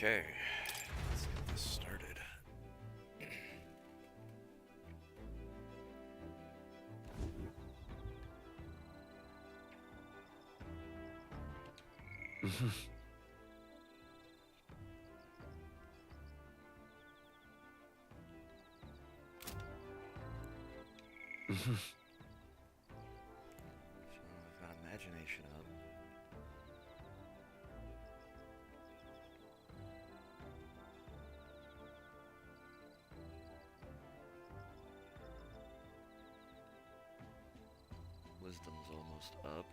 Okay, let's get this started. So I've got imagination up. Wisdom's almost up.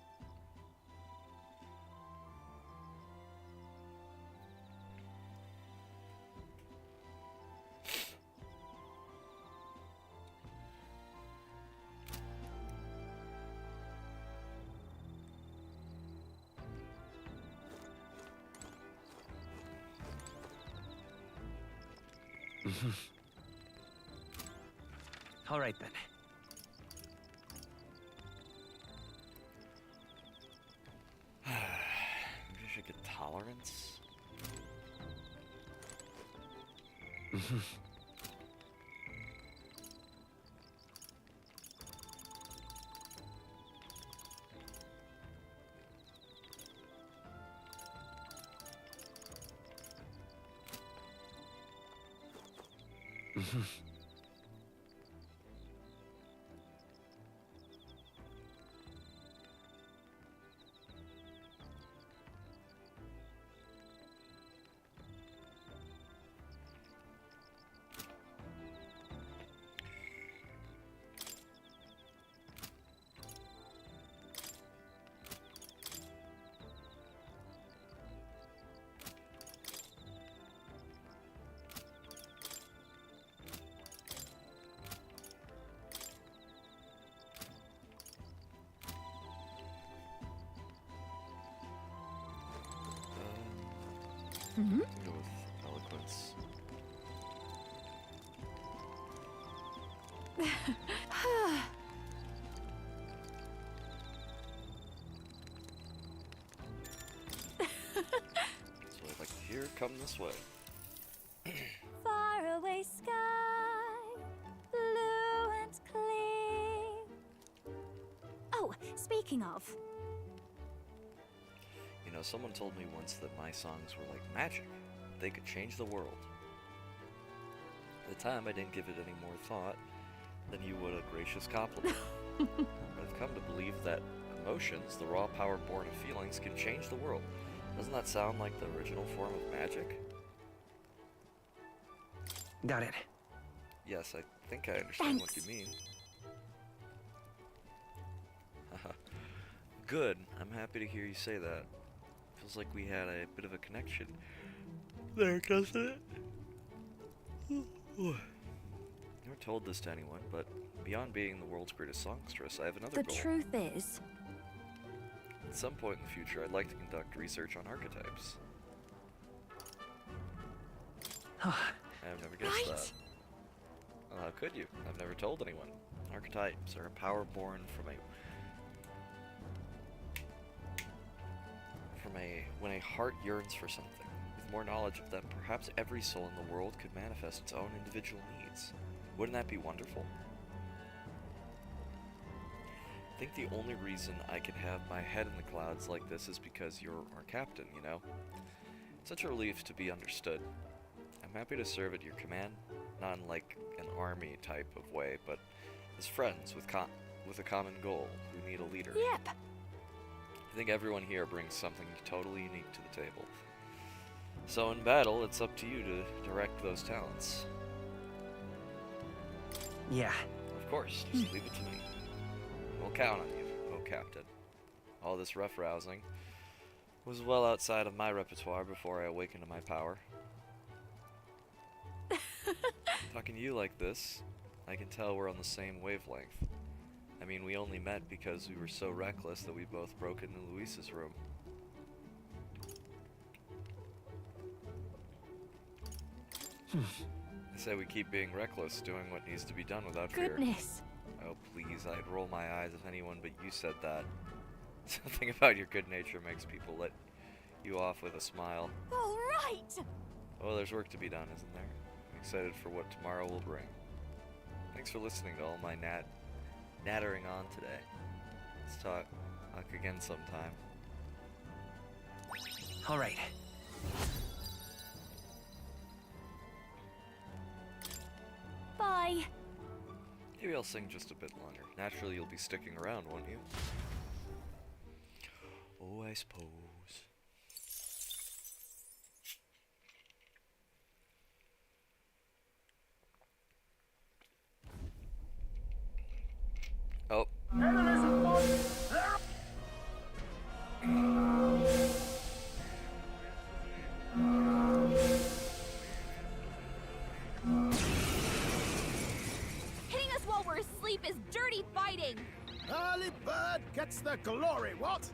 All right then. Maybe I should get tolerance. Go with eloquence. That's what I'd like to hear. Come this way. Faraway sky, blue and clear. Oh, speaking of, You know, someone told me once that my songs were like magic. They could change the world. At the time, I didn't give it any more thought than you would a gracious compliment. But I've come to believe that emotions, the raw power born of feelings, can change the world. Doesn't that sound like the original form of magic? Got it. Yes, I think I understand what you Thanks. mean. Good. I'm happy to hear you say that. Feels like we had a bit of a connection there, doesn't it? Never told this to anyone, but beyond being the world's greatest songstress, I have another the goal. truth is, At some point in the future, I'd like to conduct research on archetypes. I've never guessed Right. that. Well, how could you? I've never told anyone. Archetypes are a power born when a heart yearns for something. With more knowledge of them, perhaps every soul in the world could manifest its own individual needs. Wouldn't that be wonderful? I think the only reason I can have my head in the clouds like this is because you're our captain, you know? It's such a relief to be understood. I'm happy to serve at your command, not in like an army type of way, but as friends with a common goal who need a leader. yep, I think everyone here brings something totally unique to the table. So in battle, it's up to you to direct those talents. Yeah. Of course, just leave it to me. We'll count on you, oh Captain. All this rough-rousing was well outside of my repertoire before I awakened to my power. Talking to you like this, I can tell we're on the same wavelength. I mean, we only met because we were so reckless that we both broke into Luis's room. I say we keep being reckless, doing what needs to be done without fear. goodness. Oh, please, I'd roll my eyes if anyone but you said that. Something about your good nature makes people let you off with a smile. All right. Oh, there's work to be done, isn't there? I'm excited for what tomorrow will bring. Thanks for listening to all my nattering on today. Let's talk again sometime. All right. Bye. Maybe I'll sing just a bit longer. Naturally, you'll be sticking around, won't you? Oh, I suppose. Oh. Hitting us while we're asleep is dirty fighting. Early bird gets the glory, what?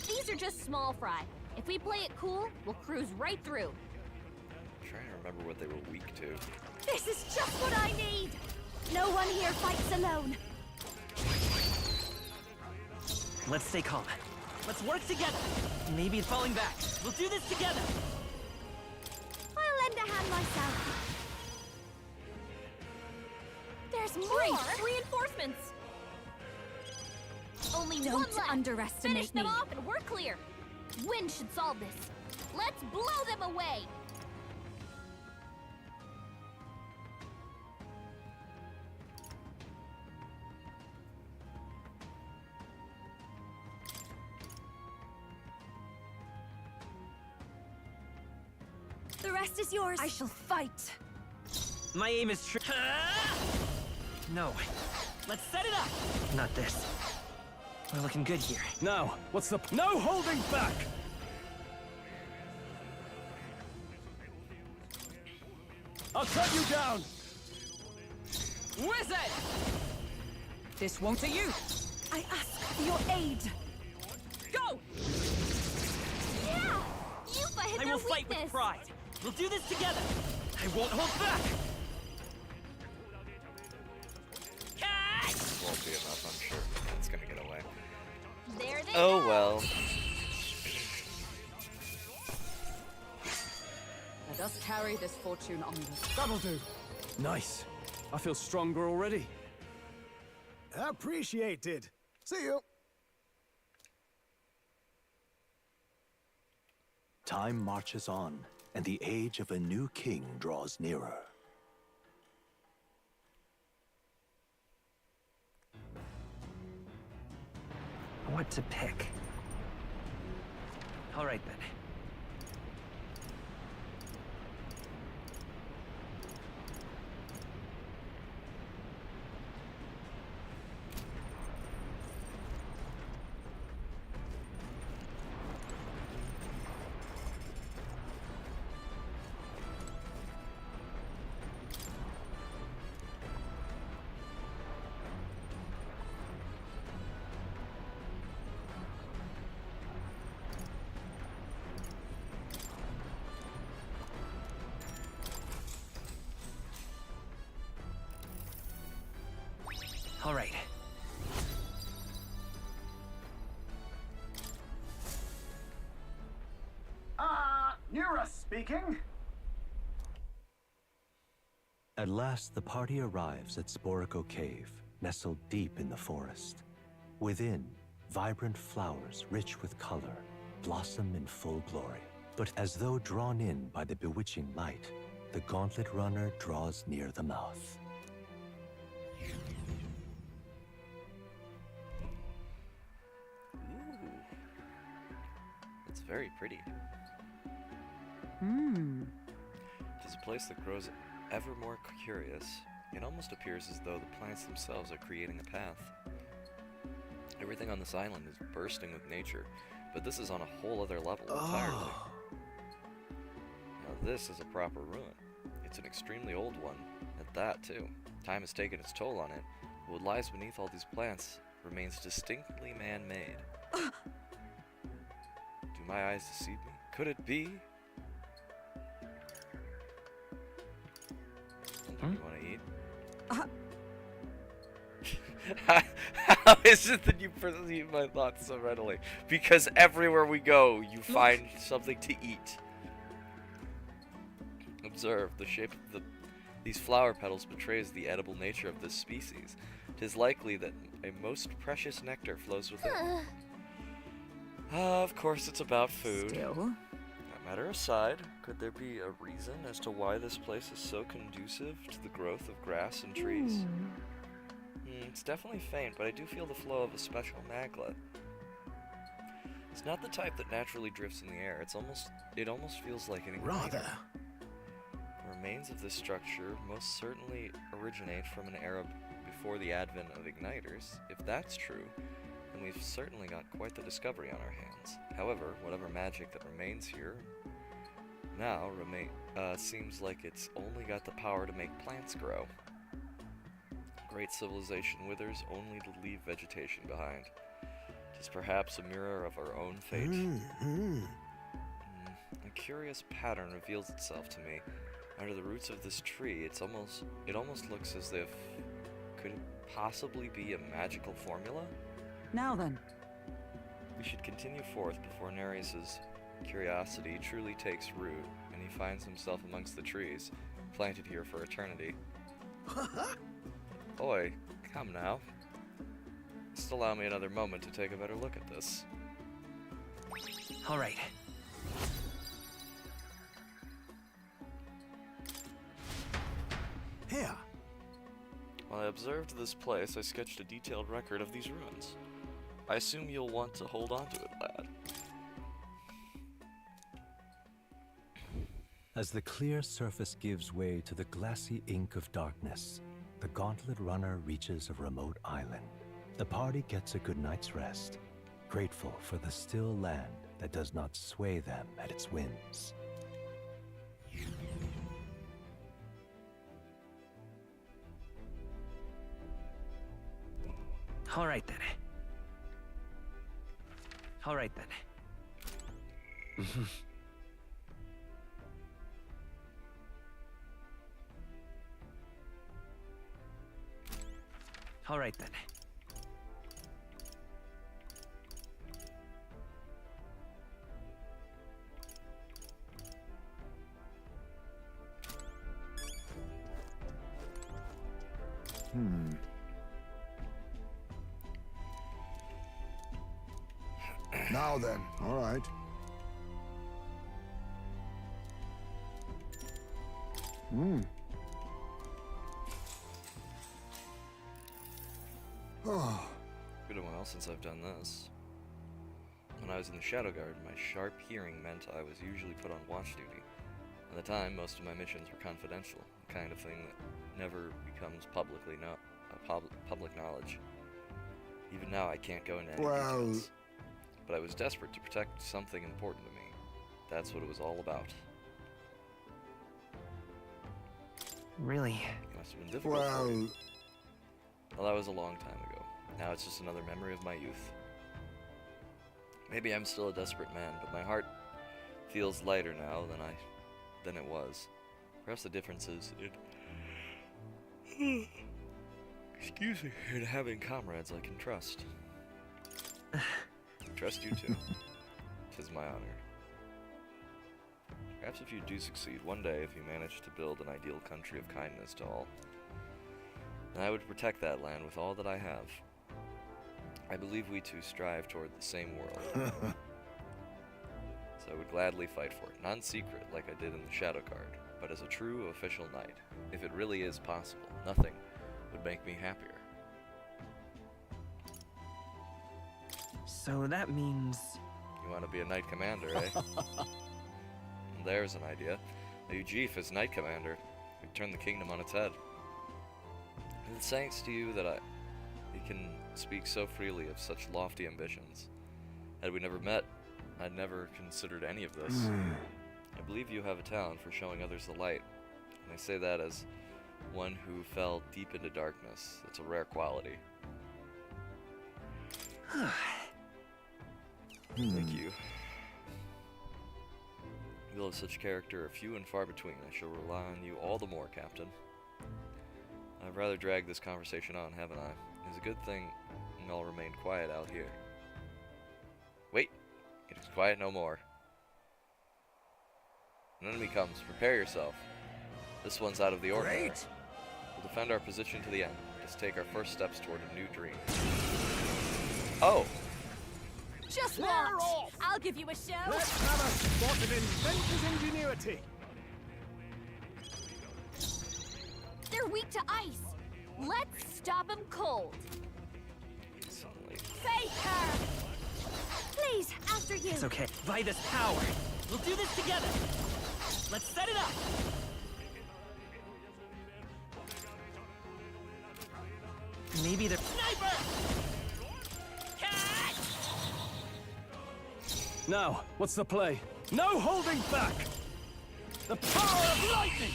These are just small fry. If we play it cool, we'll cruise right through. I'm trying to remember what they were weak to. This is just what I need! No one here fights alone. Let's stay calm. Let's work together. Maybe it's falling back. We'll do this together. I'll lend a hand myself. There's more! Reinforcements! Only one Don't left. underestimate Finish them me. off and we're clear. Wind should solve this. Let's blow them away! The rest is yours. I shall fight. My aim is true. No. Let's set it up. Not this. We're looking good here. Now, what's the... No holding back! I'll cut you down! Wizard! This won't do you! I ask for your aid. Go! Yeah! You've hit I their will fight weakness. with pride. We'll do this together. I won't hold back. Catch! Won't be enough, I'm sure. It's gonna get away. There they Oh go. well. Let us carry this fortune onward. That'll do. Nice. I feel stronger already. Appreciated. See you. Time marches on, and the age of a new king draws nearer. What to pick? All right then. All right. Nura speaking. At last, the party arrives at Sporico Cave, nestled deep in the forest. Within, vibrant flowers, rich with color, blossom in full glory. But as though drawn in by the bewitching light, the gauntlet runner draws near the mouth. Ooh. It's very pretty. It is a place that grows ever more curious. It almost appears as though the plants themselves are creating a path. Everything on this island is bursting with nature, but this is on a whole other level entirely. Now this is a proper ruin. It's an extremely old one, at that too. Time has taken its toll on it. What lies beneath all these plants remains distinctly man-made. Do my eyes deceive me? Could it be? Something you want to eat? How is it that you perceive my thoughts so readily? Because everywhere we go, you find something to eat. Observe, the shape of these flower petals betrays the edible nature of this species. 'Tis likely that a most precious nectar flows within. Of course it's about food. Still. That matter aside, could there be a reason as to why this place is so conducive to the growth of grass and trees? It's definitely faint, but I do feel the flow of a special maglet. It's not the type that naturally drifts in the air. It almost feels like an igniter. Rather. The remains of this structure most certainly originate from an era before the advent of igniters. If that's true, then we've certainly got quite the discovery on our hands. However, whatever magic that remains here now seems like it's only got the power to make plants grow. Great civilization withers only to leave vegetation behind. 'Tis perhaps a mirror of our own fate. A curious pattern reveals itself to me. Under the roots of this tree, it almost looks as if could it possibly be a magical formula? Now then. We should continue forth before Nereus's curiosity truly takes root and he finds himself amongst the trees, planted here for eternity. Boy, come now. Just allow me another moment to take a better look at this. All right. Here. While I observed this place, I sketched a detailed record of these ruins. I assume you'll want to hold on to it, lad. As the clear surface gives way to the glassy ink of darkness, the gauntlet runner reaches a remote island. The party gets a good night's rest, grateful for the still land that does not sway them at its whims. All right then. All right then. All right then. Now then, all right. Oh, Been a while since I've done this. When I was in the Shadow Guard, my sharp hearing meant I was usually put on watch duty. At the time, most of my missions were confidential, the kind of thing that never becomes public knowledge. Even now, I can't go into any details. But I was desperate to protect something important to me. That's what it was all about. Really? It must have been difficult for you. Well, that was a long time ago. Now it's just another memory of my youth. Maybe I'm still a desperate man, but my heart feels lighter now than it was. Perhaps the difference is excuse me, in having comrades I can trust. Trust you too. 'Tis my honor. Perhaps if you do succeed one day, if you manage to build an ideal country of kindness to all, then I would protect that land with all that I have. I believe we two strive toward the same world. So I would gladly fight for it, not in secret like I did in the Shadow Card, but as a true official knight. If it really is possible, nothing would make me happier. So that means... You want to be a knight commander, eh? There's an idea. A Ujif as knight commander would turn the kingdom on its head. And it's thanks to you that I can speak so freely of such lofty ambitions. Had we never met, I'd never considered any of this. I believe you have a talent for showing others the light, and I say that as one who fell deep into darkness. It's a rare quality. Thank you. People of such character are few and far between. I shall rely on you all the more, Captain. I've rather dragged this conversation on, haven't I? It's a good thing and all remain quiet out here. Wait, it is quiet no more. An enemy comes. Prepare yourself. This one's out of the ordinary. Great. We'll defend our position to the end. Let's take our first steps toward a new dream. Oh! Just Clear watch. off. I'll give you a show. Let's have a spot of inventor's ingenuity. They're weak to ice. Let's stop them cold. Suddenly. Face her. Please, after you. It's okay. By this power, we'll do this together. Let's set it up. Maybe they're sniper. Catch! Now, what's the play? No holding back! The power of lightning!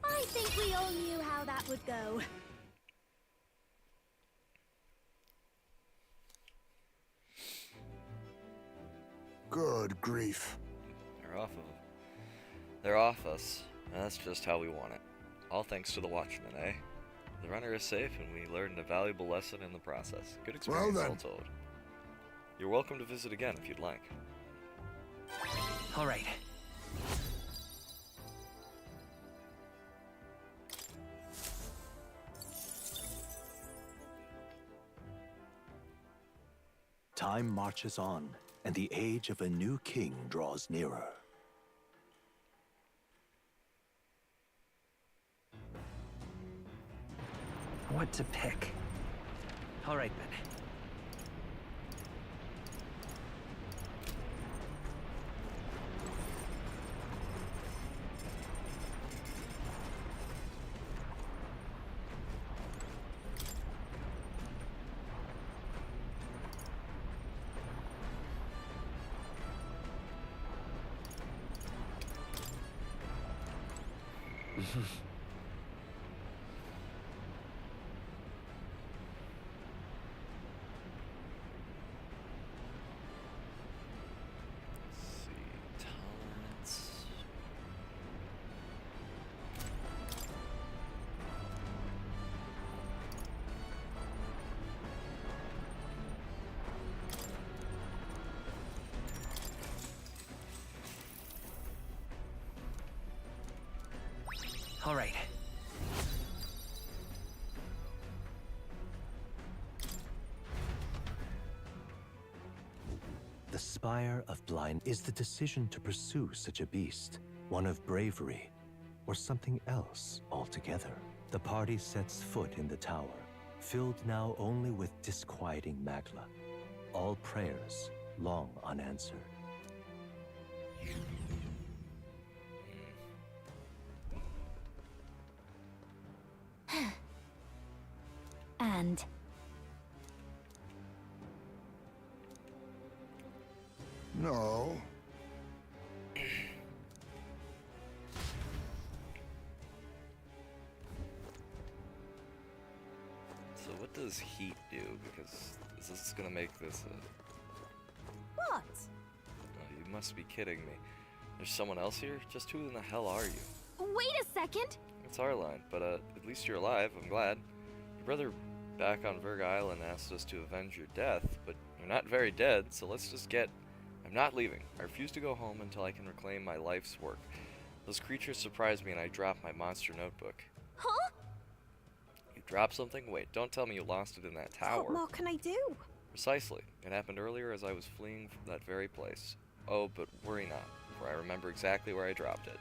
I think we all knew how that would go. Good grief. They're off us, and that's just how we want it. All thanks to the Watchmen, eh? The runner is safe, and we learned a valuable lesson in the process. Good experience, Well then. all told. You're welcome to visit again if you'd like. All right. Time marches on, and the age of a new king draws nearer. What to pick? All right, then. Let's see, tolerance. All right. The Spire of Blind is the decision to pursue such a beast, one of bravery, or something else altogether. The party sets foot in the tower, filled now only with disquieting magla, all prayers long unanswered. And No. So what does heat do? Because is this gonna make this a... what? Oh, you must be kidding me. There's someone else here? Just who in the hell are you? Wait a second. It's our line, but at least you're alive, I'm glad. Your brother back on Verg Island asked us to avenge your death, but you're not very dead, so let's just get... I'm not leaving. I refuse to go home until I can reclaim my life's work. Those creatures surprised me and I dropped my monster notebook. Huh? You dropped something? Wait, don't tell me you lost it in that tower. What more can I do? Precisely. It happened earlier as I was fleeing from that very place. Oh, but worry not, for I remember exactly where I dropped it.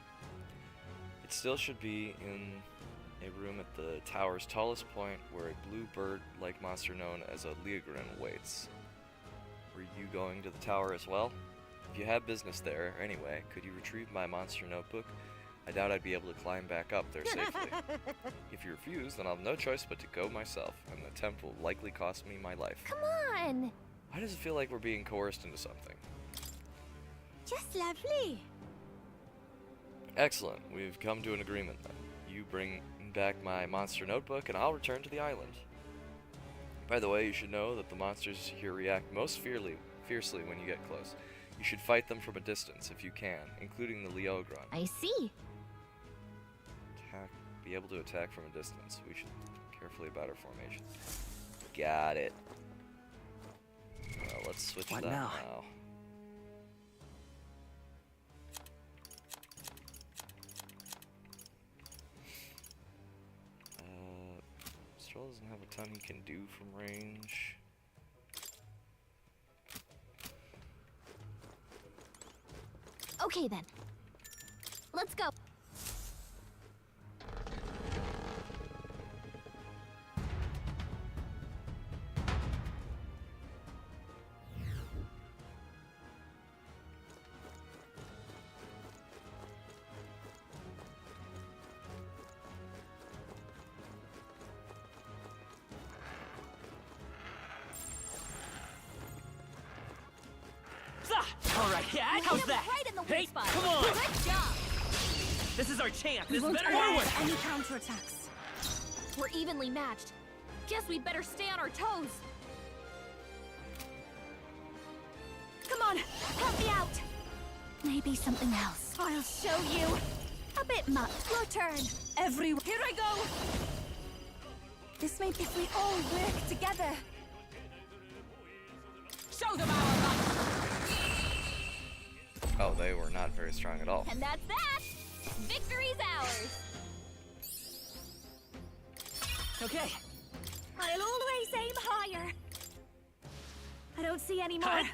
It still should be in a room at the tower's tallest point where a blue bird-like monster known as a Leogrin waits. Were you going to the tower as well? If you have business there, anyway, could you retrieve my monster notebook? I doubt I'd be able to climb back up there safely. If you refuse, then I'll have no choice but to go myself, and the attempt will likely cost me my life. Come on. Why does it feel like we're being coerced into something? Just lovely. Excellent. We've come to an agreement then. You bring back my monster notebook, and I'll return to the island. By the way, you should know that the monsters here react most fiercely when you get close. You should fight them from a distance if you can, including the Leogron. I see. Attack B. Be able to attack from a distance. We should carefully about our formation. Got it. Well, let's switch What that now? now. Stroll doesn't have a ton he can do from range. Okay then. Let's go. All right, yeah, how's Hit him that? right in the weak Hey, spot. come on! Good job. This is our chance. We This won't better allow forward. any counterattacks. We're evenly matched. Guess we'd better stay on our toes. Come on, help me out. Maybe something else. I'll show you. A bit much. Your turn. Everyone. Here I go. This may be if we all work together. Show them our luck. Oh, they were not very strong at all. And that's that. Victory's ours. Okay. I'll always aim higher. I don't see any more. Cut.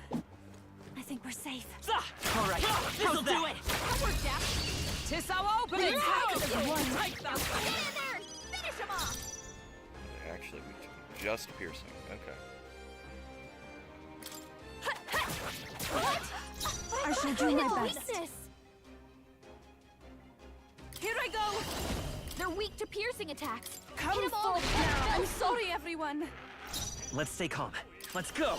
I think we're safe. All right, this'll do it. That worked out. Tis our opening. One. Take that. Get in there and finish him off. Actually, we just piercing. Okay. What? I shall do my best. Weakness. Here I go. They're weak to piercing attacks. Come Hit 'em all forth with now. one I'm fell swoop. sorry, everyone. Let's stay calm. Let's go.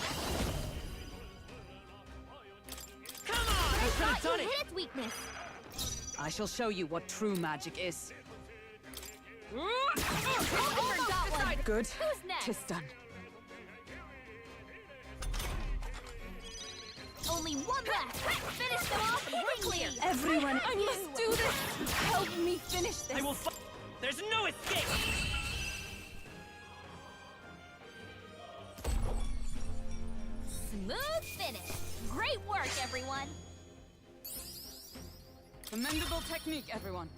Come on! I I could have thought done you it. hit its weakness. I shall show you what true magic is. Almost got one. Good. Who's next? Tis done. Only one left. Finish them off and we're clear. Everyone, I must do this. Help me finish this. I will fight. There's no escape. Smooth finish. Great work, everyone. Commendable technique, everyone.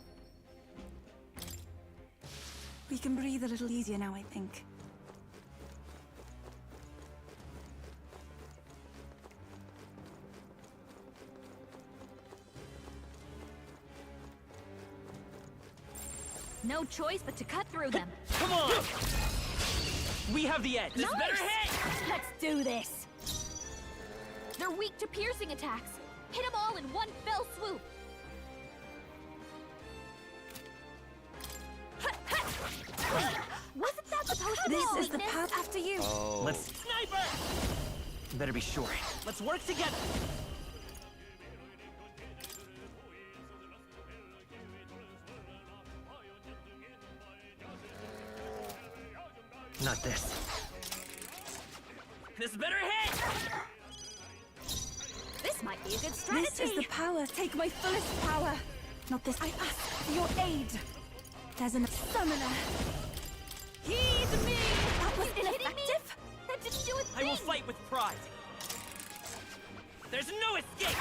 We can breathe a little easier now, I think. No choice but to cut through them. Come on! We have the edge. This Nice. better hit! Let's do this. They're weak to piercing attacks. Hit them all in one fell swoop. Wasn't that supposed to be This a is the weakness? path after you. Oh. Let's sniper! Better be sure. Let's work together. Not this. This better hit! This might be a good strategy. This is the power. Take my fullest power. Not this. I ask for your aid. There's a summoner. Heed me. That was You kidding me? ineffective. That didn't do a I thing. will fight with pride. There's no escape!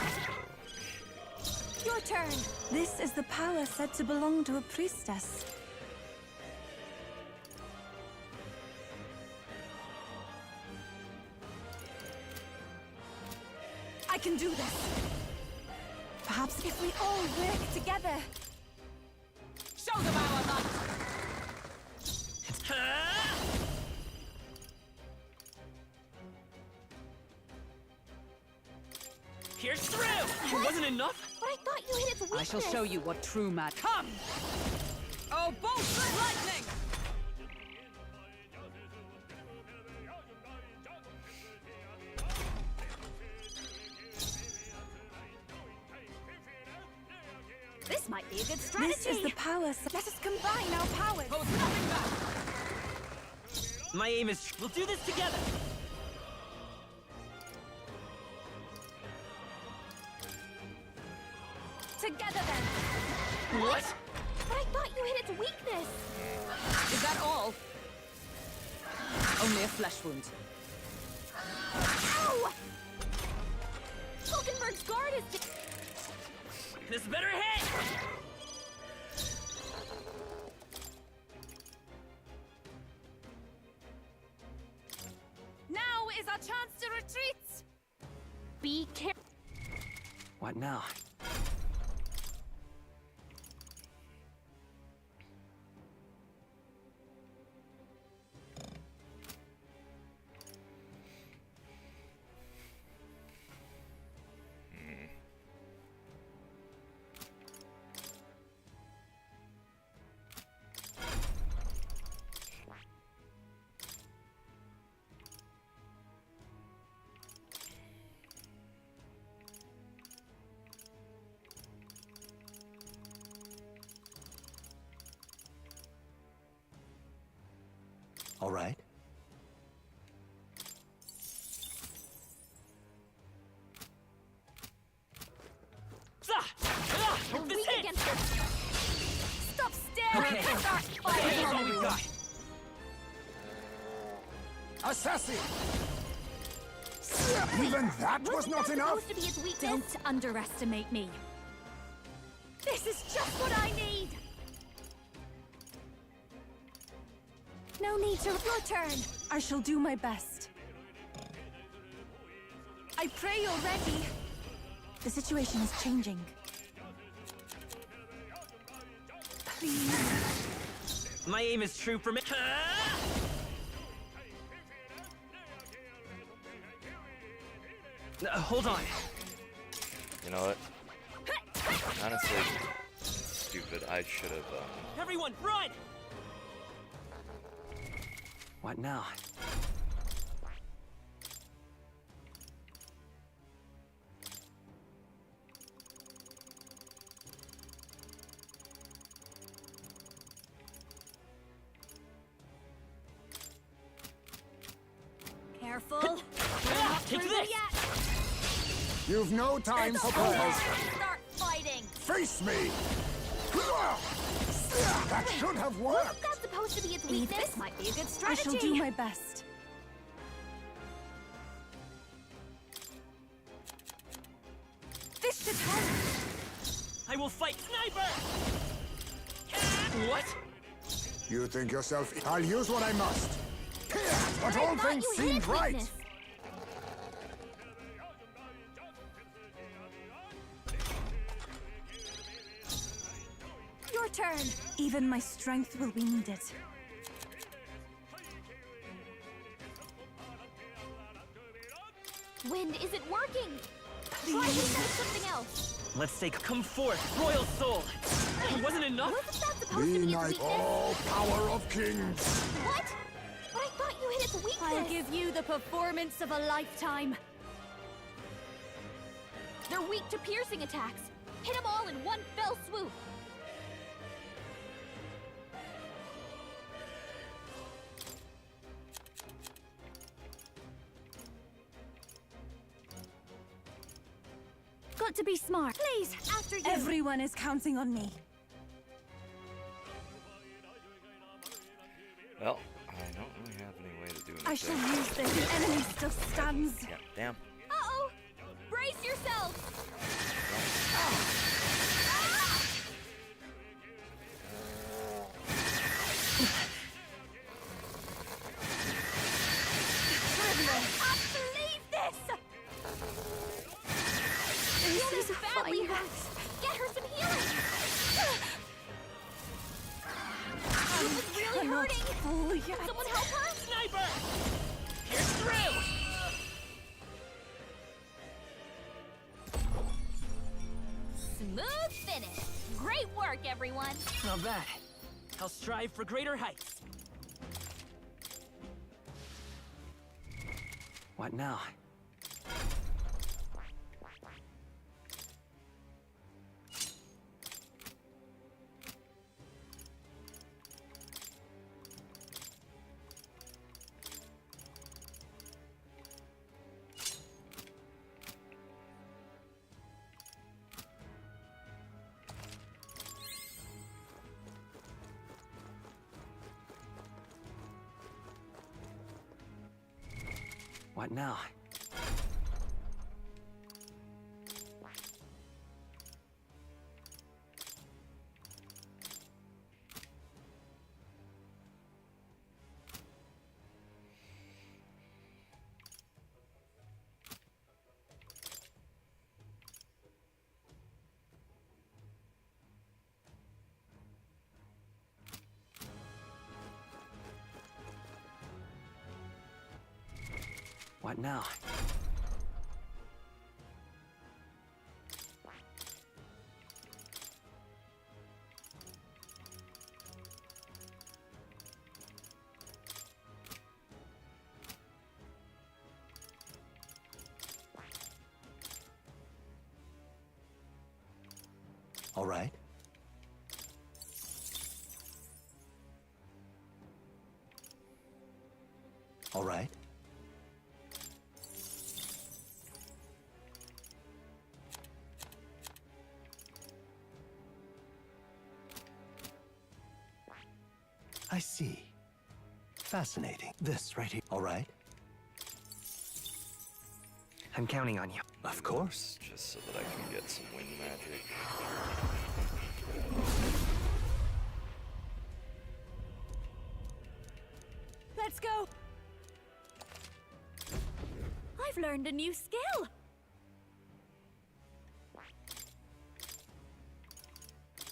Your turn. This is the power said to belong to a priestess. I can do this. Perhaps if we all work together. Show them our luck. Here's through! It wasn't enough? But I thought you hit its weakness. I shall show you what true magic. Come! Oh, bolt lightning! This might be a good strategy. This is the power. Let us combine our powers. Hold nothing back! My aim is... We'll do this together! Together then. What? But I thought you hit its weakness. Is that all? Only a flesh wound. Ow! Hulkenberg's guard is... This better hit! Now is our chance to retreat! Be careful. What now? All right. We're This weak hits! against this. Stop staring! Okay. Start Okay, fighting! here's what we've got. Assassin! Even that was Wasn't not that enough? supposed to be his weakness? Don't underestimate me. This is just what I need! No need to... Your turn! I shall do my best. I pray you're ready. The situation is changing. Please. My aim is true for me. Hold on. You know what? Honestly, it's stupid. I should have, Everyone, run! What now? Careful. We're not Take through this! yet. You've no time for Okay, prayers. start fighting! Face me! That should have Wasn't worked! that supposed to be its weakness? This might be a good I strategy. shall do my best. This should help. I will fight Sniper! What? You think yourself... I'll use what I must. But I all thought things you seemed hid right. weakness. Your turn. Even my strength will be needed. Wind isn't working. Try using something else. Let's take come forth, Royal Soul! It wasn't enough? Wasn't that supposed to Be be its night, weakness? all power of kings. What? But I thought you hit its weakness. I'll give you the performance of a lifetime. They're weak to piercing attacks. Hit them all in one fell swoop. Got to be smart. Please, after you. Everyone is counting on me. well, I don't really have any way to do anything. I shall use this. The enemy still stands. Yeah, damn. Uh-oh! Brace yourself! I can't believe this! This is Badly fine. hurt. Get her some healing. This is really Cannot hurting. fall yet. Someone help her. Sniper! Pierce through! Smooth finish. Great work, everyone. Not bad. I'll strive for greater heights. What now? What now? What now? All right. All right. I see. Fascinating. This right here. All right. I'm counting on you. Of course. Just so that I can get some wind magic. Let's go. I've learned a new skill.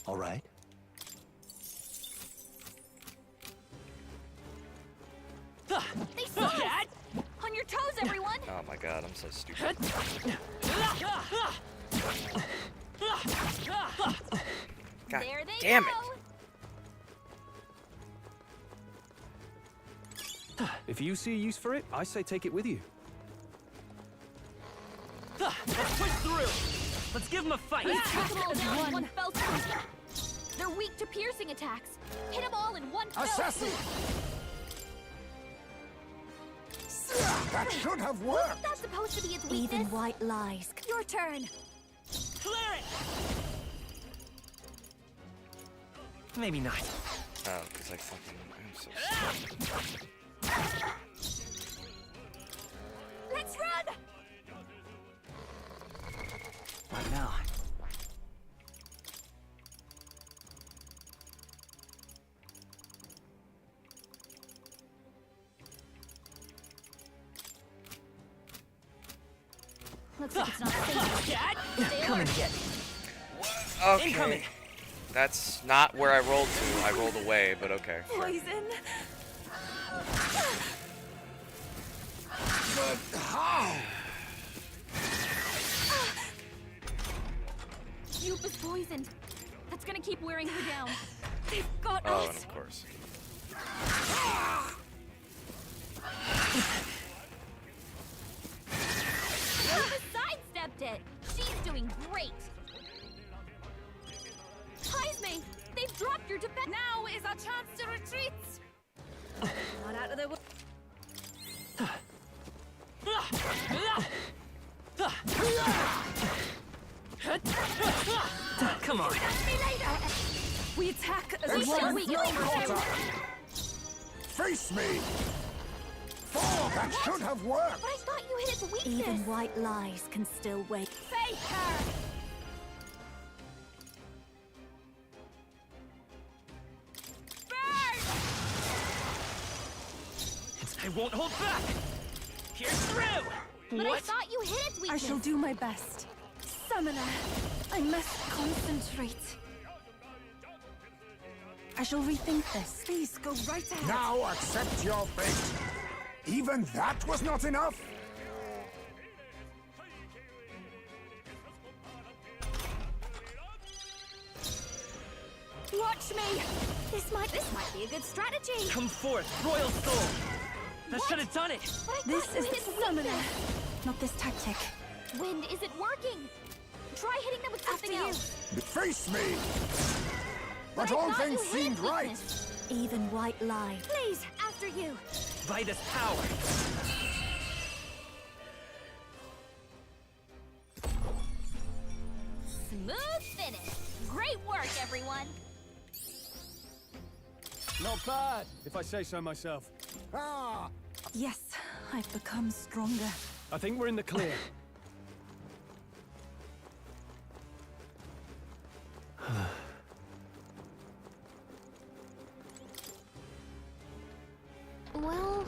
All right. They see us! On your toes, everyone! Oh my god, I'm so stupid. God There they damn go! it! If you see a use for it, I say take it with you. Let's push through! Let's give them a fight! Take them all down in one fell swoop. They're weak to piercing attacks. Hit them all in one fell Assassin! swoop. That should have worked! That's supposed to be its weakness. Even white lies. Your turn. Clear it! Maybe not. Oh, because I fucking... I'm so stupid. Let's run! What now? Looks like it's not safe. Come and get me. Okay. Incoming. That's not where I rolled to. I rolled away, but okay. Sure. Poison. But how? Youth is poisoned. That's gonna keep wearing her down. They've got Oh, and us. of course. Youth sidestepped it. She's doing great. Heisme, they've dropped your defense. Now is our chance to retreat. Not out of the way. Come on. We attack as It's one. your quarter! Face me! Four! That should have worked! But I thought you hit its weakness. Even white lies can still wait. Fake her. I won't hold back. Here's through. But I thought you hit its I weakness. shall do my best. Summoner, I must concentrate. I shall rethink this. Please go right ahead. Now accept your fate! Even that was not enough? Watch me. This might be a good strategy. Come forth, Royal Soul. That should have done it. But I This thought you is hit the its summoner, weakness. not this tactic. Wind isn't working. Try hitting them with something After you. else. Face me! But I all thought you things hit seemed its right! weakness. Even white lies. Please, after you. By this power. Smooth finish. Great work, everyone. Not bad, if I say so myself. Ah! Yes, I've become stronger. I think we're in the clear. Well,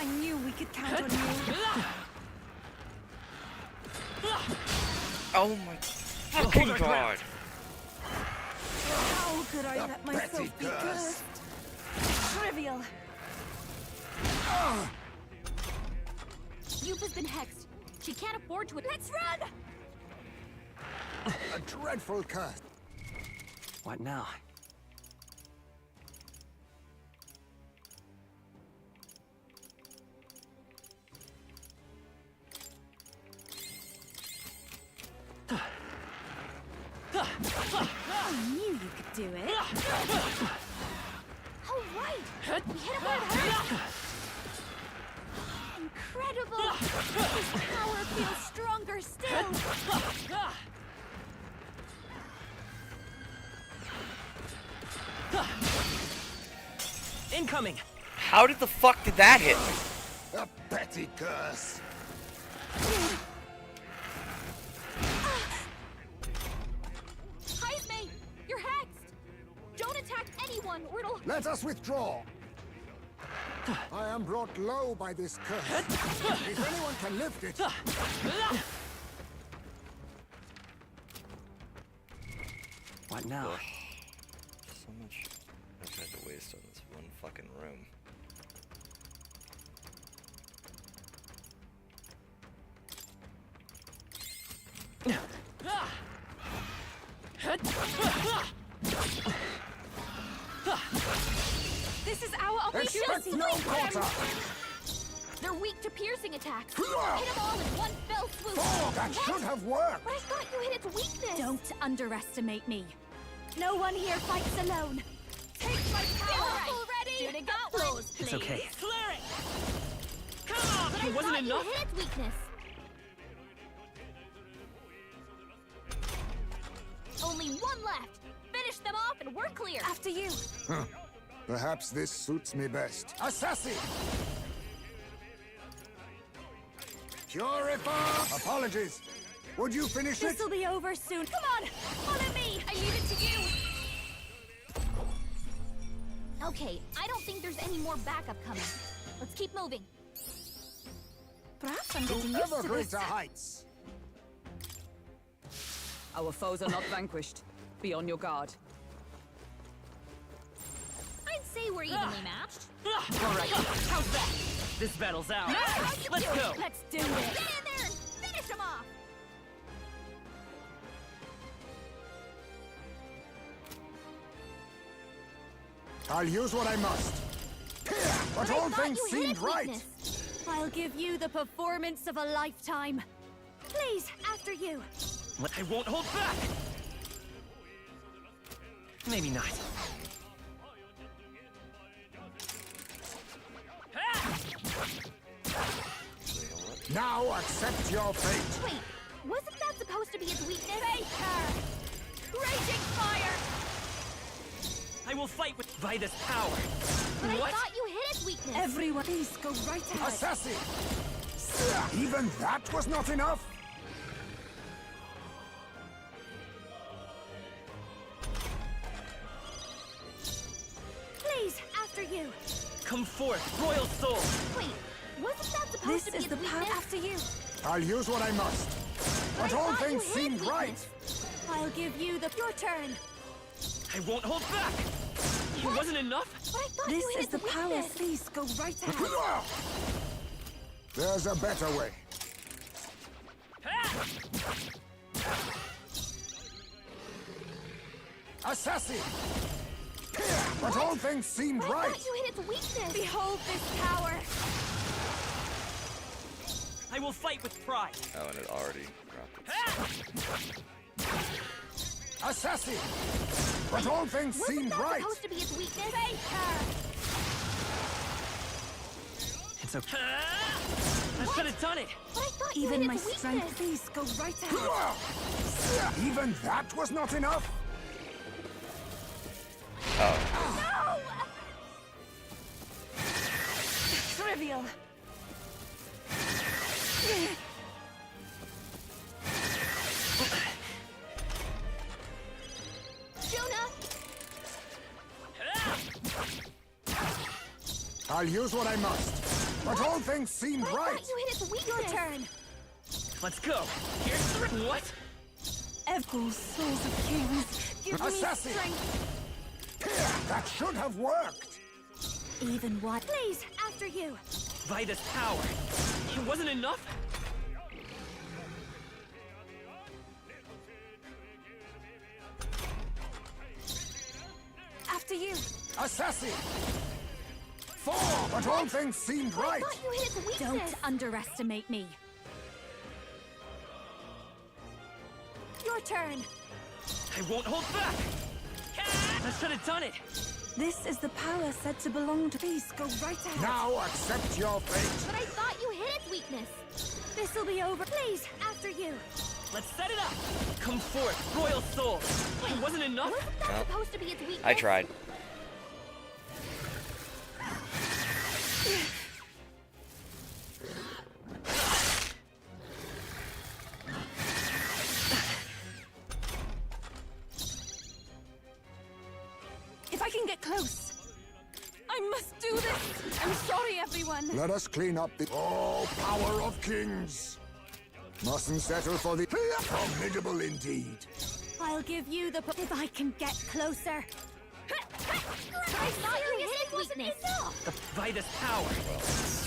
I knew we could count on you. Oh my fucking god! How could I let Petty myself be curse. cursed? Trivial. Youth has been hexed. She can't afford to. Let's run! A dreadful curse. What now? I knew you could do it. All right! We hit him hard! Incredible! His power feels stronger still! Incoming! How did the fuck did that hit me? A petty curse. Heisme! You're hexed! Don't attack anyone or it'll... Let us withdraw. I am brought low by this curse. If anyone can lift it, What now? So much I've had to waste on this one fucking room. This is our expect opportunity. no quarter. They're weak to piercing attacks. Hit them all in one fell swoop. Oh, that should have worked. But I thought you hit its weakness. Don't underestimate me. No one here fights alone. Take my power already. Shooting got one. It's okay. Clear it. Come on! But I It wasn't thought enough! you hit its weakness. Only one left. Finish them off and we're clear. After you. Perhaps this suits me best. Assassin! Purify! Apologies. Would you finish it? This'll be over soon. Come on, follow me. I leave it to you. Okay, I don't think there's any more backup coming. Let's keep moving. Perhaps I'm getting To used ever to this. greater heights. Our foes are not vanquished. Be on your guard. I'd say we're evenly matched. Alright, how's that? This battle's ours. Let's go! Let's do Get this. in there and finish them off. I'll use what I must. Here, but I all thought things you hit seemed its right. weakness. I'll give you the performance of a lifetime. Please, after you. I won't hold back! Maybe not. Now accept your fate. Wait, wasn't that supposed to be its weakness? Raging fire! I will fight with by this power. But What? I thought you hit its weakness. Everyone, please go right ahead. Assassin! Even that was not enough? Please, after you. Come forth, royal soul! Wait, wasn't that supposed This to be is its the power weakness? after you. I'll use what I must. But But I all thought things you hit seemed its right. weakness. I'll give you your turn. I won't hold back! It wasn't enough? But I thought This you hit is the its power. weakness. Please go right ahead. There's a better way. Assassin! Here, but all things seemed But I right. thought you hit its weakness. Behold this power. I will fight with pride. Oh, and it already dropped it. Assassin! But all things Wasn't seemed that right. supposed to be its weakness? It's okay. I should have done it. But I thought you Even hit my its strength, weakness. please go right ahead. Even that was not enough? Oh, Trivial. Jonah! I'll use what I must. But all things seemed I right. thought you hit its weakness. Your turn. Let's go. Here's three. What? Echoes, souls of kings, give me Assassin! strength. Here, that should have worked. Even what? Please, after you. Vida's power. It wasn't enough? After you. Assassin! Four, but all things seemed I right. thought you hit its weakness. Don't underestimate me. Your turn. I won't hold back. I should have done it. This is the power said to belong to. Please go right ahead. Now accept your fate. But I thought you hit its weakness. This'll be over. Please, after you. Let's set it up. Come forth, royal soul. It wasn't enough? Wasn't that Well, supposed to be its weakness? I tried. If I can get close. I must do this. I'm sorry, everyone. Let us clean up the... Oh, power of kings. Mustn't settle for the... Formidable indeed. I'll give you the... If I can get closer. I thought you hit its weakness. The Vida's power. Well, it's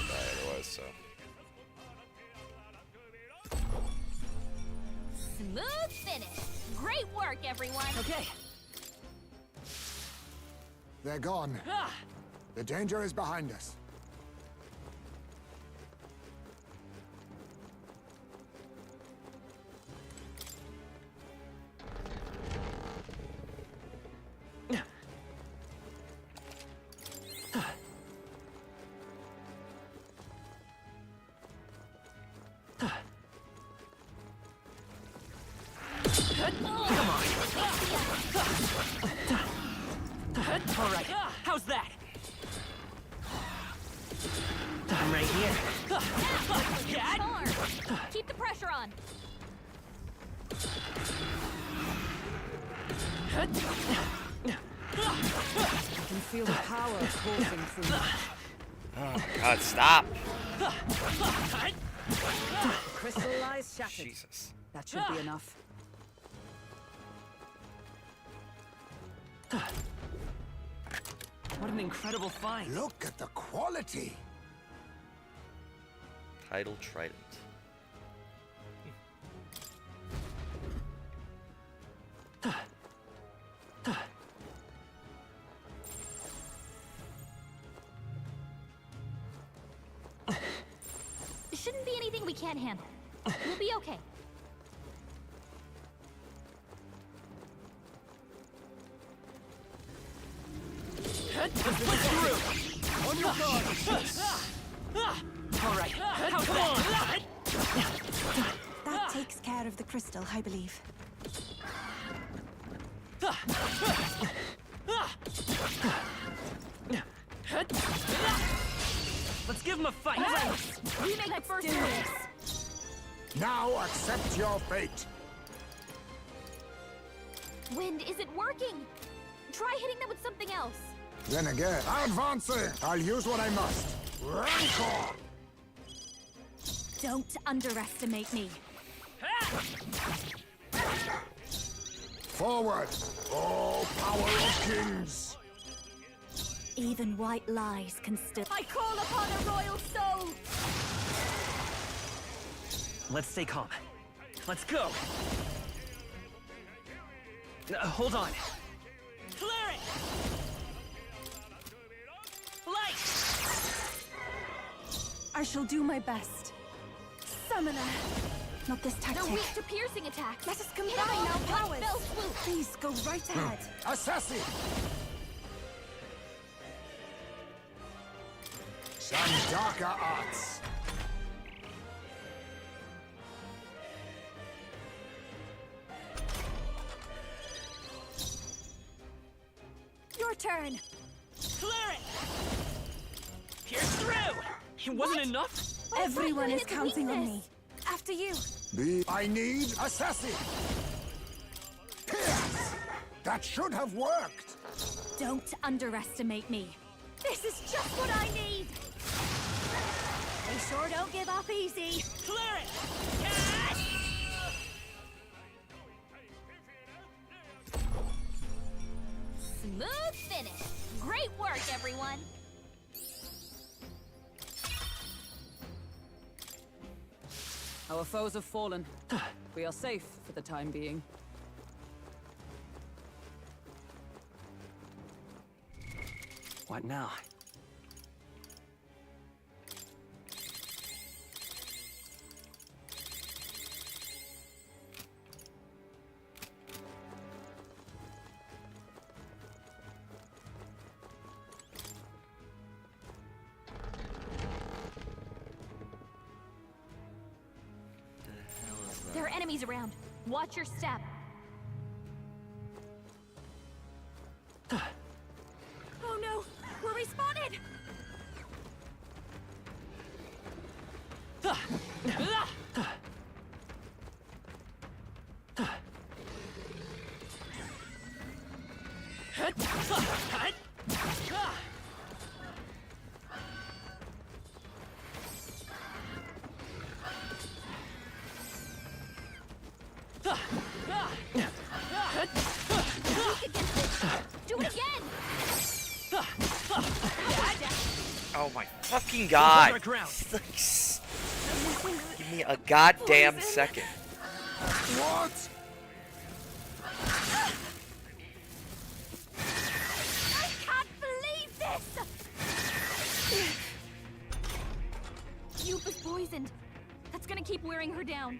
die otherwise, so. Smooth finish. Great work, everyone. Okay. They're gone. Ah, The danger is behind us. all right. How's that? I'm right here. Dad? Arm. Keep the pressure on. I can feel the power coursing through me. Oh, God, stop! Crystallized shattered. Jesus. That should be enough. What an incredible find. Look at the quality. Tidal Trident. It shouldn't be anything we can't handle. We'll be okay. On your guard. All right. How's that? That takes care of the crystal, I believe. Let's give him a fight. We make the first do move. Now accept your fate. Wind isn't working. Try hitting them with something else. Then again, advancing. I'll use what I must. Rancor. Don't underestimate me. Forward. Oh, power of kings. Even white lies can still. I call upon a royal soul. Let's stay calm. Let's go. Hold on. Clear it. Light. I shall do my best. Summoner. Not this They're tactic. weak to piercing attacks. Let us Hit combine them all our in one powers. fell swoop. Please go right ahead. Assassin. Some darker arts. turn. Clear it! Pierce through! It wasn't enough? Everyone is had to counting win on this. me. After you. I need assassin. Pierce! That should have worked. Don't underestimate me. This is just what I need. They sure don't give up easy. Clear it! Catch! Smooth finish. Great work, everyone. Our foes have fallen. We are safe for the time being. What now? There are enemies around. Watch your step. Oh no! We're respawted! Do it again! Oh my fucking god! Underground. Give me a goddamn second. What? I can't believe this! Youth is poisoned. That's gonna keep wearing her down.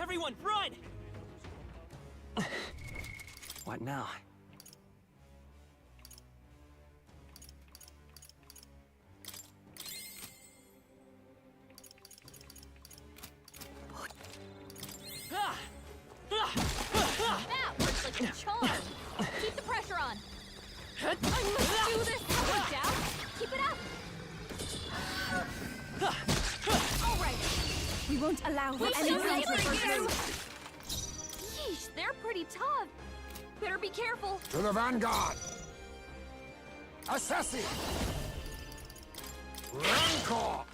Everyone, run! What now? That works like a charm. Keep the pressure on. I must do this. That down. Keep it up. All right. We won't allow the Wait, enemy no, to never break again. through. Yeesh, they're pretty tough. Better be careful. To the vanguard. Assassin. Rancor.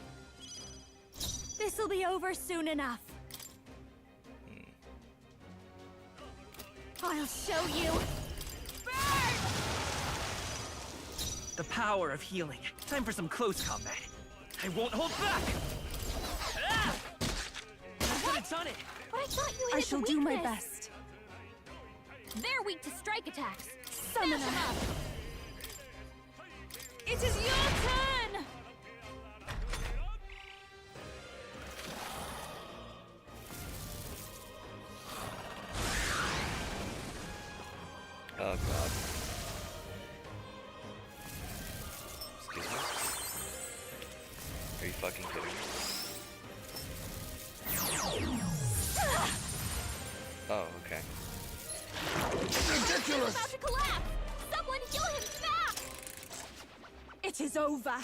This'll be over soon enough. I'll show you. Burn! The power of healing. Time for some close combat. I won't hold back! Ah! I could have done it! But I thought you I hit shall the do my weakness. best. They're weak to strike attacks. Summoner. Smash 'em up. It is your turn! Oh god. Excuse me? Are you fucking kidding me? Oh, okay. Ridiculous. About to collapse. Someone heal him back. It is over.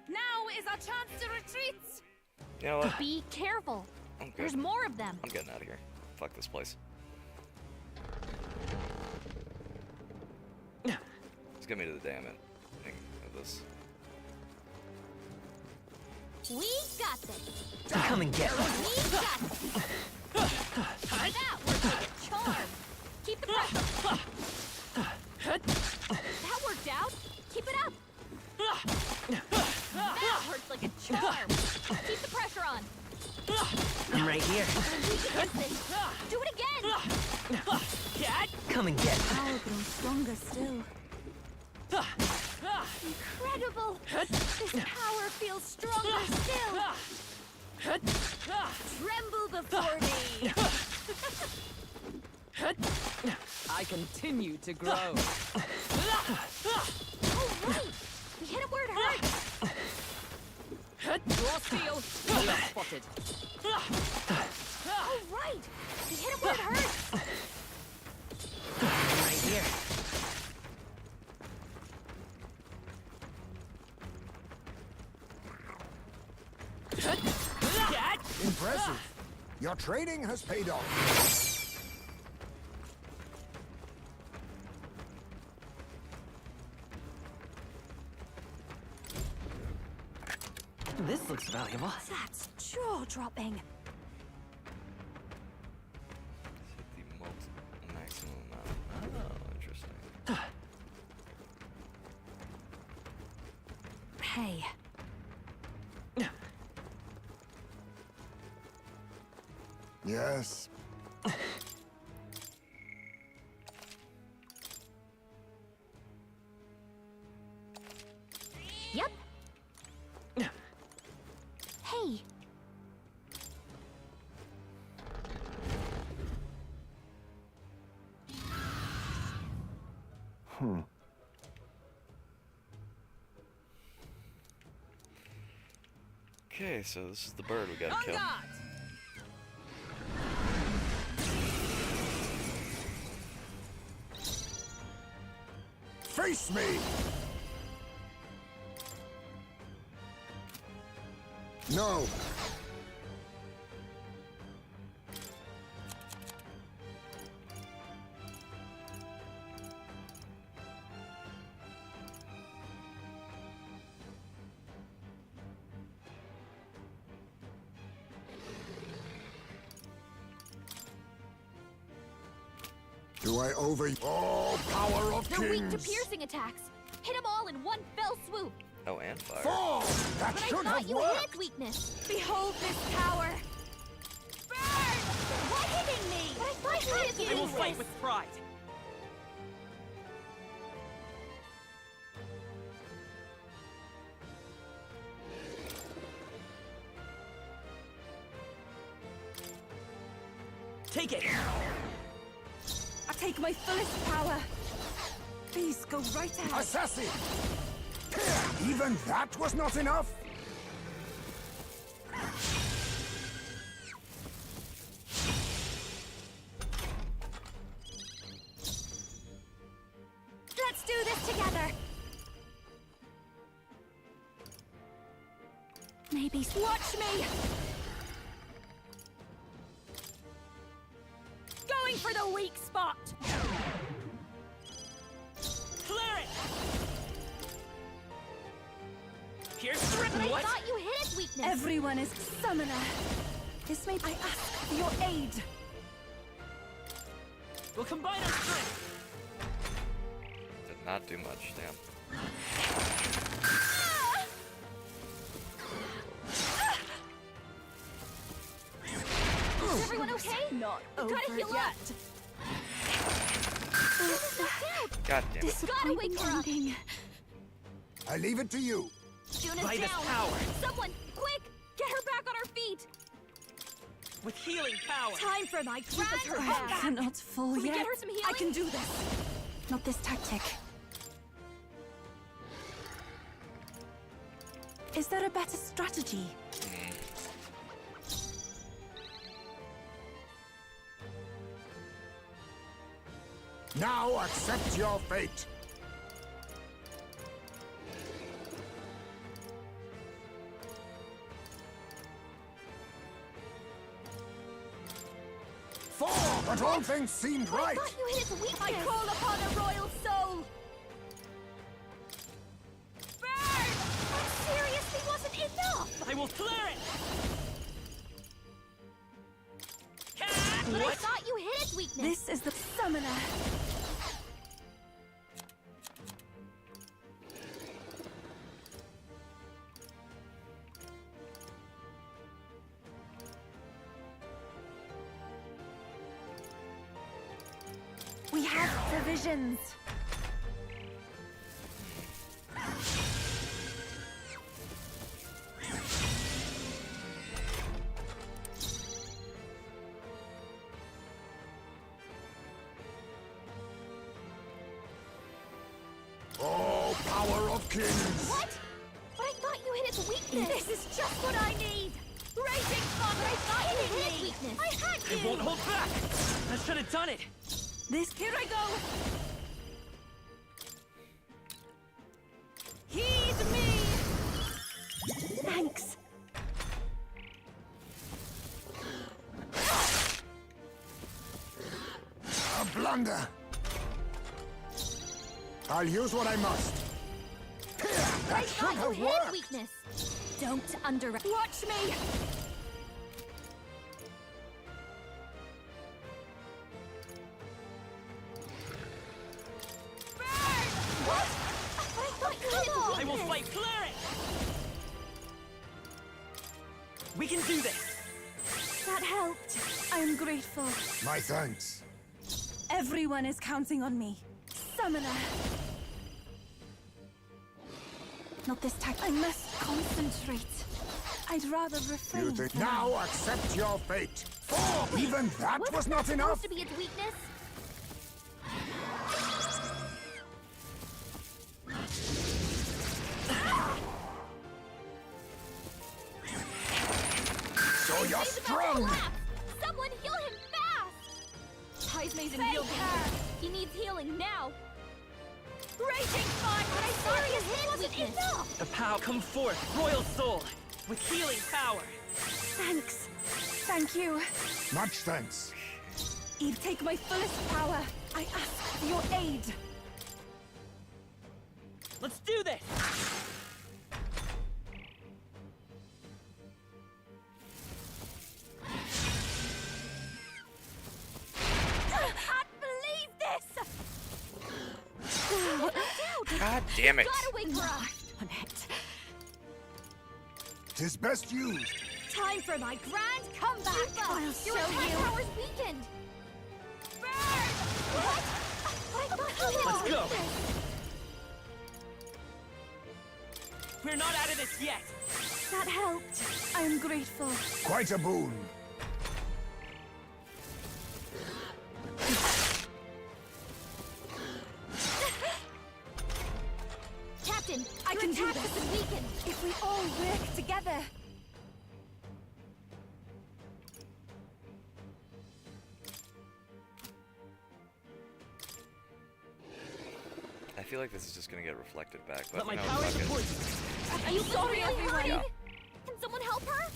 Now is our chance to retreat. You know what? Be careful. I'm good. There's more of them. I'm getting out of here. Fuck this place. Let's get me to the damn end thing of this. We got this. Come and get me. We got this. That worked like a charm. Keep the pressure. That worked out. Keep it up. That hurts like a charm. Keep the pressure on. I'm right here. We can get this. Do it again. Cat, come and get me. Power grows stronger still. Incredible. This power feels stronger still. Tremble before me. I continue to grow. Oh, right. We hit him where it hurts. Steal. Well spotted. Oh, right! You hit him where it hurts! Right here. Impressive. Your training has paid off. This looks valuable. That's jaw-dropping. Hit the maximum amount. Oh, interesting. Hey, Yes. yep. Hey, Okay, so this is the bird we gotta On kill. guard. Face me! No. Do I over... Oh, power of they're weak to kings! piercing attacks. Hit them all in one fell swoop. Oh, and fire. Fall! That But I should thought have you hit worked! its weakness. Behold this power. Burn! Why hitting me? But I thought you hit its I will weakness. fight with pride. Take it. I take my fullest power. Please go right ahead. Assassin! Here, even that was not enough? Let's do this together. Maybe watch me. Going for the weak spot. Clear it. Pierce through. But I What? thought you hit its weakness. Everyone is summoner. This may I ask for your aid. We'll combine our strength. Did not do much, damn. Is everyone okay? Not Gotta over heal yet. up. God damn it. Gotta wake her up. Ending. I leave it to you. Juna's By this down. power. Someone, quick, get her back on her feet. With healing power. Time for my grand I comeback. cannot fall Can we yet. get her some I healing? can do this. Not this tactic. Is there a better strategy? Now accept your fate. Fall, but all things seemed I right. thought you hit its weakness. I call upon a royal soul. Burn! That seriously wasn't enough. I will clear it. But I thought you hit its weakness. This is the summoner. We have provisions. Oh, power of kings. What? But I thought you hit its weakness. This is just what I need. Raging fire. I thought it was its weakness. I had I you. won't hold back! I should have done it! Here I go! Heed me! Thanks. A blunder. I'll use what I must. Here, that should have worked. Weakness. Don't underestimate. Watch me! What? I thought you I will fight clearing! We can do this! That helped. I'm grateful. My thanks. Everyone is counting on me. Summoner. Not this time. I must concentrate. I'd rather refrain. You think from- now accept your fate. For even that was not enough. Supposed to be its weakness. So you're strong. Someone heal him fast. Heismay's in real Save danger. He needs healing now. Raging fire! But I thought it wasn't enough. The power come forth, royal soul, with healing power! Thanks. Thank you. Much thanks. Eve, take my fullest power. I ask for your aid. Let's do this! Can't believe this. God damn it. Gotta wake her up. On it. Tis best used. Time for my grand comeback. I'll Your show attack you. power's weakened. Burn! What? I thought you Let's had go. weakness. We're not out of this yet! That helped. I'm grateful. Quite a boon. Captain, I your can do attack this. has been weakened. If we all work together. I feel like this is just gonna get reflected back, but Let my no, power fuck it. support you! Are you sorry, really everyone? hurting? Yeah. Can someone help her?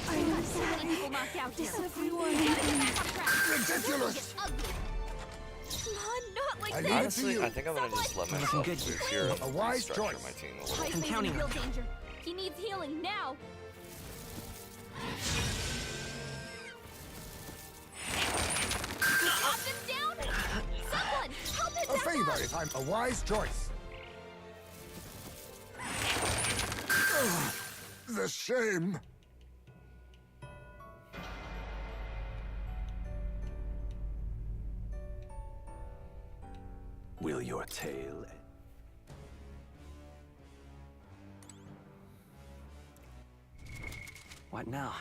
I We've am got so many sorry. people knocked out This here. everyone. Gotta get back on track. Ridiculous. Get ugly. Come on, not like I this. leave it to Honestly, you. I think I'm gonna just let myself good lose here and A wise restructure choice. my team a little. Heismay's counting in real on you. danger. He needs healing now. Drop him down. Someone help him A back favor up. if I'm a wise choice. Ugh, the shame. Will your tale What now?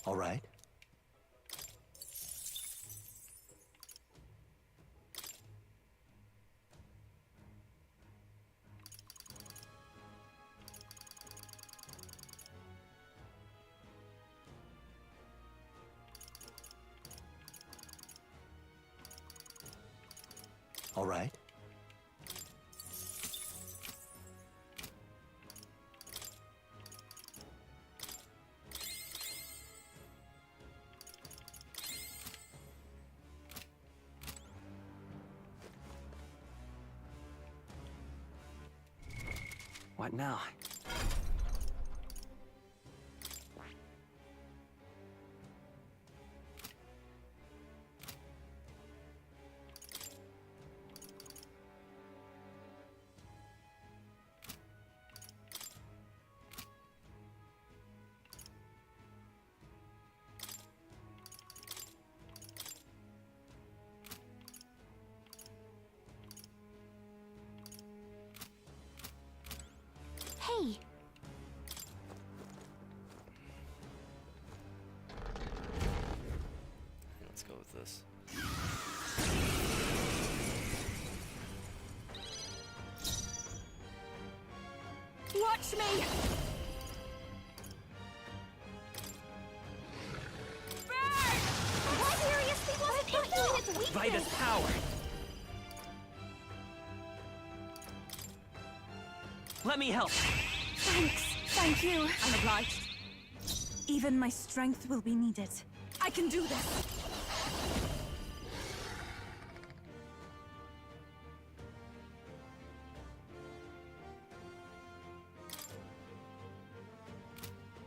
all right? All right? What now? Watch me! What seriously wasn't doing its weakness? Vida's power. Let me help. Thanks. Thank you. I'm obliged. Even my strength will be needed. I can do this.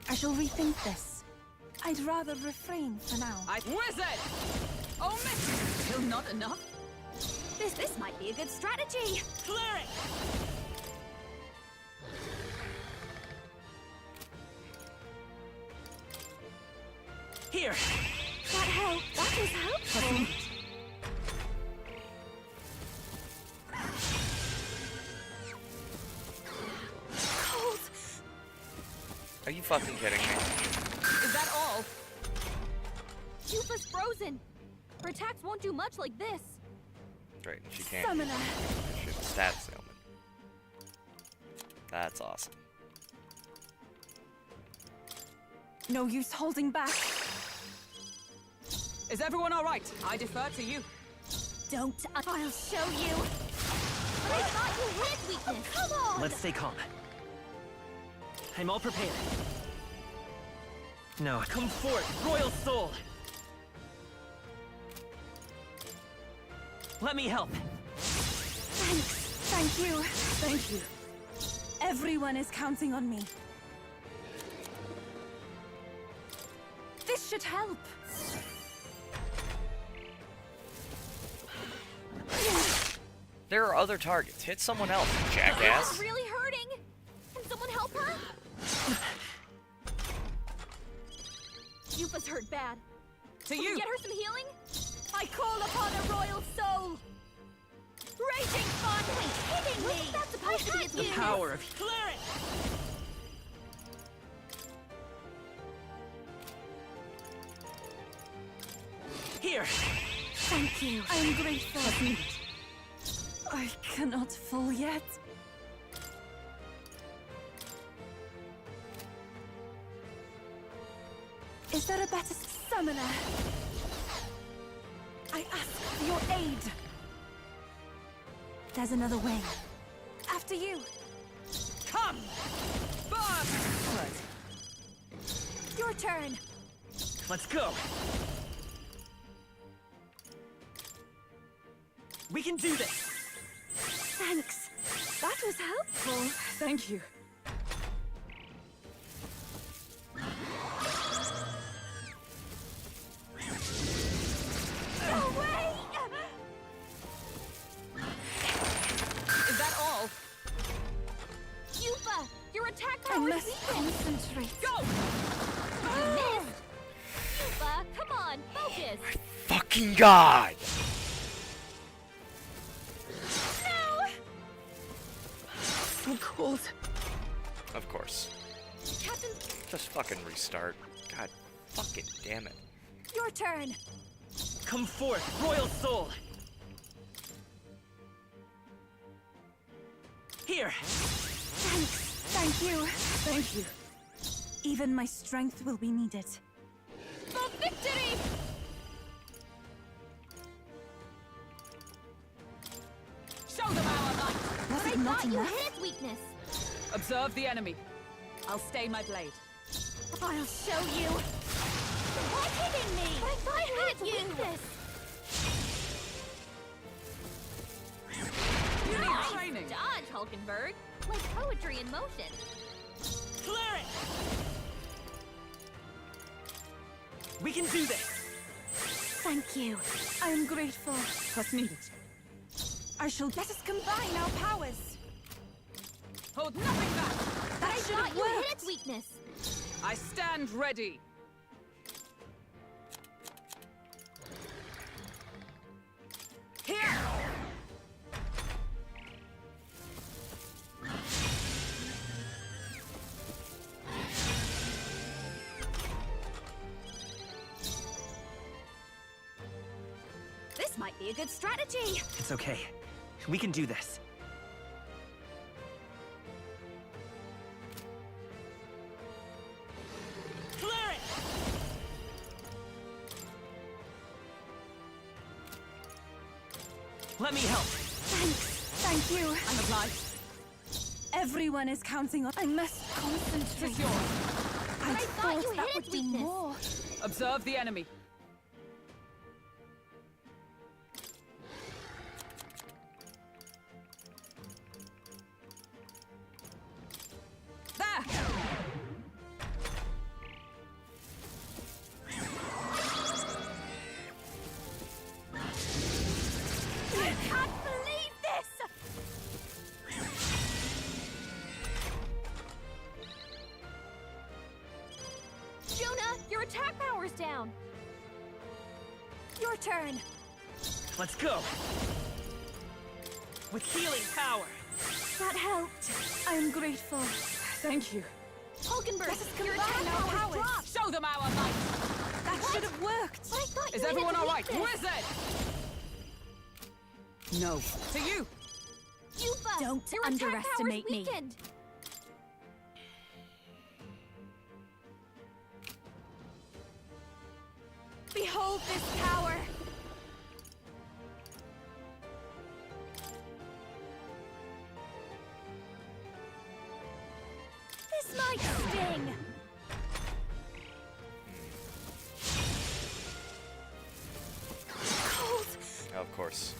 I shall rethink this. I'd rather refrain for now. Wizard! Oh, miss! Still not enough? This might be a good strategy. Clear it! Here! That was helpful. Cold. Are you fucking kidding me? Is that all? Yufa's frozen. Her attacks won't do much like this. Right, she can't. Summoner. She's a stats ailment. That's awesome. No use holding back. Is everyone all right? I defer to you. Don't. I'll show you. But I thought you hit its weakness. Come on. Let's stay calm. I'm all prepared. No, come forth, Royal Soul! Let me help. Thanks. Thank you. Thank you. Everyone is counting on me. This should help. There are other targets. Hit someone else, It's jackass. really hurting. Can someone help her? Yufa's hurt bad. To Can we you! get her some healing? I call upon a royal soul. Raging fun. Wait, hitting me. That's supposed to be its The weakness. power of clear it! Here! Thank you. I am grateful. I cannot fall yet. Is there a better summoner? I ask for your aid. There's another way. After you. Come! Bob! Your turn. Let's go! We can do this! Thanks. That was helpful. Thank you. No way! Is that all? Yufa, your attack I power is must weakened. concentrate. Go! You missed. Yufa, come on, focus. Fucking God! So cold. Of course. Captain, Just fucking restart. God fucking damn it. your turn. Come forth, Royal Soul! Here! Thanks. Thank you. Thank you. Even my strength will be needed. For victory! Show them our might! Was I it not thought you enough? hit its weakness. Observe the enemy. I'll stay my blade. I'll show you. Why hitting me? I thought you hit its weakness. You need Nice training. dodge, Hulkenberg. Like poetry in motion. Clear it! We can do this! Thank you. I am grateful. What's needed? I shall let us combine our powers. Hold nothing back! That I should thought have you hit worked. its weakness. I stand ready. Here! This might be a good strategy. It's okay. We can do this. Let me help. Thanks. Thank you. I'm obliged. Everyone is counting on. I must concentrate. Tis yours. I thought you that hit would its do weakness. more. Observe the enemy. There! I can't believe this! Jonah, your attack power's down. Your turn. Let's go. With healing power. That helped. I'm grateful. Thank you. Hulkenberg, your combine attack our power's powers. dropped. Show them our might. That should have worked. But I thought Is you hit everyone its all right? weakness. Wizard! No. To you. Yuba, Don't your attack underestimate power's me. weakened. Behold this power. This might sting. Cold. Of course.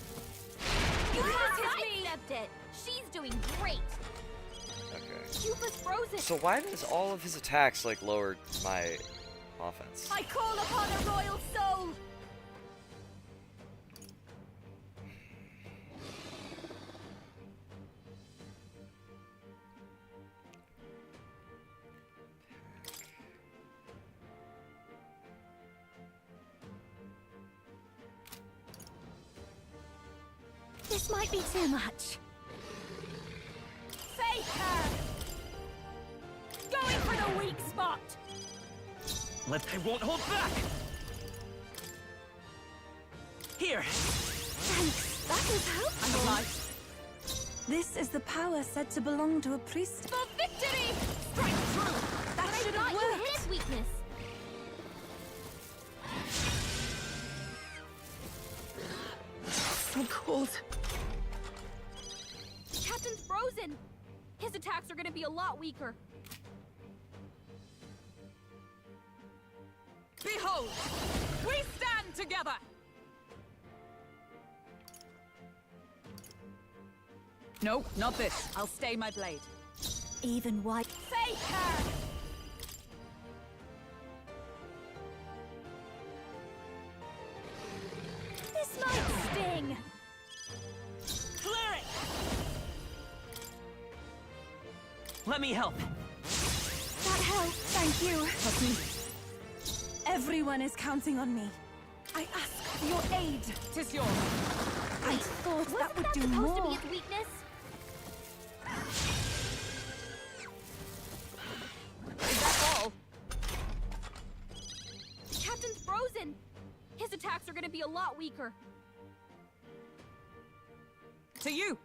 You can't can't hit me. accept it. She's doing great. Okay. Yuba's frozen. So why does all of his attacks like lower my offense? I call upon a royal soul. This might be too much. Fake her. Going for the weak spot. I won't hold back. Here. Thanks. That was helpful. I'm obliged. This is the power said to belong to a priest. For victory. Strike through. That But I should thought have you hit worked. its weakness. So cold. Captain's frozen. His attacks are gonna be a lot weaker. Behold! We stand together! No, not this. I'll stay my blade. Even white. Fake her. This might sting. Clear it. Let me help. That helped. Thank you. Trust me. Everyone is counting on me. I ask for your aid. Tis yours. I thought that Wasn't would that do supposed more. to be its weakness? Is that all? Captain's frozen. His attacks are gonna be a lot weaker. To you.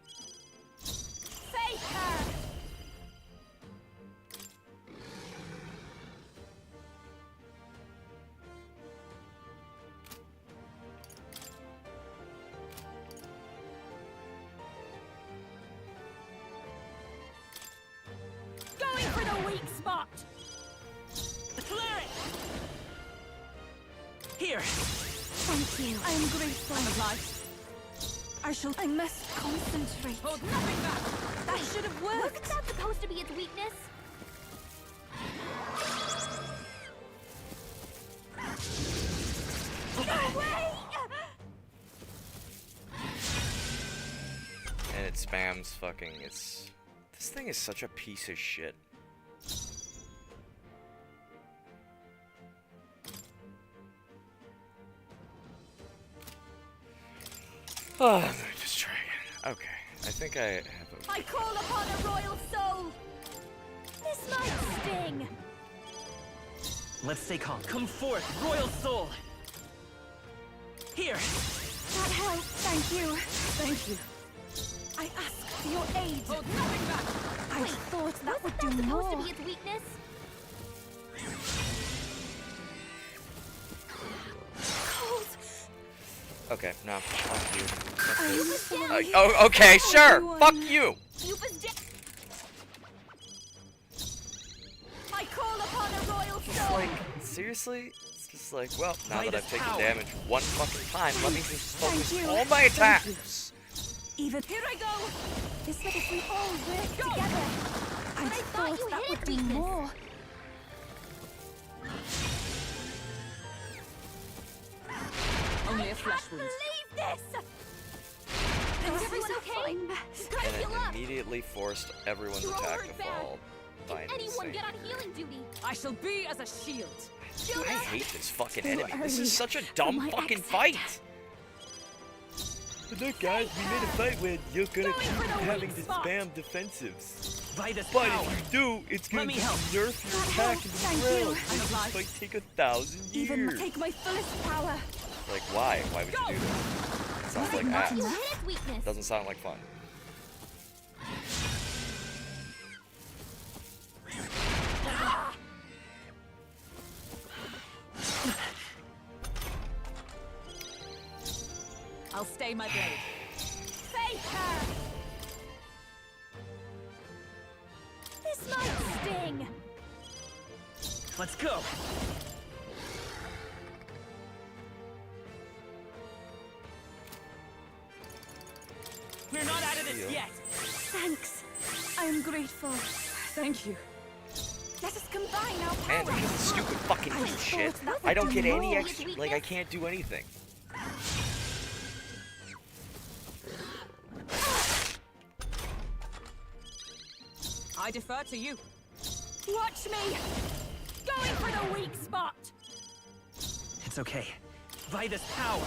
Fake her. Going for the weak spot. Clear it. Here. Thank you. I am grateful. I'm obliged. I must concentrate. Hold nothing back. That should have Wasn't worked. that supposed to be its weakness? No way! And it spams fucking. It's. This thing is such a piece of shit. Oh, I'm gonna just try again. Okay, I think I have a. I call upon a royal soul. This might sting. Let's stay calm. Come forth, royal soul. Here. That helped. Thank you. Thank you. I ask for your aid. Hold nothing back. I Wait, thought that would Wasn't do that supposed more. to be its weakness? Cold. Okay, no. Fuck you. I Fuck was this. sorry. Oh, okay, sure. Everyone. Fuck you. Yuba's dead. I call upon a royal soul. Like, seriously? It's just like, well, now Light that I've is taken power. damage one fucking time, let me just focus you. all my attacks. Even Here I go. this way, if we all work together, I thought you that hit would it do weakness. more. Only a flesh wound. Believe this. Is everyone okay? fine. Gotta And heal it up. immediately forced everyone's You're all attack hurt to fall. Can by an anyone insane. get on healing duty? I shall be as a shield. Jonah. I hate this fucking Too enemy. This early is such a for dumb my fucking exit. fight. Look, guys, we made a fight where you're gonna Going for the weak spot. defensives. Vitus But power. if you do, it's Let gonna me just help. nerf your That attack helps, into thank the you. ground. I'm This alive. might take 1,000 Even years. take my fullest power. Like, why? Why would you do this? Sounds like Not ass. you hit its weakness. Doesn't sound like fun. I'll stay my blade. Faker. This might sting. Let's go. We're not out of this Deal. yet. Thanks. I am grateful. Thank you. Let us combine our And powers. because of stupid fucking I shit, thought that I don't would get do any more. extra. Like, I can't do anything. I defer to you. Watch me. Going for the weak spot. It's okay. Vitus power.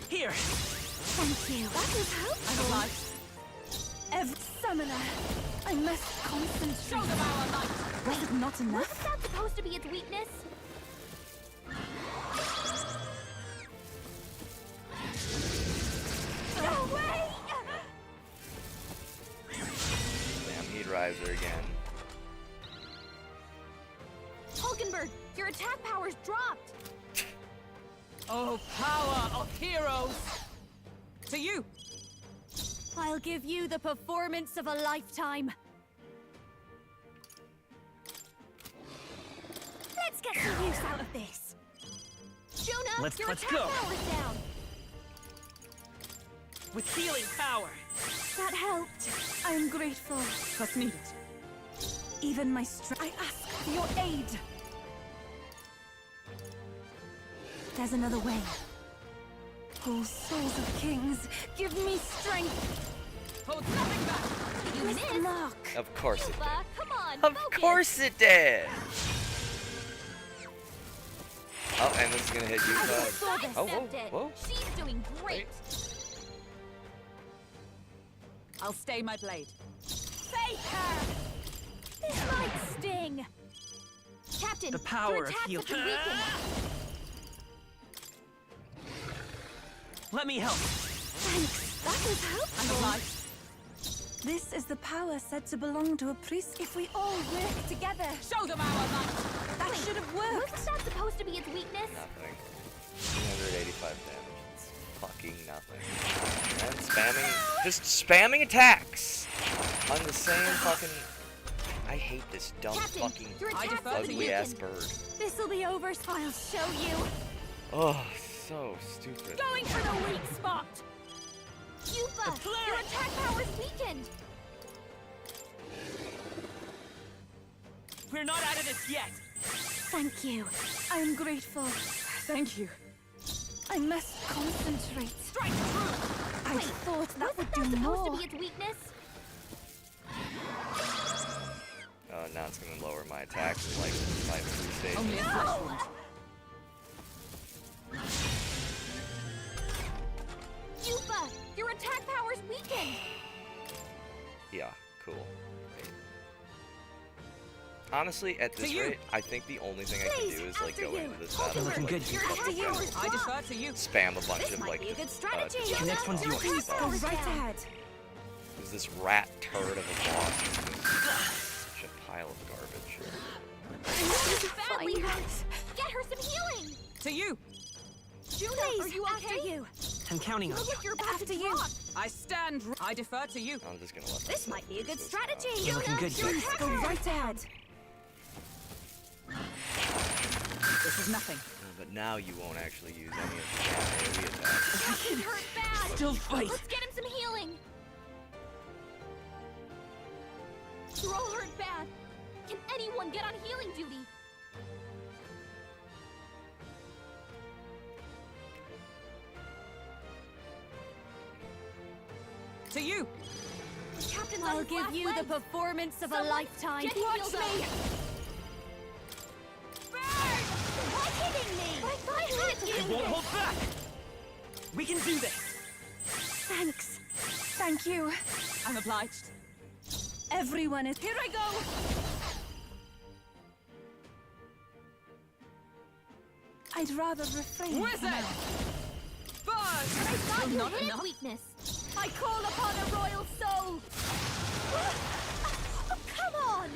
Here. Thank you. That was helpful. I'm alive. Every summoner, I must Show concentrate. them our light. Was it not enough? Wasn't that supposed to be its weakness? No way! Damn, heat riser again. Hulkenberg, your attack power's dropped. Oh, power of heroes. To you. I'll give you the performance of a lifetime. Let's get some use out of this. Jonah, Let's your attack go. power's down. With healing power. That helped. I am grateful. What's needed? Even my strength. I ask for your aid. There's another way. Oh, souls of kings, give me strength. Hold nothing back. You Miss the missed. mark. Of course it Yuba, come on, did. Of focus. course it did. Oh, and this is gonna hit you. Sidestepped Oh, whoa, it. whoa. She's doing great. I'll stay my blade. Faker! This might sting. Captain, The power your of attacks heal. have been weakened. Let me help. Thanks. That was helpful. I'm alive. This is the power said to belong to a priest. If we all work together, Show them our light. that should have worked. Wasn't that supposed to be its weakness? Nothing. 285 damage. It's fucking nothing. And spamming, just spamming attacks on the same fucking. I hate this dumb Captain, fucking your I attacks defer have to been you. ugly ass weakened. bird. This'll be over, so I'll show you. Oh, so stupid. Going for the weak spot. Yuba, your attack power's weakened. We're not out of this yet. Thank you. I am grateful. Thank you. I must concentrate. Strike true. I Wait, thought that would Wasn't do that supposed more. to be its weakness? Oh, now it's gonna lower my attack to like 5 stages. Only a flesh wound. Yuba, your attack power's weakened. Yeah, cool. Great. Honestly, at this To you. rate, I think the only thing I can Please, do is like after go you. into this Hulkenberg, battle Looking with, good. like, Your two attack fucking power's guns. I defer dropped. to you. Spam a bunch This of might like be a good just, strategy. just The next one's Your yours. attack Go power's right down. ahead. There's this rat turd of a boss. Such a pile of garbage. She's badly Fine. hurt. Get her some healing. To you! Juna, are you after you? I'm counting on Look you. like you're about After to you. drop. I stand. I defer to you. I'm just gonna let This might be a good strategy. You're looking good your here. attack Go power. right ahead. This is nothing. But now you won't actually use any of the AoE attacks. Captain hurt bad. Still fight. Let's get him some healing. You're all hurt bad. Can anyone get on healing duty? To you! The captain's on I'll his give last you the leg. performance of a Someone lifetime. get Watch healed me! up. Burn! Why hitting me? I thought I had you. We won't hold back! We can do this! Thanks. Thank you. I'm obliged. Everyone is... Here I go! I'd rather refrain. Wizard! for now. Burn! I thought you Not hit enough. his weakness. I call upon a royal soul! Oh, come on!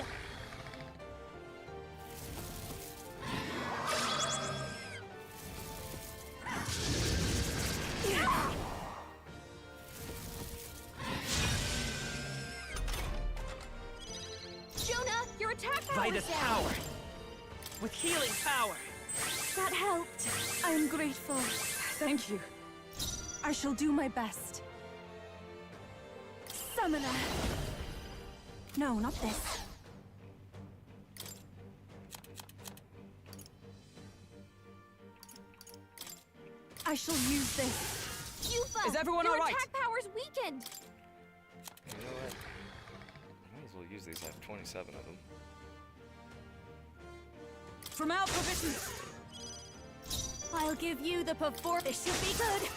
Jonah, your attack power By is this down. power! With healing power! That helped. I'm grateful. Thank you. I shall do my best. Summoner! No, not this. I shall use this. Yufa, Is everyone your all right? attack power's weakened. You know what? I might as well use these. I have 27 of them. From our provision. I'll give you the perform. This should be good.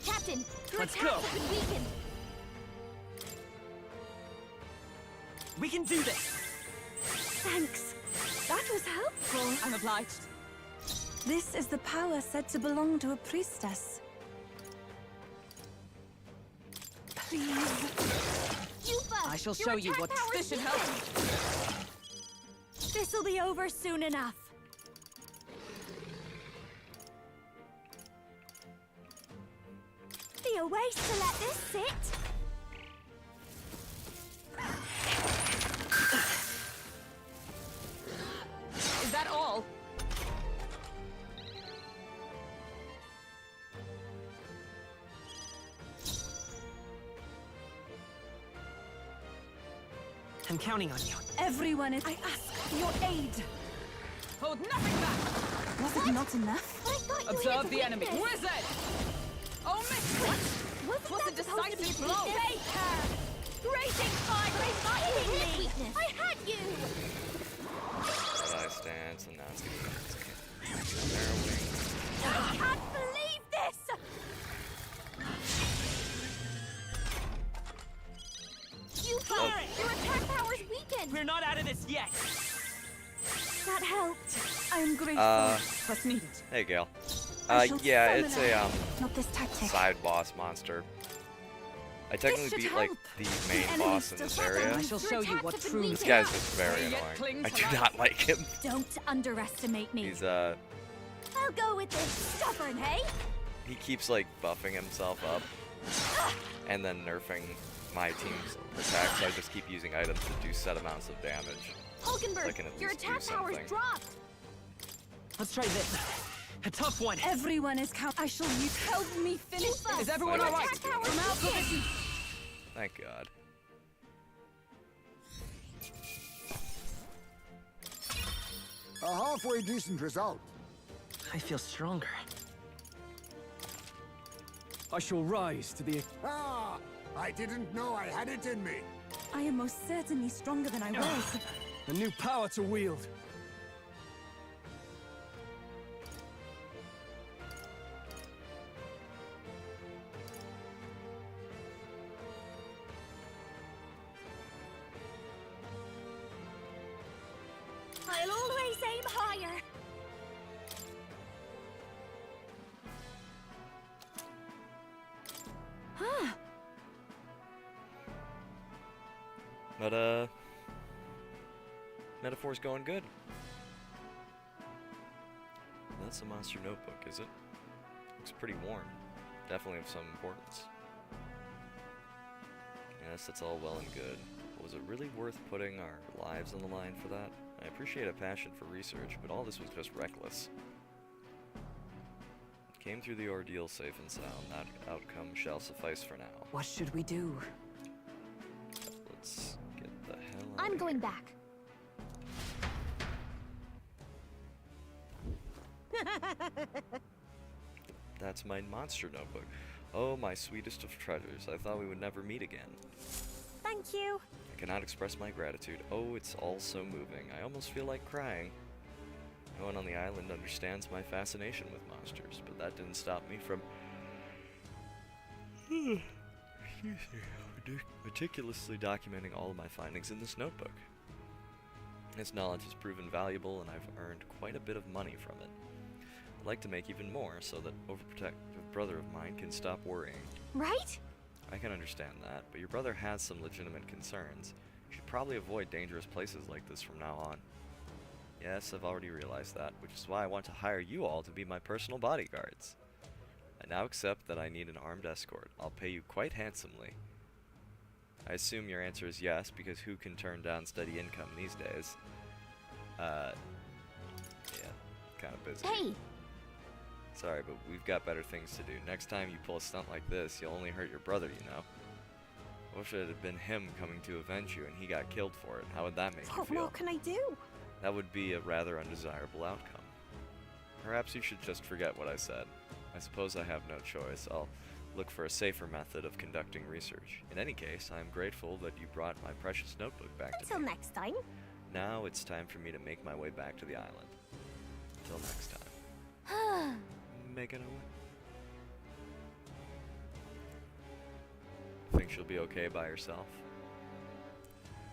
Captain, your Let's attacks go. have been weakened. We can do this! Thanks. That was helpful. I'm obliged. This is the power said to belong to a priestess. Please. Yufa, I shall your show you attack what power's this should help. weakened. This'll be over soon enough. Be a waste to let this sit. Is that all? I'm counting on you. Everyone is. I ask for your aid. Hold nothing back! Was it not enough? But I thought you Observe hit the enemy. weakness. Wizard! Oh, miss! Wasn't Was that a supposed to be decisive a blow. weakness? Baker! Raging fire! But I thought you hit his weakness. I had you. Jedi stance, and now it's gonna be their wings. I can't believe this. Yufa, your attack power's weakened. We're not out of this yet! That helped. I'm grateful. What's needed? Hey, Gale. I shall Yeah, summon it's her. a Not this tactic. side boss monster. I technically should beat like help. the main enemy boss in still this has area. I shall show you what true This is. guy's just very Will yet cling annoying. I to do life. not like him. Don't underestimate me. He's I'll go with this. Stubborn, hey? he keeps like buffing himself up and then nerfing my team's attacks. So I just keep using items that do set amounts of damage. Hulkenberg, I can at your least do attack power's something. dropped. Let's try this. A tough one. Everyone is count. I shall use. Help me finish Yufa, this. Is everyone Your all right? attack power's From our weakened. provision. Thank God. A halfway decent result. I feel stronger. I shall rise to the... Ah, I didn't know I had it in me. I am most certainly stronger than I was. A new power to wield. I'll always aim higher. But, metaphor's going good. That's a monster notebook, is it? Looks pretty worn. Definitely of some importance. Yes, that's all well and good. But was it really worth putting our lives on the line for that? I appreciate a passion for research, but all this was just reckless. Came through the ordeal safe and sound. That outcome shall suffice for now. What should we do? Let's get the hell out I'm of going here. back. That's my monster notebook. Oh, my sweetest of treasures. I thought we would never meet again. Thank you. I cannot express my gratitude. Oh, it's all so moving. I almost feel like crying. No one on the island understands my fascination with monsters, but that didn't stop me from meticulously documenting all of my findings in this notebook. This knowledge has proven valuable, and I've earned quite a bit of money from it. I'd like to make even more so that overprotective brother of mine can stop worrying. Right? I can understand that, but your brother has some legitimate concerns. You should probably avoid dangerous places like this from now on. Yes, I've already realized that, which is why I want to hire you all to be my personal bodyguards. I now accept that I need an armed escort. I'll pay you quite handsomely. I assume your answer is yes, because who can turn down steady income these days? Yeah, kind of busy. Hey, Sorry, but we've got better things to do. Next time you pull a stunt like this, you'll only hurt your brother, you know. I wish it had been him coming to avenge you and he got killed for it. How would that make you What feel? more can I do? That would be a rather undesirable outcome. Perhaps you should just forget what I said. I suppose I have no choice. I'll look for a safer method of conducting research. In any case, I am grateful that you brought my precious notebook back to until me. next time. Now it's time for me to make my way back to the island. Until next time. Making our way. Think she'll be okay by herself?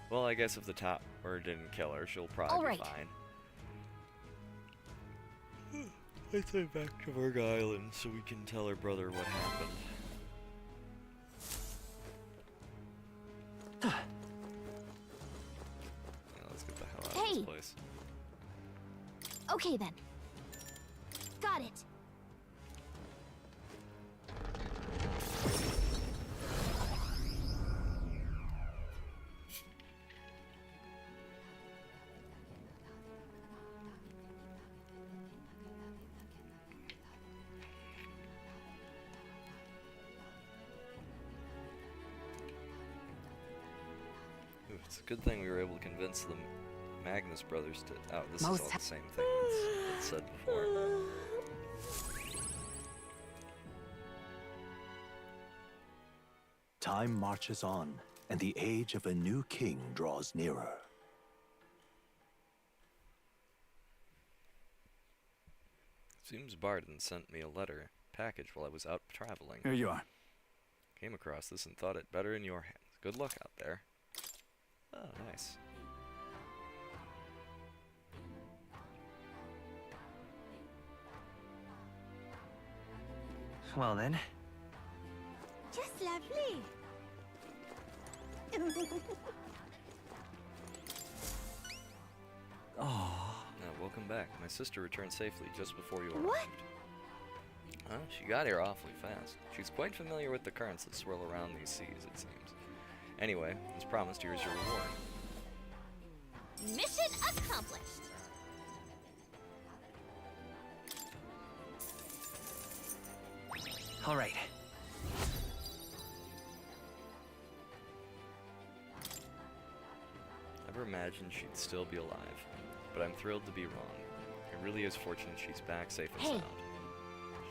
Well, I guess if the tower didn't kill her, she'll probably All right. be fine. Let's head back to Virg Island so we can tell her brother what happened. Yeah, let's get the hell out of Hey! this place. Okay then. Got it. Ooh, it's a good thing we were able to convince the Magnus brothers to... Oh, this is all Most the same thing that's said before. Time marches on, and the age of a new king draws nearer. Seems Barden sent me a package while I was out traveling. Here you are. Came across this and thought it better in your hands. Good luck out there. Oh, nice. Well then, Just lovely. Welcome back. My sister returned safely just before you arrived. What? Huh? She got here awfully fast. She's quite familiar with the currents that swirl around these seas, it seems. Anyway, as promised, here's your reward. Mission accomplished. all right. Never imagined she'd still be alive, but I'm thrilled to be wrong. It really is fortunate she's back safe and Hey. sound.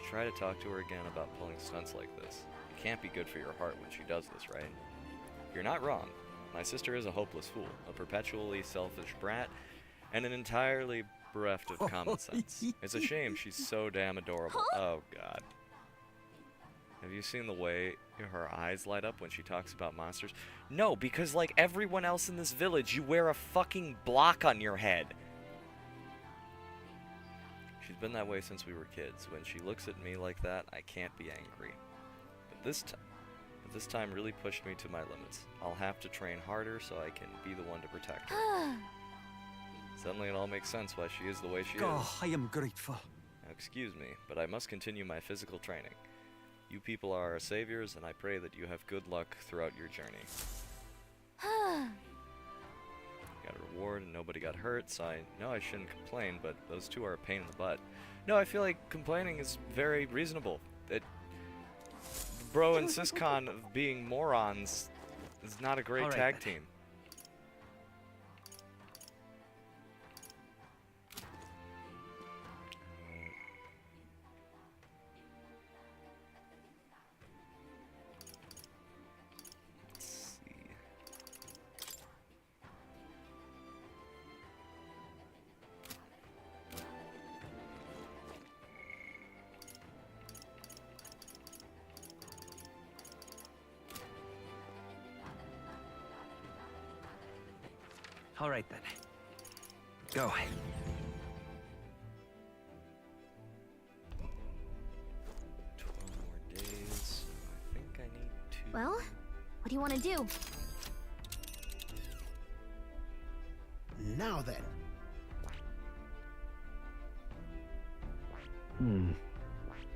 Try to talk to her again about pulling stunts like this. It can't be good for your heart when she does this, right? You're not wrong. My sister is a hopeless fool, a perpetually selfish brat, and an entirely bereft of common sense. It's a shame she's so damn adorable. Oh, God. Have you seen the way her eyes light up when she talks about monsters? No, because like everyone else in this village, you wear a fucking block on your head. She's been that way since we were kids. When she looks at me like that, I can't be angry. But but this time really pushed me to my limits. I'll have to train harder so I can be the one to protect her. Suddenly it all makes sense why she is the way she is. Oh, I am grateful. Now, excuse me, but I must continue my physical training. You people are our saviors, and I pray that you have good luck throughout your journey. Got a reward and nobody got hurt, so I know I shouldn't complain, but those two are a pain in the butt. No, I feel like complaining is very reasonable. Bro and Syscon of being morons is not a great tag team. All right then. Go. 12 more days, so I think I need to... Well, what do you want to do? Now then.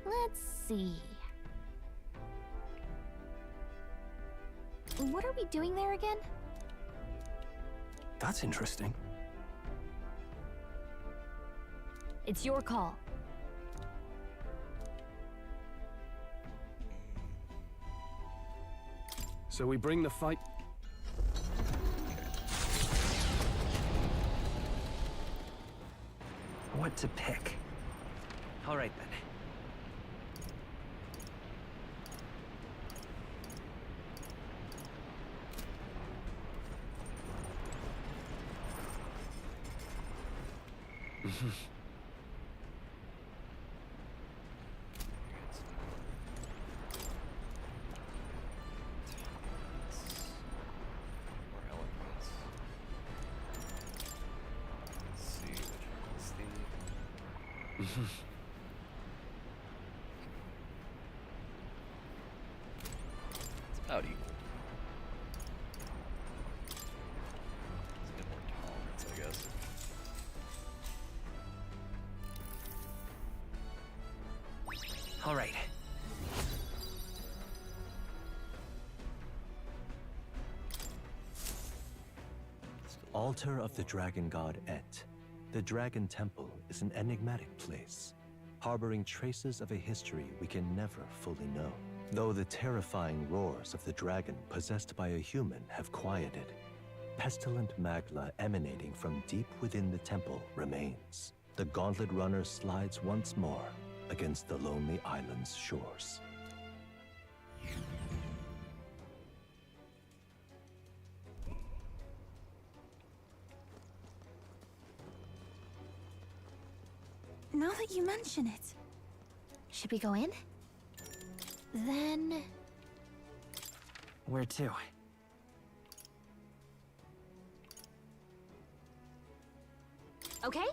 Let's see. What are we doing there again? That's interesting. It's your call. So we bring the fight. What to pick? All right then. More eloquence. Let's see which one is the... It's about equal. It's a bit more tolerance, I guess. All right. Altar of the dragon god Et. The Dragon Temple is an enigmatic place, harboring traces of a history we can never fully know. Though the terrifying roars of the dragon possessed by a human have quieted, pestilent magma emanating from deep within the temple remains. The gauntlet runner slides once more against the lonely island's shores. Now that you mention it. Should we go in? Then... Where to? Okay?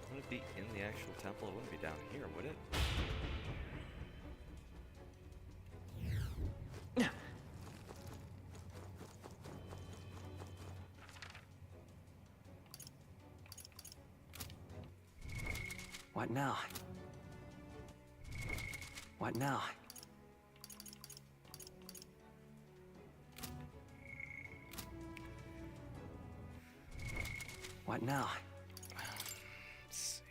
Would it be in the actual temple? It wouldn't be down here, would it? What now? What now? What now? Let's see.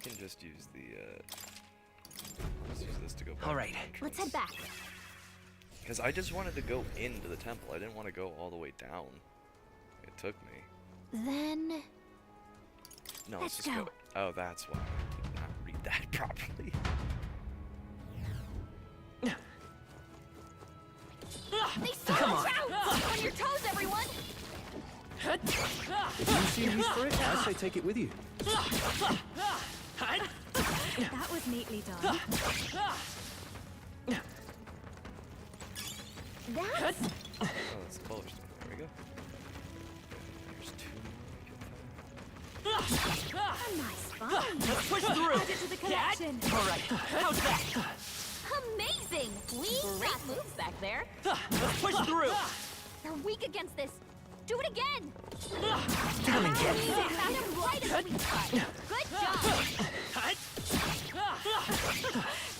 can just use the, let's use this to go back. All right. Let's head back. Because I just wanted to go into the temple. I didn't want to go all the way down. It took me. Then... No, Let's let's just go. go. Oh, that's why I did not read that properly. They saw Come us on. out! On your toes, everyone! If you see use for it, I say take it with you. That was neatly done. That's... Oh, that's the polished one. There we go. There's two more we can find. a nice find. Let's push through. Add it to the collection. All right. How's that? Amazing! Great moves back there. Let's push through. They're weak against this. Do it again! Come and get You found it right at the sweet spot. Good job!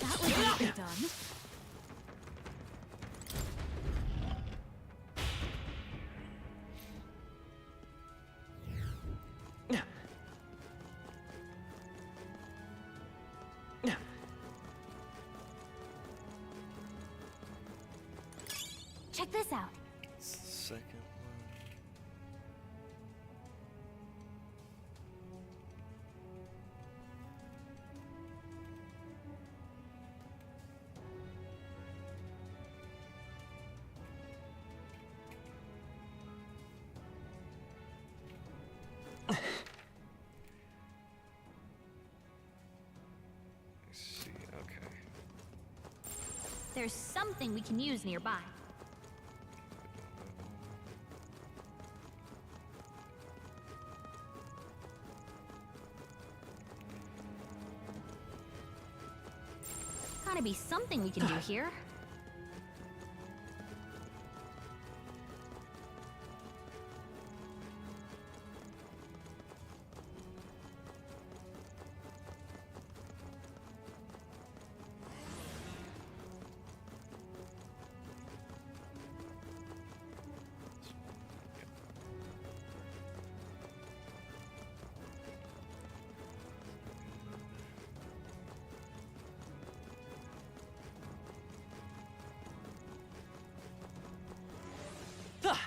That was neatly done. Check this out. Second one. Let's see, okay. There's something we can use nearby. Gotta be something we can do here.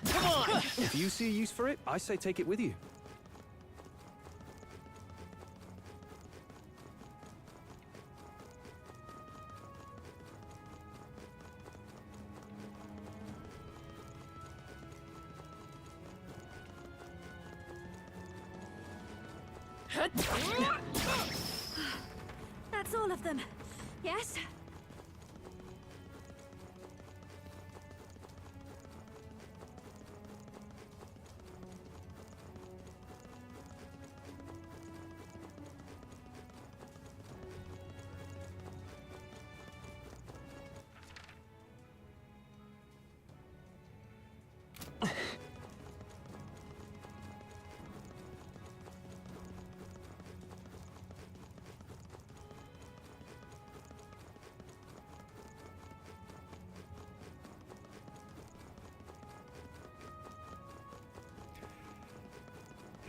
Come on. If you see use for it, I say take it with you. That's all of them. Yes?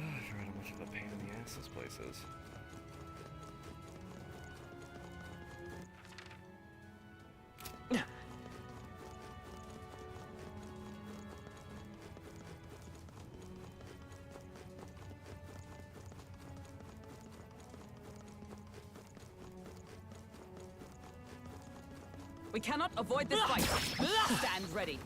I forgot how much of a pain in the ass this place is. We cannot avoid this fight. Stand ready.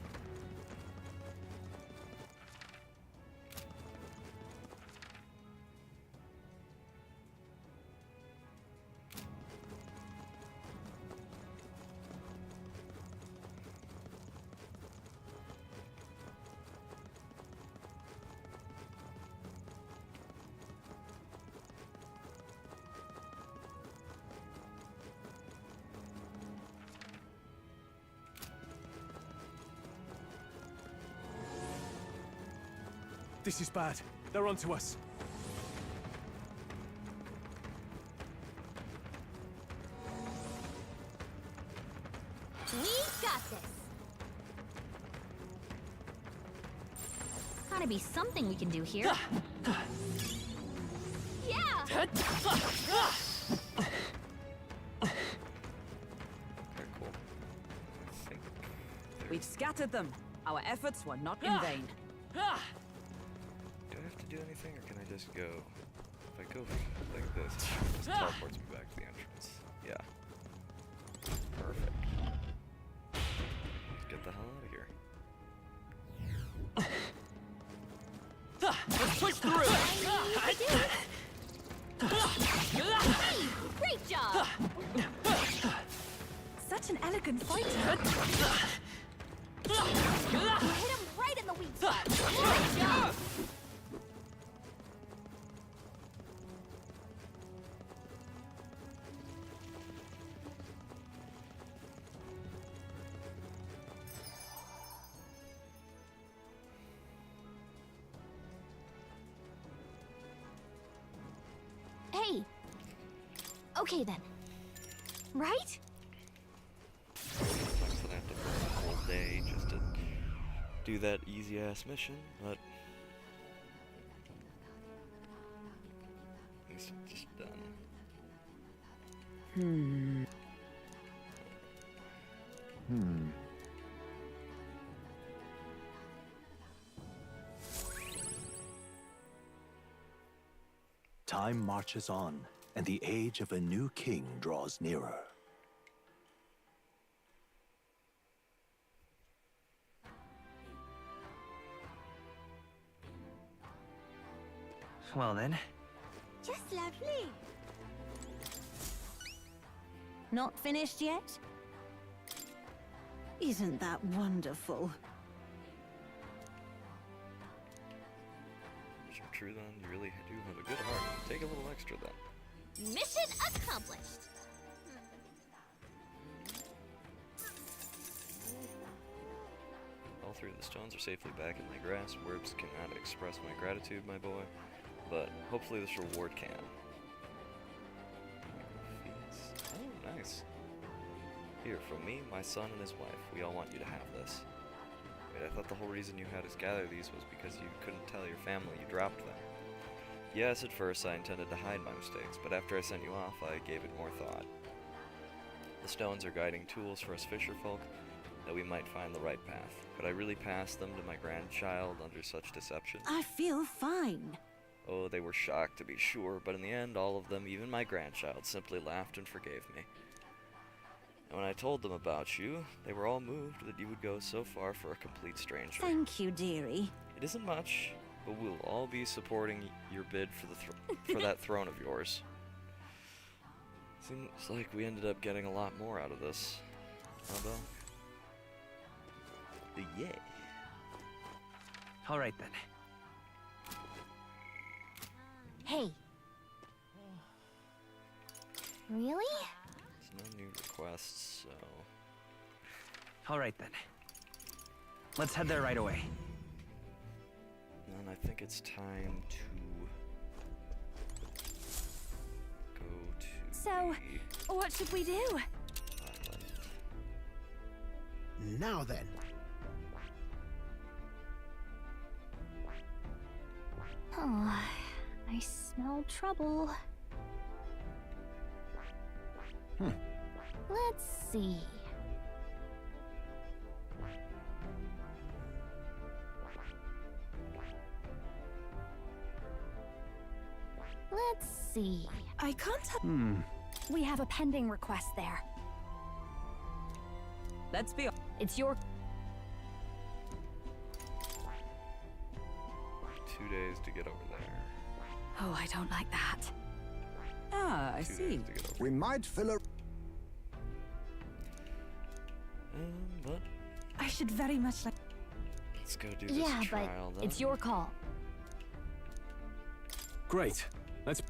This is bad. They're onto us. We got this. Gotta be something we can do here. Yeah! scattered them. Our efforts were not in vain. Do I have to do anything, or can I just go? If I go like this, it just teleports me back to the entrance. Yeah. Perfect. Let's get the hell out of here. Let's push through! Great job! Such an elegant fighter. You hit him right in the weak spot. Great job! Hey. Okay then. Right? Sucks that I have to burn a whole day just to do that easy ass mission, but at least it's just done. Time marches on, and the age of a new king draws nearer. Well then, Just lovely. Not finished yet? Isn't that wonderful? Is it true then? You really do have a good heart. Take a little extra then. Mission accomplished. All three of the stones are safely back in my grasp. Words cannot express my gratitude, my boy, but hopefully this reward can. Oh, nice. Here, from me, my son, and his wife. We all want you to have this. Wait, I thought the whole reason you had us gather these was because you couldn't tell your family you dropped them. Yes, at first I intended to hide my mistakes, but after I sent you off, I gave it more thought. The stones are guiding tools for us fisherfolk, that we might find the right path. Could I really pass them to my grandchild under such deception? I feel fine. Oh, they were shocked to be sure, but in the end, all of them, even my grandchild, simply laughed and forgave me. And when I told them about you, they were all moved that you would go so far for a complete stranger. Thank you, dearie. It isn't much, but we'll all be supporting your bid for the for that throne of yours. Seems like we ended up getting a lot more out of this. Huh, Doc? Yeah. all right then. Hey. Really? There's no new requests, so... All right then. Let's head there right away. And I think it's time to go to So, what should we do? the island. Now then. Oh, I smell trouble. Let's see. Let's see. I can't help. We have a pending request there. Let's be. It's your 2 days to get over there. Oh, I don't like that. Ah, I 2 see. days to get over. We might fill a... But I should very much like. let's go do this yeah, but trial then. it's your call. Great. Let's.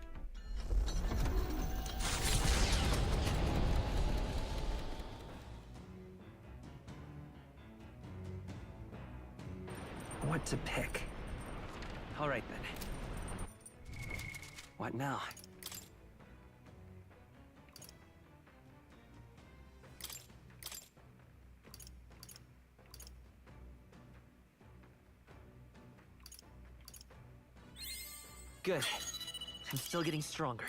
What to pick? All right then. What now? Good. I'm still getting stronger.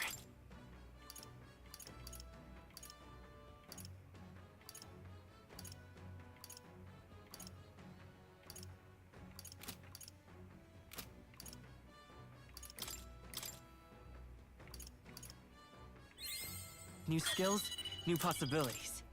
New skills, new possibilities.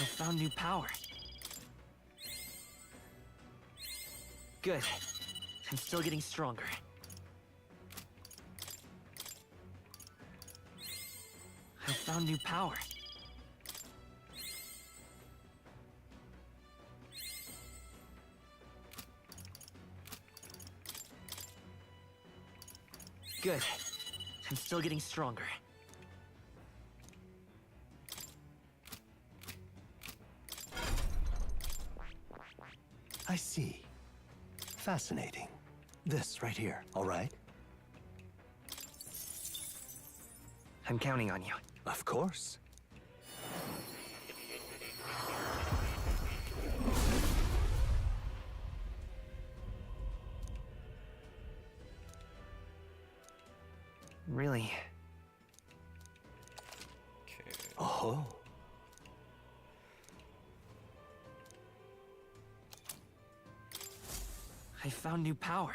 I found new power. Good. I'm still getting stronger. I found new power. Good. I'm still getting stronger. I see. Fascinating. This right here, all right? I'm counting on you. Of course. Really? Okay. Oh. I found new power.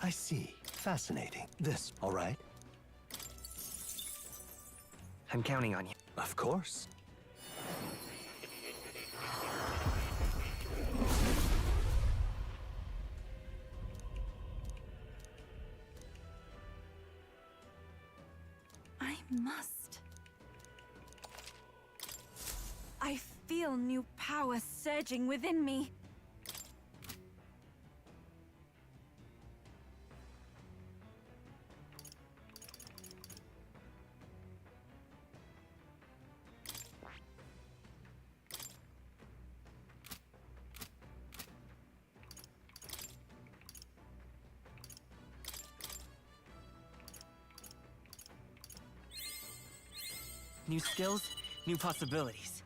I see. Fascinating. This, all right? I'm counting on you. Of course. I must. I feel new power surging within me. New skills, new possibilities.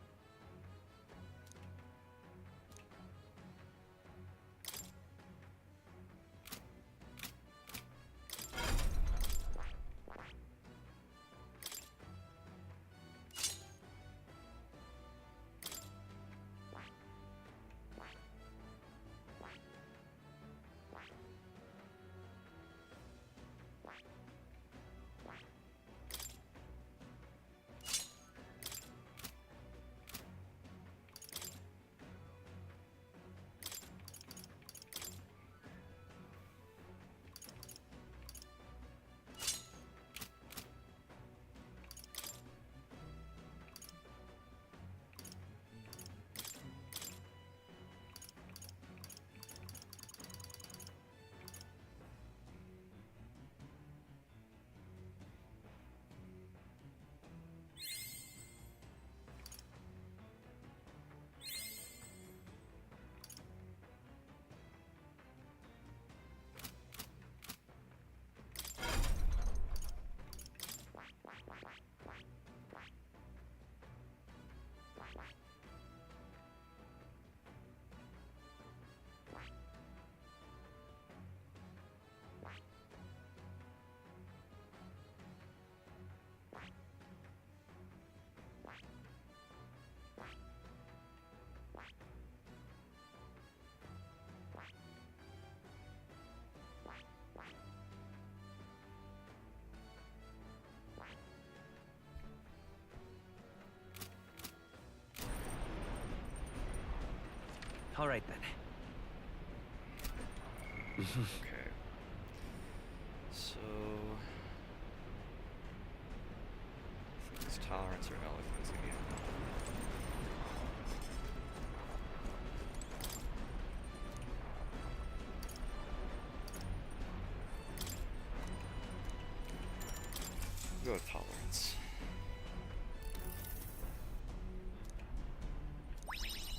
All right then. Okay. So... Things tolerance or eloquence again. Go with tolerance.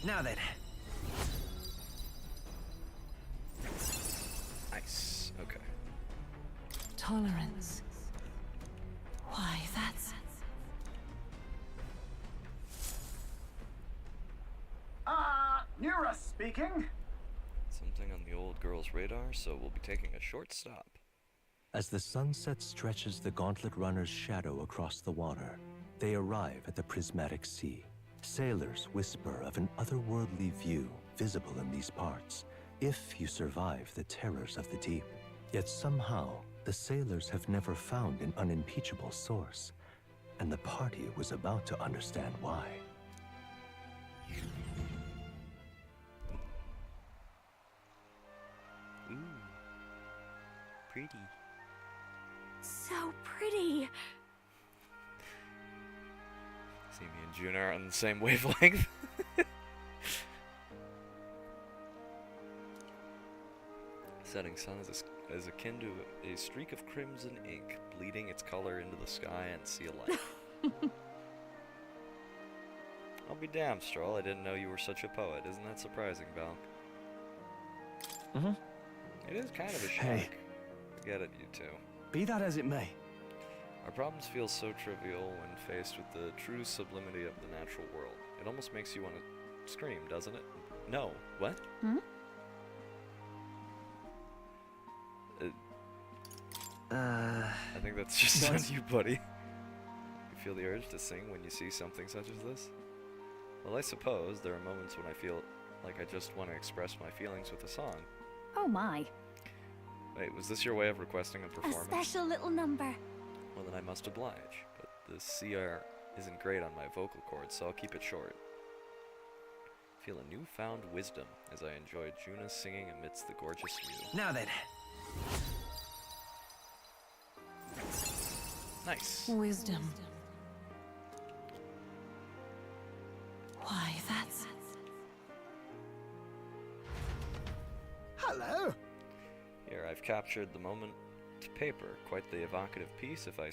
Now then. Nice. Okay. Tolerance. Why, that's... Nura speaking. Something on the old girl's radar, so we'll be taking a short stop. As the sunset stretches the gauntlet runner's shadow across the water, they arrive at the prismatic sea. Sailors whisper of an otherworldly view visible in these parts, if you survive the terrors of the deep. Yet somehow, the sailors have never found an unimpeachable source, and the party was about to understand why. Ooh. Pretty. So pretty. See, me and June are on the same wavelength. Setting sun is akin to a streak of crimson ink, bleeding its color into the sky and sea alike. I'll be damned, Stroll. I didn't know you were such a poet. Isn't that surprising, Val? It is kind of a shock. Hey. I get it, you two. Be that as it may, Our problems feel so trivial when faced with the true sublimity of the natural world. It almost makes you want to scream, doesn't it? No. What? Hmm? I think that's just on What? you, buddy. You feel the urge to sing when you see something such as this? Well, I suppose there are moments when I feel like I just want to express my feelings with a song. Oh my. Wait, was this your way of requesting a A performance? special little number. Well, then I must oblige. But the CR isn't great on my vocal cords, so I'll keep it short. Feel a newfound wisdom as I enjoy Juna singing amidst the gorgeous view. Now then. Nice. wisdom. Why, that's... Hello. Here, I've captured the moment to paper. Quite the evocative piece, if I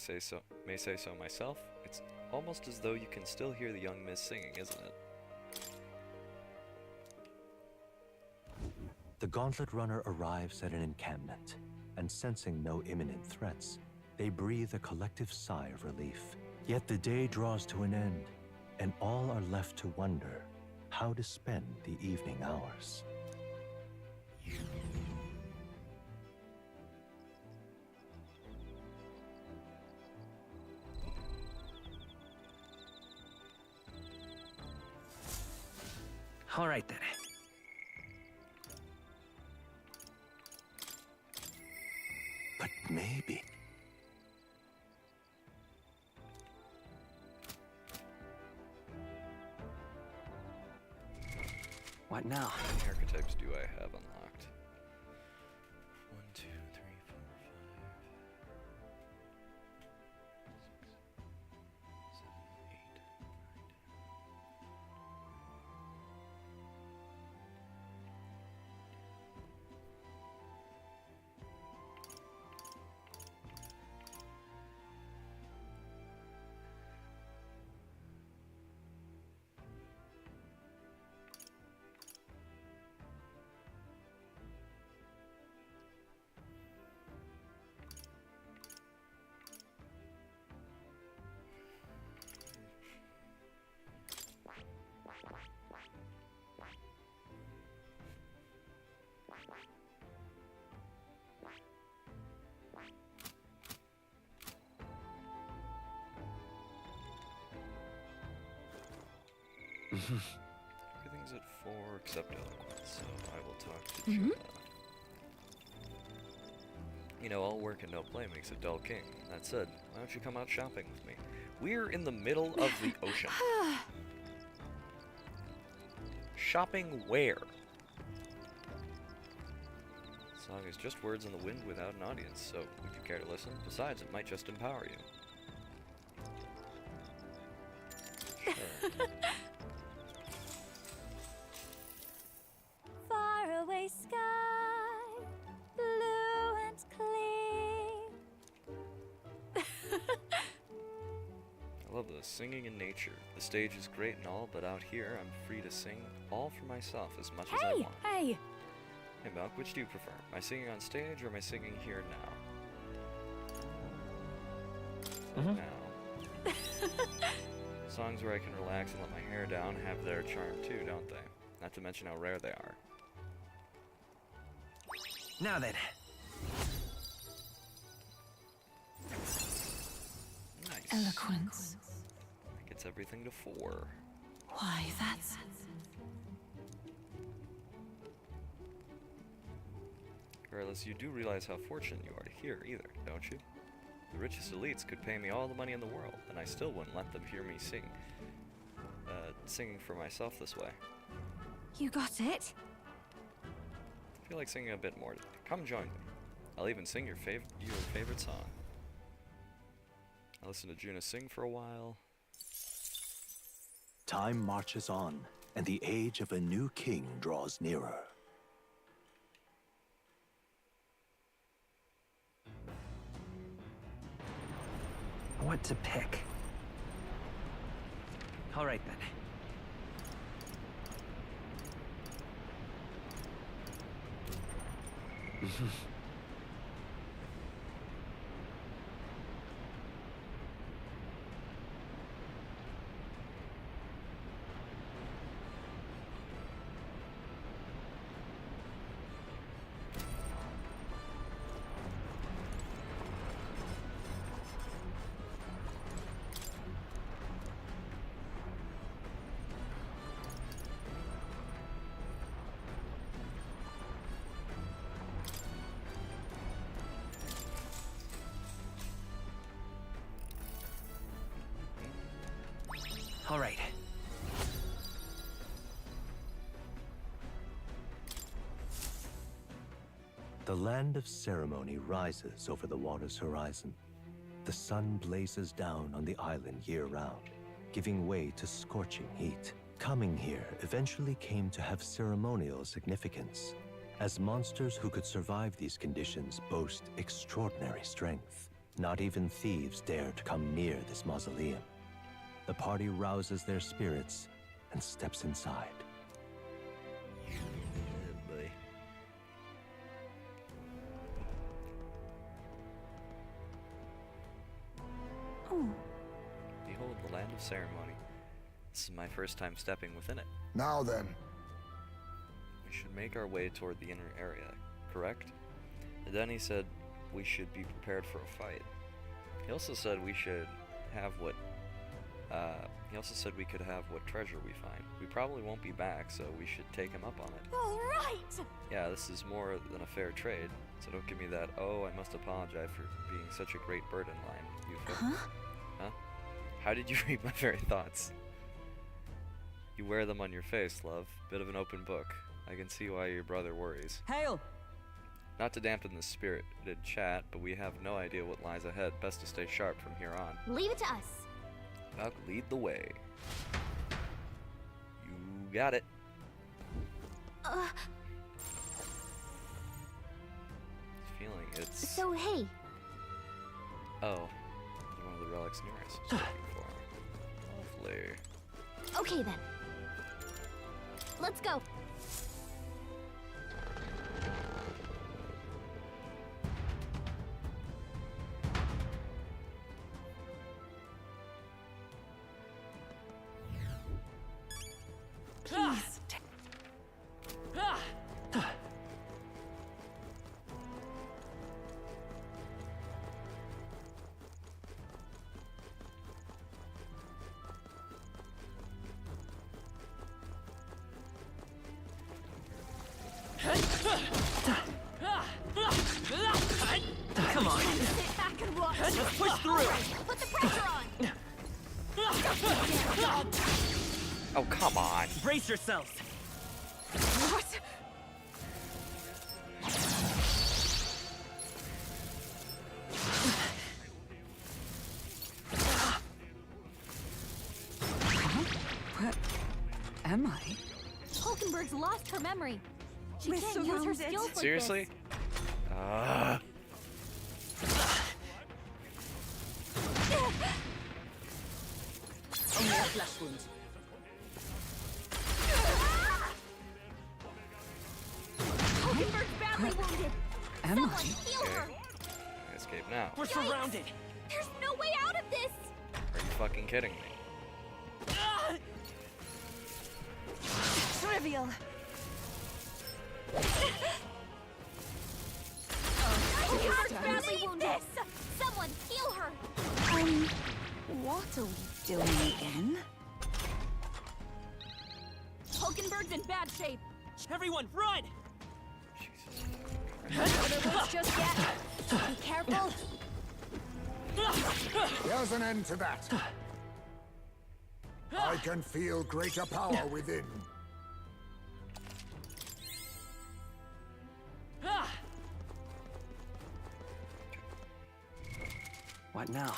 may say so myself. It's almost as though you can still hear the young miss singing, isn't it? The gauntlet runner arrives at an encampment, and sensing no imminent threats, they breathe a collective sigh of relief. Yet the day draws to an end, and all are left to wonder how to spend the evening hours. All right then. But maybe... What now? How many archetypes do I have unlocked? 1, 2, 3, 4, 5, 6, 7, 8, 9, 10. Everything's at 4 except eloquence, so I will talk to Juna. You know, all work and no play makes a dull king. That said, why don't you come out shopping with me? We're in the middle of the ocean. Shopping where? song is just words in the wind without an audience, so would you care to listen? Besides, it might just empower you. Sure. Far away sky, blue and clear. I love the singing in nature. The stage is great and all, but out here I'm free to sing all for myself as much as I want. Hey! Hey Milk, which do you prefer? Am I singing on stage or am I singing here now? Now. Songs where I can relax and let my hair down have their charm too, don't they? Not to mention how rare they are. Now then. Nice. Eloquence. Gets everything to 4. Why, that's... Regardless, you do realize how fortunate you are to hear either, don't you? The richest elites could pay me all the money in the world, and I still wouldn't let them hear me sing. Singing for myself this way. You got it? I feel like singing a bit more today. Come join me. I'll even sing your favorite song. I'll listen to Juna sing for a while. Time marches on, and the age of a new king draws nearer. What to pick? All right then. All right. The land of ceremony rises over the water's horizon. The sun blazes down on the island year-round, giving way to scorching heat. Coming here eventually came to have ceremonial significance, as monsters who could survive these conditions boast extraordinary strength. Not even thieves dare to come near this mausoleum. The party rouses their spirits and steps inside. Boy. Oh, Behold the land of ceremony. This is my first time stepping within it. Now then, We should make our way toward the inner area, correct? And then he said we should be prepared for a fight. He also said we should have what he also said we could have what treasure we find. We probably won't be back, so we should take him up on it. All right! Yeah, this is more than a fair trade, so don't give me that, oh, I must apologize for being such a great burden line, Yufa. Huh? How did you read my very thoughts? You wear them on your face, love. Bit of an open book. I can see why your brother worries. Hail! Not to dampen the spirit in chat, but we have no idea what lies ahead. Best to stay sharp from here on. Leave it to us. Valk, lead the way. You got it. Feeling it's... So, hey, Oh, one of the relics nearest. I was looking for. Lovely. okay then. Let's go. please. Come on. Sit back and watch. Let's push through. Put the pressure on. Oh, come on. Brace yourselves. What? She's lost her memory. She We're can't use her surrounded. skills like Seriously? this. Only a flesh wound. Hulkenberg's badly wounded. Am Someone I? heal her. I escape now. We're surrounded. There's no way out of this. Are you fucking kidding me? Trivial. Hulkenberg's badly wounded. Someone heal her. What are we doing again? Hulkenberg's in bad shape. Everyone, run! Jesus. Don't lose just yet. Be careful. There's an end to that. I can feel greater power within. What now?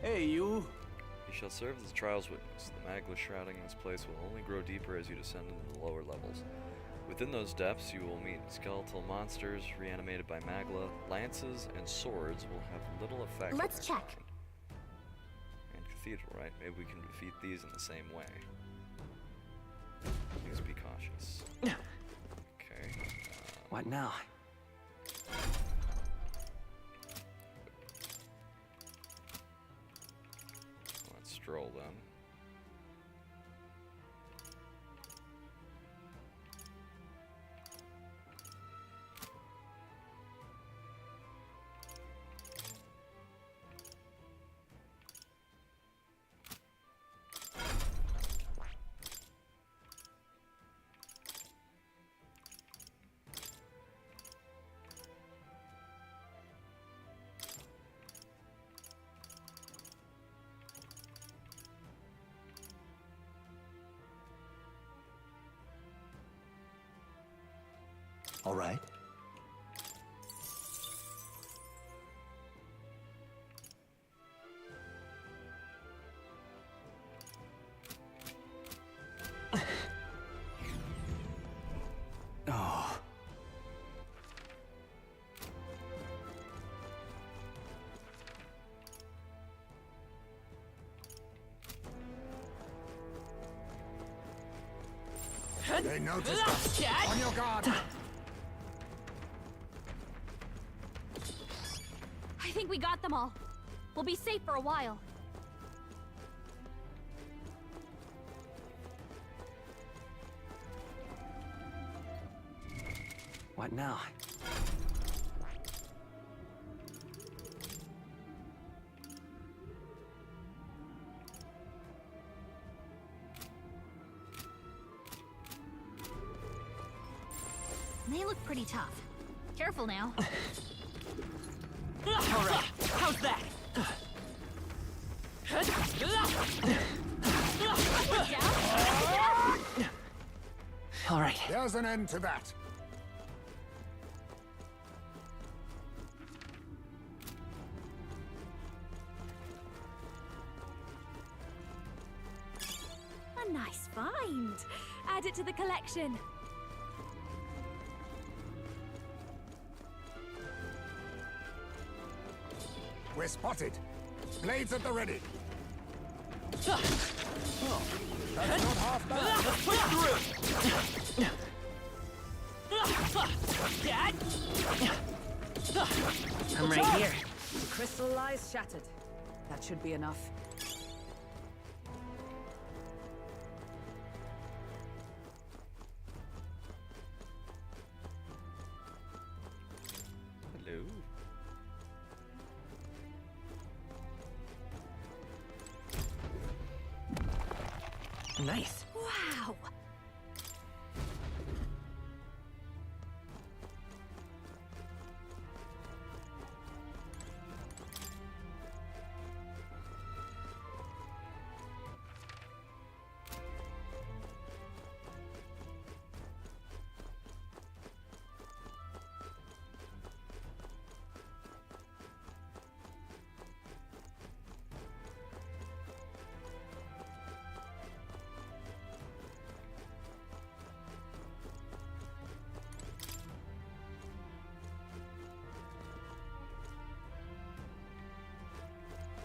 Hey, you. You shall serve as the trial's witness. The magma shrouding this place will only grow deeper as you descend into the lower levels. Within those depths, you will meet skeletal monsters reanimated by magma. Lances and swords will have little effect. on Let's their check. kind. And cathedral, right? Maybe we can defeat these in the same way. Please be cautious. Okay. What now? Let's stroll then. All right. Oh. They noticed us. On your guard. I think we got them all. We'll be safe for a while. What now? They look pretty tough. Careful now. All right. How's that? All right. There's an end to that. A nice find. Add it to the collection. We're spotted. Blades at the ready. That's not half bad. Let's push through. I'm right here. The crystal lies shattered. That should be enough. Hello. Nice. Wow!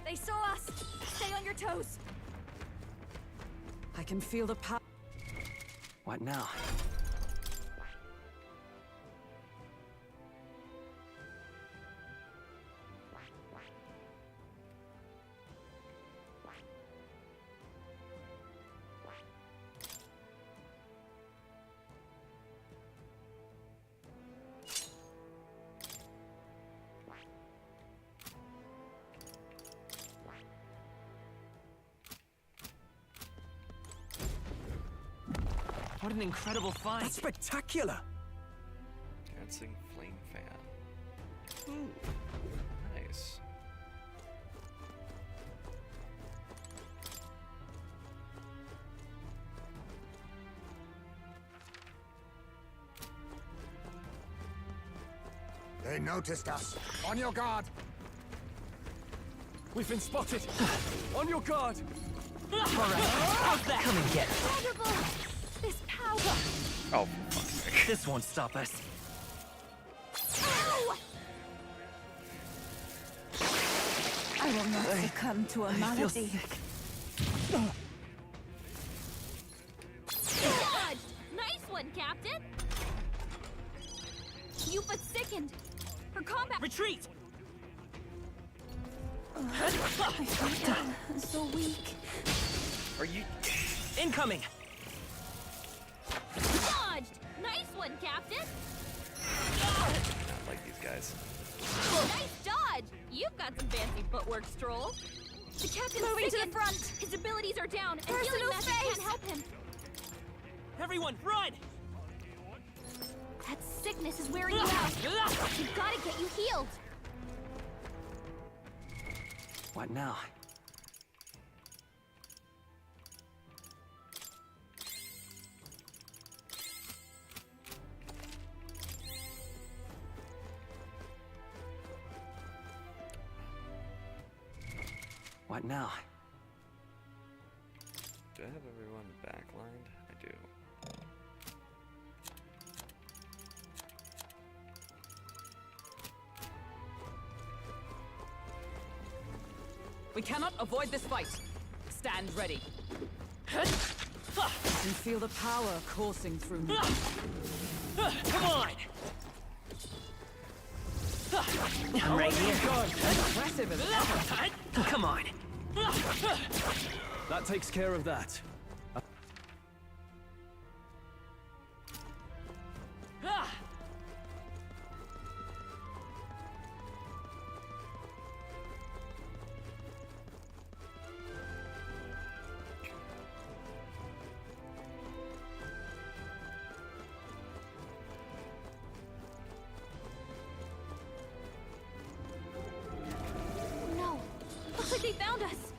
They saw us! Stay on your toes! I can feel the power. What now? What an incredible find! That's spectacular! Dancing flame fan. Ooh, nice. They noticed us. On your guard. We've been spotted! On your guard! Alright, how's that? Come and get it. Incredible! This power! Oh, for fuck's sake. This won't stop us. Ow! I will not succumb to a I feel malady. sick. Dodged! Nice one, Captain! Yuffie's sickened. Her combat... Retreat! I'm so weak. Are you... Incoming! Dodged! Nice one, Captain! I don't like these guys. Nice dodge! You've got some fancy footwork, Stroll. The captain's Moving to the sickened. front. His abilities are down, and Personal healing magic space. can't help him. Everyone, run! That sickness is wearing you out. We've got to get you healed. What now? What now? Do I have everyone backlined? I do. We cannot avoid this fight. Stand ready. I can feel the power coursing through me. Come on! I'm right here. Impressive as ever. Come on. That takes care of that. No. Looks like they found us.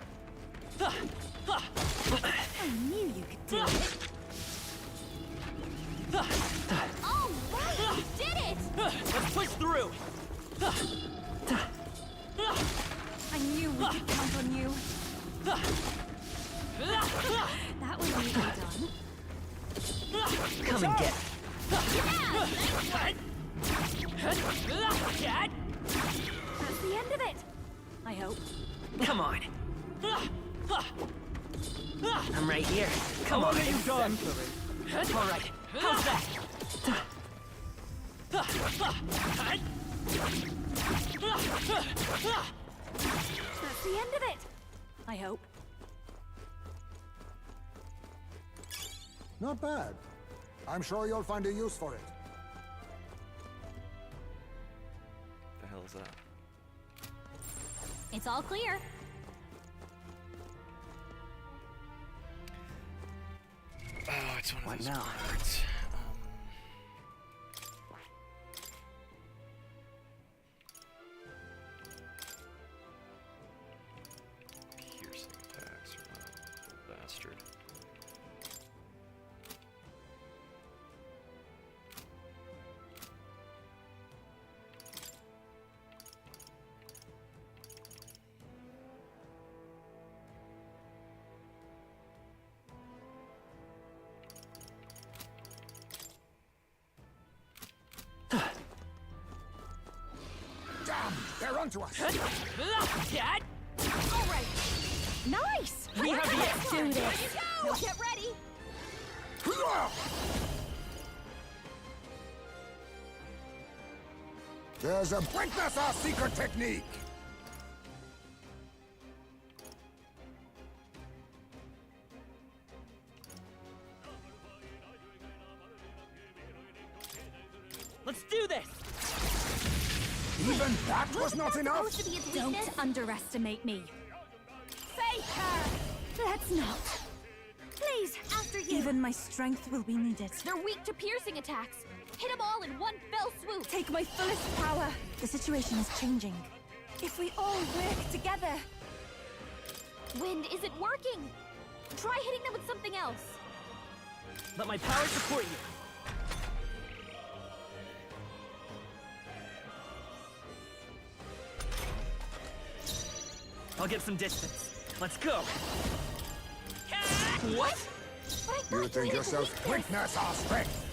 I knew you could do it. Oh, right! You did it! Let's push through! I knew we could count on you. That was easily done. Come and get That's the end of it. I hope. Come on. I'm right here. Come on. What have you done? All right. How's that? That's the end of it. I hope. Not bad. I'm sure you'll find a use for it. The hell is that? It's all clear. Oh, it's one of What those now? cards. Piercing attacks, little bastard. Damn! They're onto us! Dad! All right. Nice. We have the Let's do this. Now get ready. There's a witness our secret technique! Let's do this! Even that was not enough? Supposed to be its weakness? Don't underestimate me. Fake her. Let's not. Please, after you. Even my strength will be needed. They're weak to piercing attacks. Hit them all in one fell swoop. Take my fullest power. The situation is changing. If we all work together. Wind isn't working. Try hitting them with something else. Let my power support you. I'll get some distance. Let's go. What? But I You thought think needed yourself weakness. witness our strength?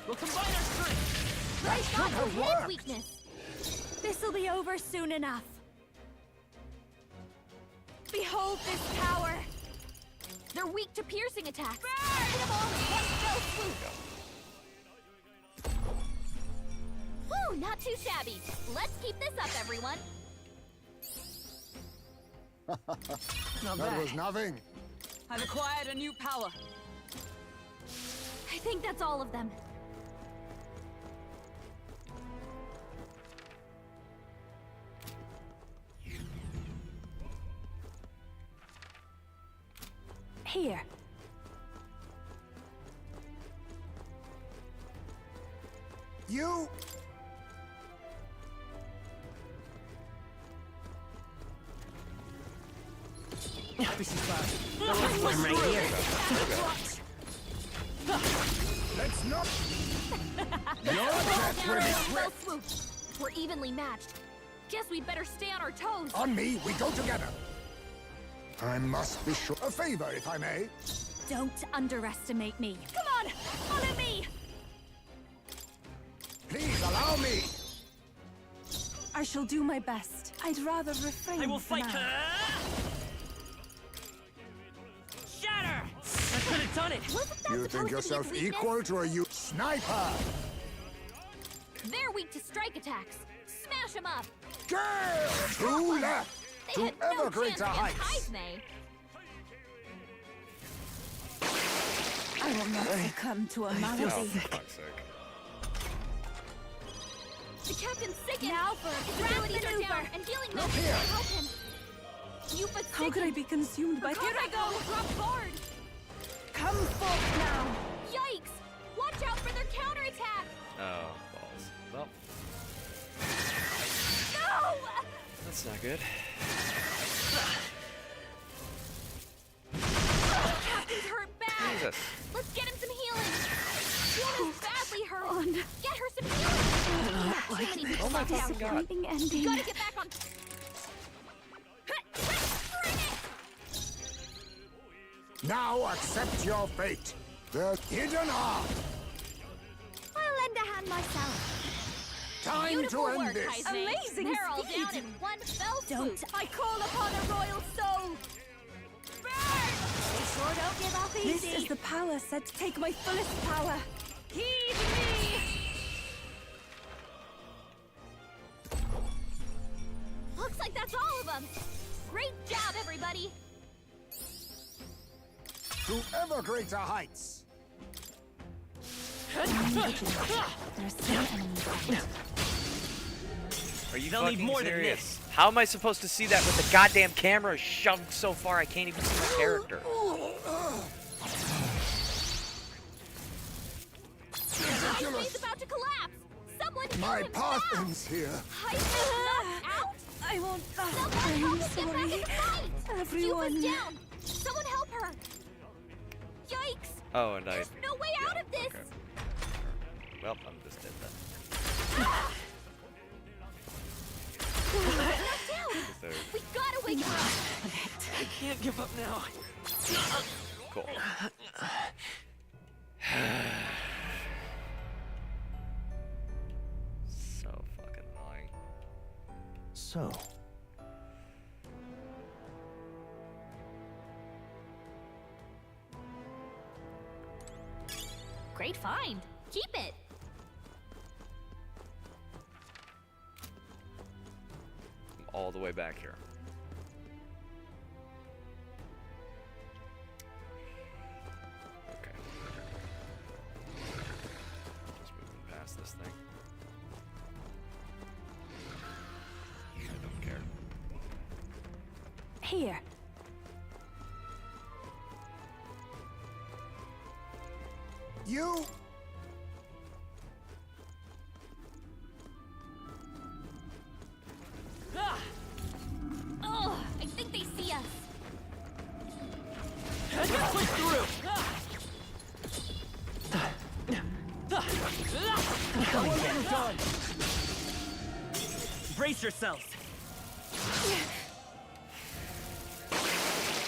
We'll combine our strength. That should have His worked! weakness. This'll be over soon enough. Behold this power. They're weak to piercing attacks. Hit them all in one fell swoop. Woo, not too shabby. Let's keep this up, everyone. Not That bad. was nothing. I've acquired a new power. I think that's all of them. Here. You... This is bad. I'm right here. Let's not... Your All death will down be in one fell swift! swoop. We're evenly matched. Guess we'd better stay on our toes. On me, we go together. I must be sure... A favor, if I may. Don't underestimate me. Come on, follow me. Please allow me. I shall do my best. I'd rather refrain I will for fight. now. Shatter! I could have done it. Wasn't that You supposed think to be yourself its weakness? equal to a you... Sniper! They're weak to strike attacks. Smash them up. Girl! Two left! They To had no ever chance greater against heights! Hythme. I will not succumb to a Oh, malady. for fuck's sake. The captain's sick now for his abilities are down, and healing milk here. can't help him. You but How could I be consumed by... Here I go. Drop hard. Come forth now. Yikes! Watch out for their counterattack. Oh, balls. Well, No! that's not good. Captain's hurt bad. Jesus. Let's get him some healing. Fiona's badly hurt. Get her some healing. Too many people Oh my down fucking here. God. Exciting ending. Gotta get back on. Bring it! Now accept your fate. The hidden art. I'll lend a hand myself. Time Beautiful to end work, this. Hythme. Amazing They're all speed. down in one fell swoop. Don't. I call upon a royal soul. Burn! We sure don't give up This easy. is the power said to take my fullest power. Heed me! That's all of them. Great job, everybody. To ever greater heights. There's still enemies out. Are you They'll need fucking more than serious? this. How am I supposed to see that with the goddamn camera shoved so far I can't even see my character? He's about to collapse. Someone kill My him path now. ends here. Knocked out. I won't. Someone I'm help us get back in sorry. the fight. Everyone. Yuba's down. Someone help her. Yikes. Oh, and I. There's no way out of this. Okay. Well, I'm just dead then. Knocked down. The third. We gotta wake her up. I can't give up now. Cool. So fucking annoying. So, Great find. Keep it. I'm all the way back here. Okay. Just moving past this thing. I don't care. Here. You. Oh, I think they see us. Let's push through. Coming in. Brace yourselves.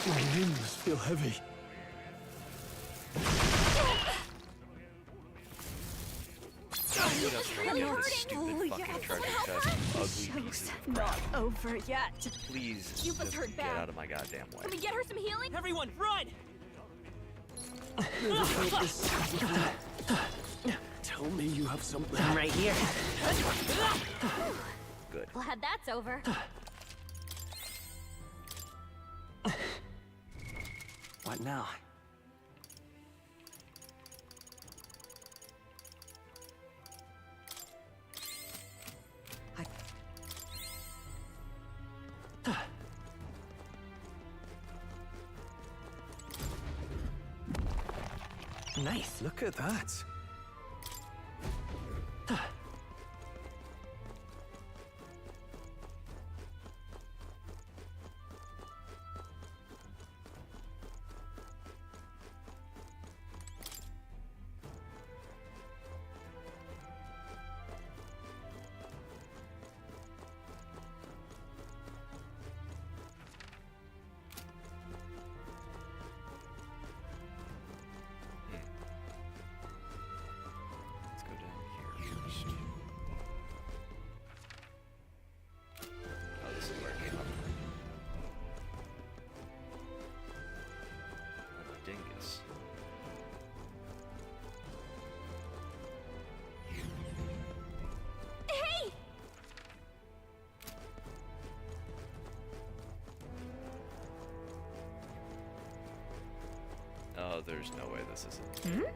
My limbs feel heavy. It's really hurting. Stupid fucking treasure chest, ugly pieces of crap. Not over yet. Please, Yuba's just hurt get bad. out of my goddamn way. Can we get her some healing? Everyone, run! Tell me you have something. I'm right here. Good. Glad that's over. What now? Nice. Look at that. Let's go down here first. Oh, this is where I came up. And a dingus. Hey! Oh, there's no way this isn't a mimic.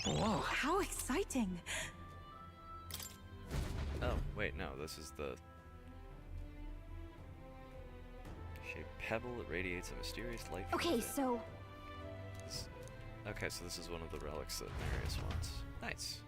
Whoa, how exciting. Oh, wait, no, this is the shaped pebble that radiates a mysterious light from Okay, within. so Okay, so this is one of the relics that Marius wants. Nice.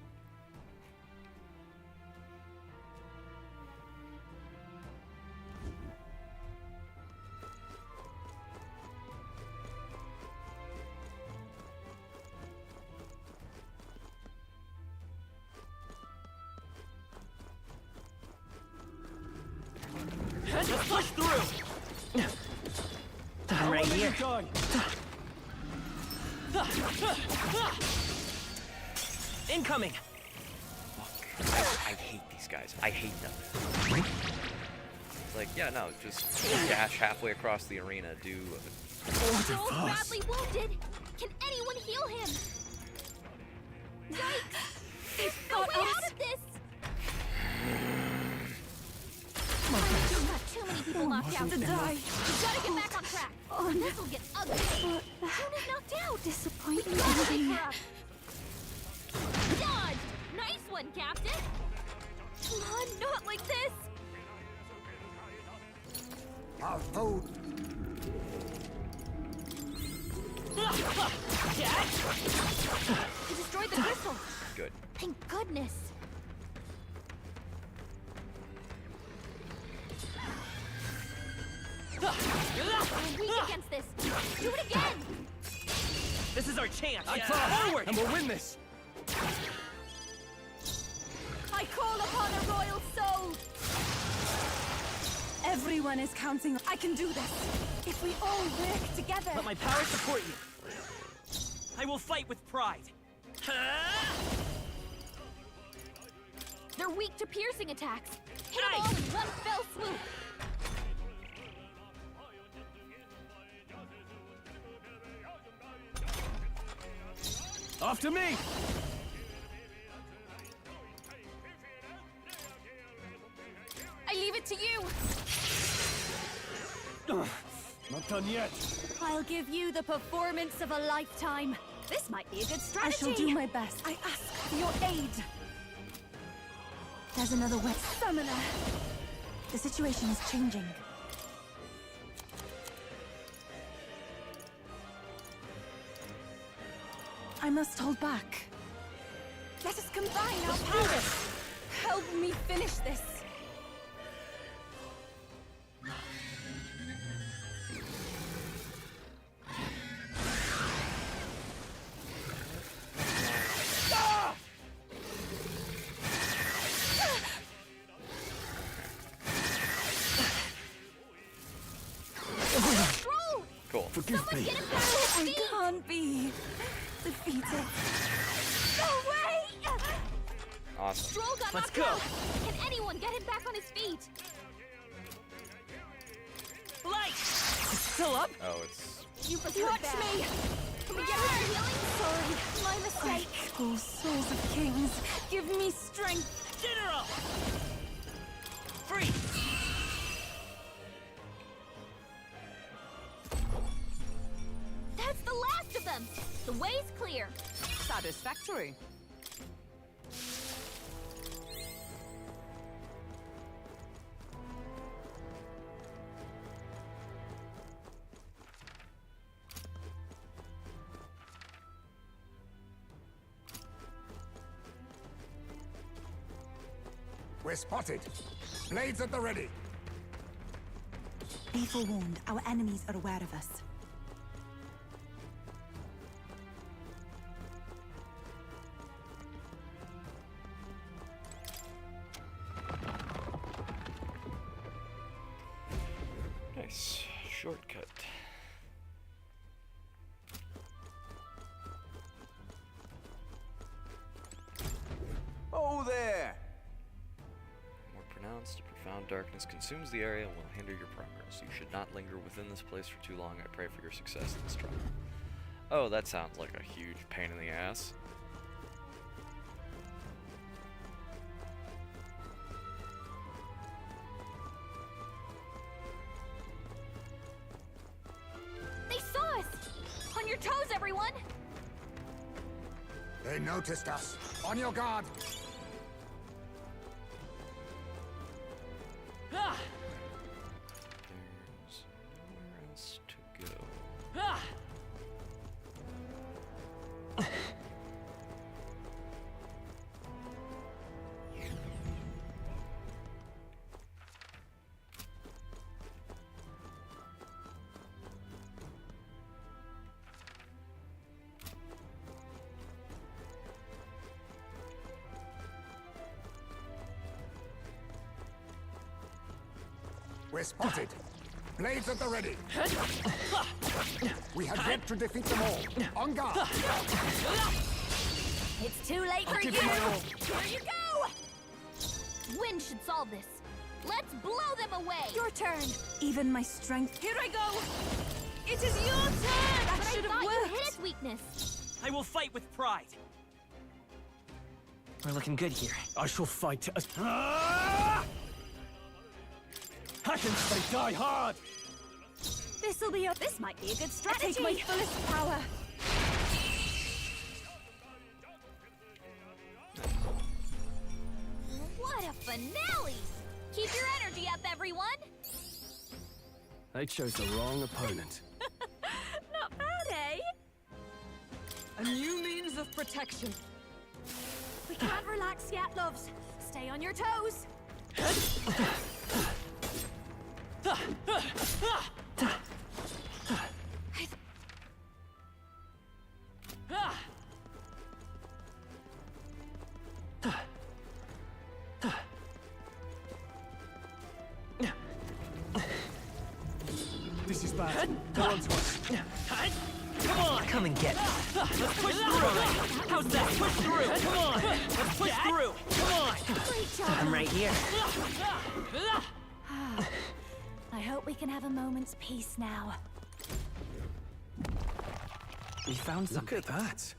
Let's push through. I'm right here. Going. Incoming. I hate these guys. I hate them. It's like, yeah, no, just dash halfway across the arena, do... Joel's badly wounded. Can anyone heal him? Yikes! There's no way out of this. have to die. You gotta get back on track. Oh, no. This'll get ugly. Unit knocked out. Disappointing. Gotta wake her up. Dodge! Nice one, Captain. Come on, not like this. Our food. You destroyed the crystal. Good. Thank goodness. We're weak against this. Do it again. This is our chance. I forward, and we'll win this. I call upon a royal soul. Everyone is counting. I can do this. If we all work together. Let my power support you. I will fight with pride. They're weak to piercing attacks. Hit them all in one fell swoop. After me. I leave it to you. Not done yet. I'll give you the performance of a lifetime. This might be a good I strategy. shall do my best. I ask for your aid. There's another way. Summoner. The situation is changing. I must hold back. Let us combine our powers. Help me finish this. Cool. Forgive Someone me. get him back to his I feet. can't be defeated. No way! Awesome. Stroll got Let's knocked go. out. Can anyone get him back on his feet? Light! It's still up? Oh, it's... You watch me. Can we get her some healing? Sorry, My mistake. Oh, souls of kings, give me strength. General! Free! That's the last of them. The way's clear. Satisfactory. We're spotted. Blades at the ready. Be forewarned, our enemies are aware of us. Nice. Shortcut. Oh there! More pronounced, a profound darkness consumes the area and will hinder your progress. You should not linger within this place for too long. I pray for your success in this trial. Oh, that sounds like a huge pain in the ass. They saw us. On your toes, everyone. They noticed us. On your guard. Ah! There's nowhere else to go. Ah! We're spotted. Blades at the ready. We have yet to defeat them all. On guard. It's too late for you. give it my all. Here you go. Wind should solve this. Let's blow them away. Your turn. Even my strength. Here I go. It is your turn. That But I should have thought you worked. hit its weakness. I will fight with pride. We're looking good here. I shall fight as... Ah! I can stay die hard! This'll be a. This might be a good strategy. Take my fullest power. What a finale! Keep your energy up, everyone. They chose the wrong opponent. Not bad, eh? A new means of protection. We can't relax yet, loves. Stay on your toes. This is bad. Go on to us. Come on! Come and get it. Let's push through! How's that? Push through! Come on! Let's push through! Come on! Great job. I'm right here. I hope we can have a moment's peace now. We found Look something. at that.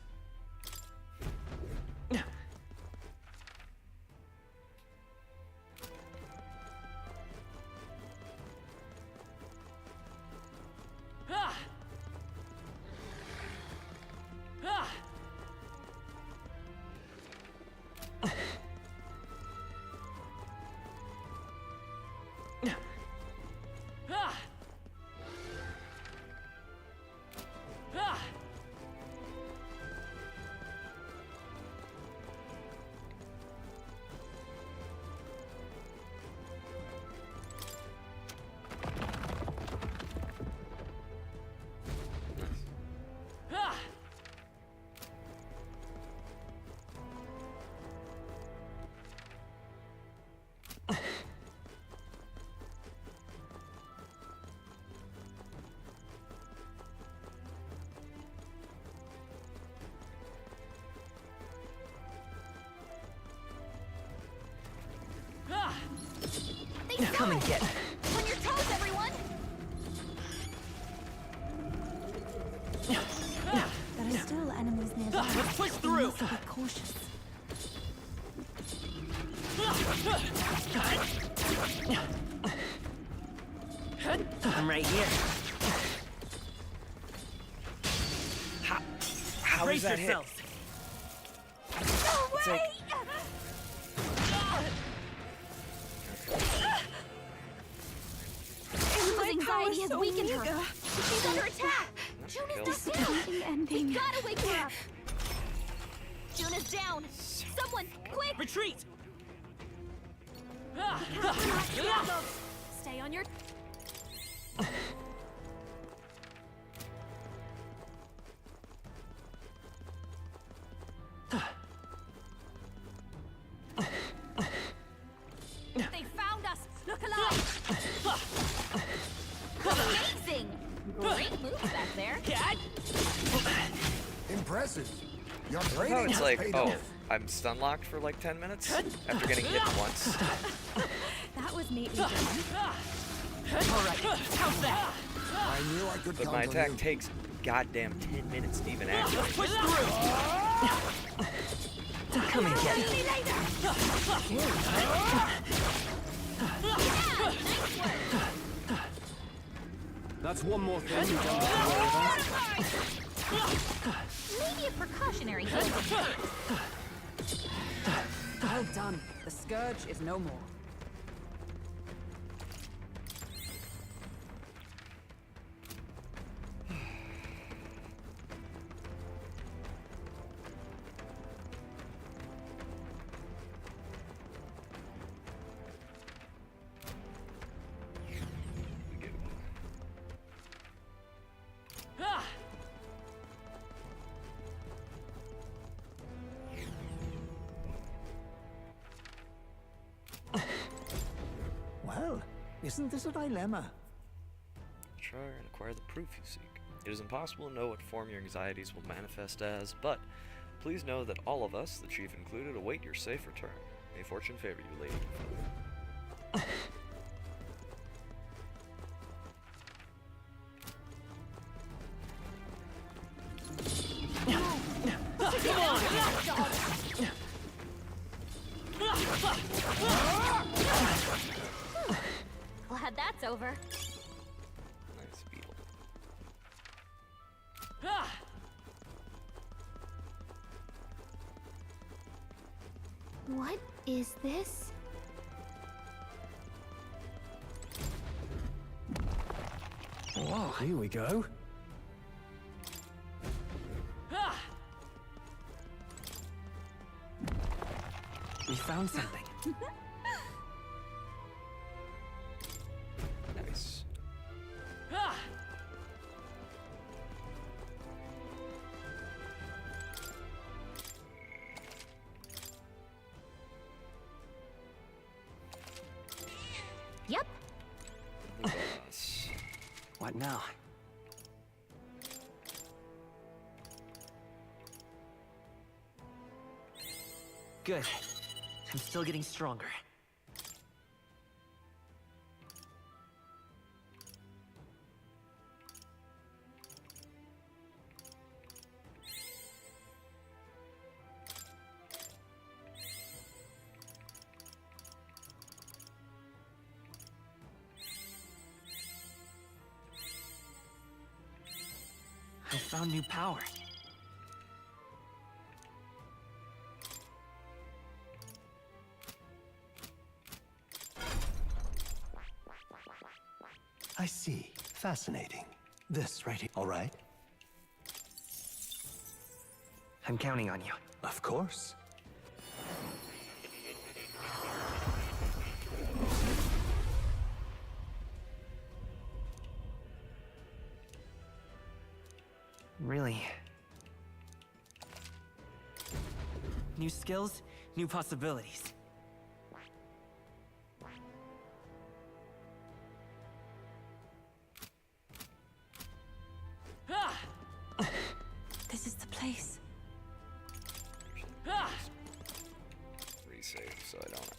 Come and get it. On your toes, everyone. There are still enemies nearby. Let's push We through! must be cautious. I'm right here. How Brace is that hit? yourselves. No It's way! like- Emma's anxiety has so weakened her. meager. She's under attack. That June kills is me. not down. The ending. We gotta wake her up. June is down. Someone, quick! Retreat! Stay on your. They found us! Look alive! Amazing! Great moves back there. Impressive. Your How training it's has like, paid oh, off. I'm stun locked for like 10 minutes after getting hit once. That was neatly done. Alright, how's that? I knew I could But count my on attack you. takes goddamn 10 minutes to even activate. Let's push through! Come and get it. That's one more thing you don't have to worry about. Maybe a precautionary heal. Well done. The scourge is no more. Well, isn't this a dilemma? Try and acquire the proof you seek. It is impossible to know what form your anxieties will manifest as, but please know that all of us, the chief included, await your safe return. May fortune favor you, lady. Glad that over. Nice beetle. Ah! What is this? Whoa, here we go. Ah! We found something. Nice. Ah! Yep. The boss. What now? Good. I'm still getting stronger. I found new power. I see. Fascinating. This right here. All right? I'm counting on you. Of course. Really. New skills, new possibilities. Ah! This is the place. Ah! Resave so I don't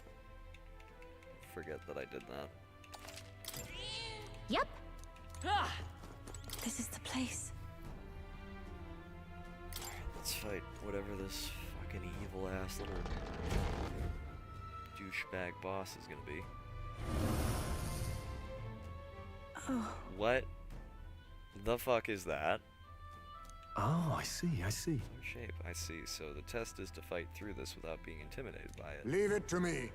forget that I did that. Yep. Ah! This is the place. Let's fight whatever this fucking evil ass little douchebag boss is gonna be. Oh, What the fuck is that? Oh, I see, I see. New shape, I see. So the test is to fight through this without being intimidated by it. Leave it to me.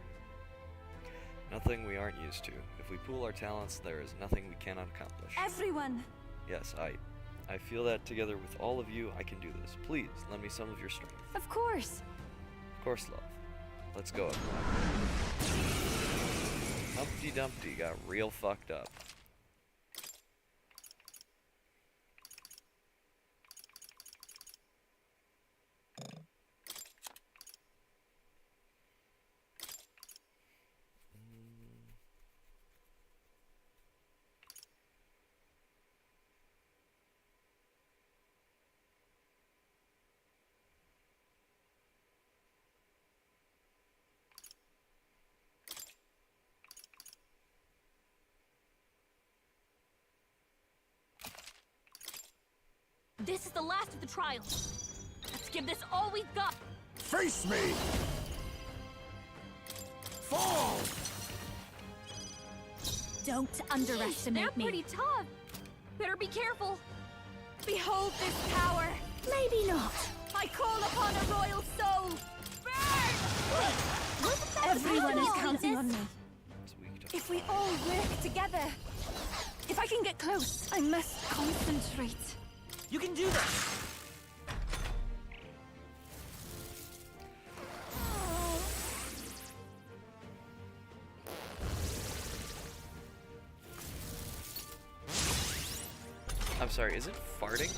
Nothing we aren't used to. If we pool our talents, there is nothing we cannot accomplish. everyone! Yes, I feel that together with all of you, I can do this. Please, lend me some of your strength. Of course! Of course, love. Let's go. Humpty Dumpty got real fucked up. This is the last of the trials. Let's give this all we've got. Face me! Fall! Don't underestimate they're me. pretty tough. Better be careful. Behold this power. Maybe not. I call upon a royal soul. Burn! Everyone is counting on me. It's weak to If we all work together. If I can get close, I must concentrate. You can do this! I'm sorry, is it farting?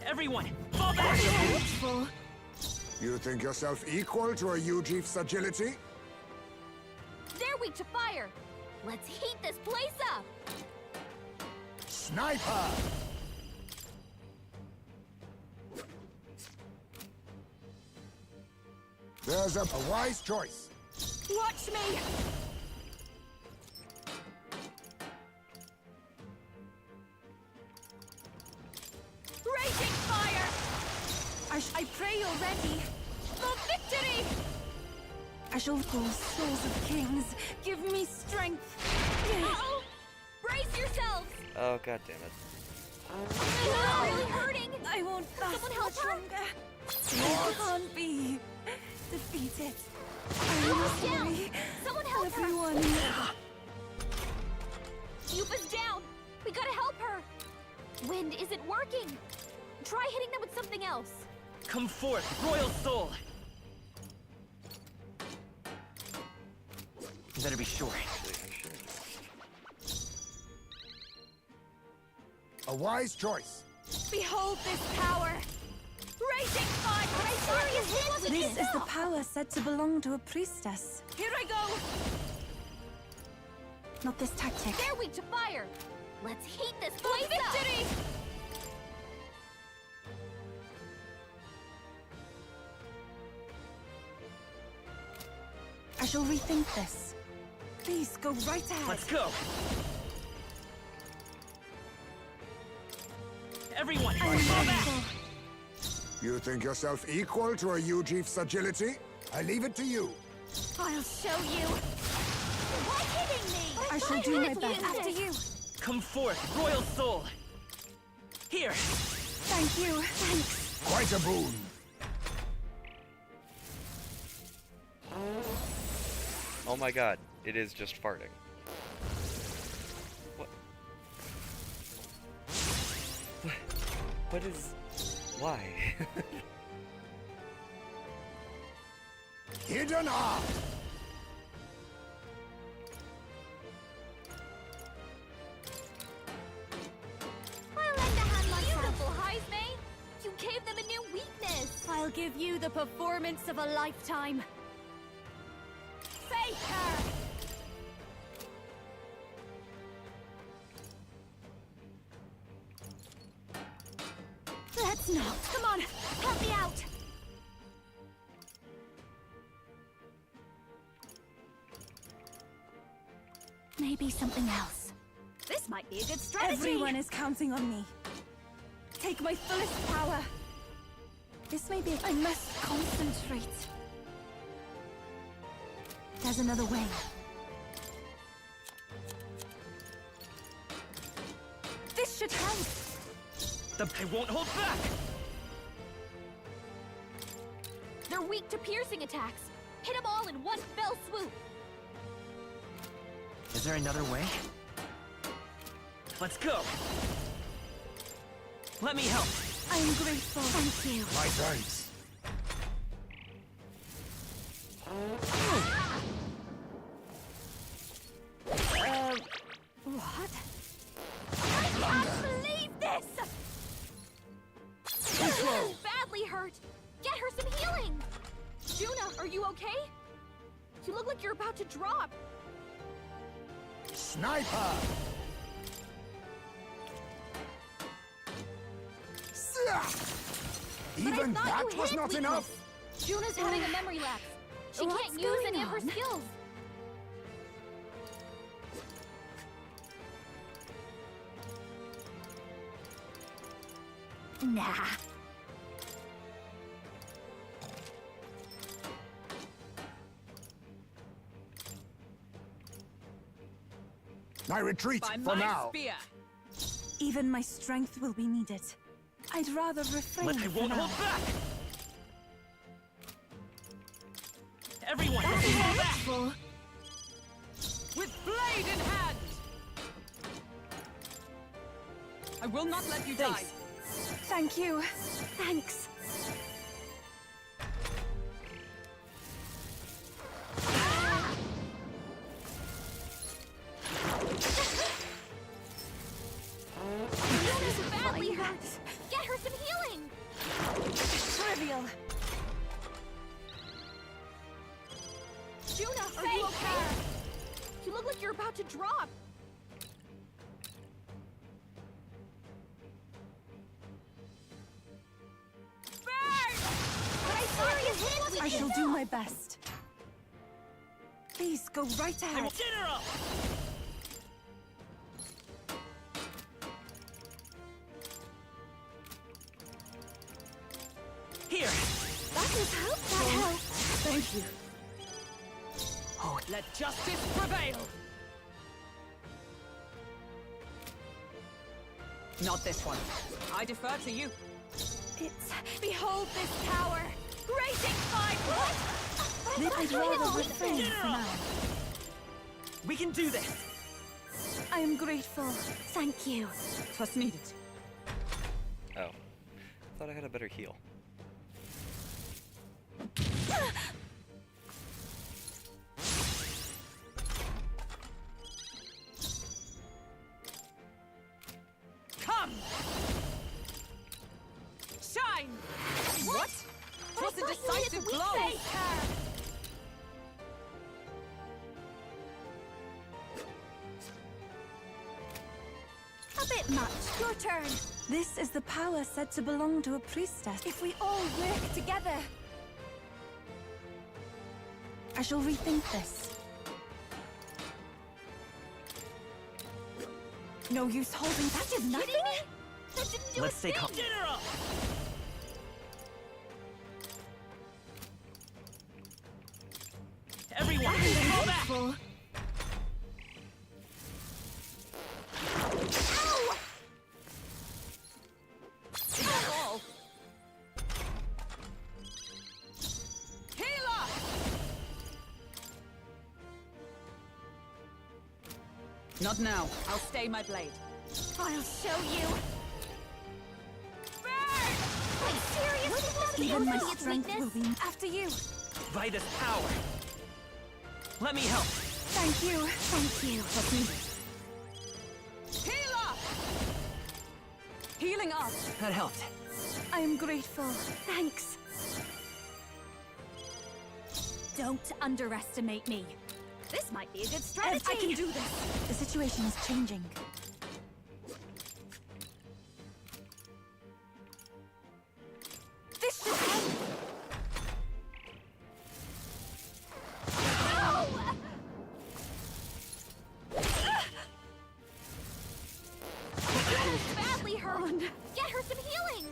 Everyone, fall back! Hopeful. You think yourself equal to a Ujief's agility? They're weak to fire. Let's heat this place up. Sniper! There's a wise choice. Watch me! I pray you're ready. For victory! I shall call souls of kings. Give me strength. Uh-oh! Brace yourselves! Oh, god damn it. It's really hurting! I won't last Someone help much her? longer. It can't be defeated. I'm Yuba's down! sorry. Someone help her! Everyone. Yuba's down! We gotta help her! Wind isn't working! Try hitting them with something else. Come forth, royal soul! You better be sure. A wise choice. Behold this power! Raging fire! Are you serious? This is the power said to belong to a priestess. Here I go! Not this tactic. They're weak to fire! Let's heat this place up! Victory! I shall rethink this. Please go right ahead. Let's go! Everyone, I am fall back! grateful. You think yourself equal to a Ujief's agility? I leave it to you. I'll show you! Why hitting me? I shall do my best. After you! Come forth, royal soul! Here! Thank you. Thanks. Quite a boon. Oh my god, it is just farting. What? What is... Why? Hidden art. I'll lend a hand myself. Beautiful, Heisme! You gave them a new weakness! I'll give you the performance of a lifetime. Face her! Let's not. Come on, help me out! Maybe something else. This might be a good strategy. Everyone is counting on me. Take my fullest power. This may be... I must concentrate. There's another way. This should help. I won't hold back! They're weak to piercing attacks. Hit them all in one fell swoop. Is there another way? Let's go! Let me help! I am grateful. Thank you. My thanks. What? I can't believe this! She's badly hurt. Get her some healing. Juna, are you okay? You look like you're about to drop. Sniper. Even But I thought that you was hid not weakness. enough. Juna's having a memory lapse. She What's can't use any going of her on? skills. Nah. I retreat By for my now. spear! Even my strength will be needed. I'd rather refrain I for won't now. hold back! Everyone, fall back! Full. With blade in hand! I will not let you die. Thank you. Thanks. Juna's badly hurt. Get her some healing. Trivial. Juna, are you okay? You look like you're about to drop. I shall do my best. Please go right ahead. General! was helpful. That helped. Thank you. Oh, let justice prevail! Not this one. I defer to you. It's... Behold this tower! Raging fire! What? I'd rather refrain for now. We can do this! I am grateful. Thank you. 'Twas needed. Oh. Thought I had a better heal. Come! Shine! What? 'Twas a decisive blow! A bit much. Your turn. This is the power said to belong to a priestess. If we all work together... I shall rethink this. No use holding... That did nothing? That didn't do Let's a stay thing. calm. General! Everyone, fall back! Full. That's all. Healer! Not now. I'll stay my blade. I'll show you. Burn! Wait, seriously? Even my Its strength will weakness? be... After you. By this power! Let me help! Thank you. Thank you. What's needed? Healer! Healing up. That helped. I am grateful. Thanks. Don't underestimate me. This might be a good strategy. I can do this. The situation is changing. This should help. Badly hurt. Get her some healing.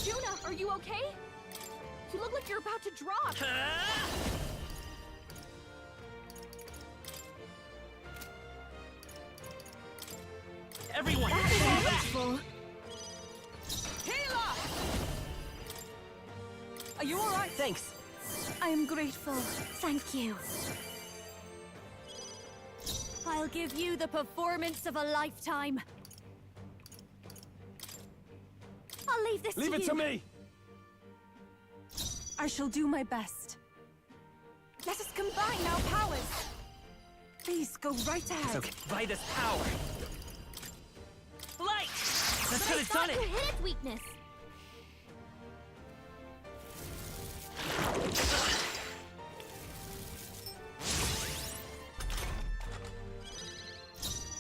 Juna, are you okay? You look like you're about to drop. Everyone, That is fall back! helpful. Healer! Are you alright? Thanks. I am grateful. Thank you. I'll give you the performance of a lifetime. I'll leave this Leave to it you. to me! I shall do my best. Let us combine our powers. Please go right ahead. It's okay. By this power! Light! That But could I have thought done you it! hit its weakness.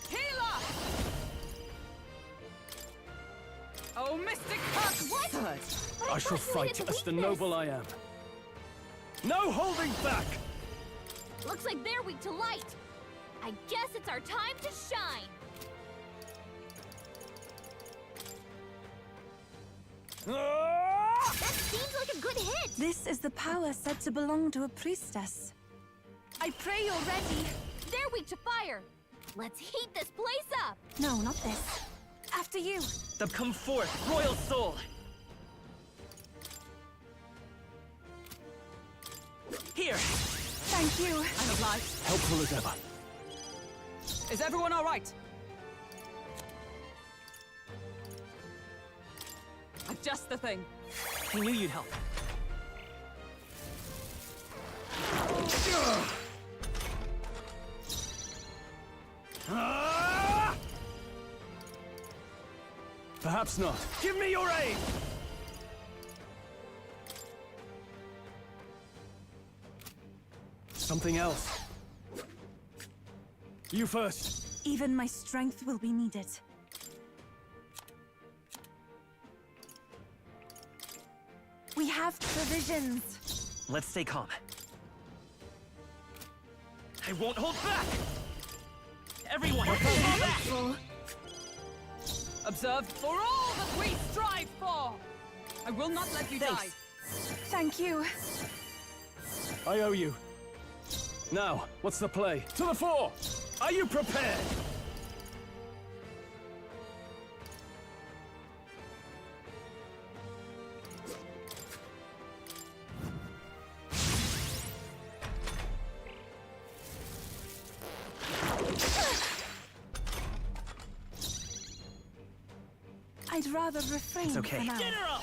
Healer! Oh, Mystic Touch! What? But I shall thought you hit fight its as the weakness. noble I am. No holding back! Looks like they're weak to light. I guess it's our time to shine. Ah! That seems like a good hit. This is the power said to belong to a priestess. I pray you're ready. They're weak to fire. Let's heat this place up. No, not this. After you. Then come forth, royal soul! Here! Thank you. I'm obliged. Helpful as ever. Is everyone alright? I've just the thing. I knew you'd help. Ah! Perhaps not. Give me your aid! Something else. You first. Even my strength will be needed. We have provisions. Let's stay calm. I won't hold back! Everyone, fall back! Full. Observe for all that we strive for! I will not let you die. Thank you. I owe you. Now, what's the play? To the fore! Are you prepared? I'd rather refrain It's okay. for now. General!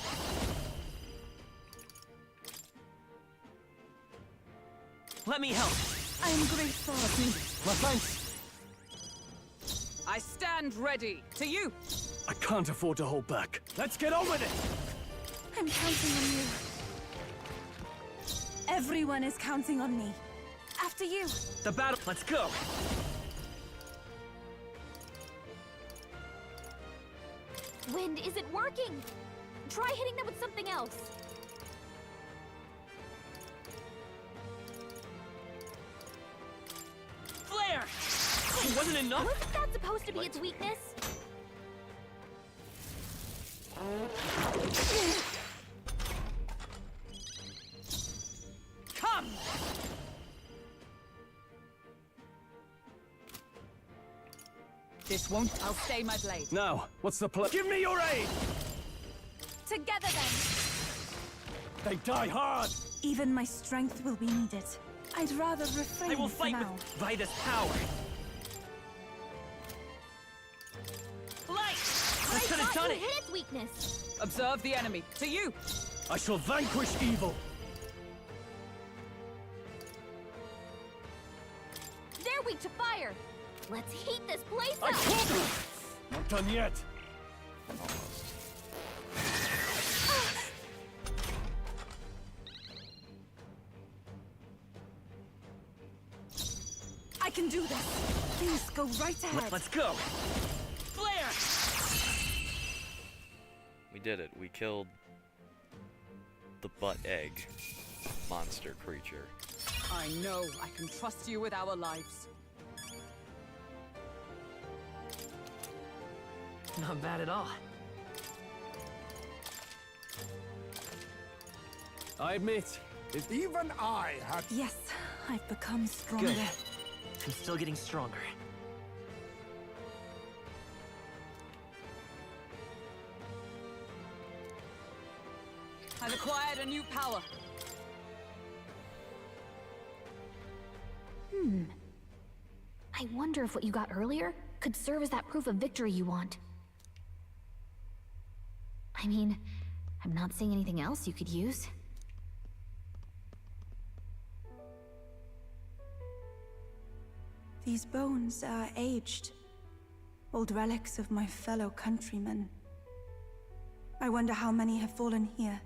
Let me help. I am grateful. My thanks. I stand ready. To you. I can't afford to hold back. Let's get on with it! I'm counting on you. Everyone is counting on me. After you. The battle. Let's go. Wind isn't working. Try hitting them with something else. Flare! It wasn't enough? Wasn't that supposed to be its weakness? Come! This won't. I'll stay my blade. Now, what's the play? Give me your aid! Together then. They die hard! Even my strength will be needed. I'd rather refrain I will for fight now. with Vida's power. Light! I I could have thought done you it! hit its weakness. Observe the enemy. To you. I shall vanquish evil! They're weak to fire. Let's heat this place I up. caught them! Not done yet! Almost. I can do this. Please go right ahead. Let's go. Flare! We did it. We killed the butt egg monster creature. I know I can trust you with our lives. Not bad at all. I admit, if Even I had... Yes, I've become stronger. Good. I'm still getting stronger. I've acquired a new power. I wonder if what you got earlier could serve as that proof of victory you want. I mean, I'm not seeing anything else you could use. These bones are aged. Old relics of my fellow countrymen. I wonder how many have fallen here.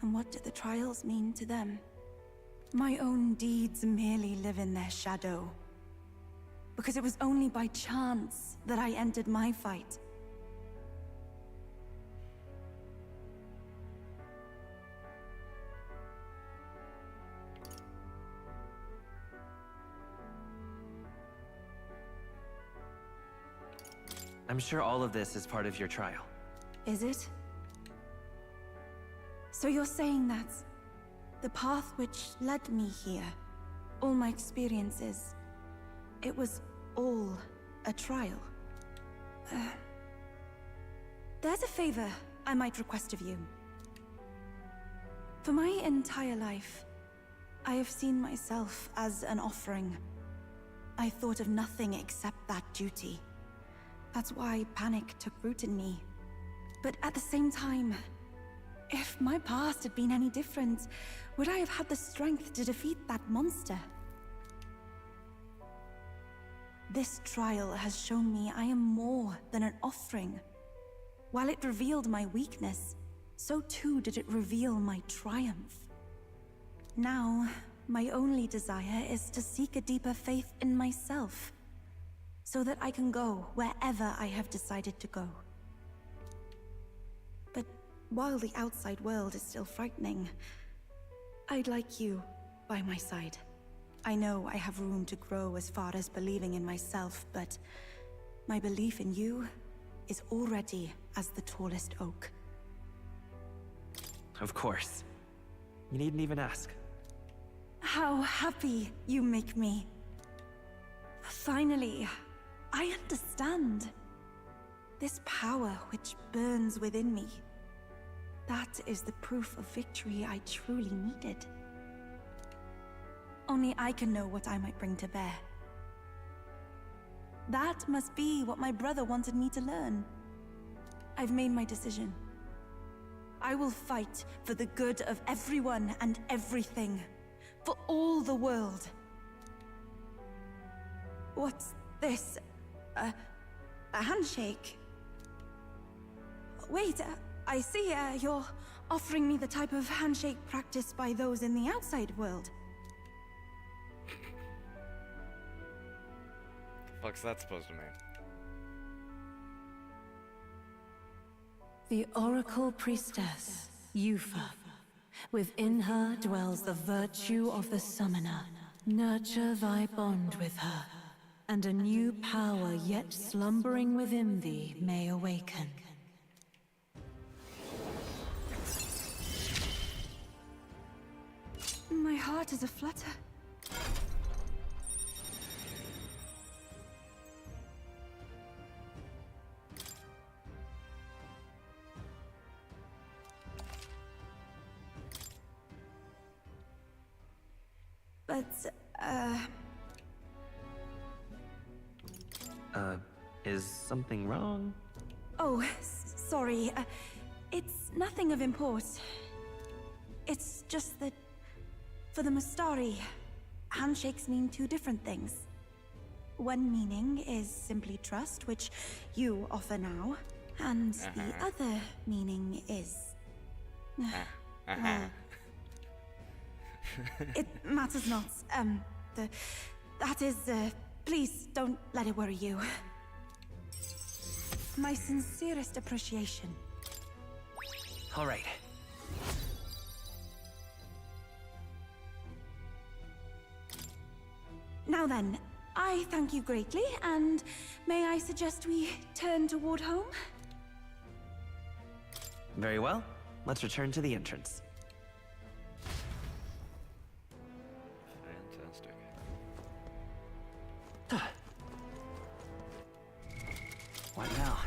And what do the trials mean to them? My own deeds merely live in their shadow. Because it was only by chance that I entered my fight. I'm sure all of this is part of your trial. Is it? So you're saying that the path which led me here, all my experiences, it was all a trial? There's a favor I might request of you. For my entire life, I have seen myself as an offering. I thought of nothing except that duty. That's why panic took root in me. But at the same time, if my past had been any different, would I have had the strength to defeat that monster? This trial has shown me I am more than an offering. While it revealed my weakness, so too did it reveal my triumph. Now, my only desire is to seek a deeper faith in myself, so that I can go wherever I have decided to go. But while the outside world is still frightening, I'd like you by my side. I know I have room to grow as far as believing in myself, but my belief in you is already as the tallest oak. Of course. You needn't even ask. How happy you make me. Finally, I understand. This power which burns within me. That is the proof of victory I truly needed. Only I can know what I might bring to bear. That must be what my brother wanted me to learn. I've made my decision. I will fight for the good of everyone and everything. For all the world. What's this? A handshake? Wait, I see you're offering me the type of handshake practiced by those in the outside world. The fuck's that supposed to mean? The Oracle Priestess, Yufa. Within her dwells the virtue of the Summoner. Nurture thy bond with her, and a new power yet slumbering within thee may awaken. My heart is aflutter. But, Is something wrong? Oh, sorry. It's nothing of import. It's just that, for the Mustari, handshakes mean two different things. One meaning is simply trust, which you offer now, and the other meaning is... well, it matters not. That is, please don't let it worry you. My sincerest appreciation. All right. Now then, I thank you greatly, and may I suggest we turn toward home? Very well. Let's return to the entrance. Fantastic. What now?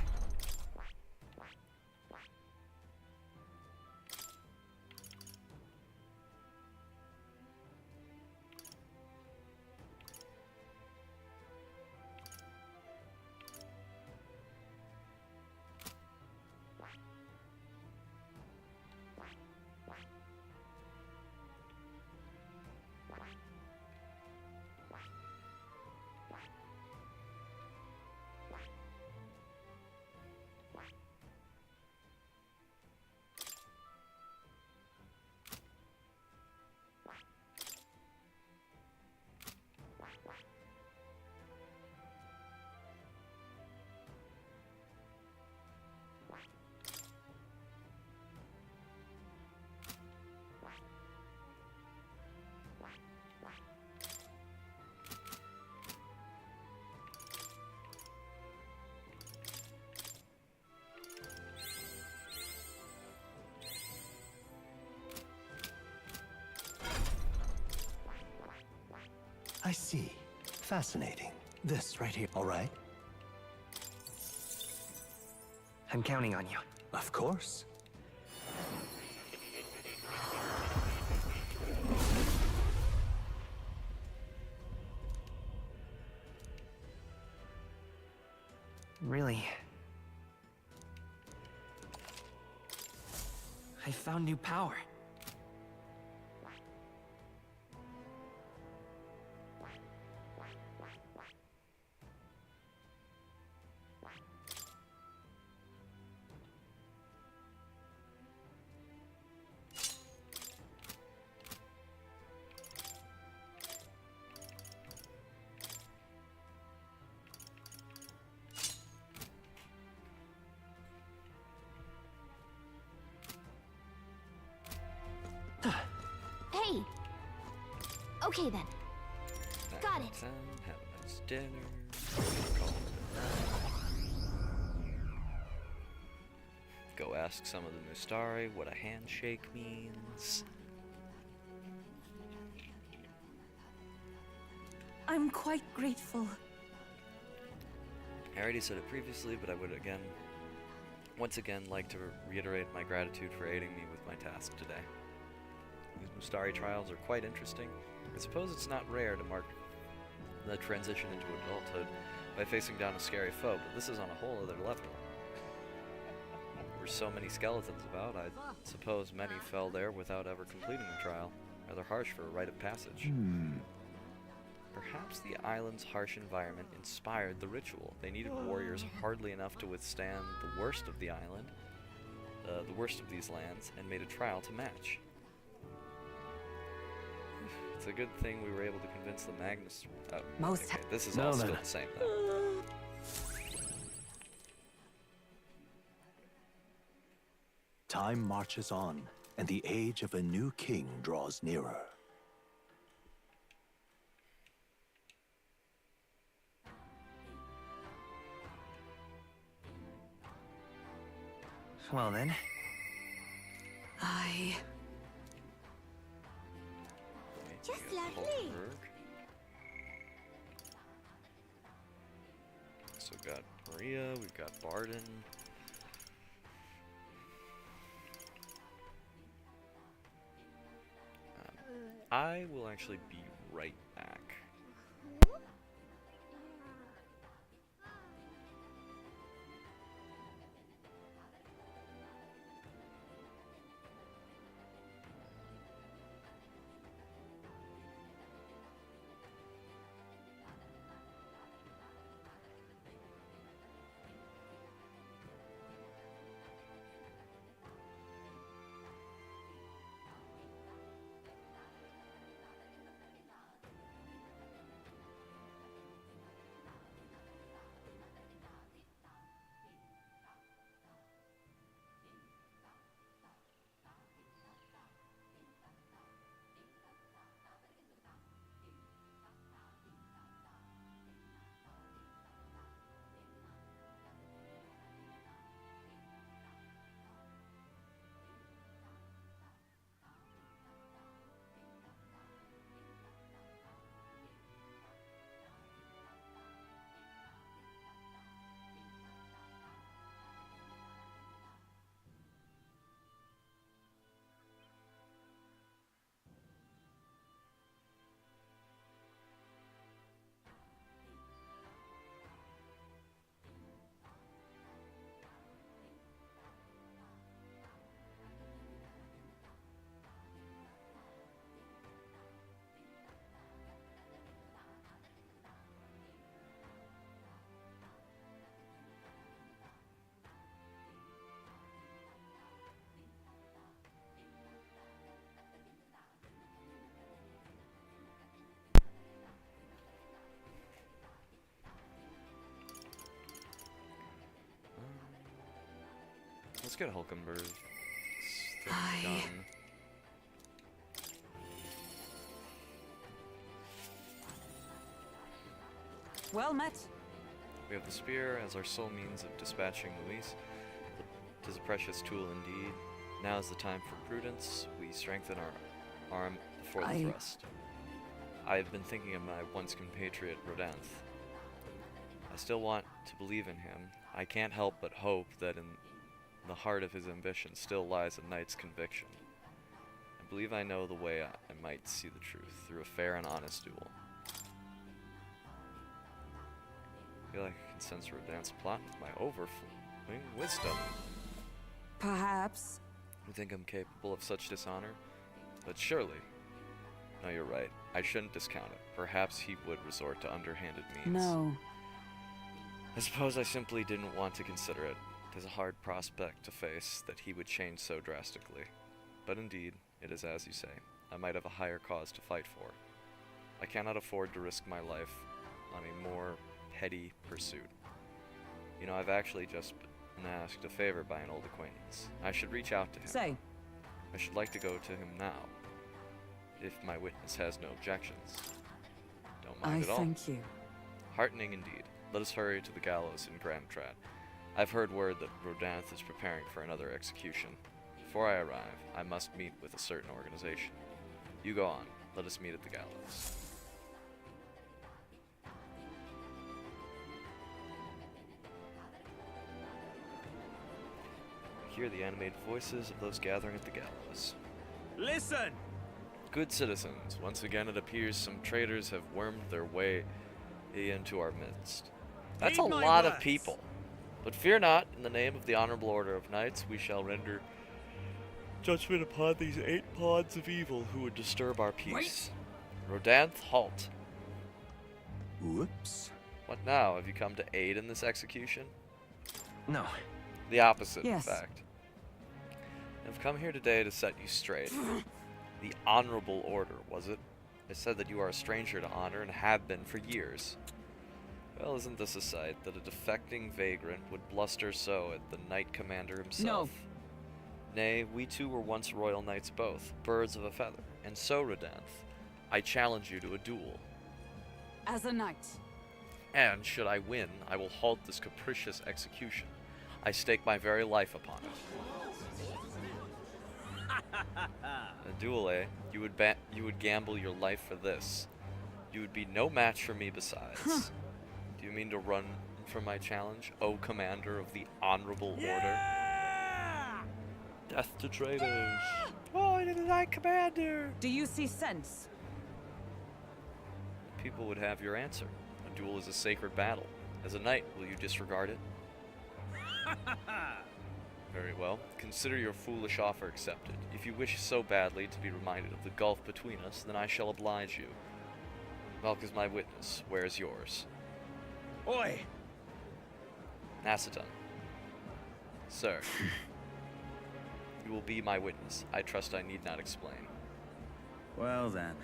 I see. Fascinating. This right here, all right? I'm counting on you. Of course. Really? I found new power. Hey! Okay then. Got it. Time, have a nice dinner. Call it a night. Go ask some of the Mustari what a handshake means. I'm quite grateful. I already said it previously, but I would once again like to reiterate my gratitude for aiding me with my task today. These Mustari trials are quite interesting. I suppose it's not rare to mark the transition into adulthood by facing down a scary foe, but this is on a whole other level. There were so many skeletons about, I suppose many fell there without ever completing the trial. Rather harsh for a rite of passage. Perhaps the island's harsh environment inspired the ritual. They needed warriors hardly enough to withstand the worst of the island, the worst of these lands, and made a trial to match. It's a good thing we were able to convince the Magnus. Okay, this is all still the same though. Time marches on, and the age of a new king draws nearer. Well then. Just lovely. So we've got Maria, we've got Barden. I will actually be right back. Let's get Hulkenberg. Done. Well met. We have the spear as our sole means of dispatching Luis. It is a precious tool indeed. Now is the time for prudence. We strengthen our arm before the thrust. I have been thinking of my once compatriot Rodanth. I still want to believe in him. I can't help but hope that in the heart of his ambition still lies a knight's conviction. I believe I know the way I might see the truth, through a fair and honest duel. I feel like I can sense Rodanth's plot with my overflowing wisdom. Perhaps. You think I'm capable of such dishonor? But surely. No, you're right. I shouldn't discount it. Perhaps he would resort to underhanded means. No. I suppose I simply didn't want to consider it. It is a hard prospect to face that he would change so drastically. But indeed, it is as you say. I might have a higher cause to fight for. I cannot afford to risk my life on a more petty pursuit. You know, I've actually just been asked a favor by an old acquaintance. I should reach out to him. Say. I should like to go to him now, if my witness has no objections. Don't mind at all. Thank you. Heartening indeed. Let us hurry to the gallows in Grand Trat. I've heard word that Rodanth is preparing for another execution. Before I arrive, I must meet with a certain organization. You go on. Let us meet at the gallows. Hear the animated voices of those gathering at the gallows. Listen! Good citizens, once again it appears some traitors have wormed their way into our midst. That's a Heed my lot of words. people. But fear not, in the name of the Honorable Order of Knights, we shall render judgment upon these 8 pawns of evil who would disturb our peace. Rodanth, halt. Whoops. What now? Have you come to aid in this execution? No. The opposite, Yes. in fact. I've come here today to set you straight. The Honorable Order, was it? I said that you are a stranger to honor and have been for years. Well, isn't this a sight that a defecting vagrant would bluster so at the Knight Commander himself? Nay, we two were once royal knights both, birds of a feather. And so, Rodanth, I challenge you to a duel. As a knight. And should I win, I will halt this capricious execution. I stake my very life upon it. A duel, eh? You would gamble your life for this. You would be no match for me besides. Do you mean to run from my challenge, O Commander of the Honorable Order? Death to traitors! Oh, to the Knight Commander! Do you see sense? People would have your answer. A duel is a sacred battle. As a knight, will you disregard it? Very well. Consider your foolish offer accepted. If you wish so badly to be reminded of the gulf between us, then I shall oblige you. Malk is my witness. Where is yours? Oi! Nassadun. Sir. You will be my witness. I trust I need not explain. Well then.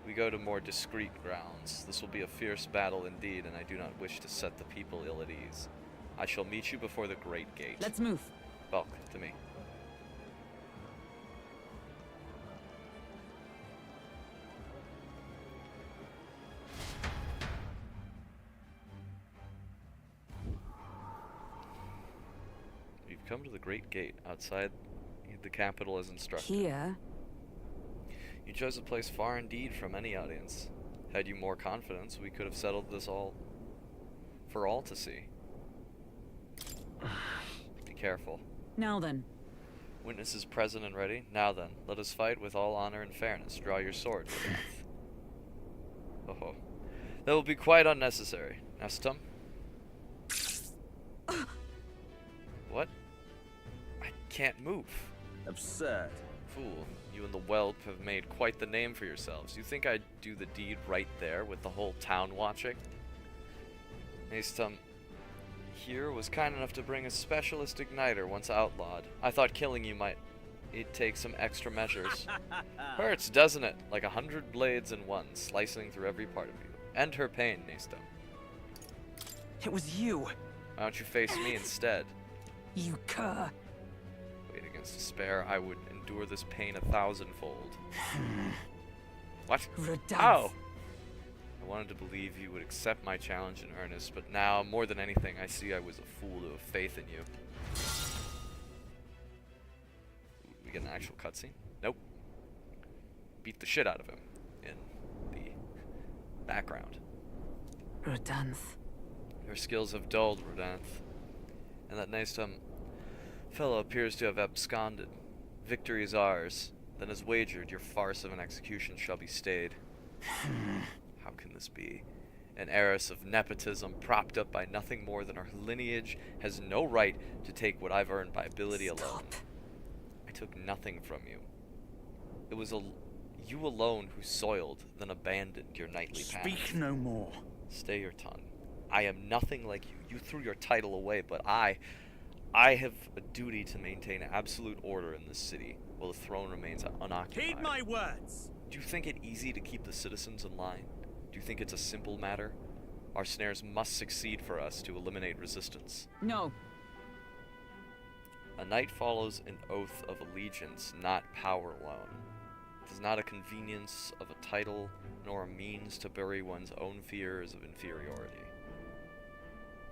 We go to more discreet grounds. This will be a fierce battle indeed, and I do not wish to set the people ill at ease. I shall meet you before the Great Gate. Let's move. Balk, to me. We've come to the Great Gate, outside the capital as instructed. Here? You chose a place far indeed from any audience. Had you more confidence, we could have settled this all for all to see. Be careful. Now then. Witnesses present and ready. Now then, let us fight with all honor and fairness. Draw your sword, Rodanth. Oh, that will be quite unnecessary. Nestum? What? I can't move. Absurd. Fool, you and the whelp have made quite the name for yourselves. You think I'd do the deed right there with the whole town watching? Nestum here was kind enough to bring a specialist igniter once outlawed. I thought killing you might take some extra measures. Hurts, doesn't it? Like 100 blades in one, slicing through every part of you. End her pain, Nestum. It was you. Why don't you face me instead? You cur. Wait, against despair, I would endure this pain 1,000-fold. What? Rodanth. Ow! I wanted to believe you would accept my challenge in earnest, but now, more than anything, I see I was a fool to have faith in you. We get an actual cutscene? Nope. Beat the shit out of him in the background. Rodanth. Your skills have dulled, Rodanth, and that nice fellow appears to have absconded. Victory is ours. Then as wagered, your farce of an execution shall be stayed. How can this be? An heiress of nepotism, propped up by nothing more than her lineage, has no right to take what I've earned by ability alone. I took nothing from you. It was you alone who soiled, then abandoned your knightly path. Speak no more. Stay your tongue. I am nothing like you. You threw your title away, but I have a duty to maintain absolute order in this city, while the throne remains unoccupied. Heed my words. Do you think it easy to keep the citizens in line? Do you think it's a simple matter? Our snares must succeed for us to eliminate resistance. No. A knight follows an oath of allegiance, not power alone. It is not a convenience of a title, nor a means to bury one's own fears of inferiority.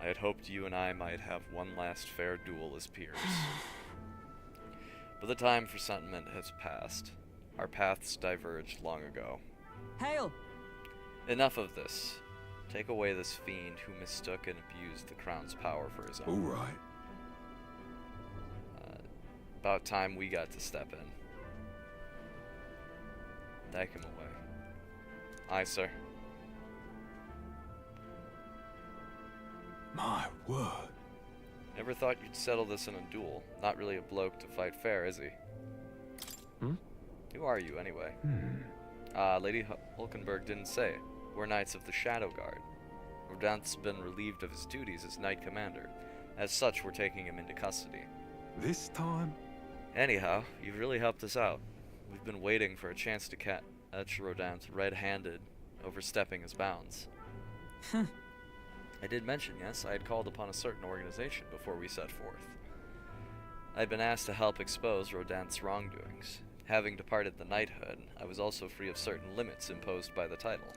I had hoped you and I might have one last fair duel as peers. But the time for sentiment has passed. Our paths diverged long ago. Hail! Enough of this. Take away this fiend who mistook and abused the crown's power for his own. All right. About time we got to step in. Take him away. Aye, sir. My word. Never thought you'd settle this in a duel. Not really a bloke to fight fair, is he? Hmm? Who are you, anyway? Lady Hulkenberg didn't say. We're Knights of the Shadow Guard. Rodanth's been relieved of his duties as Knight Commander. As such, we're taking him into custody. This time? Anyhow, you've really helped us out. We've been waiting for a chance to catch Rodanth red-handed, overstepping his bounds. I did mention, yes, I had called upon a certain organization before we set forth. I'd been asked to help expose Rodanth's wrongdoings. Having departed the knighthood, I was also free of certain limits imposed by the title.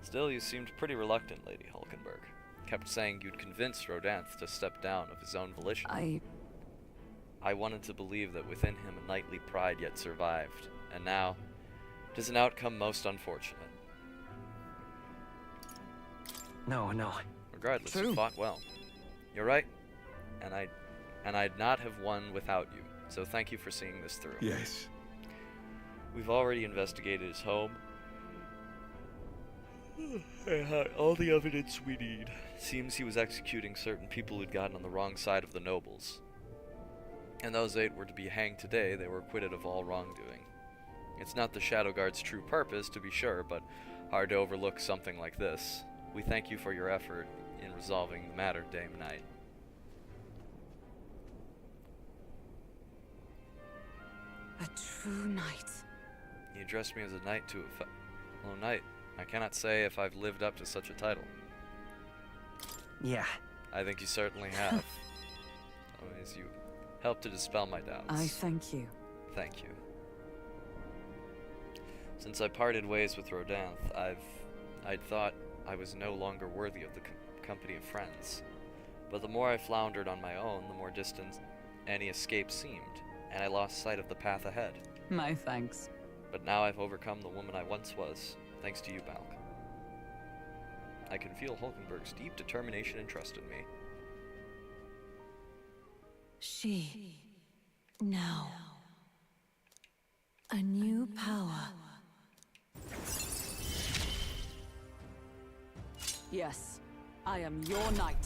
Still, you seemed pretty reluctant, Lady Hulkenberg. Kept saying you'd convince Rodanth to step down of his own volition. I wanted to believe that within him a knightly pride yet survived, and now, 'tis an outcome most unfortunate. No. Regardless, True. you fought well. You're right, and I'd not have won without you, so thank you for seeing this through. Yes. We've already investigated his home. All the evidence we need. Seems he was executing certain people who'd gotten on the wrong side of the nobles. And those 8 were to be hanged today. They were acquitted of all wrongdoing. It's not the Shadow Guard's true purpose, to be sure, but hard to overlook something like this. We thank you for your effort in resolving the matter, Dame Knight. A true knight. You addressed me as a knight to a fellow knight. I cannot say if I've lived up to such a title. Yeah. I think you certainly have. As you helped to dispel my doubts. I thank you. Thank you. Since I parted ways with Rodanth, I'd thought I was no longer worthy of the company of friends. But the more I floundered on my own, the more distant any escape seemed, and I lost sight of the path ahead. My thanks. But now I've overcome the woman I once was, thanks to you, Balk. I can feel Hulkenberg's deep determination and trust in me. She. Now. A new power. Yes, I am your knight.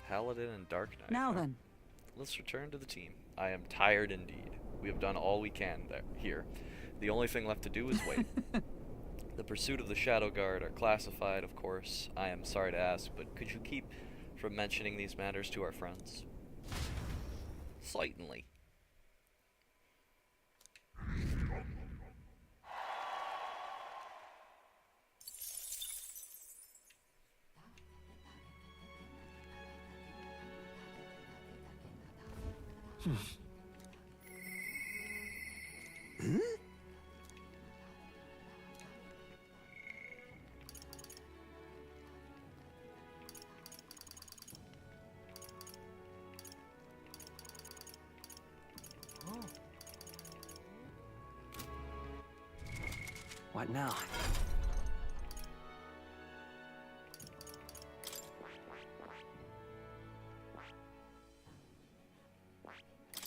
Paladin and Dark Knight. Now huh? then. Let's return to the team. I am tired indeed. We have done all we can here. The only thing left to do is wait. The pursuit of the Shadow Guard are classified, of course. I am sorry to ask, but could you keep from mentioning these matters to our friends? Certainly. What now?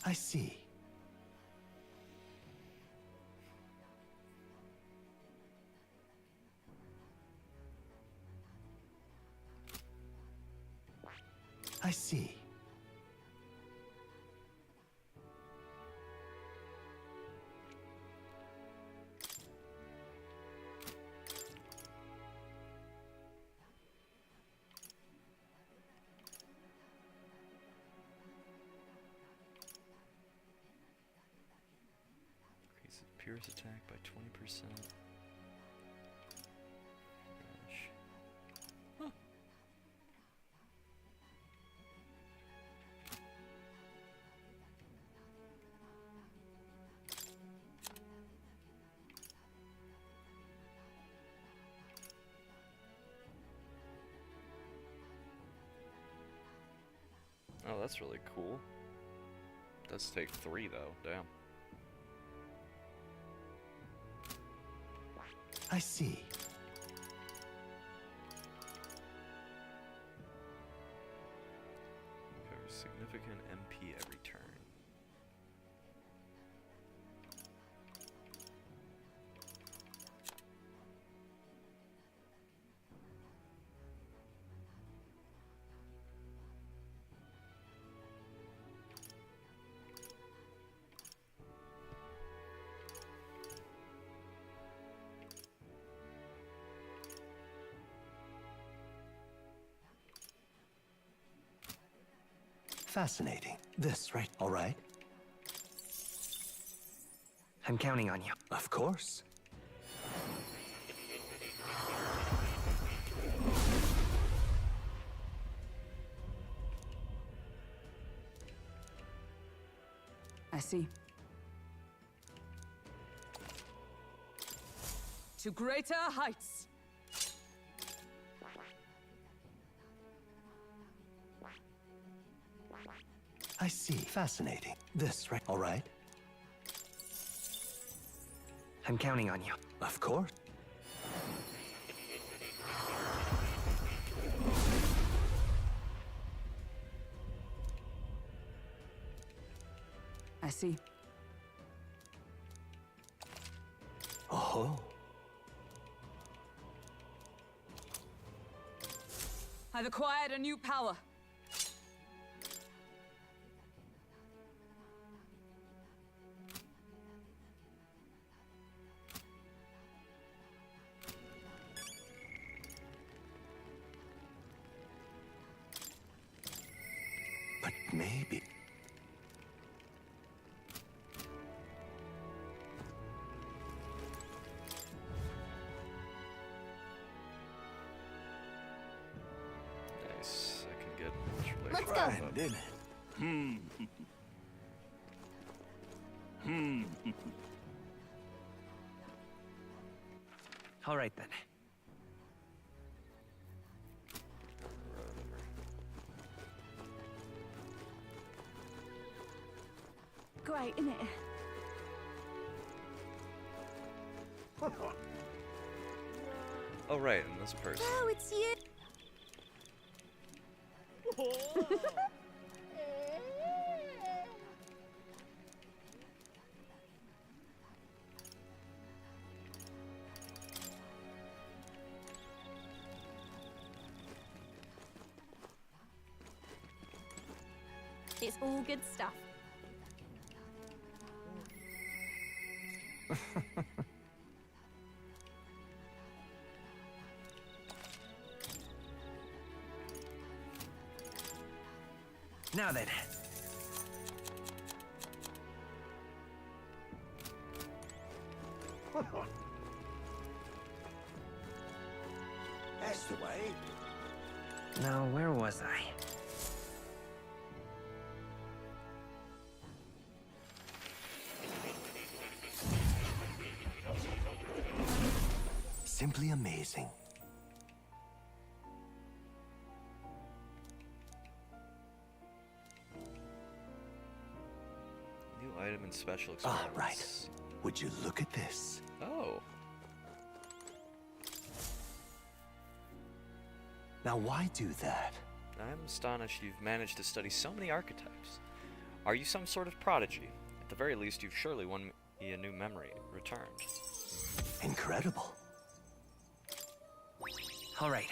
I see. I see. Increases Pierce attack by 20%. Gosh. Huh. Oh, that's really cool. Does take 3 though, damn. I see. Covers significant MP every turn. Fascinating. This, right? All right. I'm counting on you. Of course. I see. To greater heights. I see. Fascinating. This, right? All right. I'm counting on you. Of course. I see. Oh. I've acquired a new power. But maybe. Nice. I can get much later. Let's go. Splendid. All right then. Great, isn't it? Oh right, and this person. Oh, it's you. It's all good stuff. Now then. That's the way. Now, where was I? Simply amazing. New item and special Ah, experiments. right. Would you look at this? Oh. Now, why do that? I'm astonished you've managed to study so many archetypes. Are you some sort of prodigy? At the very least, you've surely won me a new memory returned. Incredible. All right.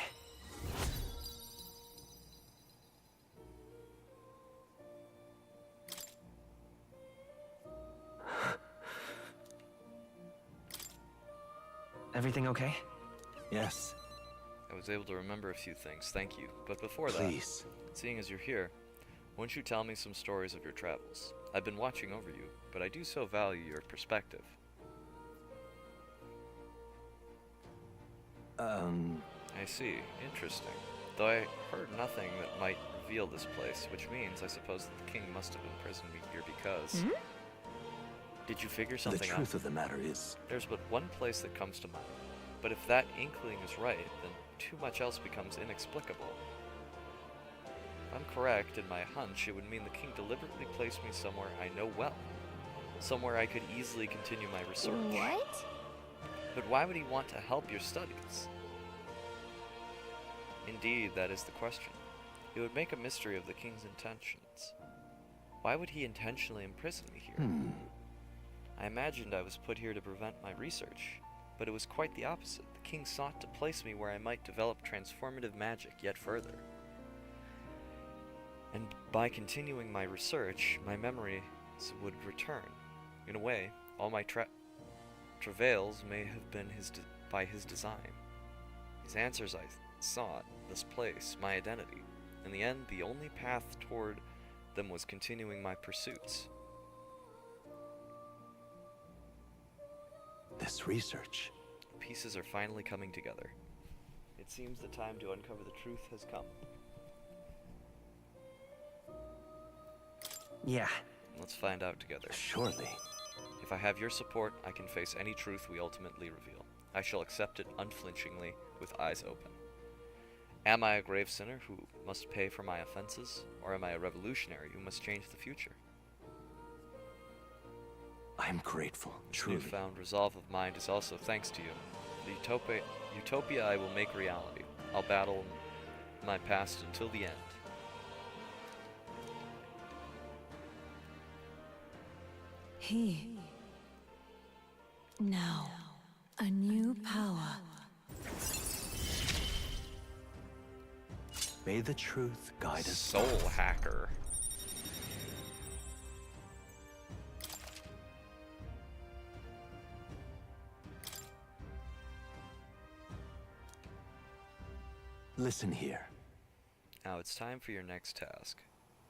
Everything okay? Yes. I was able to remember a few things, thank you. But before Please. that, seeing as you're here, won't you tell me some stories of your travels? I've been watching over you, but I do so value your perspective. I see. Interesting. Though I heard nothing that might reveal this place, which means I suppose that the king must have imprisoned me here because... Did you figure something out? The truth of the matter is... There's but one place that comes to mind. But if that inkling is right, then too much else becomes inexplicable. I'm correct in my hunch, it would mean the king deliberately placed me somewhere I know well. Somewhere I could easily continue my research. What? But why would he want to help your studies? Indeed, that is the question. It would make a mystery of the king's intentions. Why would he intentionally imprison me here? I imagined I was put here to prevent my research, but it was quite the opposite. The king sought to place me where I might develop transformative magic yet further. And by continuing my research, my memories would return. In a way, all my travails may have been by his design. His answers I sought, this place, my identity. In the end, the only path toward them was continuing my pursuits. This research. Pieces are finally coming together. It seems the time to uncover the truth has come. Yeah. Let's find out together. Surely. If I have your support, I can face any truth we ultimately reveal. I shall accept it unflinchingly, with eyes open. Am I a grave sinner who must pay for my offenses, or am I a revolutionary who must change the future? I'm grateful, This truly. newfound resolve of mind is also thanks to you. The utopia I will make reality. I'll battle my past until the end. He. Now, a new power. May the truth guide us. Soul hacker. Listen here. Now it's time for your next task.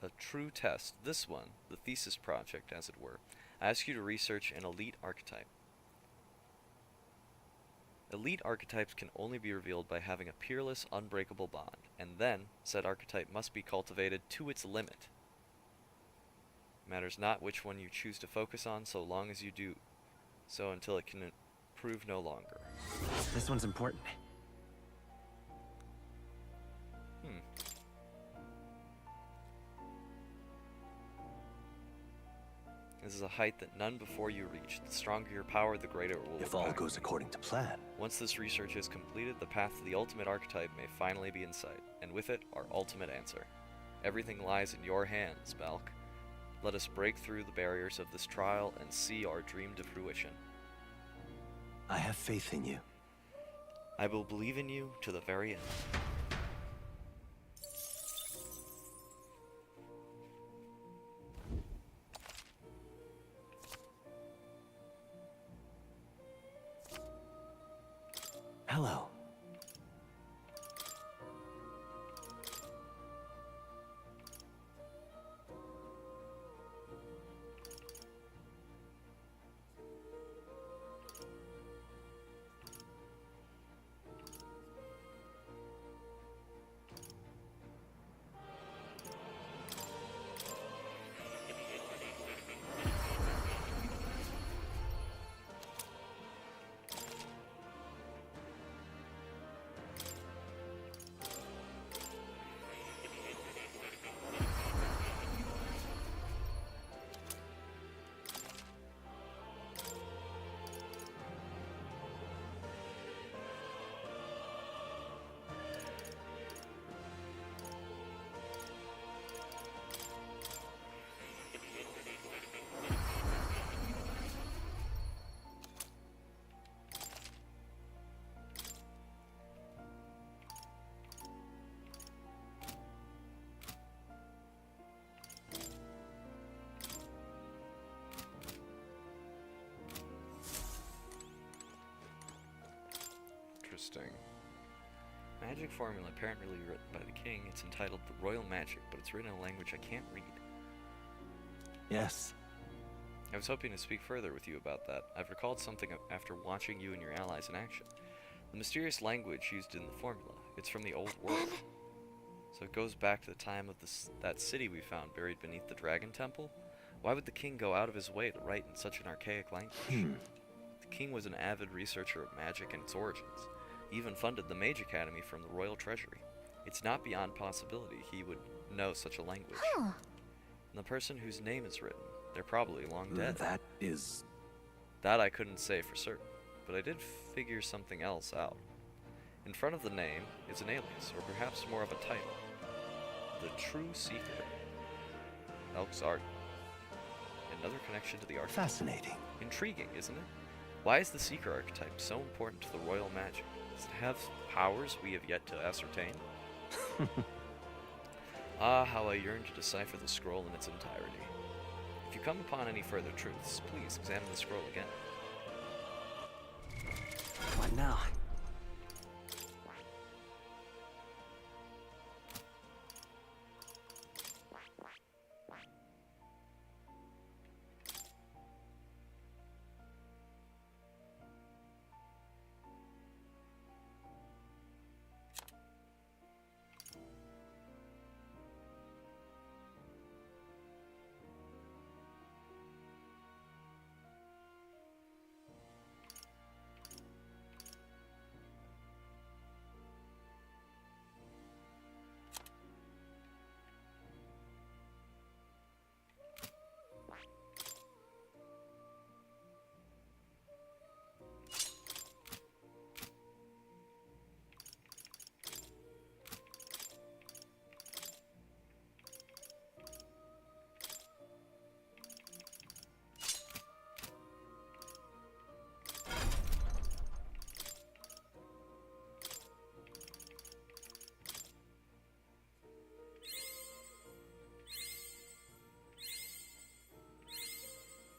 A true test. This one, the thesis project as it were. I ask you to research an elite archetype. Elite archetypes can only be revealed by having a peerless, unbreakable bond, and then said archetype must be cultivated to its limit. Matters not which one you choose to focus on, so long as you do so until it can prove no longer. This one's important. This is a height that none before you reach. The stronger your power, the greater it will If all impact. goes according to plan. Once this research is completed, the path to the ultimate archetype may finally be in sight, and with it, our ultimate answer. Everything lies in your hands, Balk. Let us break through the barriers of this trial and see our dream to fruition. I have faith in you. I will believe in you to the very end. Hello. Interesting. Magic formula apparently written by the king. It's entitled The Royal Magic, but it's written in a language I can't read. Yes. I was hoping to speak further with you about that. I've recalled something after watching you and your allies in action. The mysterious language used in the formula. It's from the old world. So it goes back to the time of that city we found buried beneath the Dragon Temple? Why would the king go out of his way to write in such an archaic language? The king was an avid researcher of magic and its origins. He even funded the Mage Academy from the royal treasury. It's not beyond possibility he would know such a language. Huh. And the person whose name is written, they're probably long dead. That is... That I couldn't say for certain, but I did figure something else out. In front of the name is an alias, or perhaps more of a title. The True Seeker. Elk's art. Another connection to the archetype. Fascinating. Intriguing, isn't it? Why is the Seeker archetype so important to the royal magic? Does it have powers we have yet to ascertain? Ah, how I yearn to decipher the scroll in its entirety. If you come upon any further truths, please examine the scroll again. What now?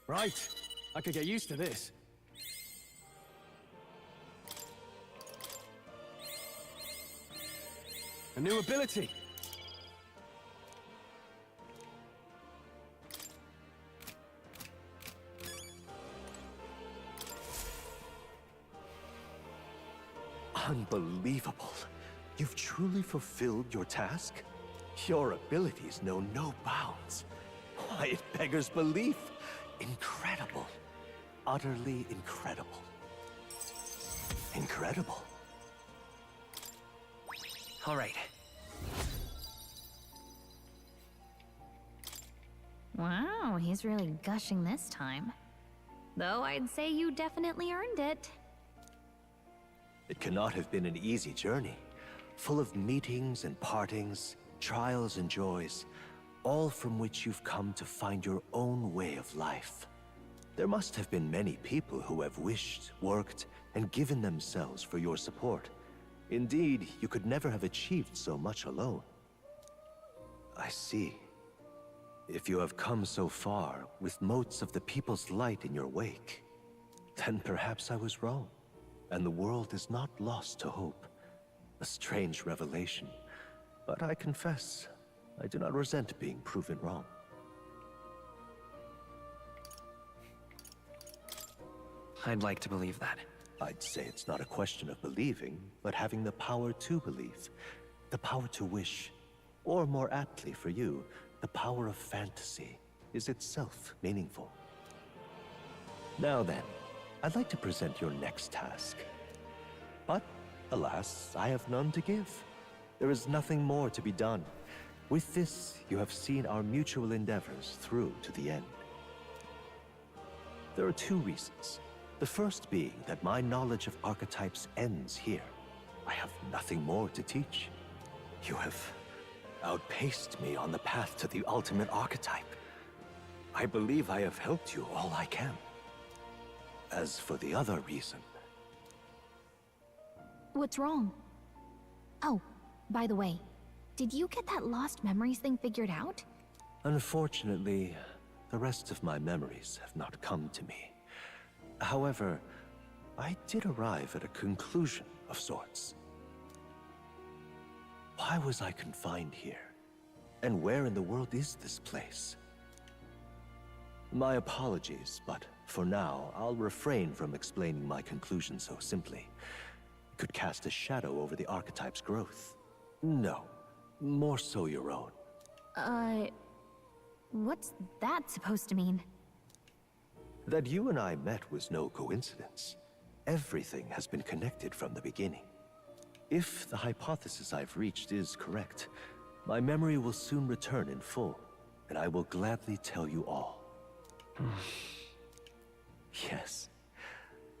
Right. I could get used to this. A new ability. Unbelievable. You've truly fulfilled your task? Your abilities know no bounds. Why, it beggars belief. Incredible. Utterly incredible. Incredible. All right. Wow, he's really gushing this time. Though I'd say you definitely earned it. It cannot have been an easy journey, full of meetings and partings, trials and joys, all from which you've come to find your own way of life. There must have been many people who have wished, worked, and given themselves for your support. Indeed, you could never have achieved so much alone. I see. If you have come so far, with motes of the people's light in your wake, then perhaps I was wrong, and the world is not lost to hope. A strange revelation, but I confess, I do not resent being proven wrong. I'd like to believe that. I'd say it's not a question of believing, but having the power to believe. The power to wish. Or more aptly for you, the power of fantasy is itself meaningful. Now then, I'd like to present your next task. But, alas, I have none to give. There is nothing more to be done. With this, you have seen our mutual endeavors through to the end. There are two reasons. The first being that my knowledge of archetypes ends here. I have nothing more to teach. You have outpaced me on the path to the ultimate archetype. I believe I have helped you all I can. As for the other reason... What's wrong? Oh, by the way, did you get that lost memories thing figured out? Unfortunately, the rest of my memories have not come to me. However, I did arrive at a conclusion of sorts. Why was I confined here? And where in the world is this place? My apologies, but for now, I'll refrain from explaining my conclusion so simply. It could cast a shadow over the archetype's growth. No, more so your own. What's that supposed to mean? That you and I met was no coincidence. Everything has been connected from the beginning. If the hypothesis I've reached is correct, my memory will soon return in full, and I will gladly tell you all. Yes.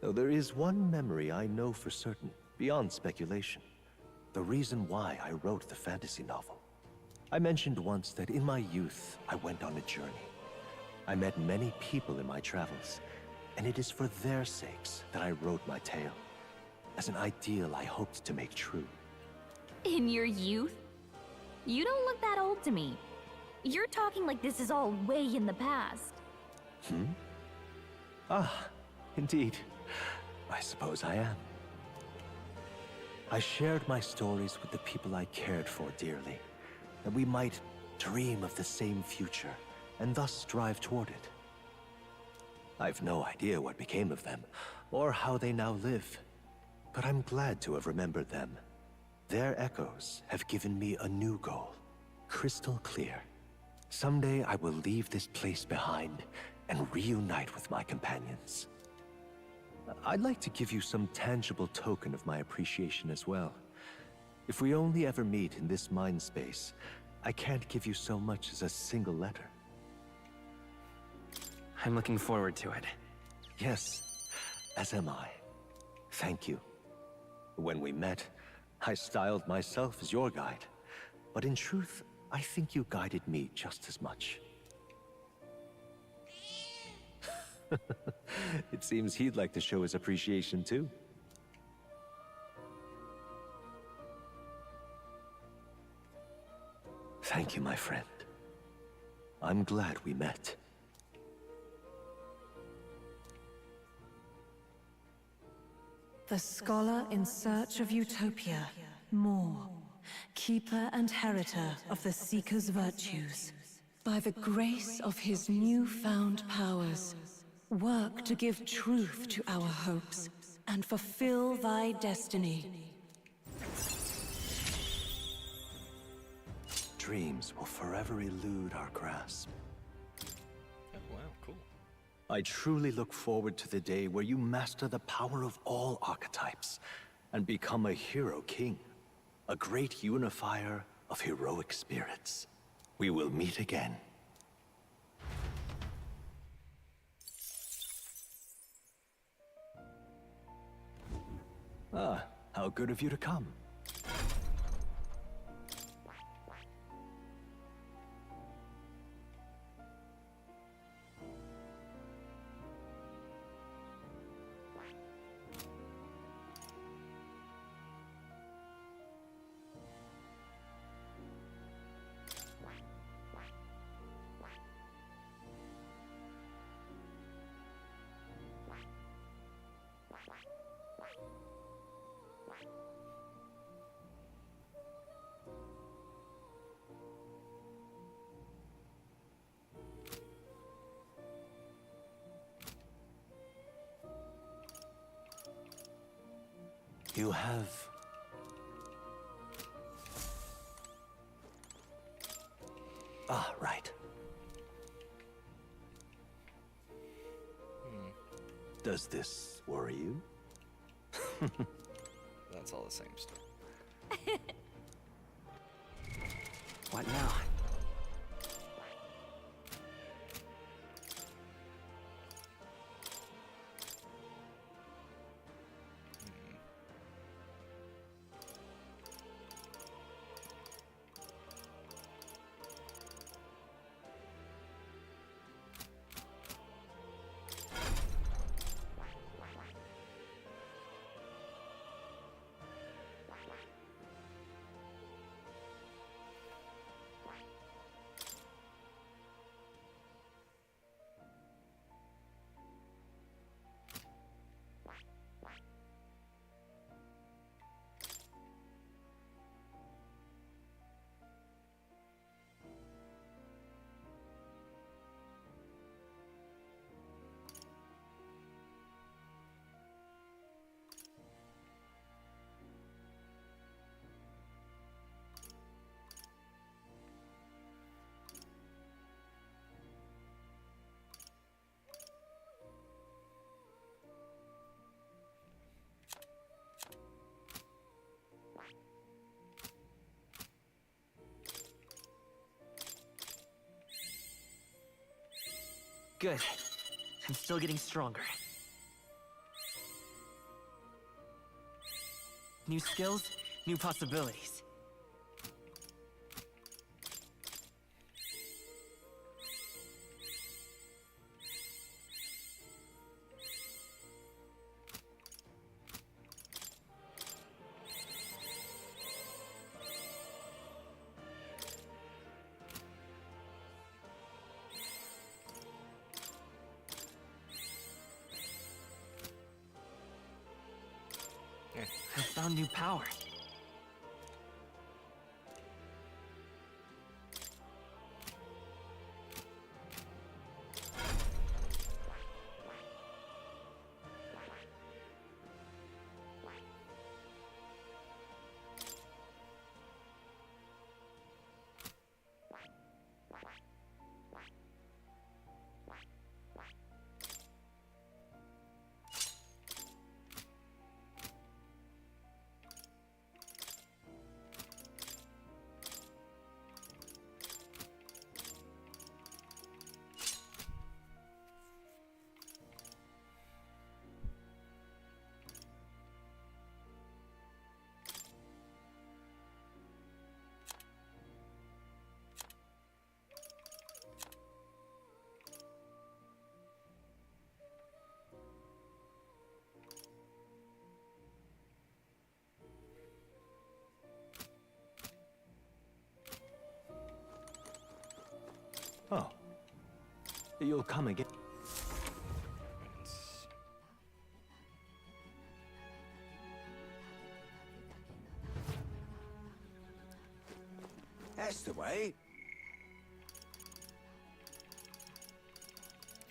Though there is one memory I know for certain, beyond speculation. The reason why I wrote the fantasy novel. I mentioned once that in my youth, I went on a journey. I met many people in my travels, and it is for their sakes that I wrote my tale, as an ideal I hoped to make true. In your youth? You don't look that old to me. You're talking like this is all way in the past. Ah, indeed. I suppose I am. I shared my stories with the people I cared for dearly, that we might dream of the same future, and thus strive toward it. I've no idea what became of them, or how they now live, but I'm glad to have remembered them. Their echoes have given me a new goal, crystal clear. Someday I will leave this place behind and reunite with my companions. I'd like to give you some tangible token of my appreciation as well. If we only ever meet in this mind space, I can't give you so much as a single letter. I'm looking forward to it. Yes, as am I. Thank you. When we met, I styled myself as your guide, but in truth, I think you guided me just as much. It seems he'd like to show his appreciation too. Thank you, my friend. I'm glad we met. The scholar in search of utopia, more, keeper and heriter of the Seeker's virtues. By the grace of his newfound powers, work to give truth to our hopes and fulfill thy destiny. Dreams will forever elude our grasp. Oh, wow, cool. I truly look forward to the day where you master the power of all archetypes and become a hero king, a great unifier of heroic spirits. We will meet again. Ah, how good of you to come. You have... Ah, right. Does this worry you? That's all the same stuff. What now? Good. I'm still getting stronger. New skills, new possibilities. I found new power. Oh. You'll come again. That's the way.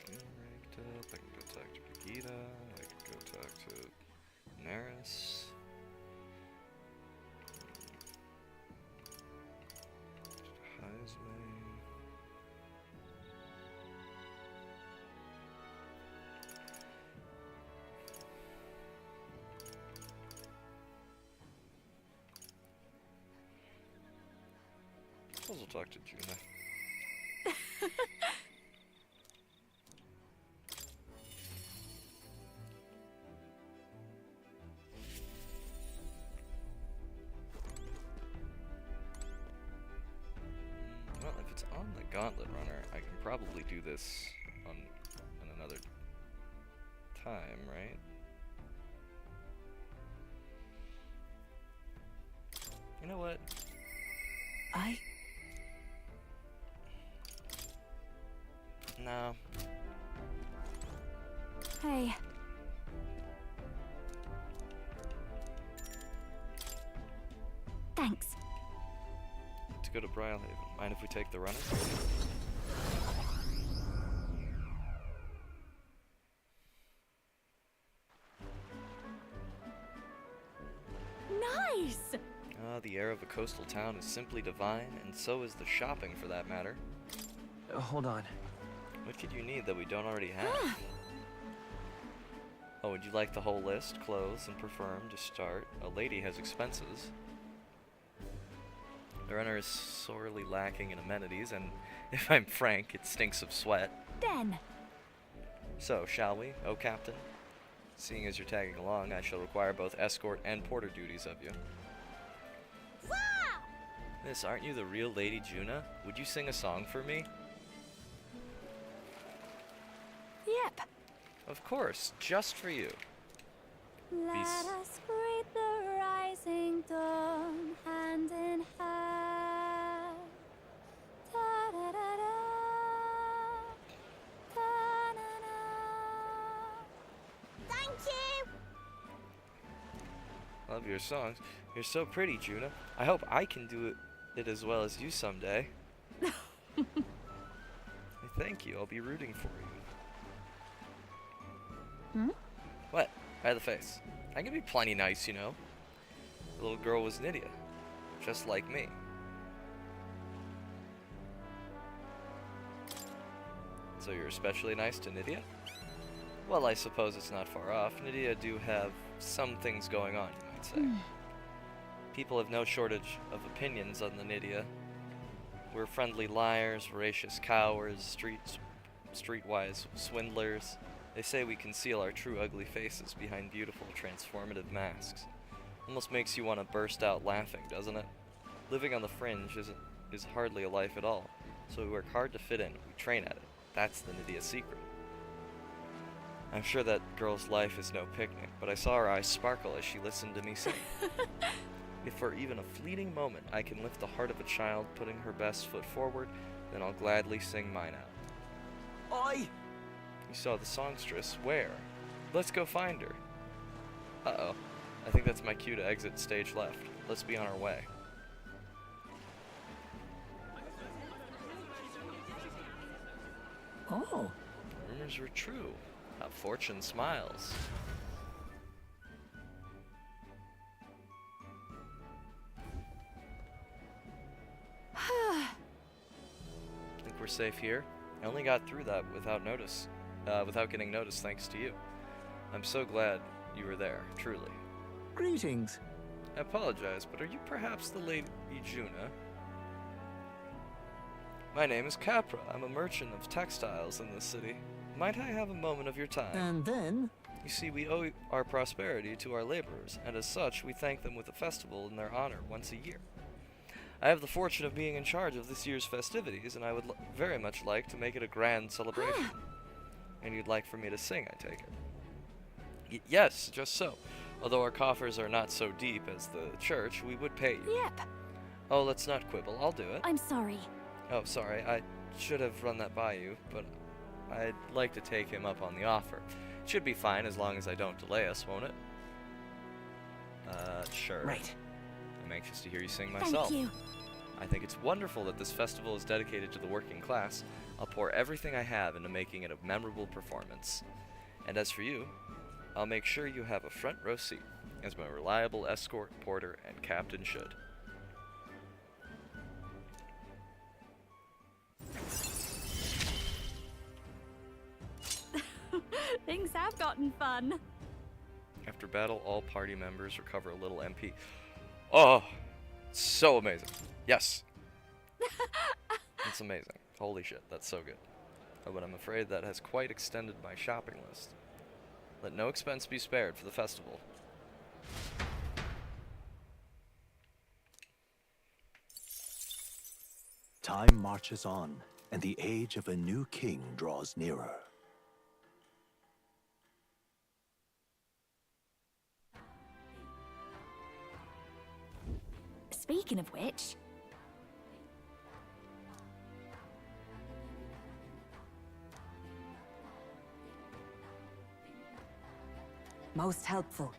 Okay, ranked up. I can go talk to Brigida. I can go talk to Neris. Heisman. Suppose we'll talk to Juna. Well, if it's on the Gauntlet Runner, I can probably do this on another time, right? You know what? No. Hey. Thanks. To go to Brylehaven. Mind if we take the runner? Nice! The air of a coastal town is simply divine, and so is the shopping for that matter. Hold on. What could you need that we don't already have? Oh, would you like the whole list? Clothes and perfume to start. A lady has expenses. The runner is sorely lacking in amenities, and if I'm frank, it stinks of sweat. Den. So, shall we, oh Captain? Seeing as you're tagging along, I shall require both escort and porter duties of you. Wow! Miss, aren't you the real Lady Juna? Would you sing a song for me? Yep. Of course, just for you. Let us greet the rising dawn hand in hand. Da da da da. Da na na. Thank you. Love your songs. You're so pretty, Juna. I hope I can do it as well as you someday. Thank you. I'll be rooting for you. Hmm? What? By the face. I can be plenty nice, you know. The little girl was Nydia, just like me. So you're especially nice to Nydia? Well, I suppose it's not far off. Nydia do have some things going on, you might say. People have no shortage of opinions on the Nydia. We're friendly liars, voracious cowards, streetwise swindlers. They say we conceal our true ugly faces behind beautiful, transformative masks. Almost makes you want to burst out laughing, doesn't it? Living on the fringe is hardly a life at all, so we work hard to fit in. We train at it. That's the Nydia's secret. I'm sure that girl's life is no picnic, but I saw her eyes sparkle as she listened to me sing. If for even a fleeting moment I can lift the heart of a child putting her best foot forward, then I'll gladly sing mine out. Oi! You saw the songstress. Where? Let's go find her. Uh-oh. I think that's my cue to exit stage left. Let's be on our way. Oh. Rumors were true. How fortune smiles. Think we're safe here? I only got through that without getting noticed thanks to you. I'm so glad you were there, truly. Greetings. I apologize, but are you perhaps the Lady Juna? My name is Capra. I'm a merchant of textiles in this city. Might I have a moment of your time? And then? You see, we owe our prosperity to our laborers, and as such, we thank them with a festival in their honor once a year. I have the fortune of being in charge of this year's festivities, and I would very much like to make it a grand celebration. And you'd like for me to sing, I take it? Yes, just so. Although our coffers are not so deep as the church, we would pay you. Yep. Oh, let's not quibble. I'll do it. I'm sorry. Oh, sorry. I should have run that by you, but I'd like to take him up on the offer. It should be fine as long as I don't delay us, won't it? Sure. Right. I'm anxious to hear you sing myself. Thank you. I think it's wonderful that this festival is dedicated to the working class. I'll pour everything I have into making it a memorable performance. And as for you, I'll make sure you have a front row seat, as my reliable escort, porter, and captain should. Things have gotten fun. After battle, all party members recover a little MP. Oh, so amazing. Yes. It's amazing. Holy shit, that's so good. Oh, but I'm afraid that has quite extended my shopping list. Let no expense be spared for the festival. Time marches on, and the age of a new king draws nearer. Speaking of which... Most helpful.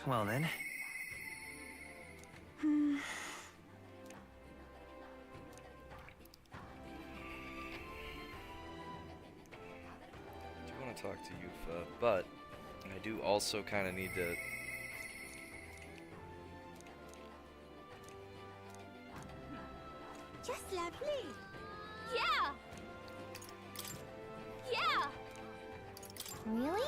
Well then. I do want to talk to Yufa, but I do also kind of need to... Just lovely. Yeah. Yeah. Really?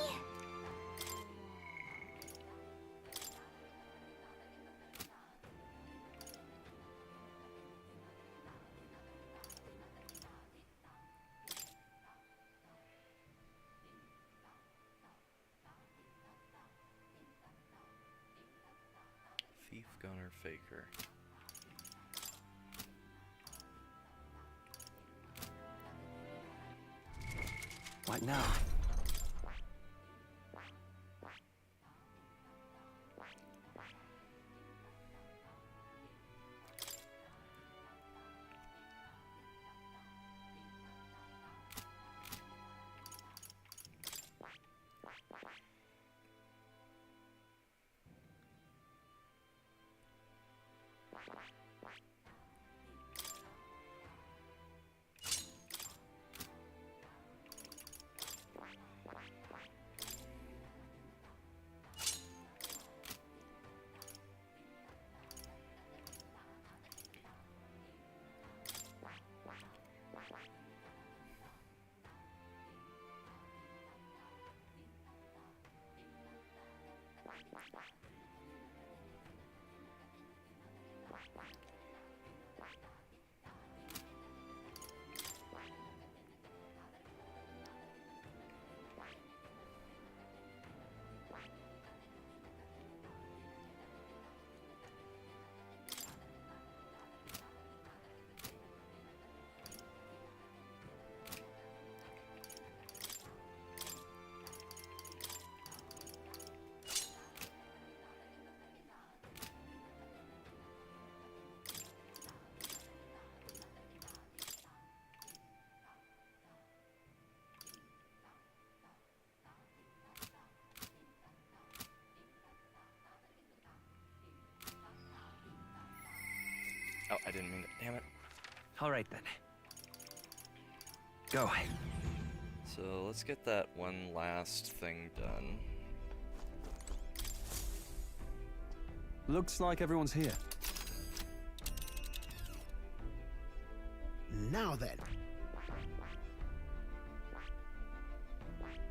Thief, gunner, faker. What now? Oh, I didn't mean to. Damn it. All right then. Go. So let's get that one last thing done. Looks like everyone's here. Now then.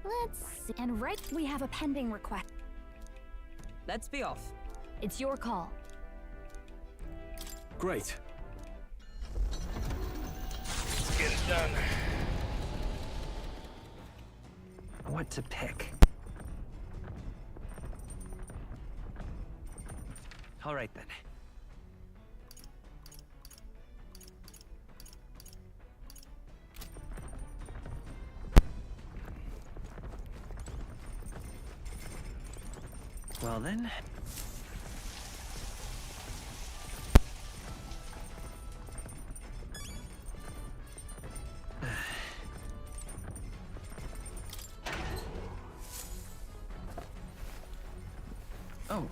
Let's see. And right, we have a pending request. Let's be off. It's your call. Great. Let's get it done. What to pick? All right then. Well then. Oh.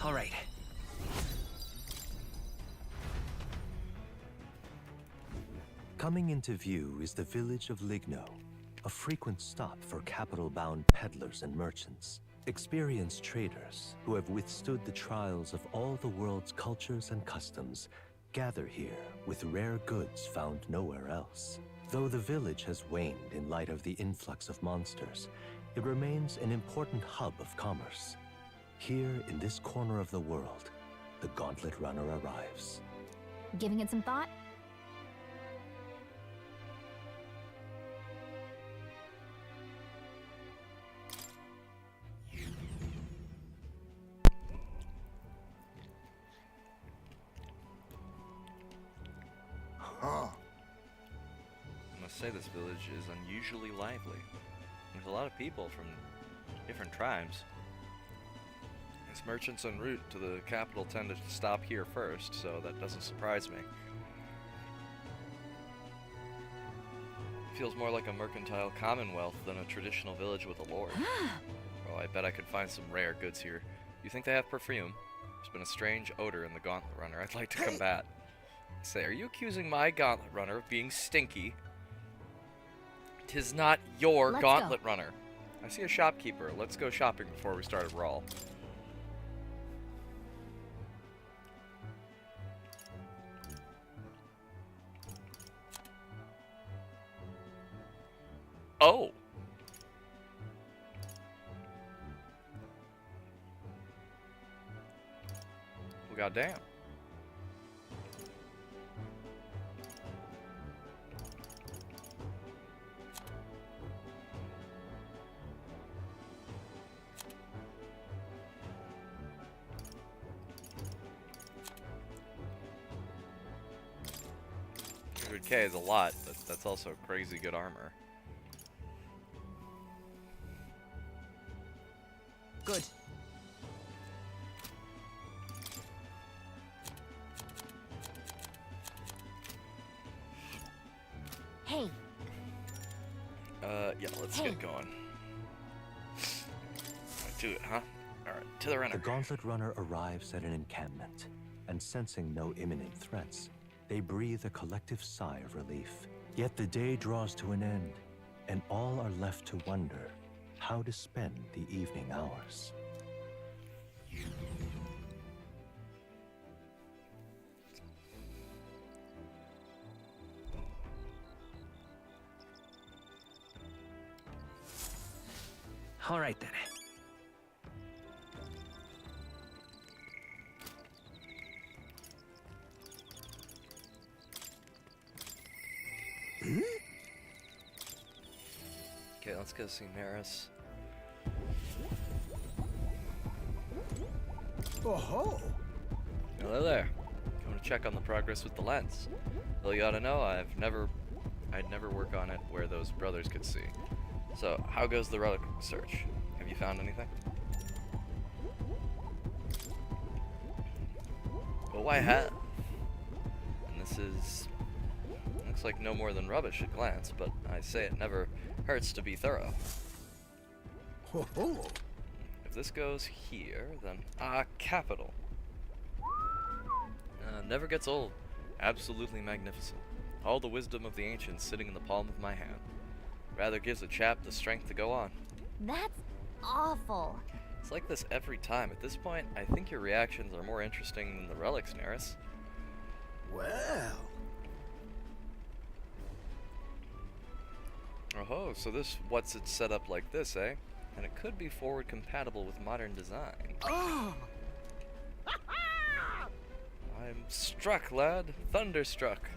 All right. Coming into view is the village of Ligno, a frequent stop for capital-bound peddlers and merchants, experienced traders who have withstood the trials of all the world's cultures and customs, gather here with rare goods found nowhere else. Though the village has waned in light of the influx of monsters, it remains an important hub of commerce. Here in this corner of the world, the Gauntlet Runner arrives. Giving it some thought? I must say this village is unusually lively. There's a lot of people from different tribes. As merchants en route to the capital tend to stop here first, so that doesn't surprise me. Feels more like a mercantile commonwealth than a traditional village with a lord. Well, I bet I could find some rare goods here. You think they have perfume? There's been a strange odor in the Gauntlet Runner I'd like to combat. Say, are you accusing my Gauntlet Runner of being stinky? 'Tis not your Gauntlet Runner. I see a shopkeeper. Let's go shopping before we start a brawl. Oh! Well, goddamn. K is a lot, but that's also crazy good armor. Good. Hey. Yeah, let's get going. Do it, huh? Alright, to the runner. The Gauntlet Runner arrives at an encampment, and sensing no imminent threats, they breathe a collective sigh of relief. Yet the day draws to an end, and all are left to wonder how to spend the evening hours. All right then. Okay, let's go see Maris. Oh-ho! Hello there. Coming to check on the progress with the lens. Well, you ought to know I'd never work on it where those brothers could see. So, how goes the relic search? Have you found anything? Oh, I have. And this is... looks like no more than rubbish at glance, but I say it never hurts to be thorough. Ho-ho! If this goes here, then... capital. Never gets old. Absolutely magnificent. All the wisdom of the ancients sitting in the palm of my hand. Rather gives a chap the strength to go on. That's awful. It's like this every time. At this point, I think your reactions are more interesting than the relics, Neris. Well... Oh, so this what's it set up like this, eh? And it could be forward compatible with modern design. Oh! I'm struck, lad. Thunderstruck.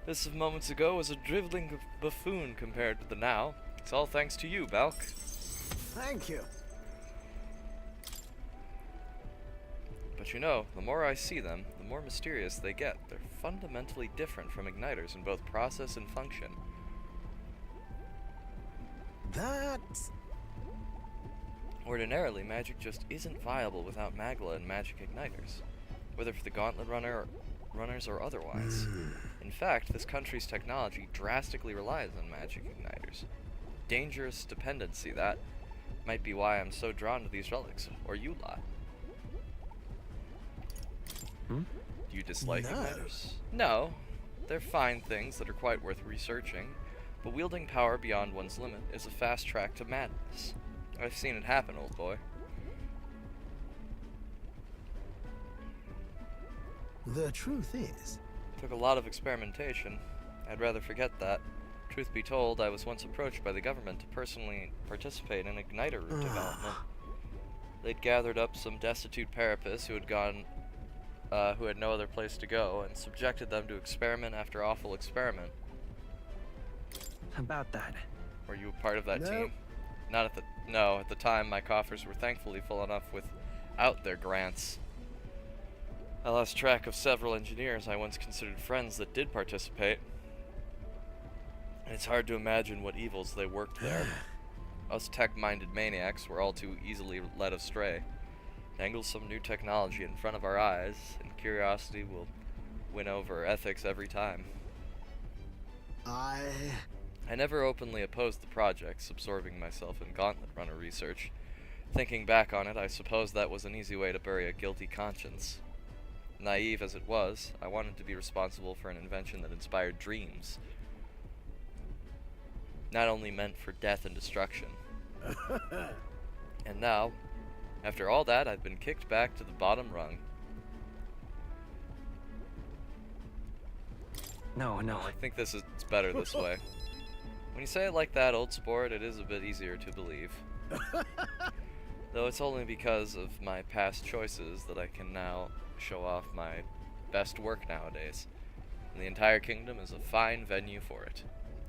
This of moments ago was a driveling buffoon compared to the now. It's all thanks to you, Balk. Thank you. But you know, the more I see them, the more mysterious they get. They're fundamentally different from igniters in both process and function. That's... Ordinarily, magic just isn't viable without Magla and magic igniters, whether for the Gauntlet runners or otherwise. In fact, this country's technology drastically relies on magic igniters. Dangerous dependency, that might be why I'm so drawn to these relics, or you lot. Do you dislike igniters? No, they're fine things that are quite worth researching, but wielding power beyond one's limit is a fast track to madness. I've seen it happen, old boy. The truth is... Took a lot of experimentation. I'd rather forget that. Truth be told, I was once approached by the government to personally participate in igniter route development. They'd gathered up some destitute parapists who had no other place to go, and subjected them to experiment after awful experiment. About that. Were you a part of that team? Not at the... No, at the time my coffers were thankfully full enough without their grants. I lost track of several engineers I once considered friends that did participate. And it's hard to imagine what evils they worked there. Us tech-minded maniacs were all too easily led astray. Dangle some new technology in front of our eyes, and curiosity will win over ethics every time. I never openly opposed the projects, absorbing myself in Gauntlet Runner research. Thinking back on it, I suppose that was an easy way to bury a guilty conscience. Naive as it was, I wanted to be responsible for an invention that inspired dreams. Not only meant for death and destruction. And now, after all that, I've been kicked back to the bottom rung. No. I think it's better this way. When you say it like that, old sport, it is a bit easier to believe. Though it's only because of my past choices that I can now show off my best work nowadays. And the entire kingdom is a fine venue for it.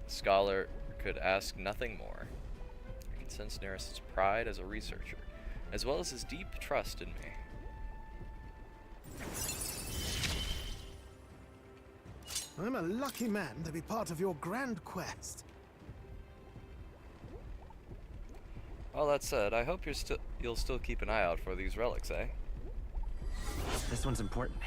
A scholar could ask nothing more. I can sense Neris's pride as a researcher, as well as his deep trust in me. I'm a lucky man to be part of your grand quest. All that said, I hope you'll still keep an eye out for these relics, eh? This one's important.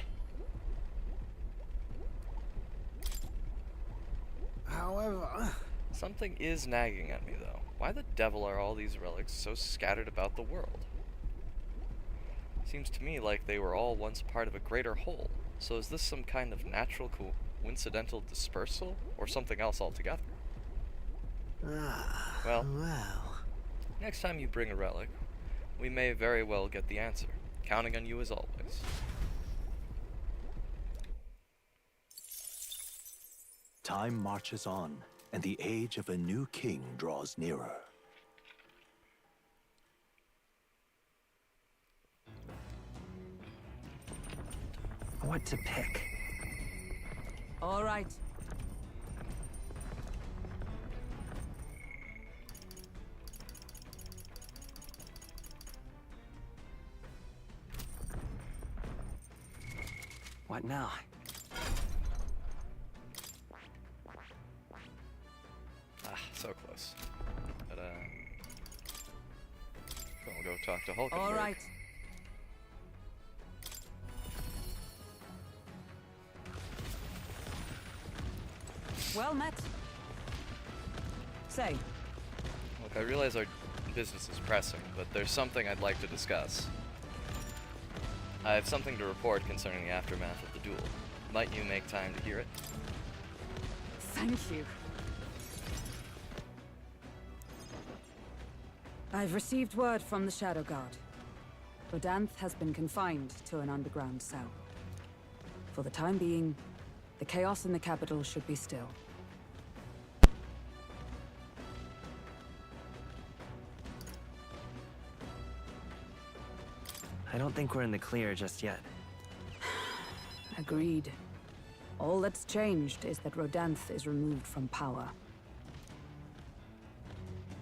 However... Something is nagging at me, though. Why the devil are all these relics so scattered about the world? Seems to me like they were all once part of a greater whole. So is this some kind of natural coincidental dispersal, or something else altogether? Well, next time you bring a relic, we may very well get the answer. Counting on you as always. Time marches on, and the age of a new king draws nearer. What to pick? All right. What now? So close. But, we'll go talk to Hulkenberg. All right. Well met. Say. Look, I realize our business is pressing, but there's something I'd like to discuss. I have something to report concerning the aftermath of the duel. Might you make time to hear it? Thank you. I've received word from the Shadow Guard. Rodanth has been confined to an underground cell. For the time being, the chaos in the capital should be still. I don't think we're in the clear just yet. Agreed. All that's changed is that Rodanth is removed from power.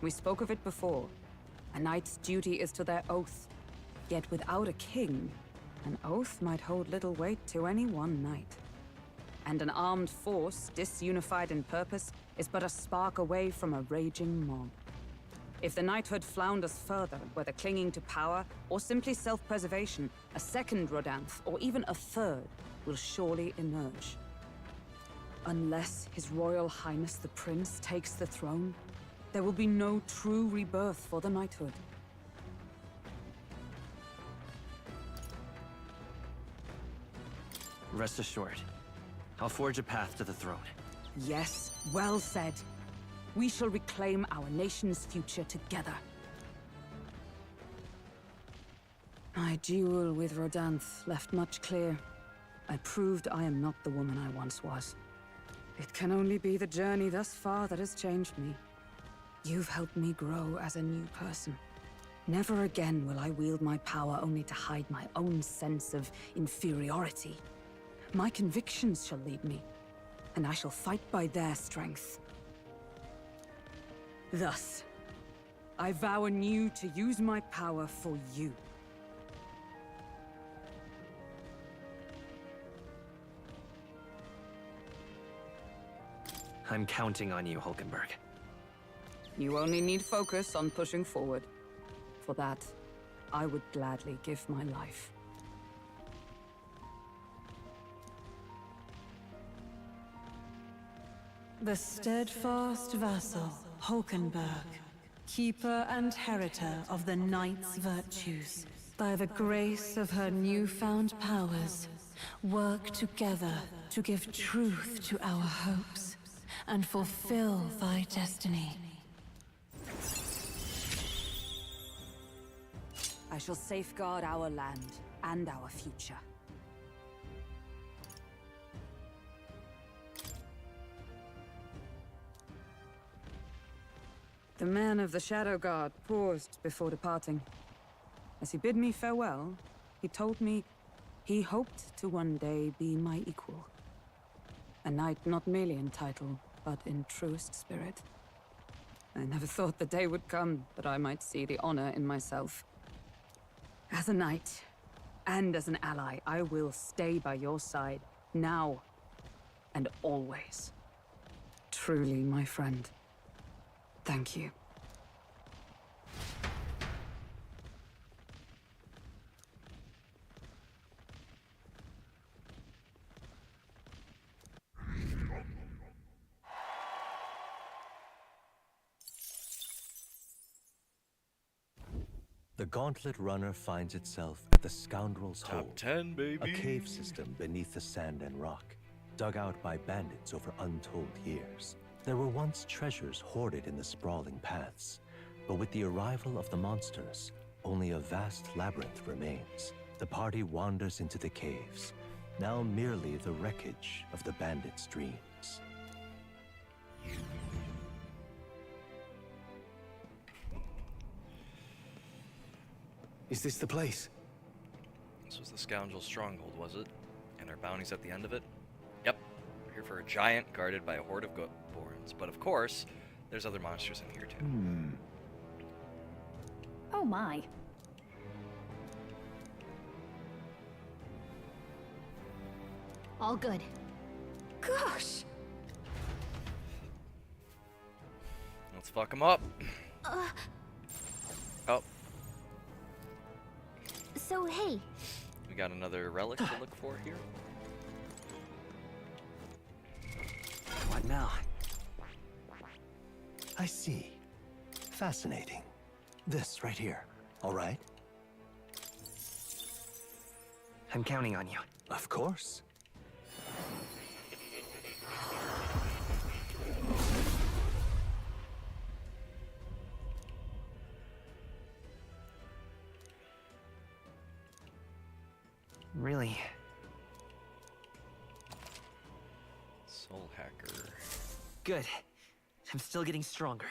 We spoke of it before. A knight's duty is to their oath. Yet without a king, an oath might hold little weight to any one knight. And an armed force, disunified in purpose, is but a spark away from a raging mob. If the knighthood flounders further, whether clinging to power or simply self-preservation, a second Rodanth, or even a third, will surely emerge. Unless His Royal Highness the Prince takes the throne, there will be no true rebirth for the knighthood. Rest assured, I'll forge a path to the throne. Yes, well said. We shall reclaim our nation's future together. My duel with Rodanth left much clear. I proved I am not the woman I once was. It can only be the journey thus far that has changed me. You've helped me grow as a new person. Never again will I wield my power only to hide my own sense of inferiority. My convictions shall lead me, and I shall fight by their strength. Thus, I vow anew to use my power for you. I'm counting on you, Hulkenberg. You only need focus on pushing forward. For that, I would gladly give my life. The steadfast vassal, Hulkenberg, keeper and heritor of the knight's virtues, by the grace of her newfound powers, work together to give truth to our hopes and fulfill thy destiny. I shall safeguard our land and our future. The man of the Shadow Guard paused before departing. As he bid me farewell, he told me he hoped to one day be my equal. A knight not merely in title, but in truest spirit. I never thought the day would come that I might see the honor in myself. As a knight, and as an ally, I will stay by your side, now and always. Truly, my friend. Thank you. The gauntlet runner finds itself at the Scoundrel's Top Hold, 10, baby. a cave system beneath the sand and rock, dug out by bandits over untold years. There were once treasures hoarded in the sprawling paths, but with the arrival of the monsters, only a vast labyrinth remains. The party wanders into the caves, now merely the wreckage of the bandits' dreams. Is this the place? This was the Scoundrel's stronghold, was it? And our bounty's at the end of it? Yep. We're here for a giant guarded by a horde of goatborns. But of course, there's other monsters in here too. Oh my. All good. Gosh! Let's fuck them up. Oh, So, hey, we got another relic to look for here. What now? I see. Fascinating. This right here, all right? I'm counting on you. Of course. Really? Soul hacker. Good. I'm still getting stronger.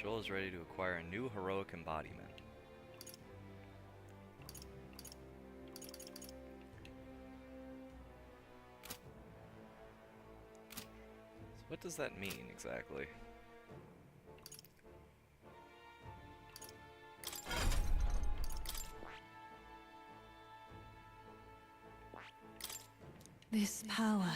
Joel is ready to acquire a new heroic embodiment. So what does that mean exactly? This power.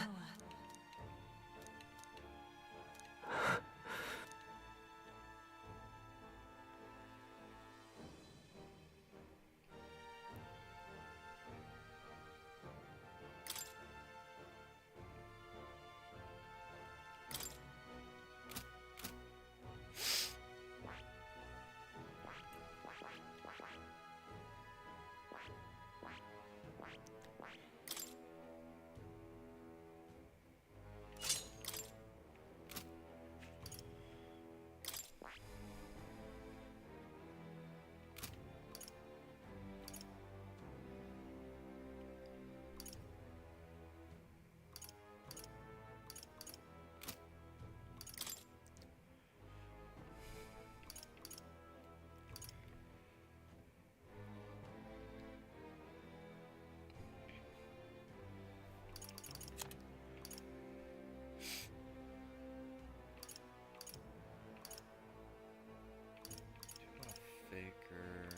Faker.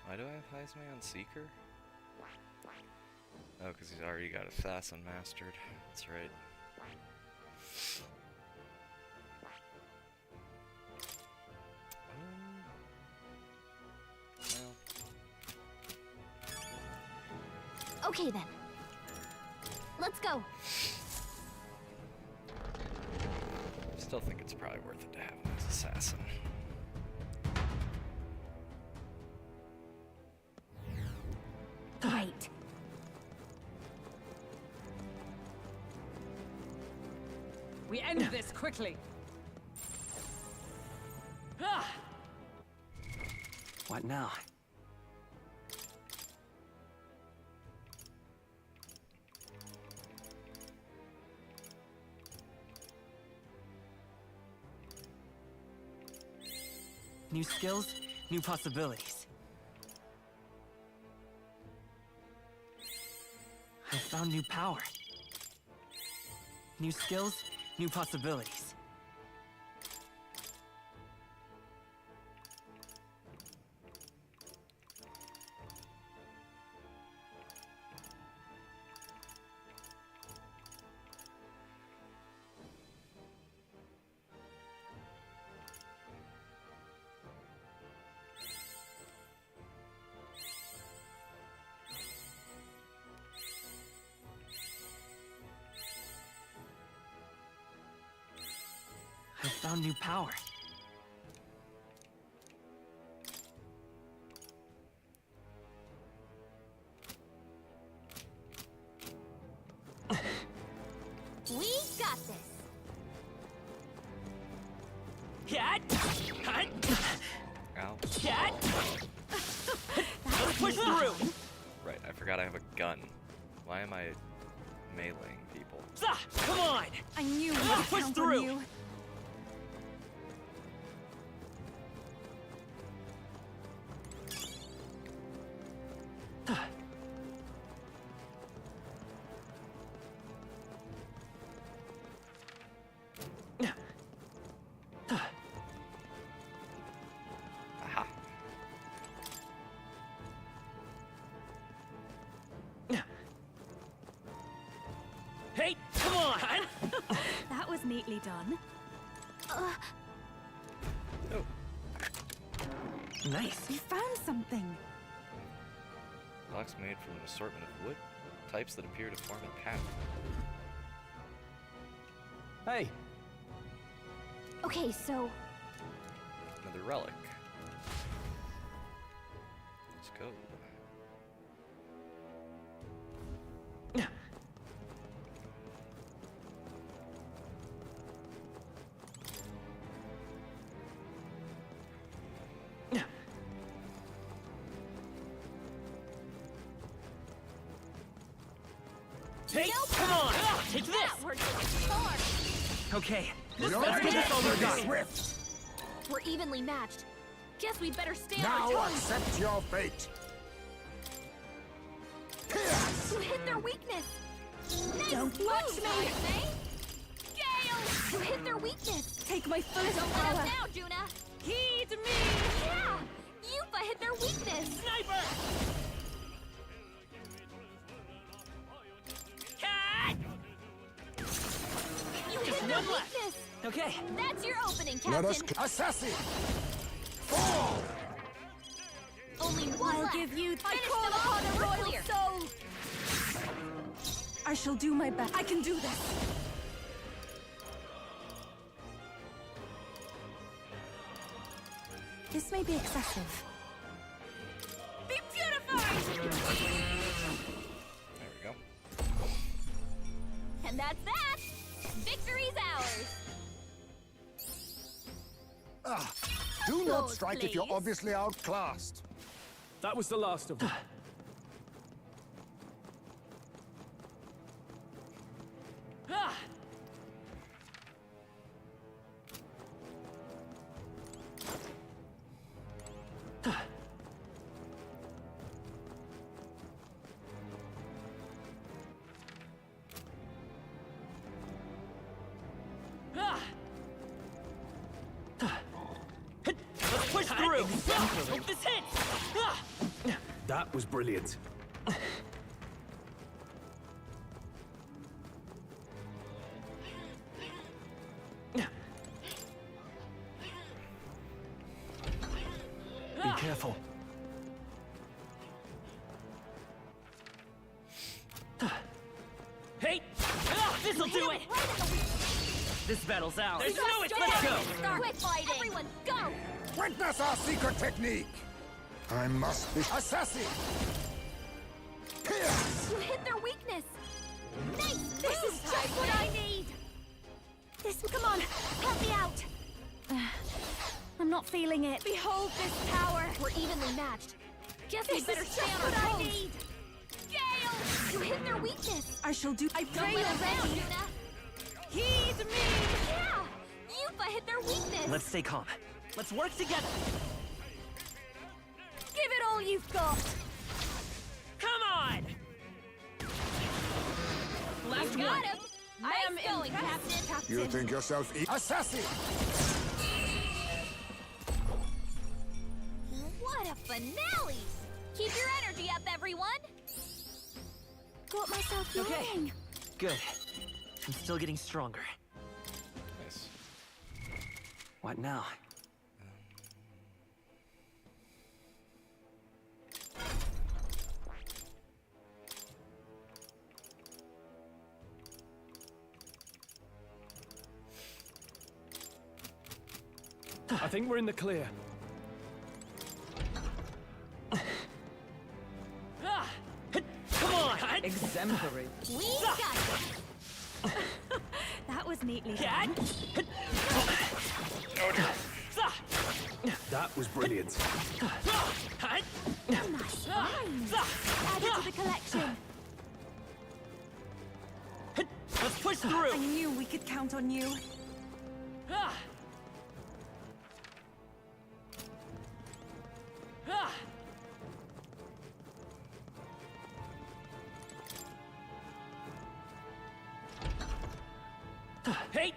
Why do I have Heisme on Seeker? Oh, because he's already got Assassin mastered. That's right. okay then. Let's go. Still think it's probably worth it to have him as Assassin. Great. We end this quickly. What now? New skills, new possibilities. I found new power. New skills, new possibilities. I found new power. We got this. Cat! Hunt! Ow. Cat! Let's push through! Right, I forgot I have a gun. Why am I meleeing people? Come on! I knew we Let's could push count through! on you. Aha. Hey, come on! That was neatly done. Oh, Nice. You found something. blocks made from an assortment of wood types that appear to form a pattern. Hey, Okay, so Another relic. Let's go. Hey, come on! Take this! that worked like a charm. Okay, You're let's get this over done. swift. We're evenly matched. Guess we'd better stay on Now our toes. accept your fate. Pierce! You hit their weakness. Nice Don't move, touch me. Jaime. Gale! You hit their weakness. Take my fullest Don't let power. us down, Juna. Heed me. Yeah! Yuffie hit their weakness. Sniper! Cat! You hit Just their one left. weakness. Okay, That's your opening, Let us Captain. assassin. Fall! Only one left. give you. I Finish call them upon off. a We're royal clear. soul. I shall do my best. I can do this. This may be excessive. Be purified! There we go. And that's that. Victory's ours. Do not Applause, strike if you're please. obviously outclassed. that was the last of them. ah! Ah! Let's push through! Hope this hits! Ah! That was brilliant. Be careful. Hey! This'll do it! This battle's ours. We gotta Let's start go! Start quick fighting. Everyone, go! Witness our secret technique. I must be assassin. Pierce! You hit their weakness. Nice. This is just what I need. This, come on, help me out. I'm not feeling it. Behold this power. We're evenly matched. Guess we better stay on our toes. Gale! You hit their weakness. I shall do. I Don't pray let us down, already. Juna. Heed me. Yeah! Yuffie hit their weakness. Let's stay calm. Let's work together. Give it all you've got. Come on! Last You got one. him. I am going, Captain. You think yourself assassin? What a finale! Keep your energy up, everyone. Got myself Okay. yawning. Good. I'm still getting stronger. Nice. What now? I think we're in the clear. Come on! Exemplary. We got it. That was neatly done. That was brilliant. Nice finds. Add it to the collection. Let's push through! I knew we could count on you. Hey!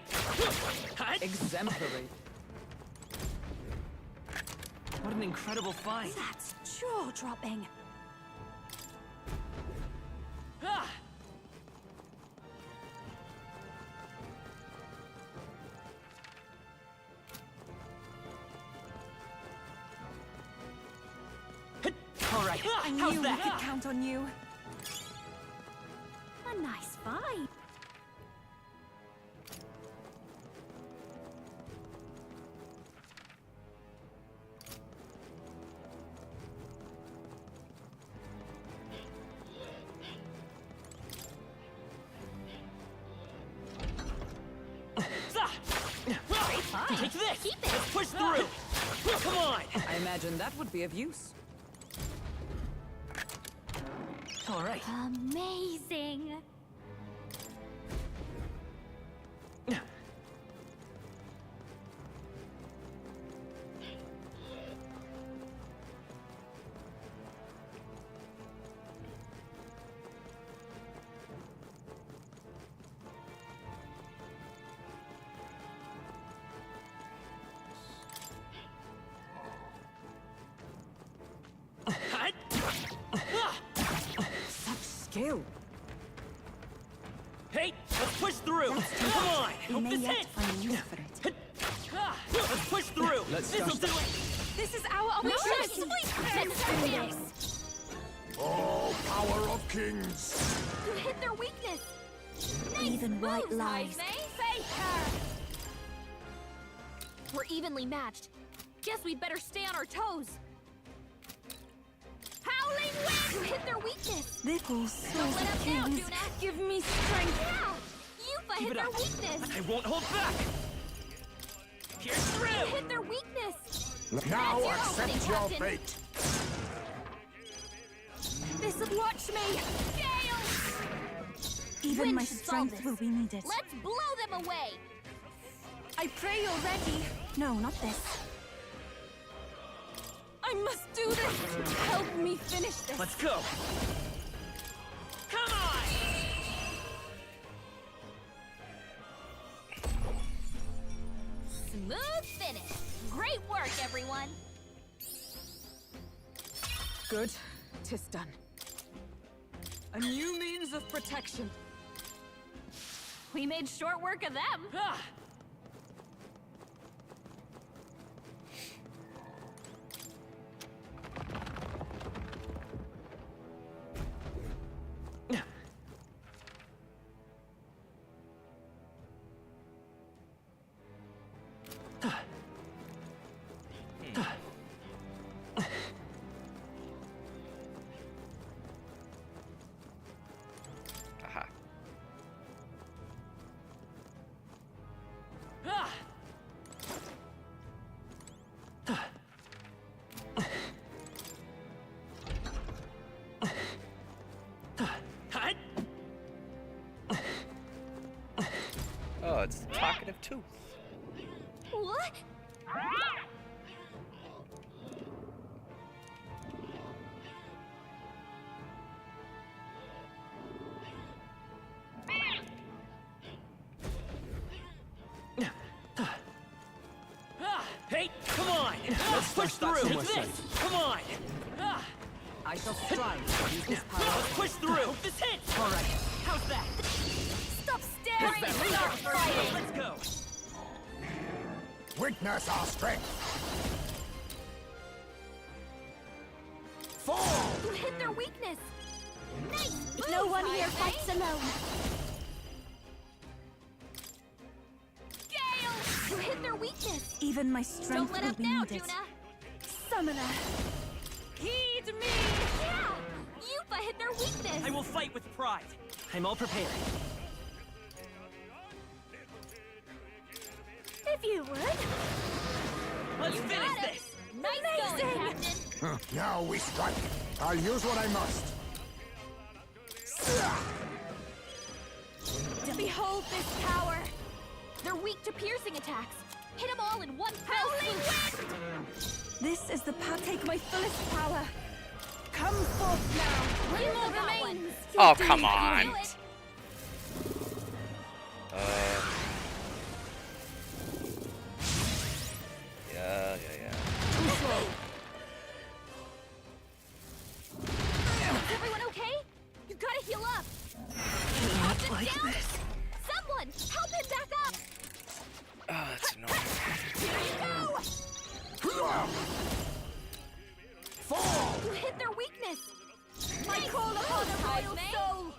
Exemplary. What an incredible find! That's jaw-dropping. All right, I how's knew we that? could count on you. A nice find. Take this! Keep it. Let's push through! Come on! I imagine that would be of use. All right. Amazing. Skill. Hey, let's push through! Come on! We Hope may this yet hits! find use for it. Let's push through! Let's This'll start. do it! This is our opportunity. Let's do this. Oh, power of kings! You hit their weakness. Nice Even white moves, lies. Face her. We're evenly matched. Guess we'd better stay on our toes. Howling wind! You hit their weakness. Little Don't souls let of up now, kings, Juna. give me strength. Yeah! Yufa Keep hit it their up. weakness. I won't hold back! Here's You through! hit their weakness. Now That's your accept opening, your Captain. fate! This'll watch me. Gale! Even Wind my should solve strength this. will be needed. Let's blow them away. I pray you're ready. No, not this. I must do this. Help me finish this. Let's go! Come on! Smooth finish. Great work, everyone. Good. 'Tis done. A new means of protection. We made short work of them. Aha. Oh, it's the talkative tooth. What? Hey, come on! Let's push stash that through! somewhere Take this! safe. Come on! Ah, I shall strive to use this power. let's push through! Hope this hits! Alright, how's that? Stop staring! Start fighting! Let's go! Witness our strength. Fall! You hit their weakness! Nice move, no one here fights alone! Gale! You hit their weakness! Even my strength Don't let will up be now, needed. Juna! Summoner. Heed me! Yeah! Yuffie hit their weakness! I will fight with pride. I'm all prepared. If you would! Let's You finish got it. this! Nice going, Captain! Now we strike. I'll use what I must. Behold this power! They're weak to piercing attacks. Hit them all in one fell swoop! This is the path. Take my fullest power. Come forth now. One more remains! Oh, come on. Do it. Yeah. Is everyone okay? You gotta heal up! Up and like down! this. Someone! Help him back up! Oh, that's annoying. Here you go! Fall! You hit their weakness! I call upon the royal soul!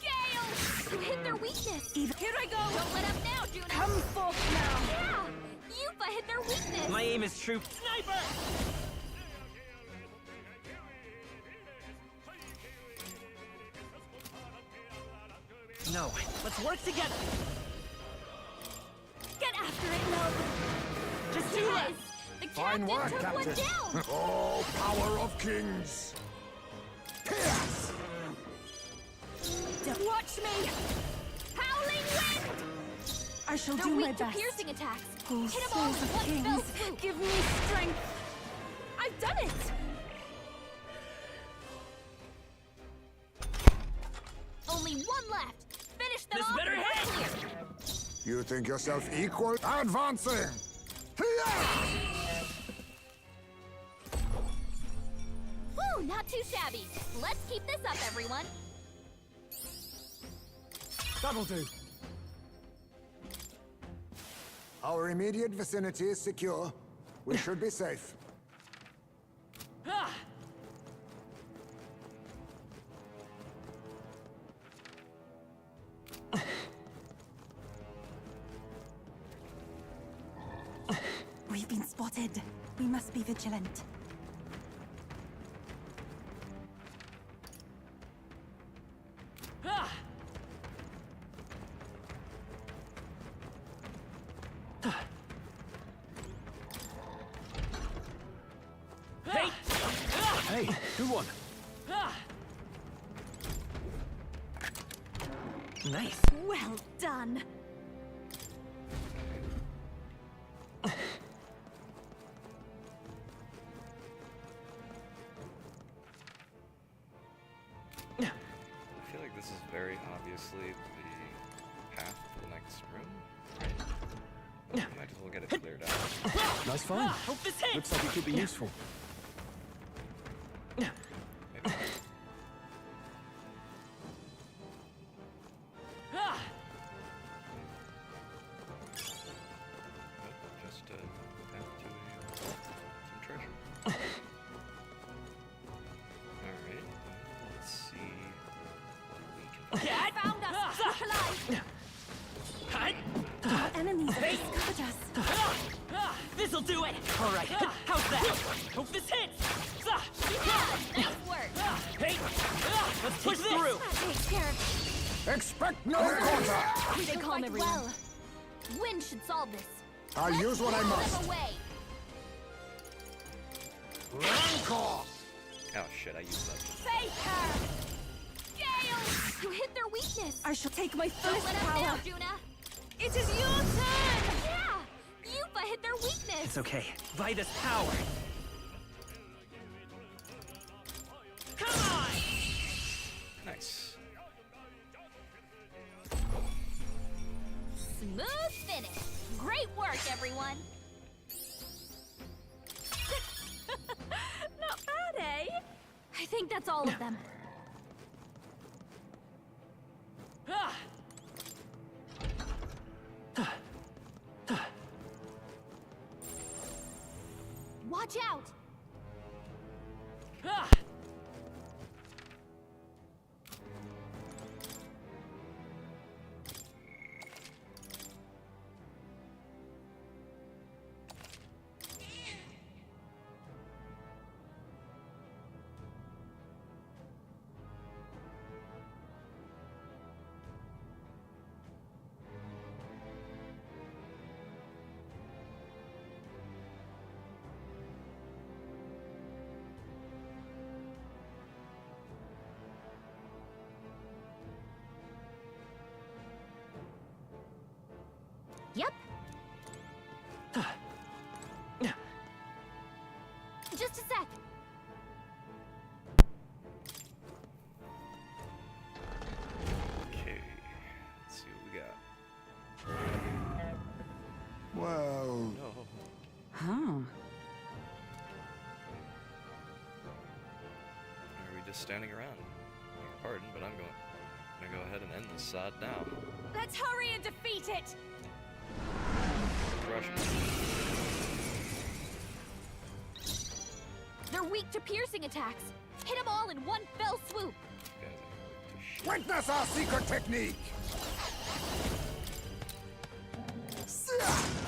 Gale! You hit their weakness! Here I go. Don't let up now, Juna! Come forth now. Yeah! Yuffie hit their weakness! My aim is true. Sniper! No, let's work together. Get after it, Loeb! Just do Yes! it. The Fine captain work, took Captain. one down! Oh, power of kings! Pierce! Watch me! Howling wind! I shall They're do my weak to best. piercing attacks. Oh, Hit them all in souls of one fell kings, swoop. give me strength. I've done it! Only one left. Finish them This off better and hit. we're clear. You think yourself equal? Advancing! Here! Woo, not too shabby. Let's keep this up, everyone. That'll do. Our immediate vicinity is secure. We should be safe. Ah! We've been spotted. We must be vigilant. Ah! Hey! Ah! Hey, good one. Ah! Nice. Well done. I feel like this is very obviously the path to the next room. Right? Might as well get it cleared out. Nice find. Hope this hits. Looks like it could be useful. Maybe. Ah! Just a path to some treasure. Alright, let's see what we can Cat! Found us. Ah! Keep alive. Hi! Our enemies have discovered us. Ah! Ah! This'll do it! Alright, how's that? Hope this hits! Ah! Yeah, nice work. Ah! Hey! Ah! Let's push through! That takes care of Expect no quarter! it. Stay You'll calm, fight everyone. well. Wind should solve this. I'll Let's use what I blow them must. away. Rancor! Oh shit, I used that. Face her! Gale! You hit their weakness. I shall take my Don't fullest let up power. now, Juna. It is your turn! Yeah! Yuffie hit their weakness. It's okay. By this power. Come on! Nice. Smooth finish. Great work, everyone. think that's all of them. Watch out! Yep. Just a sec. Okay, let's see what we got. Well... No. Huh. Are we just standing around? Pardon, but I'm gonna go ahead and end this sod now. Let's hurry and defeat it! Rush. They're weak to piercing attacks. Hit them all in one fell swoop. Witness our secret technique!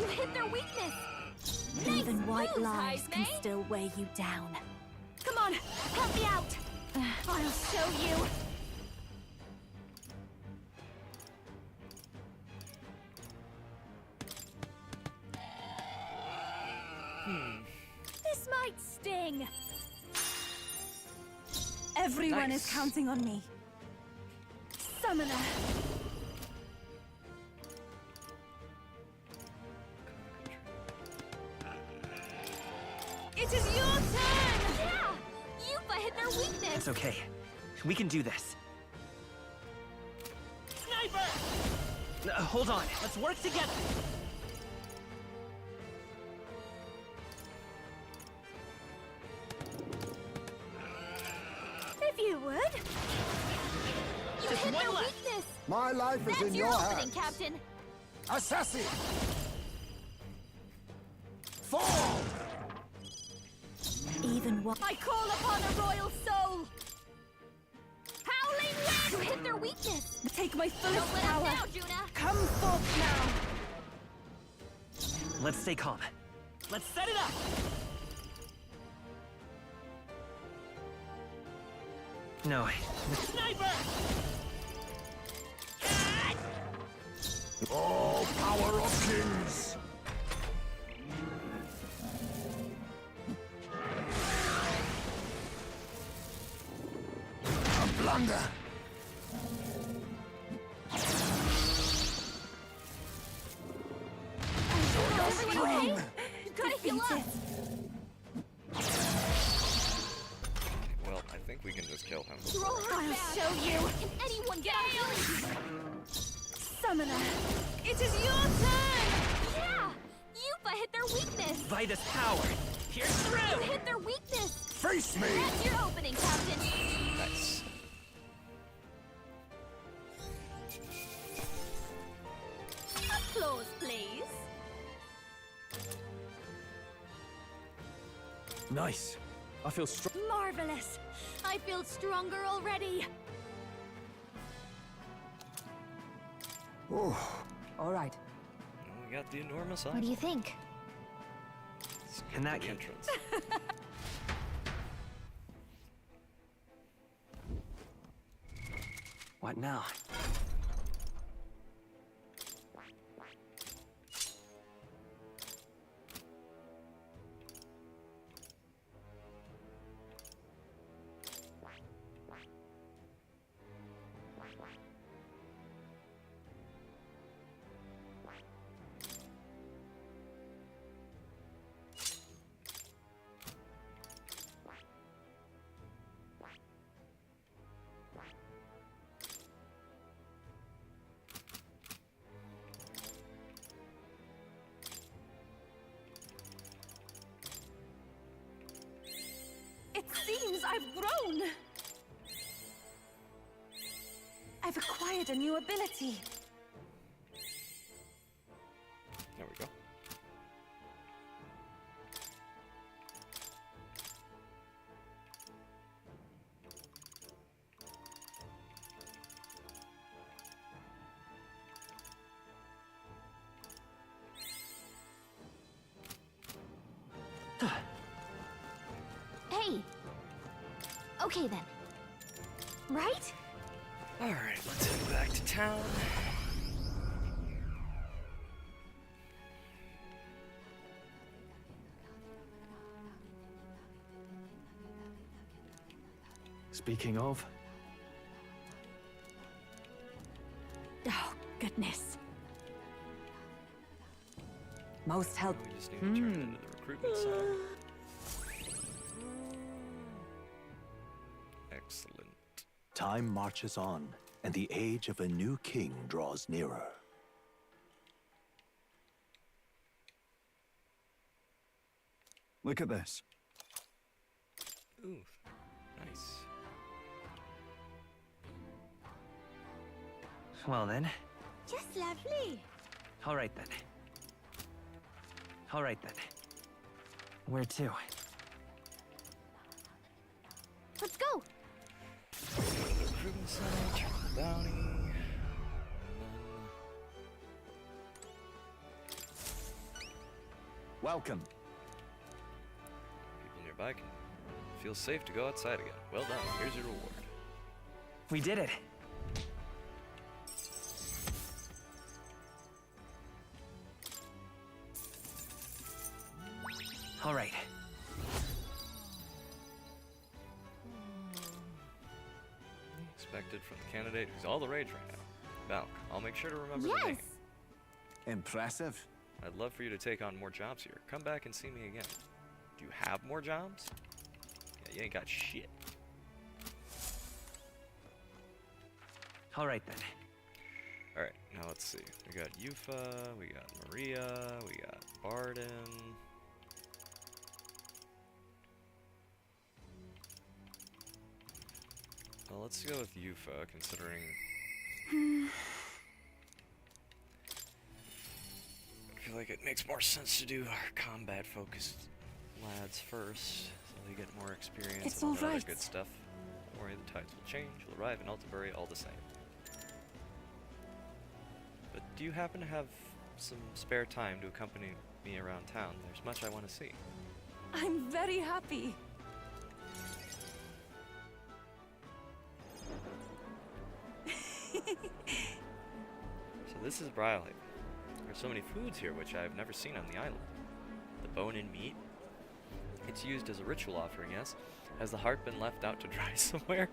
You hit their weakness. Even Nice white moves, lies can Hyme. still weigh you down. Come on, help me out. I'll show you. This might sting. Everyone Nice. is counting on me. Summoner. It is your turn! Yeah! Yuffie hit their weakness! It's okay. We can do this. Sniper! Hold on. Let's work together. If you would. You Just hit one their left. weakness! My life is That's in your your opening, hands. Captain! Assassin! Fall! Even what? I call upon a royal soul! Howling wind! You hit their weakness! Take my fullest Don't let power. us down, Juna! Come forth now. Let's stay calm. Let's set it up! No. Sniper! Oh, power of kings! A blunder! Everyone okay? You gotta heal up! Well, I think we can just kill him. Throw her I'll show you! Can anyone get out? Summoner. It is your turn. Yeah! Yuffie hit their weakness! Vitus power! Pierce You through! hit their weakness! Face me! That's your opening, Captain! Nice. Applause, please! Nice. I feel strong. Marvelous! I feel stronger already! Oh, All right. And we got the enormous eye. What do you think? Let's And get that the can- entrance. What now? I've grown! I've acquired a new ability. There we go. Hey! Okay then. Right? Alright, let's head back to town. Speaking of, Oh, goodness. Most help. We just need to turn it into the recruitment center. Excellent. Time marches on, and the age of a new king draws nearer. Look at this. Ooh, nice. Well then. Just lovely. All right then. All right then. Where to? Let's go. Go to the recruitment center, turn the bounty, and then... Welcome. People nearby can feel safe to go outside again. Well done. Here's your reward. We did it. All right. Expected from the candidate who's all the rage right now. Valk, I'll make sure to remember the name. Impressive. I'd love for you to take on more jobs here. Come back and see me again. Do you have more jobs? Yeah, you ain't got shit. All right then. Alright, now let's see. We got Yufa, we got Maria, we got Barden. Well, let's go with Yufa, considering... I feel like it makes more sense to do our combat-focused lads first, so they get more experience It's and all all that other right. good stuff. Don't worry, the tides will change. You'll arrive in Altabury all the same. But do you happen to have some spare time to accompany me around town? There's much I want to see. I'm very happy. So this is Brylehaven. There's so many foods here which I've never seen on the island. The bone and meat. It's used as a ritual offering, yes? Has the heart been left out to dry somewhere?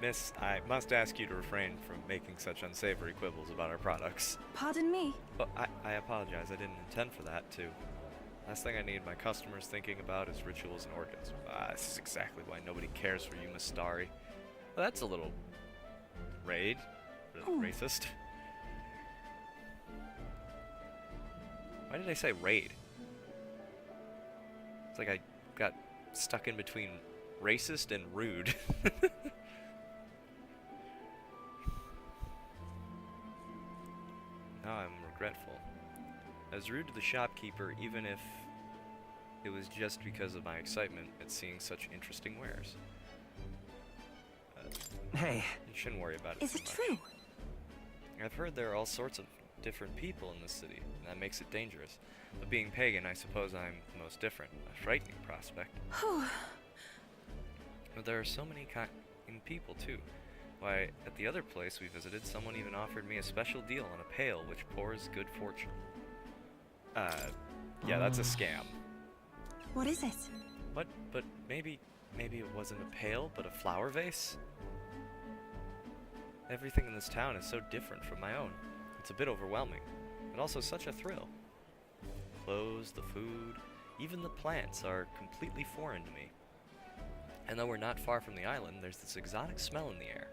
Miss, I must ask you to refrain from making such unsavory quibbles about our products. Pardon me. But I apologize, I didn't intend for that, too. Last thing I need my customers thinking about is rituals and organs. This is exactly why nobody cares for you, Miss Starry. Well, that's a little... raid? Racist? Why did I say raid? It's like I got stuck in between racist and rude. Now I'm regretful. I was rude to the shopkeeper even if it was just because of my excitement at seeing such interesting wares. Hey. You shouldn't worry about it. Is too it much. true? I've heard there are all sorts of different people in this city, and that makes it dangerous. But being pagan, I suppose I'm the most different. A frightening prospect. But there are so many kind people, too. Why, at the other place we visited, someone even offered me a special deal on a pail which pours good fortune. Yeah, that's a scam. What is it? But maybe it wasn't a pail, but a flower vase? Everything in this town is so different from my own. It's a bit overwhelming, but also such a thrill. Clothes, the food, even the plants are completely foreign to me. And though we're not far from the island, there's this exotic smell in the air.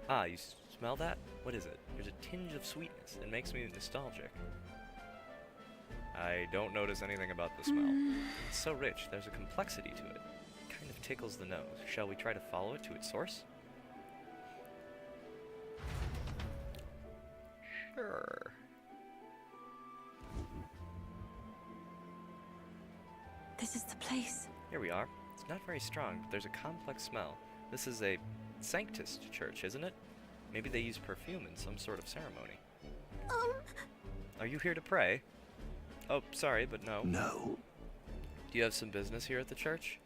Ah, you smell that? What is it? There's a tinge of sweetness. It makes me nostalgic. I don't notice anything about the smell. It's so rich, there's a complexity to it. Kind of tickles the nose. Shall we try to follow it to its source? Sure. This is the place. Here we are. It's not very strong, but there's a complex smell. This is a Sanctist church, isn't it? Maybe they use perfume in some sort of ceremony. Are you here to pray? Oh, sorry, but no. No. Do you have some business here at the church?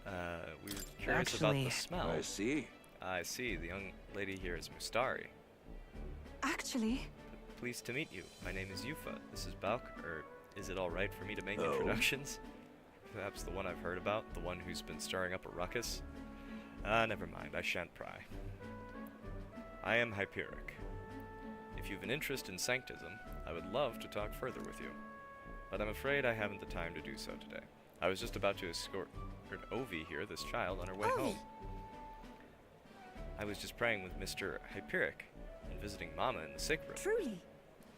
We were curious about Actually, the smell. I see. I see. The young lady here is Mustari. Actually, Pleased to meet you. My name is Yufa. This is Balk, or is it alright for me to make introductions? Perhaps the one I've heard about, the one who's been stirring up a ruckus? Never mind, I shan't pry. I am Hyperic. If you've an interest in Sanctism, I would love to talk further with you. But I'm afraid I haven't the time to do so today. I was just about to escort Ovi here, this child, on her way home. I was just praying with Mr. Hyperic and visiting Mama in the sick room. truly.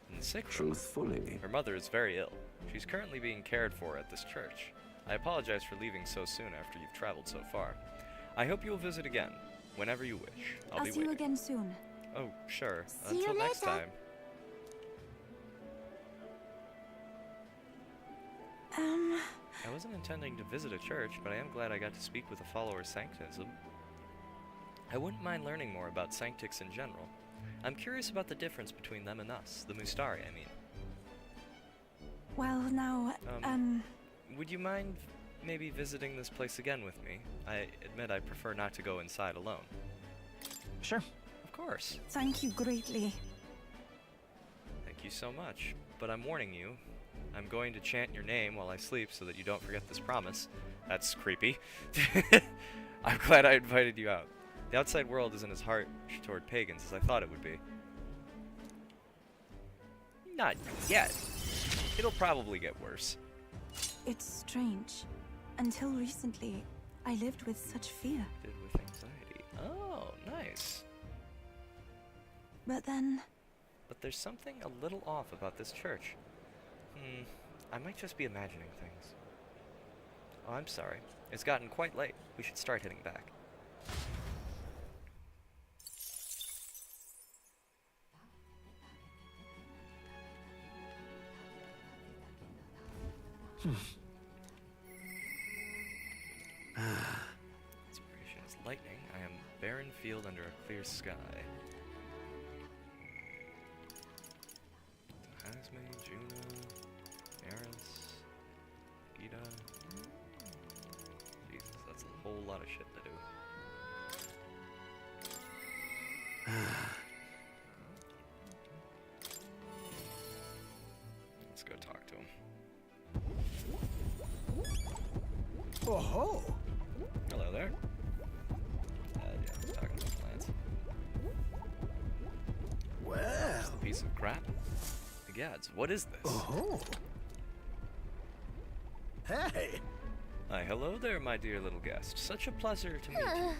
In the sick room. Truthfully. Her mother is very ill. She's currently being cared for at this church. I apologize for leaving so soon after you've traveled so far. I hope you will visit again, whenever you wish. I'll be see you waiting. again soon. Oh, sure. See you Until next later. time. I wasn't intending to visit a church, but I am glad I got to speak with a follower of Sanctism. I wouldn't mind learning more about Sanctics in general. I'm curious about the difference between them and us, the Mustari, I mean. Well, now, Would you mind maybe visiting this place again with me? I admit I prefer not to go inside alone. Sure. Of course. thank you greatly. Thank you so much. But I'm warning you, I'm going to chant your name while I sleep so that you don't forget this promise. That's creepy. I'm glad I invited you out. The outside world isn't as harsh toward pagans as I thought it would be. Not yet. It'll probably get worse. It's strange. Until recently, I lived with such fear. Did with anxiety. Oh, nice. But then, But there's something a little off about this church. I might just be imagining things. Oh, I'm sorry. It's gotten quite late. We should start heading back. Inspiration is lightning. I am barren field under a clear sky. Hasme, Juno, Eris, Ida. Jesus, that's a whole lot of shit to do. Let's go talk to him. Oh-ho! Hello there. Yeah, I was talking about plants. Well. Just a piece of crap. The gads, what is this? Oh. Hey. Hi, hello there, my dear little guest. Such a pleasure to meet you.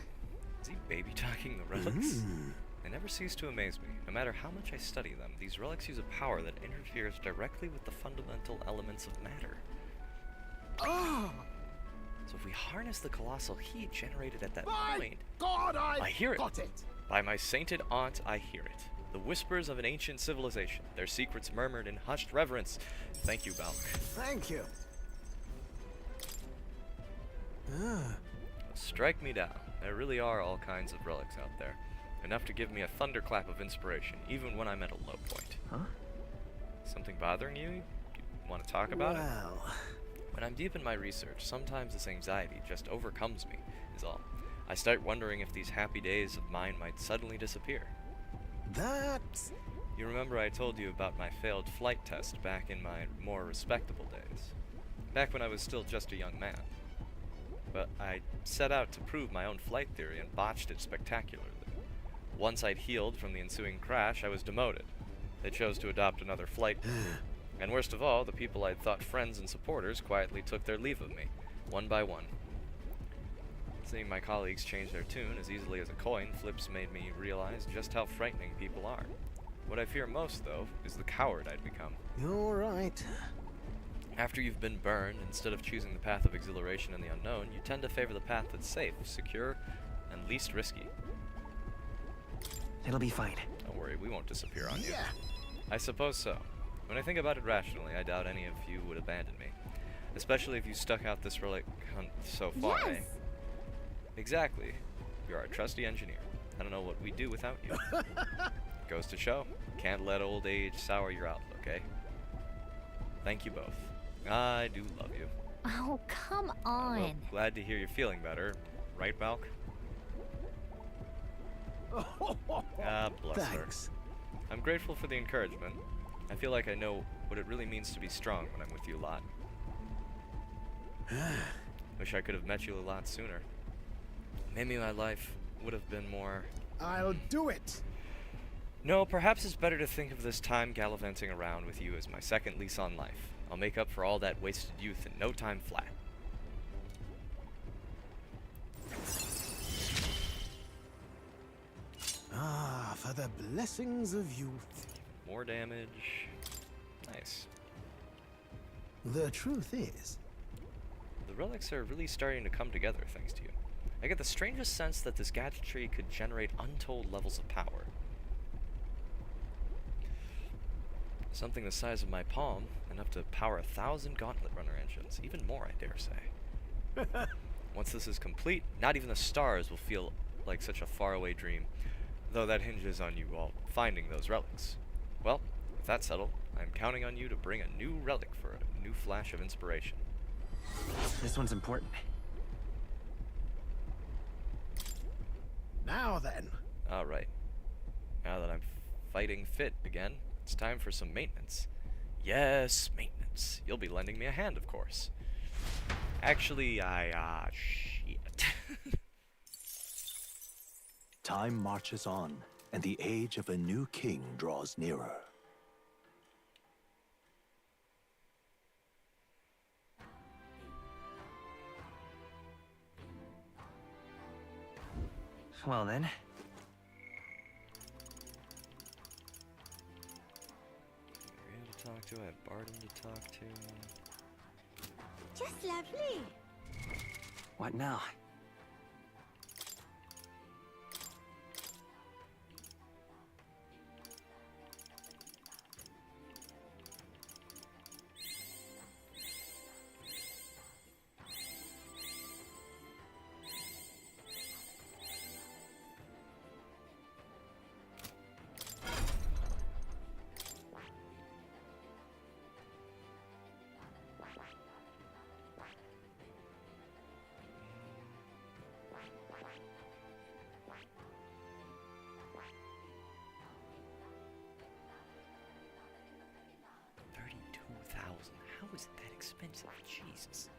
Is he baby talking the relics? They never cease to amaze me. No matter how much I study them, these relics use a power that interferes directly with the fundamental elements of matter. Ah! So if we harness the colossal heat generated at that My point, God, I hear it. got it. By my sainted aunt, I hear it. The whispers of an ancient civilization, their secrets murmured in hushed reverence. Thank you, Balk. Thank you. Strike me down. There really are all kinds of relics out there. Enough to give me a thunderclap of inspiration, even when I'm at a low point. Huh? Something bothering you? You want to talk about it? Well. When I'm deep in my research, sometimes this anxiety just overcomes me, is all. I start wondering if these happy days of mine might suddenly disappear. That's... You remember I told you about my failed flight test back in my more respectable days. Back when I was still just a young man. But I set out to prove my own flight theory and botched it spectacularly. Once I'd healed from the ensuing crash, I was demoted. They chose to adopt another flight. And worst of all, the people I'd thought friends and supporters quietly took their leave of me, one by one. Seeing my colleagues change their tune as easily as a coin flips made me realize just how frightening people are. What I fear most, though, is the coward I'd become. You're right. After you've been burned, instead of choosing the path of exhilaration and the unknown, you tend to favor the path that's safe, secure, and least risky. It'll be fine. Don't worry, we won't disappear on you. Yeah. I suppose so. When I think about it rationally, I doubt any of you would abandon me. Especially if you stuck out this relic hunt so far, eh? Yes! Exactly. You're our trusty engineer. I don't know what we'd do without you. Goes to show. Can't let old age sour your outlook, eh? Thank you both. I do love you. Oh, come on. Well, glad to hear you're feeling better. Right, Balk? Ah, bless Thanks. her. I'm grateful for the encouragement. I feel like I know what it really means to be strong when I'm with you a lot. Wish I could have met you a lot sooner. Maybe my life would have been more... I'll do it. No, perhaps it's better to think of this time gallivanting around with you as my second lease on life. I'll make up for all that wasted youth in no time flat. Ah, for the blessings of youth. More damage. Nice. The truth is, The relics are really starting to come together thanks to you. I get the strangest sense that this gadgetry could generate untold levels of power. Something the size of my palm, enough to power 1,000 Gauntlet Runner engines. Even more, I dare say. Once this is complete, not even the stars will feel like such a faraway dream, though that hinges on you all finding those relics. Well, with that settled, I'm counting on you to bring a new relic for a new flash of inspiration. This one's important. now then. Alright. Now that I'm fighting fit again, it's time for some maintenance. Yes, maintenance. You'll be lending me a hand, of course. Actually, shit. Time marches on, and the age of a new king draws nearer. Well then. Maria to talk to, I have Barton to talk to. Just lovely. What now? How is it that expensive? Jesus.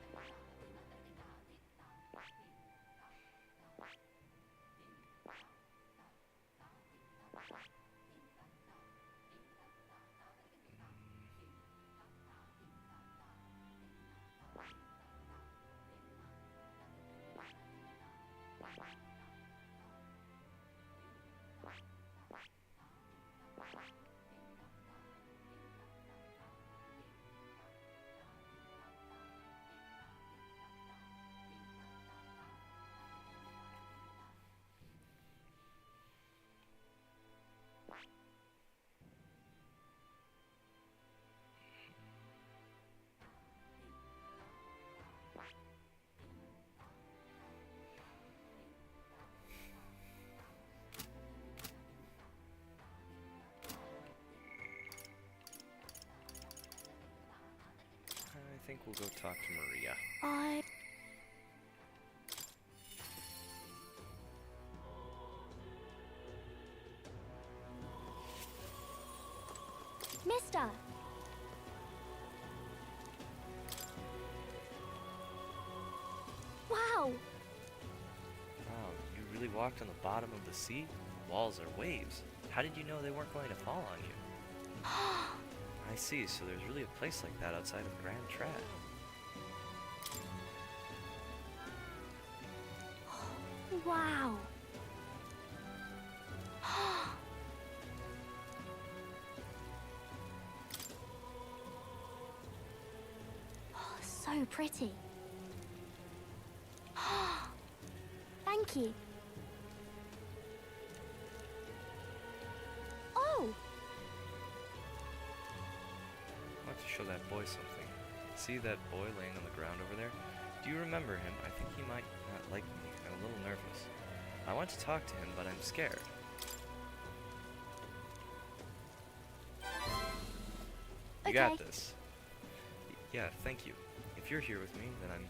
I think we'll go talk to Maria. Mister! Wow! Wow, you really walked on the bottom of the sea? Walls are waves. How did you know they weren't going to fall on you? I see, so there's really a place like that outside of Grand Trad. Wow! so pretty. Thank you. Oh! I want to show that boy something. See that boy laying on the ground over there? Do you remember him? I think he might not like me. I'm a little nervous. I want to talk to him, but I'm scared. You got this. Yeah, thank you. If you're here with me, then I'm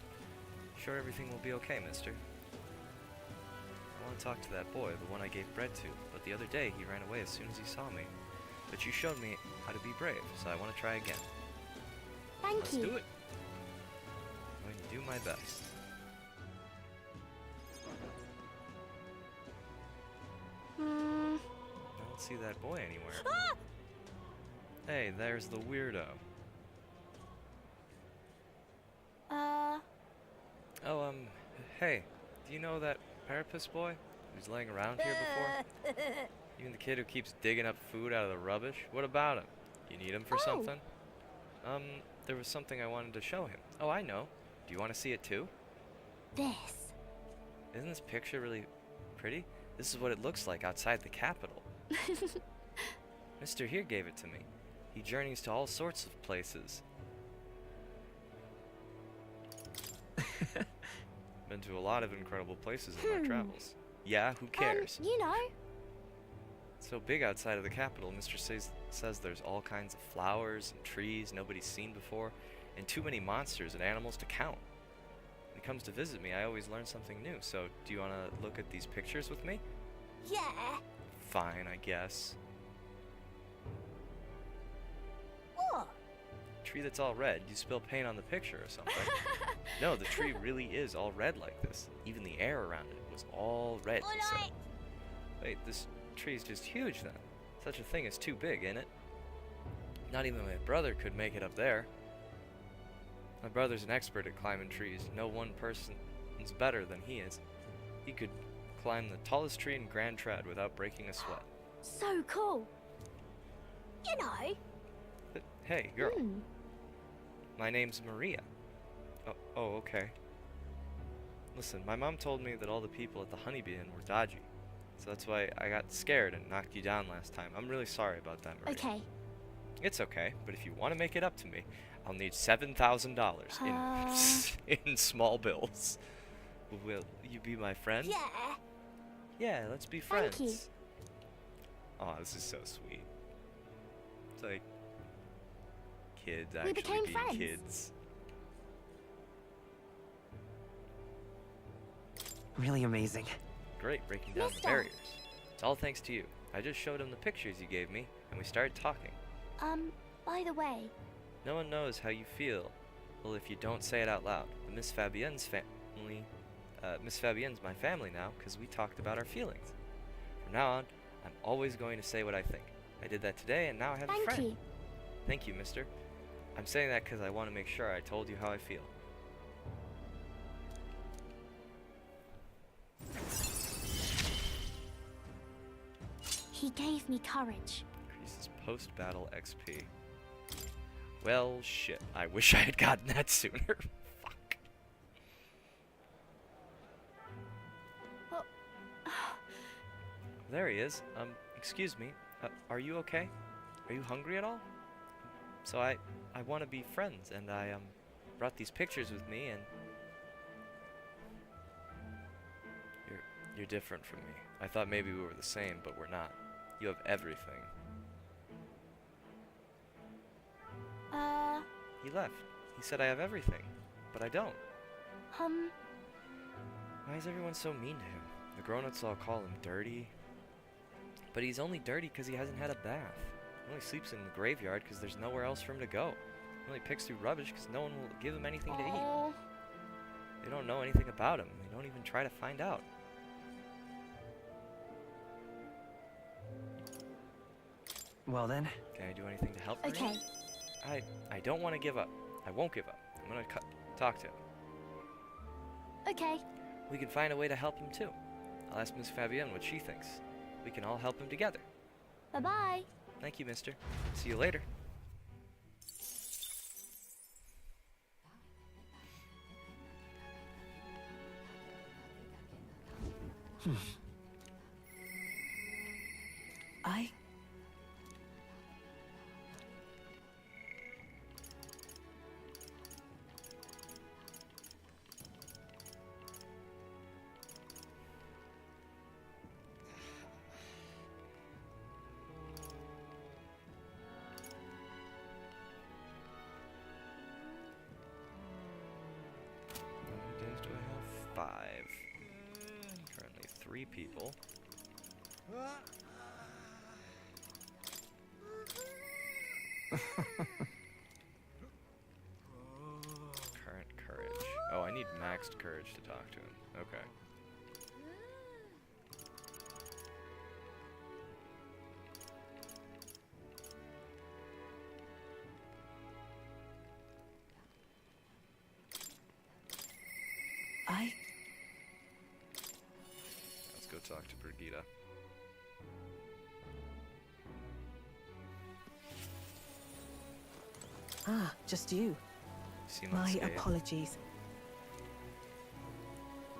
sure everything will be okay, mister. I want to talk to that boy, the one I gave bread to, but the other day he ran away as soon as he saw me. But you showed me how to be brave, so I want to try again. Thank you. Let's do it. I'm going to do my best. I don't see that boy anywhere. Ah! Hey, there's the weirdo. Oh, hey, do you know that Parapus boy who's laying around here before? Even the kid who keeps digging up food out of the rubbish? What about him? You need him for something? There was something I wanted to show him. Oh, I know. Do you want to see it too? This. Isn't this picture really pretty? This is what it looks like outside the capital. Mr. Here gave it to me. He journeys to all sorts of places. Been to a lot of incredible places in my travels. Yeah, who cares? You know. It's so big outside of the capital, Mr. says there's all kinds of flowers and trees nobody's seen before, and too many monsters and animals to count. When he comes to visit me, I always learn something new, so do you want to look at these pictures with me? Yeah. Fine, I guess. What? Tree that's all red. You spill paint on the picture or something. No, the tree really is all red like this. Even the air around it was all red. So. Wait, this tree's just huge then. Such a thing is too big, ain't it? Not even my brother could make it up there. My brother's an expert at climbing trees. No one person is better than he is. He could climb the tallest tree in Grand Trad without breaking a sweat. So cool. You know. But, hey, girl. My name's Maria. Oh, okay. Listen, my mom told me that all the people at the Honeybee Inn were dodgy. So that's why I got scared and knocked you down last time. I'm really sorry about that, Maria. Okay. It's okay, but if you want to make it up to me, I'll need $7,000 in small bills. Will you be my friend? Yeah. Yeah, let's be friends. Thank you. Oh, this is so sweet. It's like kids We actually became being friends. kids. Really amazing. Great, breaking down the barriers. It's all thanks to you. I just showed him the pictures you gave me, and we started talking. By the way. No one knows how you feel, well, if you don't say it out loud. But Miss Fabienne's family, Miss Fabienne's my family now, because we talked about our feelings. From now on, I'm always going to say what I think. I did that today, and now I have a friend. Thank you. Thank you, mister. I'm saying that because I want to make sure I told you how I feel. He gave me courage. Increases post-battle XP. Well, shit. I wish I had gotten that sooner. Fuck. Oh. There he is. Excuse me. Are you okay? Are you hungry at all? So I want to be friends, and I brought these pictures with me, and you're different from me. I thought maybe we were the same, but we're not. You have everything. He left. He said I have everything, but I don't. Why is everyone so mean to him? The grown-ups all call him dirty. But he's only dirty because he hasn't had a bath. He only sleeps in the graveyard because there's nowhere else for him to go. He only picks through rubbish because no one will give him anything to eat. They don't know anything about him. They don't even try to find out. Well then. Can I do anything to help? Okay. Maria? I don't want to give up. I won't give up. I'm gonna talk to him. Okay. We can find a way to help him too. I'll ask Miss Fabienne what she thinks. We can all help him together. Bye-bye. Thank you, mister. See you later. I... How many days do I have? 5. Currently 3 people. Current courage. Oh, I need maxed courage to talk to him. Okay. I... Let's go talk to Brigitte. Ah, just you. Seem My unscathed. apologies.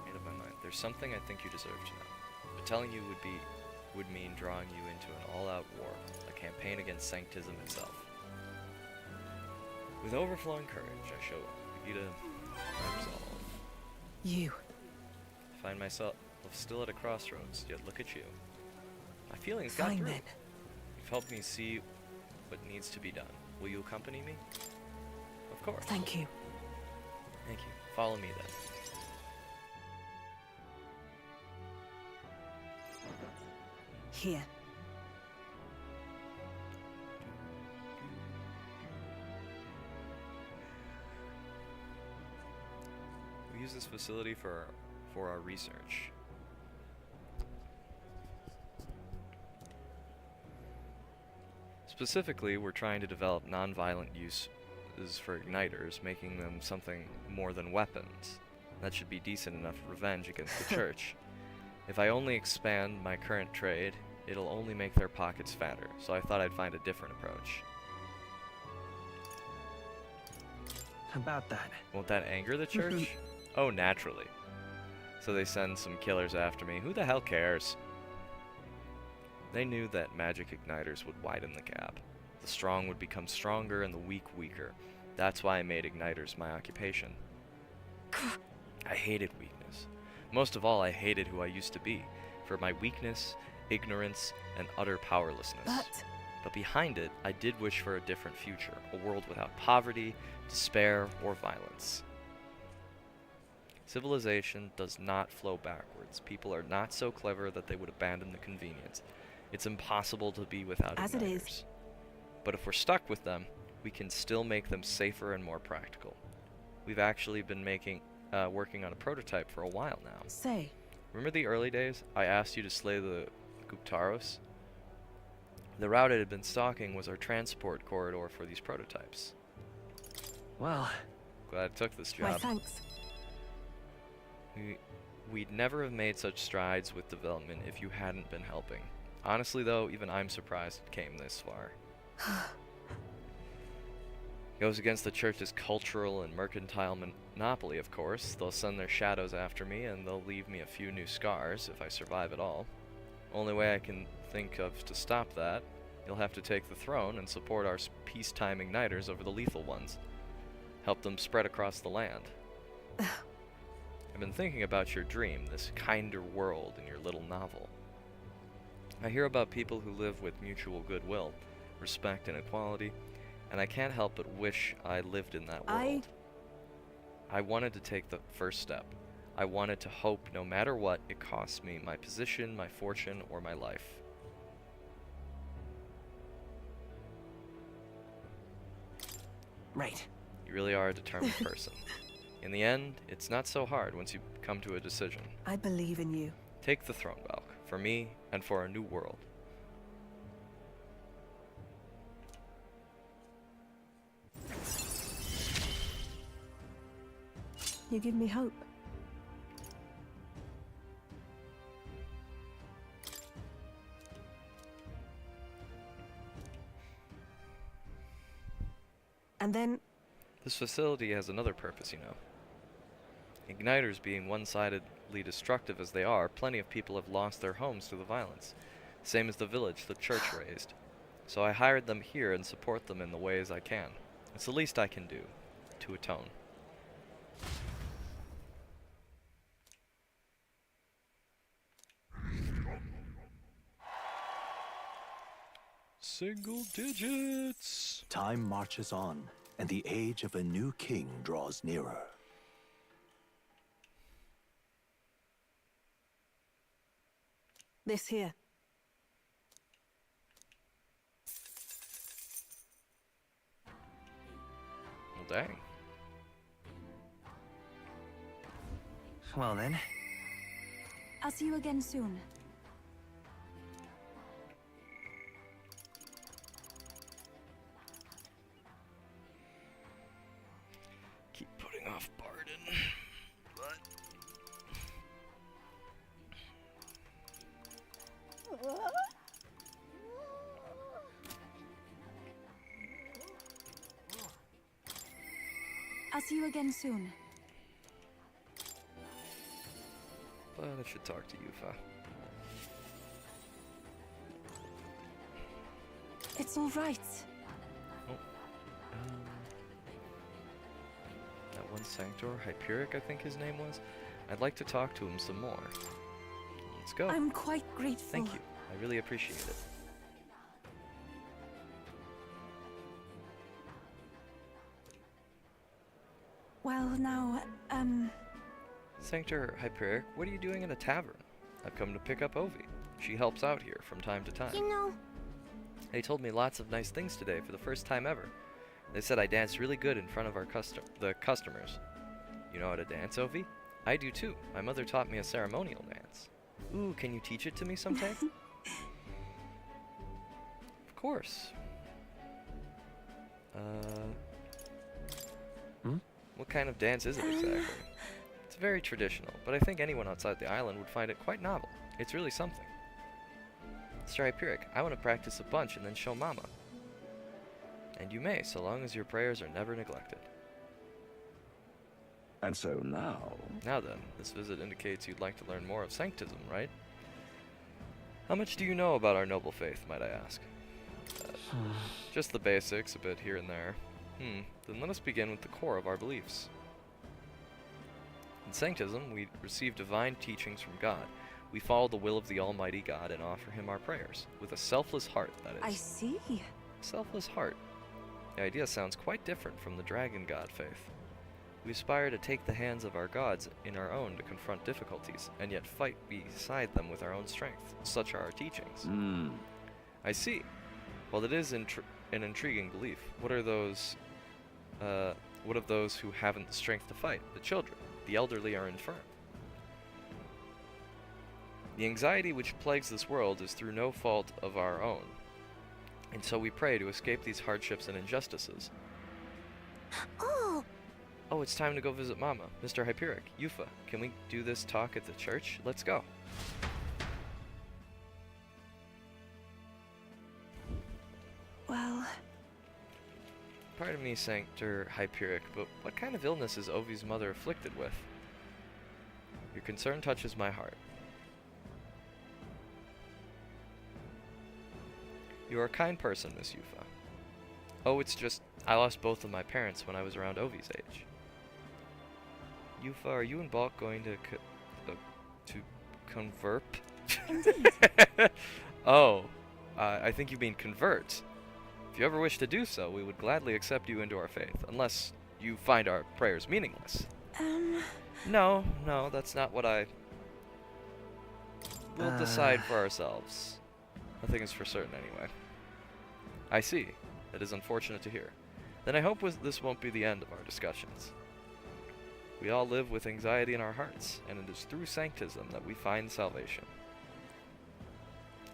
Made up my mind. There's something I think you deserve to know. But telling you would mean drawing you into an all-out war, a campaign against sanctism itself. With overflowing courage, I show Brigitte my resolve. You. I find myself still at a crossroads, yet look at you. My feelings got Fine through. then. You've helped me see what needs to be done. Will you accompany me? Of course. Thank you. Thank you. Follow me then. Here. We use this facility for our research. Specifically, we're trying to develop non-violent uses for igniters, making them something more than weapons. That should be decent enough revenge against the church. If I only expand my current trade, it'll only make their pockets fatter, so I thought I'd find a different approach. About that. Won't that anger the church? Oh, naturally. So they send some killers after me. Who the hell cares? They knew that magic igniters would widen the gap. The strong would become stronger and the weak weaker. That's why I made igniters my occupation. I hated weakness. Most of all, I hated who I used to be, for my weakness, ignorance, and utter powerlessness. But behind it, I did wish for a different future, a world without poverty, despair, or violence. Civilization does not flow backwards. People are not so clever that they would abandon the convenience. It's impossible to be without As igniters. it is. But if we're stuck with them, we can still make them safer and more practical. We've actually been working on a prototype for a while now. Say. Remember the early days? I asked you to slay the Guptaros? The route it had been stalking was our transport corridor for these prototypes. Well, glad I took this Why, job. thanks. We'd never have made such strides with development if you hadn't been helping. Honestly though, even I'm surprised it came this far. Goes against the church's cultural and mercantile monopoly, of course. They'll send their shadows after me, and they'll leave me a few new scars if I survive at all. Only way I can think of to stop that, you'll have to take the throne and support our peacetime igniters over the lethal ones. Help them spread across the land. I've been thinking about your dream, this kinder world in your little novel. I hear about people who live with mutual goodwill, respect and equality, and I can't help but wish I lived in that world. I wanted to take the first step. I wanted to hope no matter what it costs me, my position, my fortune, or my life. Right. You really are a determined person. In the end, it's not so hard once you come to a decision. I believe in you. Take the throne, Valk, for me and for a new world. You give me hope. And then... This facility has another purpose, you know. Igniters being one-sided violently destructive as they are, plenty of people have lost their homes to the violence, same as the village the church raised. So I hired them here and support them in the ways I can. It's the least I can do, to atone. Single digits! Time marches on, and the age of a new king draws nearer. This here. Well, dang. Well then. I'll see you again soon. Keep putting off Barden, but... I'll see you again soon. But I should talk to Yufa. It's all right. Oh. That one Sanctor, Hyperic, I think his name was. I'd like to talk to him some more. Let's go. I'm quite grateful. Thank you. I really appreciate it. Well, now, Sanctor Hyperic, what are you doing in a tavern? I've come to pick up Ovi. She helps out here from time to time. You know, They told me lots of nice things today for the first time ever. They said I danced really good in front of the customers. You know how to dance, Ovi? I do too. My mother taught me a ceremonial dance. Ooh, can you teach it to me sometime? Of course. What kind of dance is it exactly? It's very traditional, but I think anyone outside the island would find it quite novel. It's really something. Mr. Hyperic, I want to practice a bunch and then show Mama. And you may, so long as your prayers are never neglected. And so now... Now then, this visit indicates you'd like to learn more of Sanctism, right? How much do you know about our noble faith, might I ask? Just the basics, a bit here and there. Then let us begin with the core of our beliefs. In Sanctism, we receive divine teachings from God. We follow the will of the Almighty God and offer Him our prayers, with a selfless heart, that is. I see. Selfless heart. The idea sounds quite different from the dragon god faith. We aspire to take the hands of our gods in our own to confront difficulties, and yet fight beside them with our own strength. Such are our teachings. I see. Well, it is an intriguing belief. What are those... what of those who haven't the strength to fight? The children, the elderly or infirm. The anxiety which plagues this world is through no fault of our own, and so we pray to escape these hardships and injustices. Oh, it's time to go visit Mama. Mr. Hyperic, Yufa, can we do this talk at the church? Let's go. Well... Pardon me, Sanctor Hyperic, but what kind of illness is Ovi's mother afflicted with? Your concern touches my heart. You are a kind person, Miss Yufa. Oh, it's just, I lost both of my parents when I was around Ovi's age. Yufa, are you and Balk going to convert? Indeed. Oh, I think you mean convert. If you ever wish to do so, we would gladly accept you into our faith, unless you find our prayers meaningless. No, that's not what I... We'll decide for ourselves. Nothing is for certain anyway. I see. It is unfortunate to hear. Then I hope this won't be the end of our discussions. We all live with anxiety in our hearts, and it is through Sanctism that we find salvation.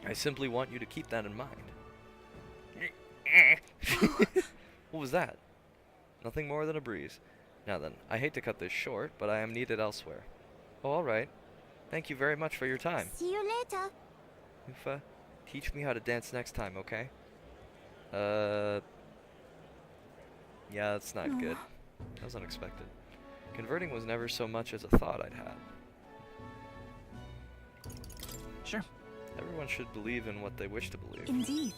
I simply want you to keep that in mind. What was that? Nothing more than a breeze. Now then, I hate to cut this short, but I am needed elsewhere. Oh, alright. Thank you very much for your time. See you later. Yufa, teach me how to dance next time, okay? Yeah, that's not good. That was unexpected. Converting was never so much as a thought I'd had. Everyone should believe in what they wish to believe. Indeed.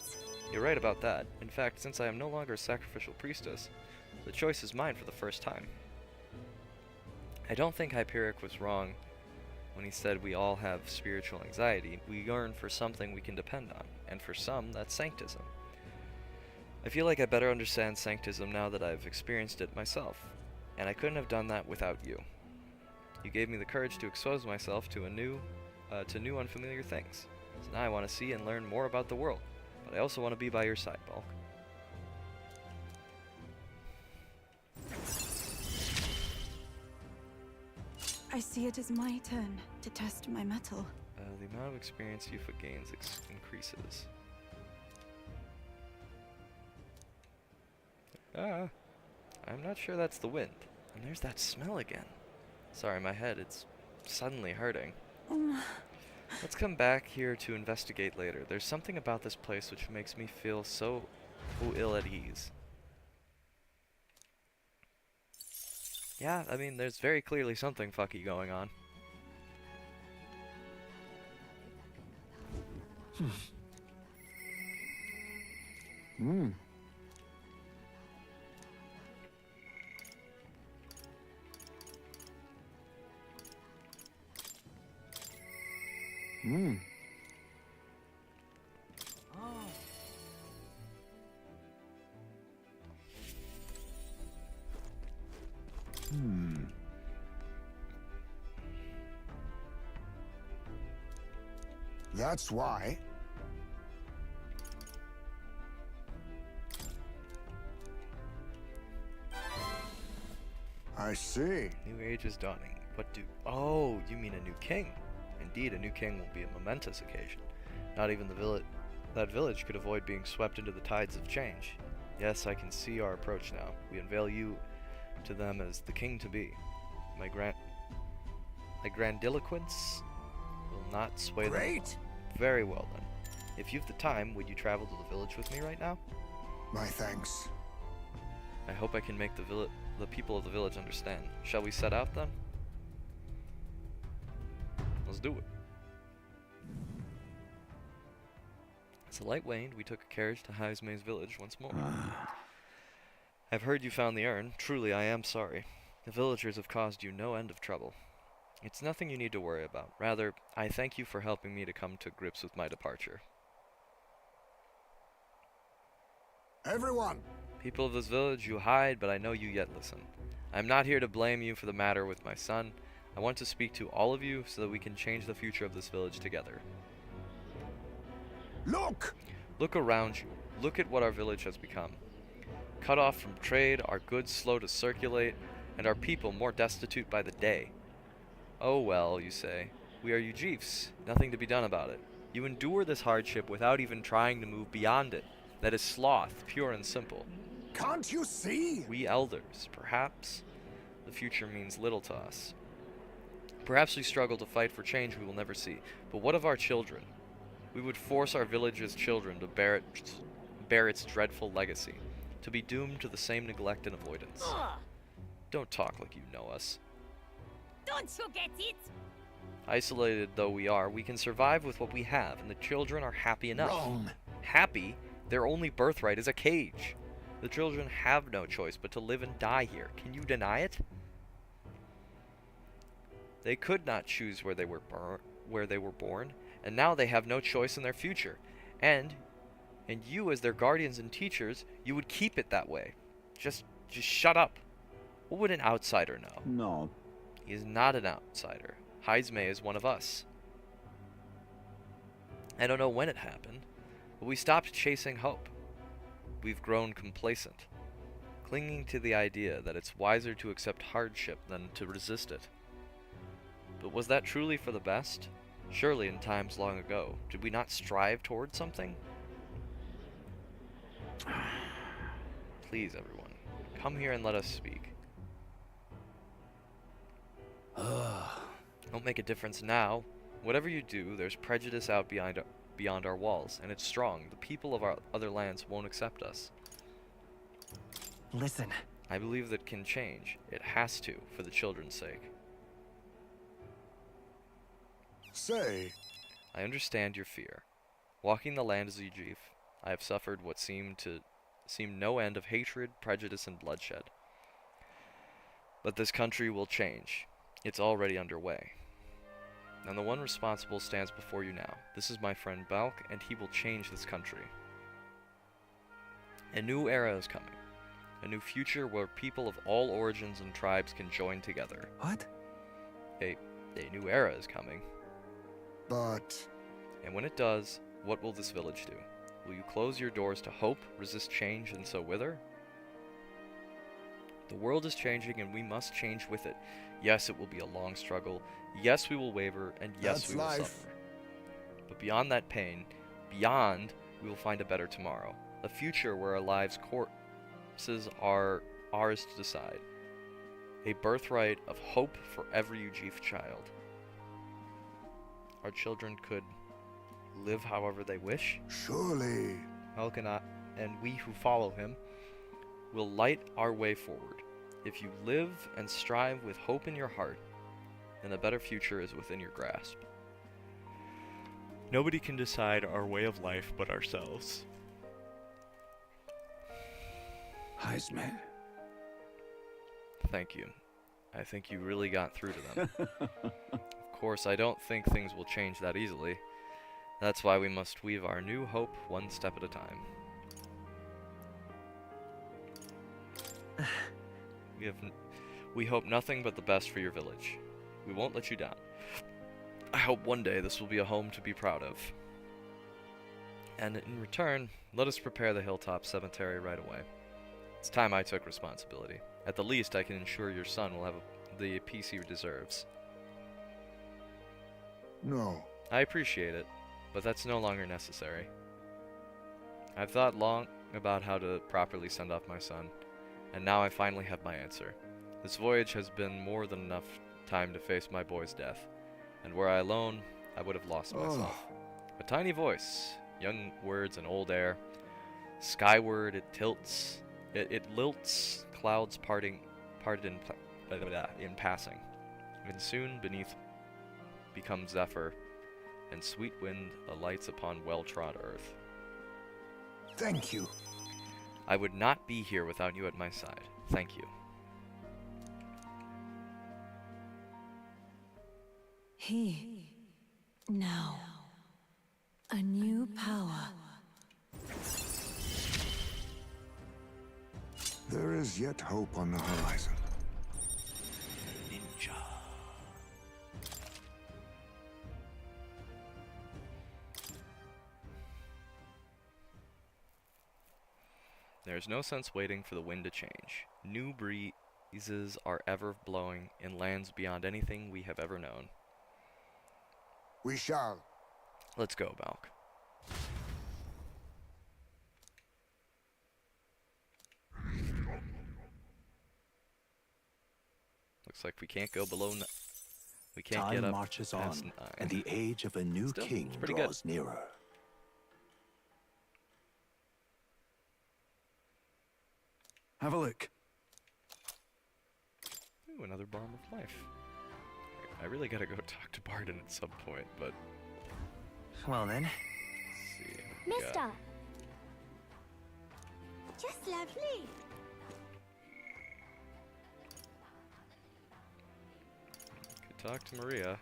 You're right about that. In fact, since I am no longer a sacrificial priestess, the choice is mine for the first time. I don't think Hyperic was wrong when he said we all have spiritual anxiety. We yearn for something we can depend on, and for some, that's sanctism. I feel like I better understand sanctism now that I've experienced it myself, and I couldn't have done that without you. You gave me the courage to expose myself to new unfamiliar things. So now I want to see and learn more about the world, but I also want to be by your side, Bulk. I see it is my turn to test my mettle. The amount of experience Yufa gains increases. I'm not sure that's the wind. And there's that smell again. Sorry, my head, it's suddenly hurting. Let's come back here to investigate later. There's something about this place which makes me feel so ill at ease. Yeah, I mean, there's very clearly something fucky going on. That's why. I see. New age is dawning. What do... Oh, you mean a new king. Indeed, a new king will be a momentous occasion. Not even that village could avoid being swept into the tides of change. Yes, I can see our approach now. We unveil you to them as the king to be. My grandiloquence will not sway them. Great. Very well then. If you've the time, would you travel to the village with me right now? My thanks. I hope I can make the people of the village understand. Shall we set out then? Let's do it. As the light waned, we took a carriage to Haizme's village once more. I've heard you found the urn. Truly, I am sorry. The villagers have caused you no end of trouble. It's nothing you need to worry about. Rather, I thank you for helping me to come to grips with my departure. Everyone! People of this village, you hide, but I know you yet listen. I'm not here to blame you for the matter with my son. I want to speak to all of you so that we can change the future of this village together. Look! Look around you. Look at what our village has become. Cut off from trade, our goods slow to circulate, and our people more destitute by the day. Oh well, you say. We are Ujifs. Nothing to be done about it. You endure this hardship without even trying to move beyond it. That is sloth, pure and simple. Can't you see? We elders, perhaps the future means little to us. Perhaps we struggle to fight for change we will never see. But what of our children? We would force our village's children to bear its dreadful legacy, to be doomed to the same neglect and avoidance. Don't talk like you know us. Don't you get it? Isolated though we are, we can survive with what we have, and the children are happy enough. Wrong. Happy? Their only birthright is a cage. The children have no choice but to live and die here. Can you deny it? They could not choose where they were born, and now they have no choice in their future. And you, as their guardians and teachers, you would keep it that way. Just shut up. What would an outsider know? No. He is not an outsider. Haizme is one of us. I don't know when it happened, but we stopped chasing hope. We've grown complacent, clinging to the idea that it's wiser to accept hardship than to resist it. But was that truly for the best? Surely in times long ago, did we not strive toward something? Please, everyone, come here and let us speak. Don't make a difference now. Whatever you do, there's prejudice out beyond our walls, and it's strong. The people of our other lands won't accept us. Listen. I believe that can change. It has to, for the children's sake. Say, I understand your fear. Walking the land as a Ujif, I have suffered what seemed no end of hatred, prejudice, and bloodshed. But this country will change. It's already underway. And the one responsible stands before you now. This is my friend Balk, and he will change this country. A new era is coming. A new future where people of all origins and tribes can join together. What? A new era is coming. But... And when it does, what will this village do? Will you close your doors to hope, resist change, and so wither? The world is changing, and we must change with it. Yes, it will be a long struggle. Yes, we will waver, and yes, we will suffer. But beyond that pain, we will find a better tomorrow. A future where our lives' courses are ours to decide. A birthright of hope for every Ujif child. Our children could live however they wish. Surely. Elkanah and we who follow him will light our way forward. If you live and strive with hope in your heart, then a better future is within your grasp. Nobody can decide our way of life but ourselves. Heisman. Thank you. I think you really got through to them. Of course, I don't think things will change that easily. That's why we must weave our new hope one step at a time. We hope nothing but the best for your village. We won't let you down. I hope one day this will be a home to be proud of. And in return, let us prepare the hilltop cemetery right away. It's time I took responsibility. At the least, I can ensure your son will have the peace he deserves. No. I appreciate it, but that's no longer necessary. I've thought long about how to properly send off my son, and now I finally have my answer. This voyage has been more than enough time to face my boy's death, and were I alone, I would have lost myself. A tiny voice, young words and old air. Skyward it tilts, it lilts, clouds parted in passing. And soon beneath becomes zephyr, and sweet wind alights upon well-trod earth. Thank you. I would not be here without you at my side. Thank you. Now, a new power. There is yet hope on the horizon. Ninja. There's no sense waiting for the wind to change. New breezes are ever blowing in lands beyond anything we have ever known. We shall. Let's go, Balk. Looks like we can't go below. We can't Time get up marches past on, 9. and the age of a new Still, king it's pretty draws nearer. Have a look. Ooh, another Balm of Life. I really gotta go talk to Barden at some point, but... Well then. Let's see. What we got. Mister! Just lovely. Could talk to Maria.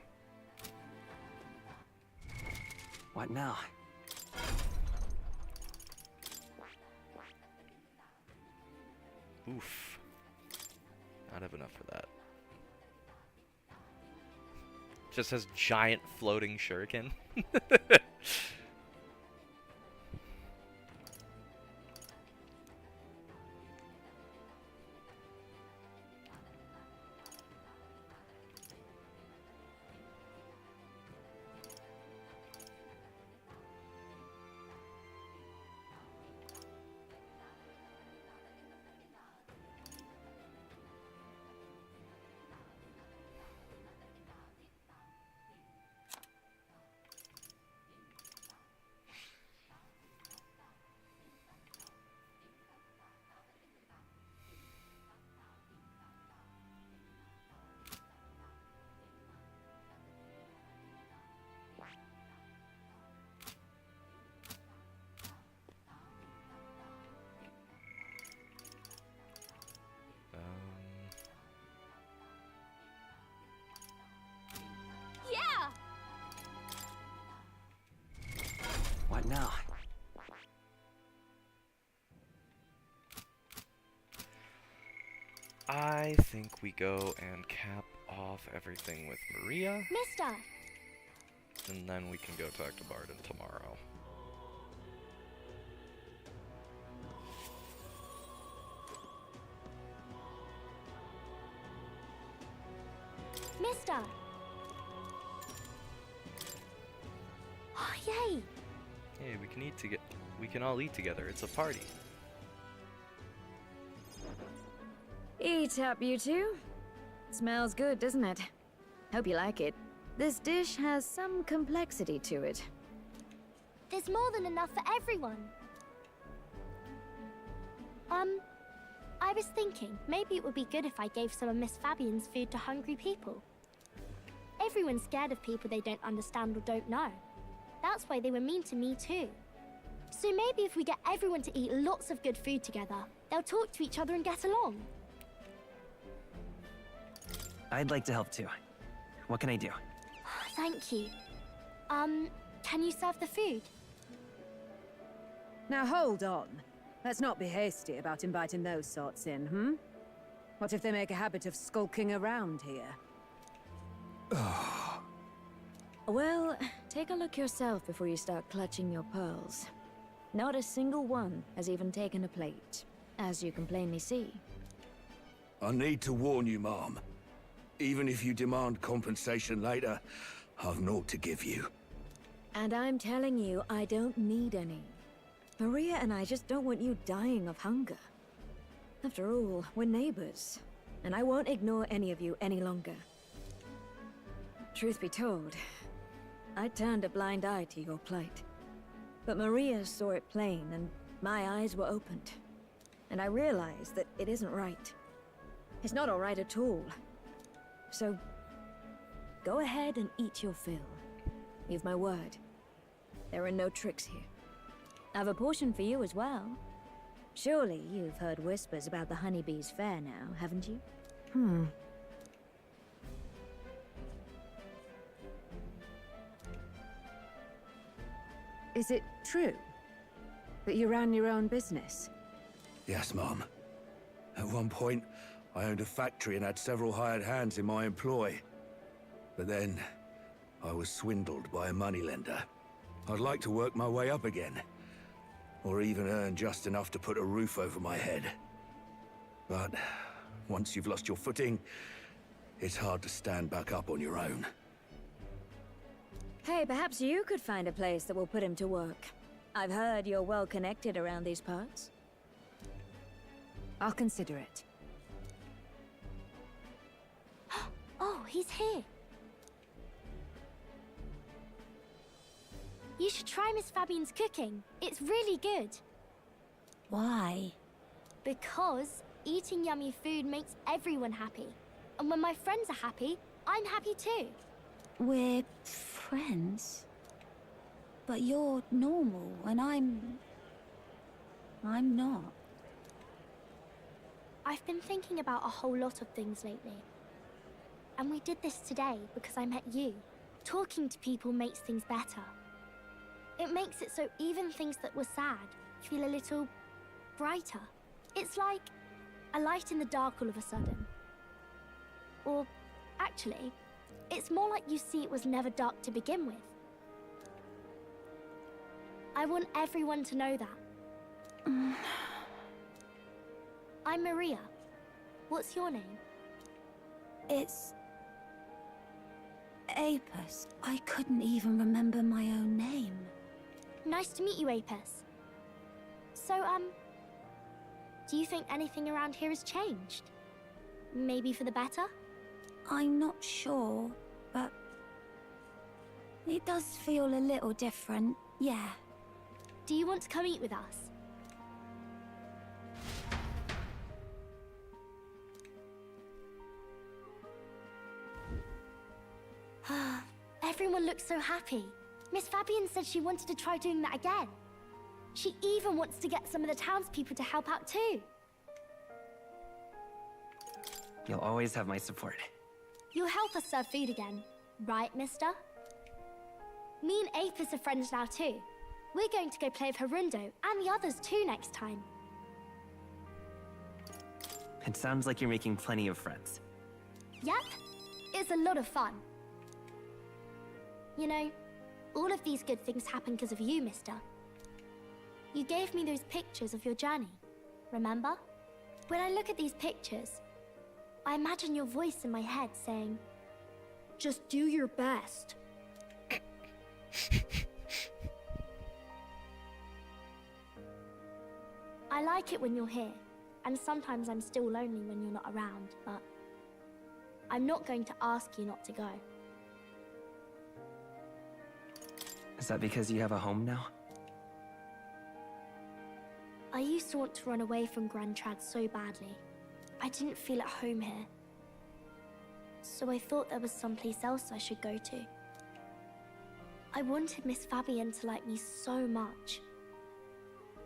What now? Oof. Not have enough for that. Just has giant floating shuriken. know. I think we go and cap off everything with Maria, Mister! and then we can go talk to Barden tomorrow. Mister! Oh, yay! Hey, we can eat together. We can all eat together. It's a party. Eat up, you two. Smells good, doesn't it? Hope you like it. This dish has some complexity to it. There's more than enough for everyone. I was thinking, maybe it would be good if I gave some of Miss Fabian's food to hungry people. Everyone's scared of people they don't understand or don't know. That's why they were mean to me too. So maybe if we get everyone to eat lots of good food together, they'll talk to each other and get along. I'd like to help too. What can I do? Thank you. Can you serve the food? Now hold on. Let's not be hasty about inviting those sorts in, hmm? What if they make a habit of skulking around here? Well, take a look yourself before you start clutching your pearls. Not a single one has even taken a plate, as you can plainly see. I need to warn you, Mom. Even if you demand compensation later, I've naught to give you. And I'm telling you, I don't need any. Maria and I just don't want you dying of hunger. After all, we're neighbors, and I won't ignore any of you any longer. Truth be told, I turned a blind eye to your plight. But Maria saw it plain, and my eyes were opened. And I realized that it isn't right. It's not all right at all. So, go ahead and eat your fill. You've my word. There are no tricks here. I've a portion for you as well. Surely you've heard whispers about the honeybees fair now, haven't you? Is it true that you ran your own business? Yes, Mom. At one point, I owned a factory and had several hired hands in my employ. But then, I was swindled by a moneylender. I'd like to work my way up again. Or even earn just enough to put a roof over my head. But once you've lost your footing, it's hard to stand back up on your own. Hey, perhaps you could find a place that will put him to work. I've heard you're well connected around these parts. I'll consider it. Oh, he's here. You should try Miss Fabian's cooking. It's really good. Why? Because eating yummy food makes everyone happy. And when my friends are happy, I'm happy too. We're friends? But you're normal, and I'm not. I've been thinking about a whole lot of things lately. And we did this today because I met you. Talking to people makes things better. It makes it so even things that were sad feel a little brighter. It's like a light in the dark all of a sudden. Or, actually, it's more like you see it was never dark to begin with. I want everyone to know that. I'm Maria. What's your name? It's... Apis. I couldn't even remember my own name. Nice to meet you, Apis. So, do you think anything around here has changed? Maybe for the better? I'm not sure, but... it does feel a little different, yeah. Do you want to come eat with us? Everyone looks so happy. Miss Fabian said she wanted to try doing that again. She even wants to get some of the townspeople to help out too. You'll always have my support. You'll help us serve food again, right, mister? Me and Apis are friends now too. We're going to go play with Harundo and the others too next time. It sounds like you're making plenty of friends. Yep, it's a lot of fun. You know, all of these good things happen because of you, mister. You gave me those pictures of your journey, remember? When I look at these pictures, I imagine your voice in my head saying, just do your best. I like it when you're here, and sometimes I'm still lonely when you're not around, but I'm not going to ask you not to go. Is that because you have a home now? I used to want to run away from Grand Trad so badly. I didn't feel at home here. So I thought there was someplace else I should go to. I wanted Miss Fabienne to like me so much.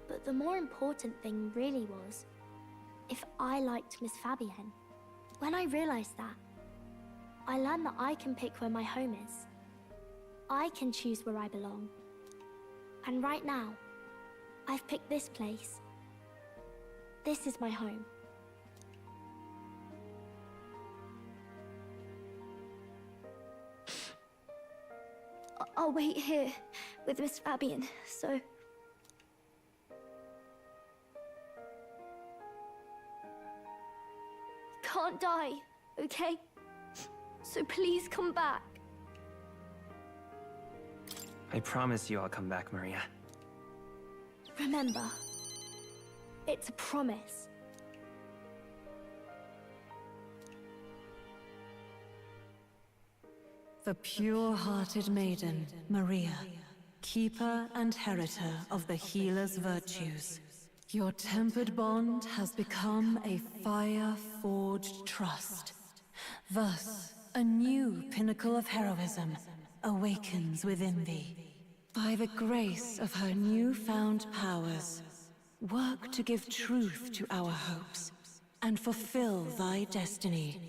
But the more important thing really was if I liked Miss Fabienne. When I realized that, I learned that I can pick where my home is. I can choose where I belong. And right now, I've picked this place. This is my home. I'll wait here with Miss Fabienne, so... Can't die, okay? So please come back. I promise you I'll come back, Maria. Remember, it's a promise. The pure-hearted maiden, Maria, keeper and heritor of the healer's virtues. Your tempered bond has become a fire-forged trust. Thus, a new pinnacle of heroism awakens within thee. By the grace of her newfound powers, work to give truth to our hopes and fulfill thy destiny.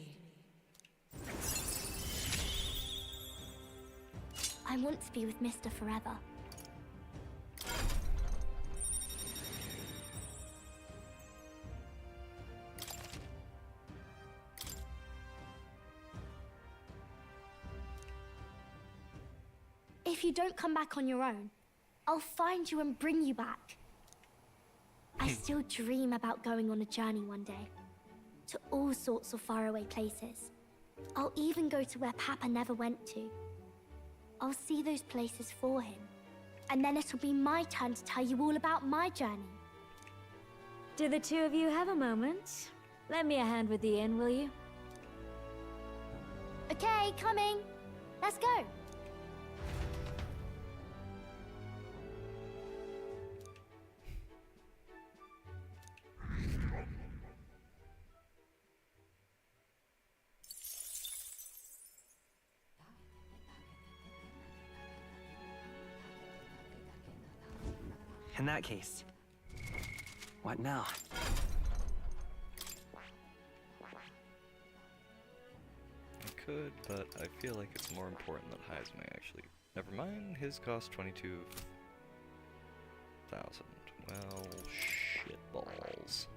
I want to be with Mister forever. If you don't come back on your own, I'll find you and bring you back. I still dream about going on a journey one day, to all sorts of faraway places. I'll even go to where Papa never went to. I'll see those places for him, and then it'll be my turn to tell you all about my journey. Do the two of you have a moment? Lend me a hand with the inn, will you? Okay, coming. Let's go. In that case, what now? I could, but I feel like it's more important that Hyes may actually... Never mind, his cost 22,000. Well, shitballs.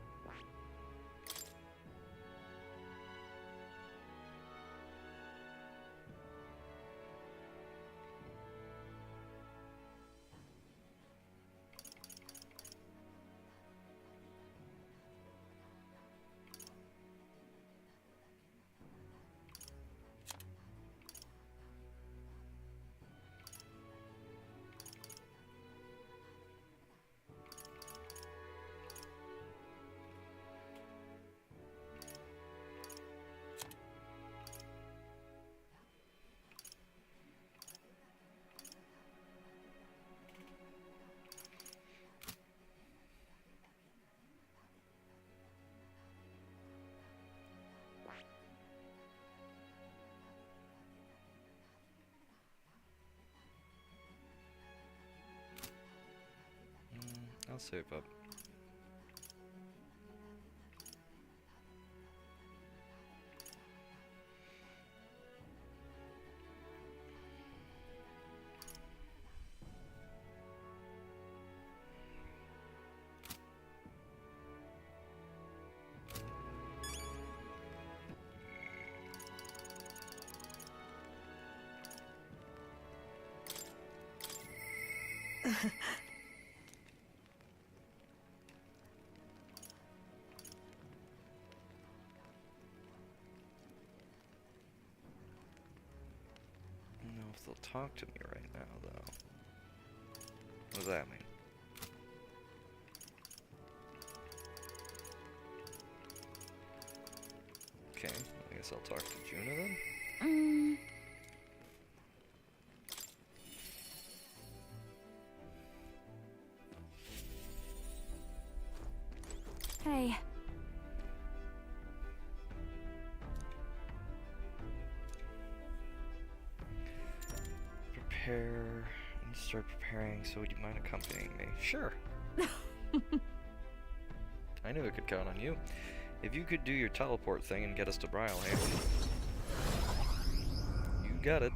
I'll save up. don't know if they'll talk to me right now, though. What does that mean? Okay, I guess I'll talk to Juna then. Hey. Prepare and start preparing, so would you mind accompanying me? Sure. I knew I could count on you. If you could do your teleport thing and get us to Brylehaven. You got it.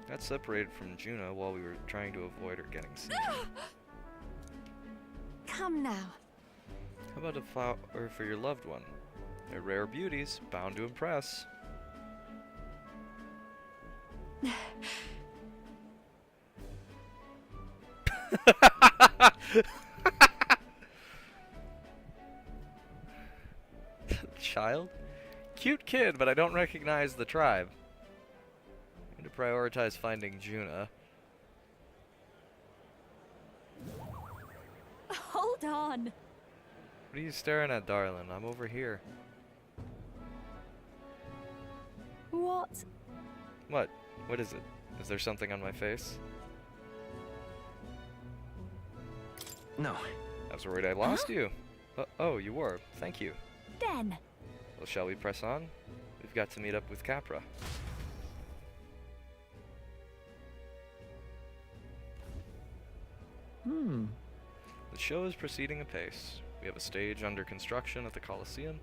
Got separated from Juna while we were trying to avoid her getting seen. Come now. How about a flower for your loved one? They're rare beauties, bound to impress. Child? Cute kid, but I don't recognize the tribe. I need to prioritize finding Juna. Hold on. What are you staring at, darling? I'm over here. What? What? What is it? Is there something on my face? No. I was worried I lost you. Oh, you were. Thank you. Then. Well, shall we press on? We've got to meet up with Capra. The show is proceeding apace. We have a stage under construction at the Colosseum,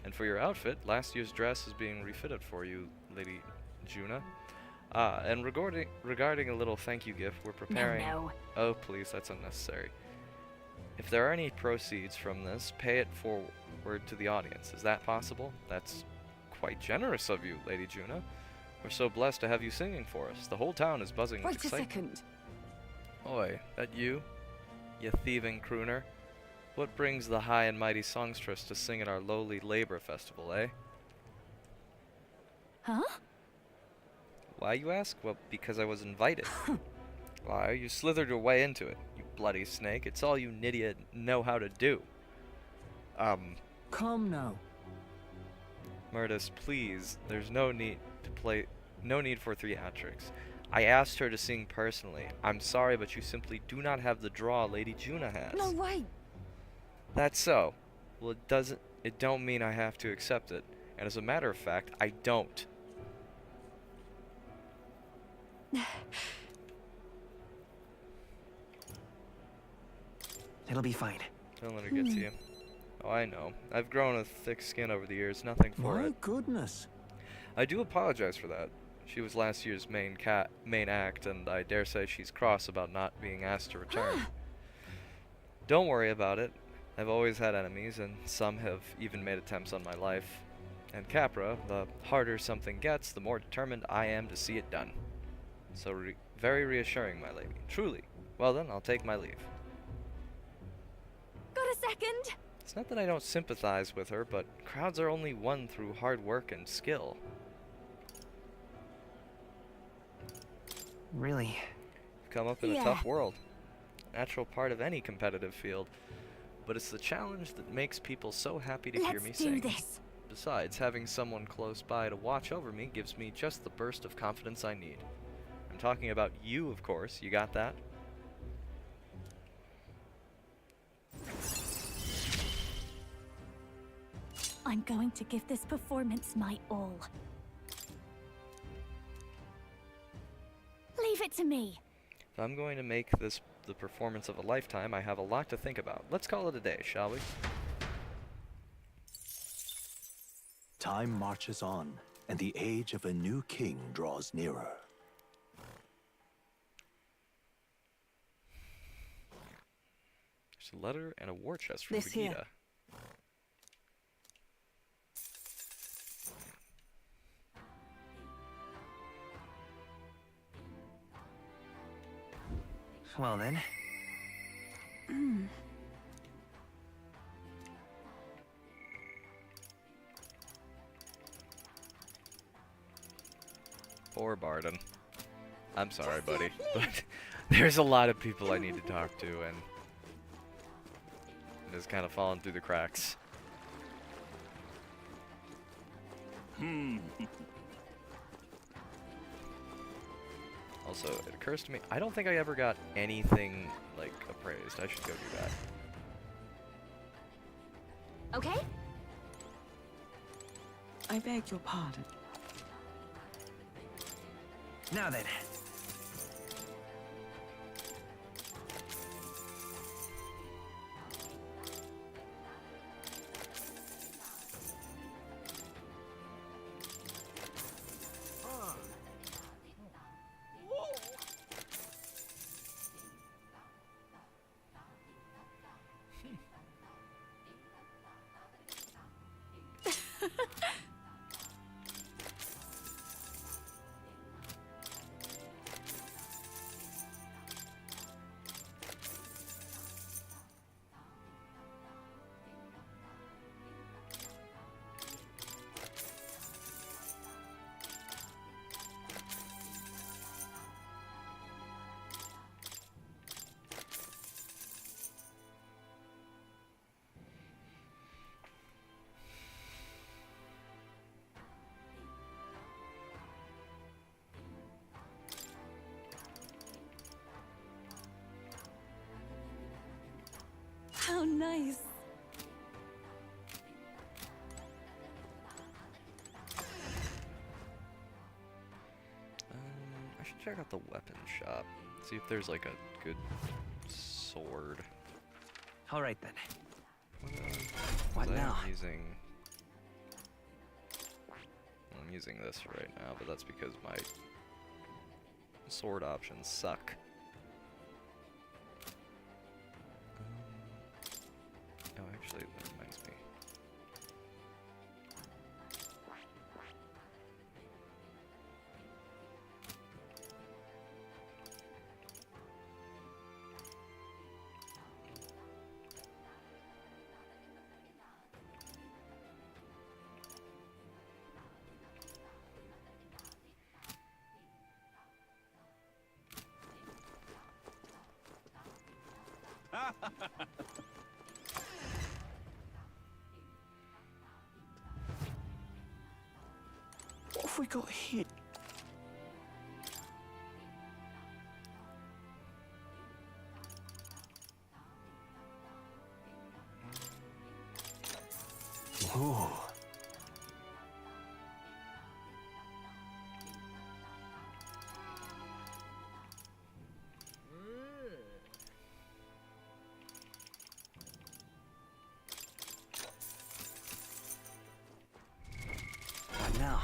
and for your outfit, last year's dress is being refitted for you, Lady Juna. And regarding a little thank you gift, we're preparing... No. Oh, please, that's unnecessary. If there are any proceeds from this, pay it forward to the audience. Is that possible? That's quite generous of you, Lady Juna. We're so blessed to have you singing for us. The whole town is buzzing with Wait a excitement. second. Oi, that you thieving crooner? What brings the high and mighty songstress to sing at our lowly labor festival, eh? Huh? Why, you ask? Well, because I was invited. Why, you slithered your way into it, you bloody snake. It's all you Nydia know how to do. Come now. Murtis, please, there's no need for theatrics. I asked her to sing personally. I'm sorry, but you simply do not have the draw Lady Juna has. No way. That's so. Well, it don't mean I have to accept it. And as a matter of fact, I don't. It'll be fine. Don't let her get to you. Oh, I know. I've grown a thick skin over the years. Nothing for My it. goodness. I do apologize for that. She was last year's main act, and I dare say she's cross about not being asked to return. Don't worry about it. I've always had enemies, and some have even made attempts on my life. And Capra, the harder something gets, the more determined I am to see it done. So very reassuring, my lady. Truly. Well then, I'll take my leave. Got a second? It's not that I don't sympathize with her, but crowds are only won through hard work and skill. Really? You've come up in a tough world. Natural part of any competitive field. But it's the challenge that makes people so happy to hear me sing. Let's do this. Besides, having someone close by to watch over me gives me just the burst of confidence I need. I'm talking about you, of course. You got that? I'm going to give this performance my all. Leave it to me. If I'm going to make this the performance of a lifetime, I have a lot to think about. Let's call it a day, shall we? Time marches on, and the age of a new king draws nearer. There's a letter and a war chest from This here. Vegeta. Well then. Poor Barden. I'm sorry, buddy, but there's a lot of people I need to talk to, and it's kind of falling through the cracks. Also, it occurs to me, I don't think I ever got anything, like, appraised. I should go do that. Okay? I beg your pardon. Now then. How nice. I should check out the weapon shop. See if there's like a good sword. All right then. What now? I'm using this right now, but that's because my sword options suck. Oh, actually, that reminds me. What have we got here? Ooh. What now?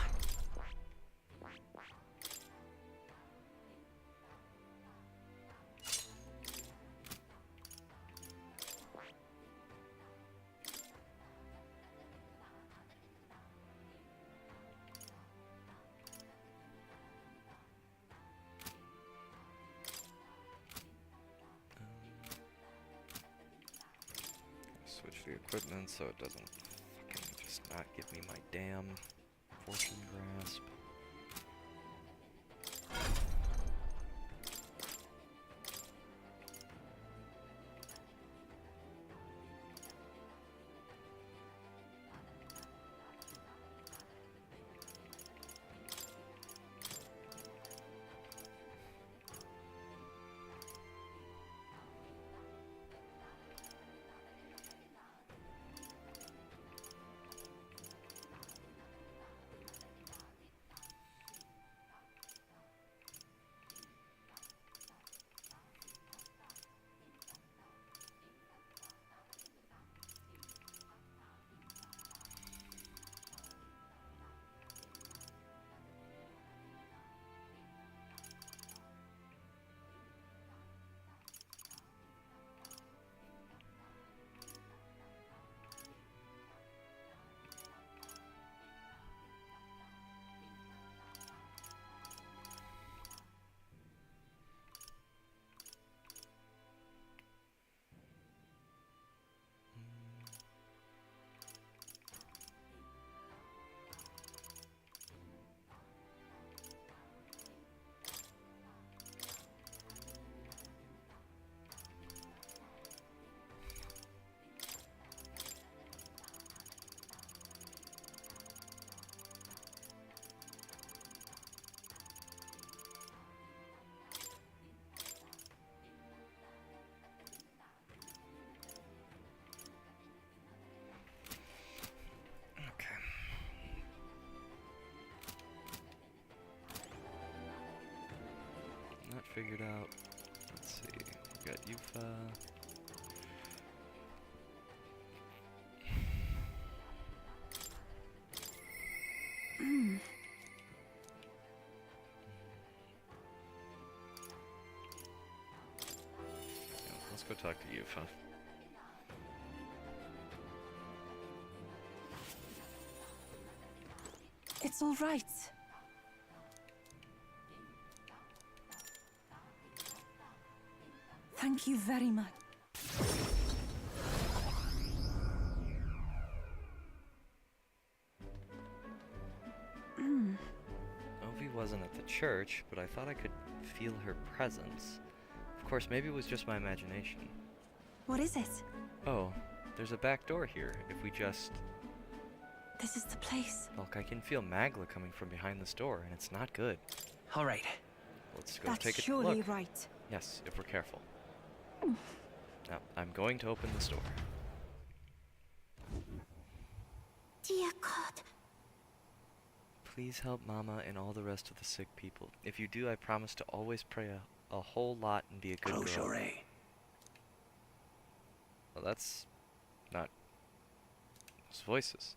Switch the equipment so it doesn't fucking just not give me my damn fortune grasp. figured out. Let's see. We got Yufa. Yeah, let's go talk to Yufa. It's all right. Thank you very much. Ovi wasn't at the church, but I thought I could feel her presence. Of course, maybe it was just my imagination. What is it? Oh, there's a back door here. If we just... This is the place. Look, I can feel Magla coming from behind this door, and it's not good. All right. Let's go That's take a surely look. right. Yes, if we're careful. Now, I'm going to open this door. Dear God. Please help Mama and all the rest of the sick people. If you do, I promise to always pray a whole lot and be a good girl. Well, that's not those voices.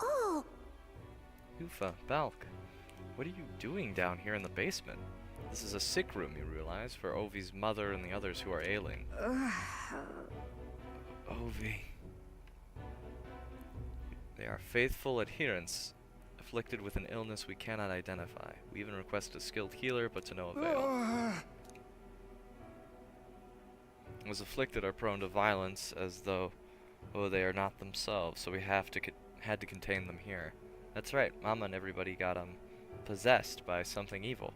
Oh! Yufa, Balk, what are you doing down here in the basement? This is a sick room, you realize, for Ovi's mother and the others who are ailing. Ovi. They are faithful adherents, afflicted with an illness we cannot identify. We even request a skilled healer, but to no avail. Those afflicted are prone to violence, as though, they are not themselves, so we had to contain them here. That's right, Mama and everybody got possessed by something evil.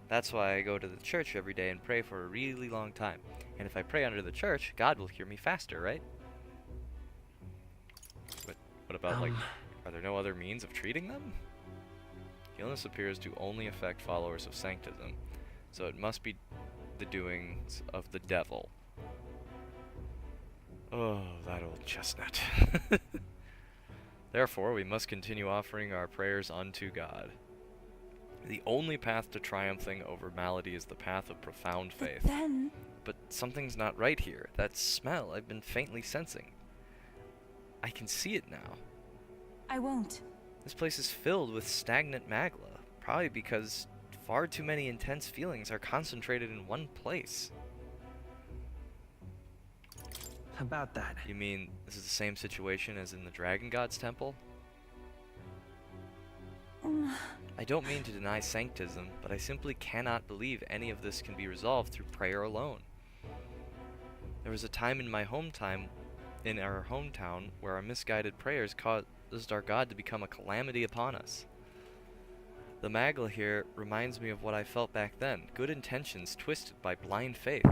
That's why I go to the church every day and pray for a really long time. And if I pray under the church, God will hear me faster, right? But what about, like, are there no other means of treating them? The illness appears to only affect followers of Sanctism, so it must be the doings of the devil. Oh, that old chestnut. Therefore, we must continue offering our prayers unto God. The only path to triumphing over malady is the path of profound faith. But something's not right here. That smell I've been faintly sensing. I can see it now. I won't. This place is filled with stagnant magla, probably because far too many intense feelings are concentrated in one place. About that. You mean this is the same situation as in the Dragon God's temple? I don't mean to deny Sanctism, but I simply cannot believe any of this can be resolved through prayer alone. There was a time in our hometown where our misguided prayers caused our God to become a calamity upon us. The Magla here reminds me of what I felt back then, good intentions twisted by blind faith.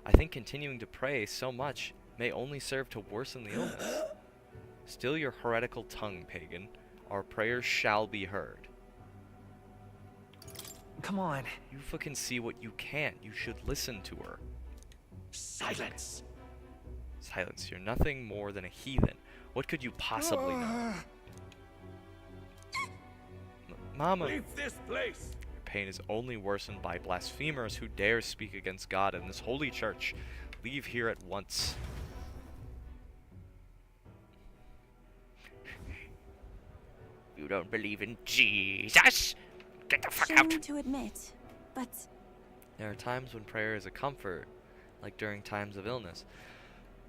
I think continuing to pray so much may only serve to worsen the illness. Still your heretical tongue, pagan. Our prayers shall be heard. Come on. You fucking see what you can't. You should listen to her. Silence! Silence. You're nothing more than a heathen. What could you possibly know? Mama! Leave this place! Your pain is only worsened by blasphemers who dare speak against God in this holy church. Leave here at once. You don't believe in Jesus? Get the fuck out! Shame to admit, but There are times when prayer is a comfort, like during times of illness.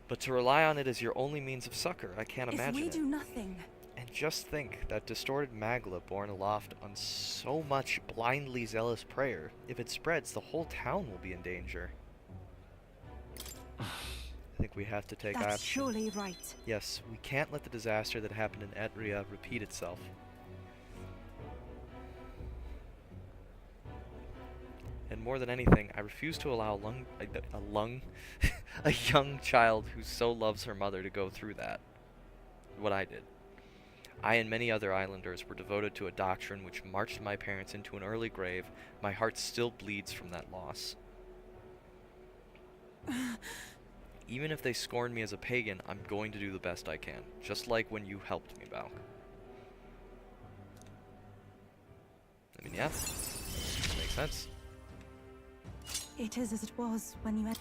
But to rely on it as your only means of succor, I can't imagine if we it. do nothing, And just think, that distorted magla borne aloft on so much blindly zealous prayer, if it spreads, the whole town will be in danger. I think we have to take that's action. surely right. Yes, we can't let the disaster that happened in Etria repeat itself. And more than anything, I refuse to allow a young child who so loves her mother to go through that. What I did. I and many other islanders were devoted to a doctrine which marched my parents into an early grave. My heart still bleeds from that loss. Even if they scorn me as a pagan, I'm going to do the best I can. Just like when you helped me, Balk. I mean, yeah. Makes sense. It is as it was when you had...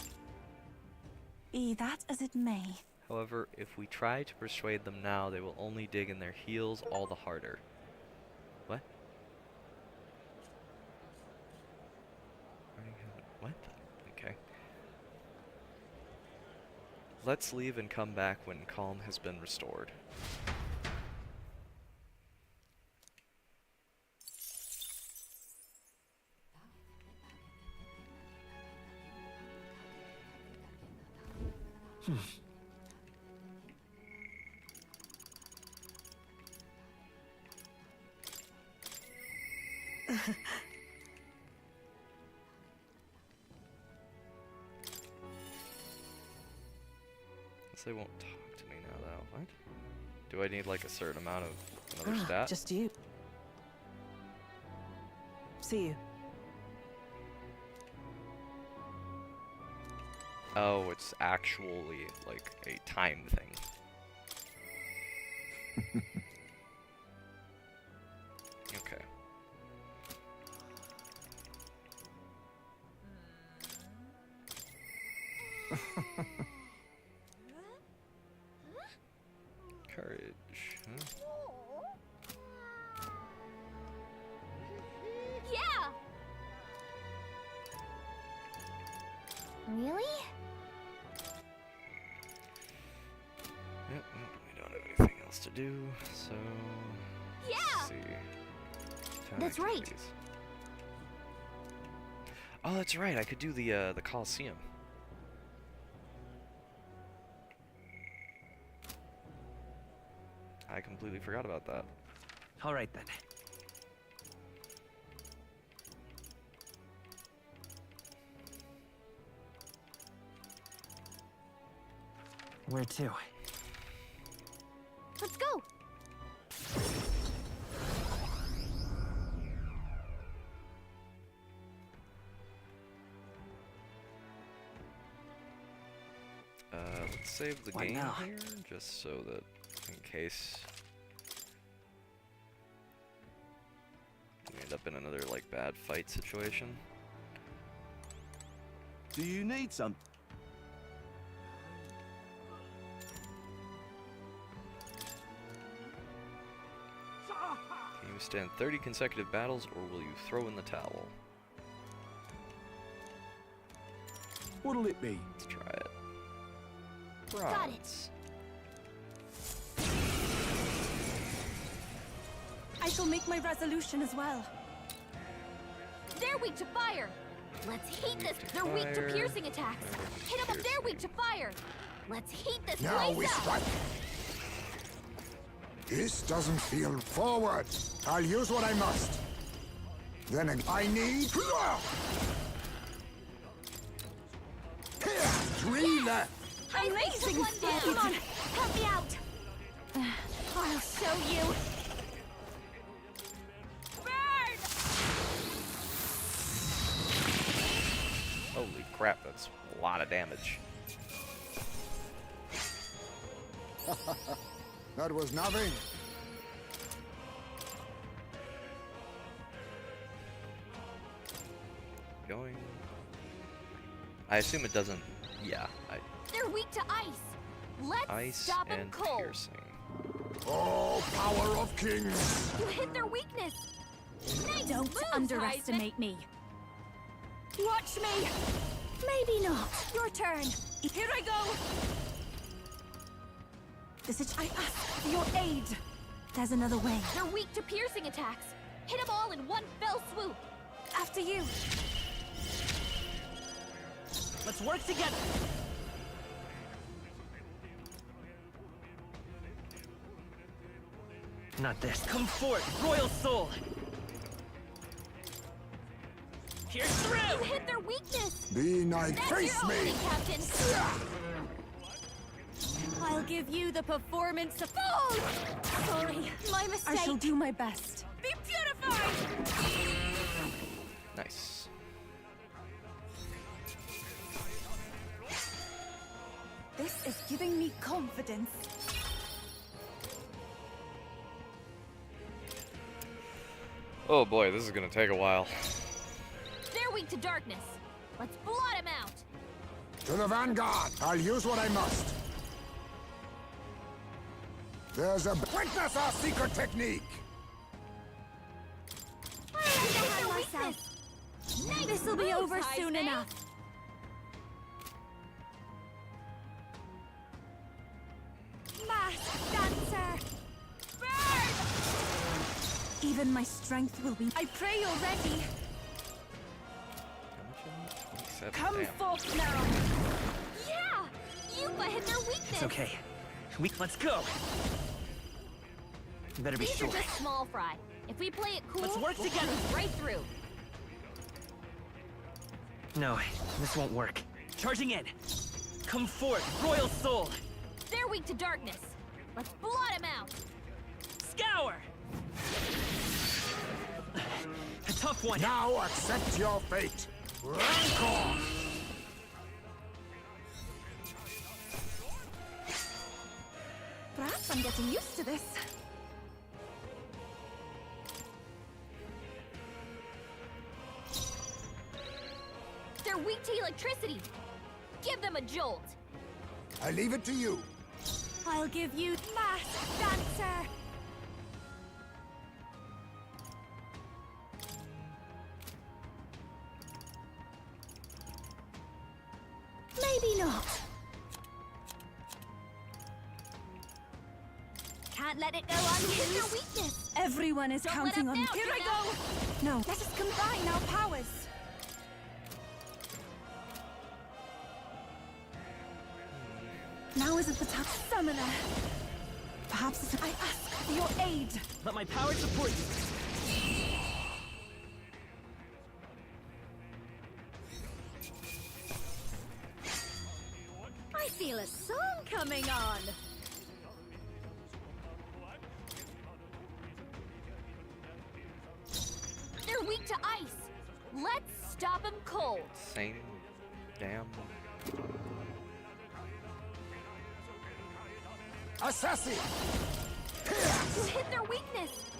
Be that as it may. However, if we try to persuade them now, they will only dig in their heels all the harder. What? What? Okay. Let's leave and come back when calm has been restored. They won't talk to me now, though. What? Do I need like a certain amount of another stat? Just you. See you. Oh, it's actually like a time thing. Okay. Courage, huh? Yeah! Really? Yep, we don't have anything else to do, so... Yeah! Let's see. Town That's right. activities. Oh, that's right, I could do the Colosseum. I completely forgot about that. All right then. Where to? Let's go! Let's save the What game now? here, just so that in case we end up in another like bad fight situation. Do you need some? Can you stand 30 consecutive battles, or will you throw in the towel? What'll it be? Let's try it. Got it. Bronze. I shall make my resolution as well. They're weak to fire! Let's heat this! to They're weak to fire. piercing attacks! Hit them up, they're weak to fire! Let's heat this Now we place up! strike. This doesn't feel forward. I'll use what I must. Then I need... 3 left. Amazing! Come on, help me out! I'll show you! Burn! Holy crap, that's a lot of damage. That was nothing. Going. I assume it doesn't. Yeah, They're weak to ice! Let's ice stop them and cold! piercing. Oh, power of kings! You hit their weakness! Nice Don't moves, underestimate me. Watch me! Maybe not. Your turn. Here I go! I ask for your aid. There's another way. They're weak to piercing attacks. Hit them all in one fell swoop. After you. Let's work together. Not this. Come forth, royal soul. Here's through. You hit their weakness. Be nice, That's face your me! opening, Captain. I'll give you the performance of... Oh! Sorry, my mistake. I shall do my best. Be purified! Nice. giving me confidence. Oh boy, this is gonna take a while. They're weak to darkness. Let's blot him out. To the vanguard! I'll use what I must. There's a... Witness our secret technique! This'll be over soon enough. Masked dancer! Burn! Even my strength will be... I pray you're ready. Come forth now! Yeah! Yupa hit their weakness! It's okay. Let's go! You better be These sure. are just small fry. If we play it cool, Let's work we'll together. cruise right through. No, this won't work. Charging in! Come forth, Royal Soul! They're weak to darkness. Let's blot him out. Scour! A tough one. Now accept your fate. Rancor! Perhaps I'm getting used to this. They're weak to electricity. Give them a jolt. I leave it to you. I'll give you masked dancer. Maybe not. Can't let it go unused. Their weakness. Everyone is Don't counting let on... up now, Here I Trina. go! No, let us combine our powers. Now isn't the time. Summoner. Perhaps it's... I ask for your aid. Let my power support you. I feel a song coming on. They're weak to ice. Let's stop them cold. Same damn. Assassin! You hit their weakness.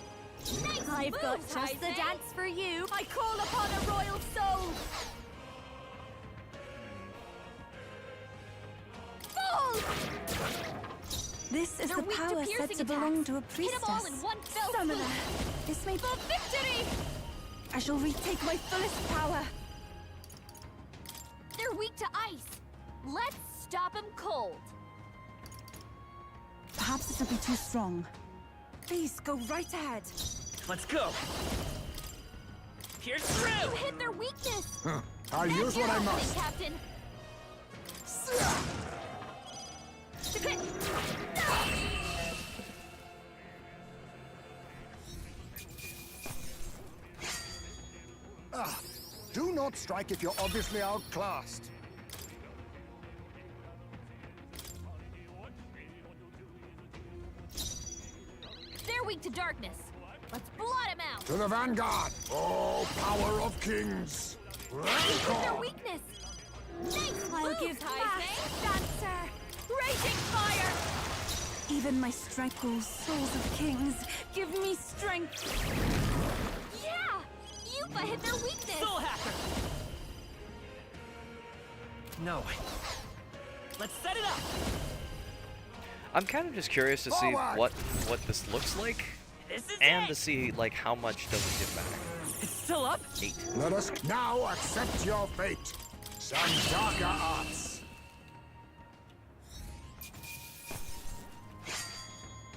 Nice I've move, got just the Heise. dance for you. I call upon a royal soul. Fall! This is They're the weak to power said piercing to belong attacks. to a Hit 'em priestess. all in one fell Summoner. swoop. This may... For victory! I shall retake my fullest power. They're weak to ice. Let's stop them cold. Perhaps this will be too strong. Please, go right ahead. Let's go! Pierce through! You hit their weakness. I'll use what I must. Captain. Do not strike if you're obviously outclassed. They're weak to darkness. Let's blot him out. To the vanguard! Oh, power of kings! Their Rancor! weakness. Nice I'll move, give Heise. Dancer. Raging fire. Even my strength goes, souls of kings. Give me strength. Yeah. Yupa hit their weakness. Soul Hacker! No. Let's set it up! I'm kind of just curious to see Forward! what this looks like, This is and it! to see like how much does it get back. It's still up? 8. Let us now accept your fate. Some darker arts.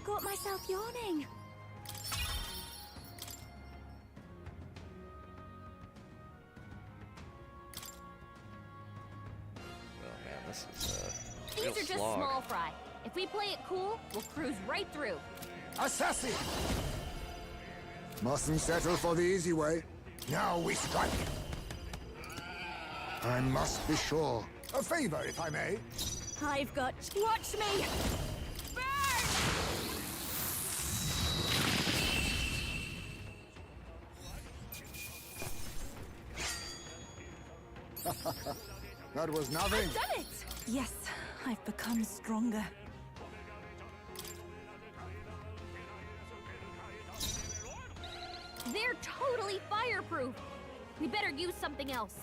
Got myself yawning. Oh man, this is These real are just slog. small fry. If we play it cool, we'll cruise right through. Assassin! Mustn't settle for the easy way. Now we strike. I must be sure. A favor, if I may. I've got... Watch me! Burn! That was nothing. Done it! Yes, I've become stronger. They're totally fireproof. We better use something else.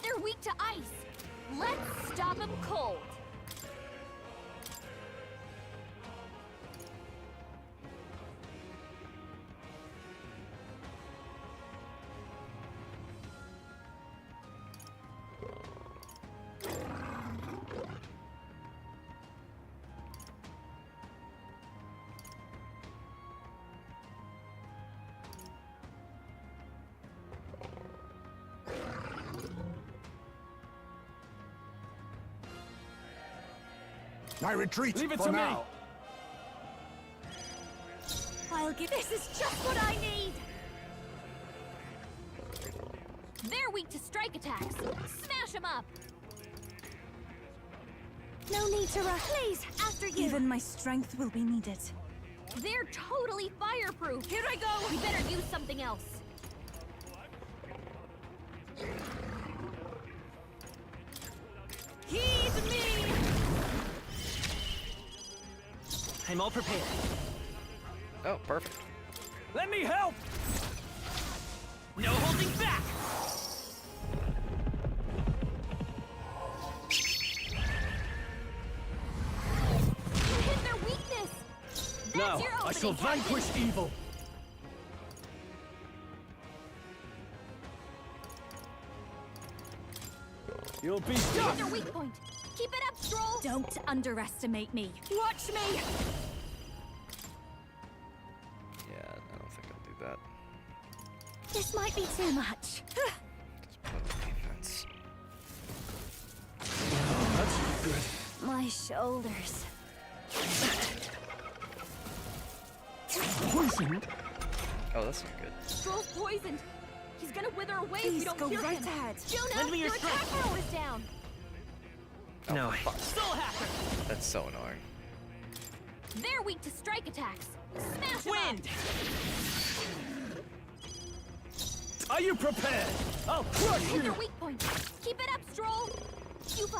They're weak to ice. Let's stop them cold. I retreat Leave it for to now. I'll give. This is just what I need. They're weak to strike attacks. Smash them up. No need to rush. Please, after you. Even my strength will be needed. They're totally fireproof. Here I go. We better use something else. Heed me! I'm all prepared. Oh, perfect. Let me help! No holding back! You hit their weakness. That's Now, your I shall opening, Captain. vanquish evil. You'll be Hit done! their weak point. Keep it up, Stroll. Don't underestimate me. Watch me. Yeah, I don't think I'll do that. This might be too much. Just put up defense. That's good. My shoulders. Poisoned? Oh, that's not good. Stroll's poisoned. He's gonna wither away if Please you don't go cure right him. ahead. Jonah, Lend me your your attack strength. power is down. Oh, No. fuck. Soul Hacker! That's so annoying. They're weak to strike attacks. Smash 'em up. Wind! Are you prepared? I'll crush Hit you! their weak point. Keep it up, Stroll.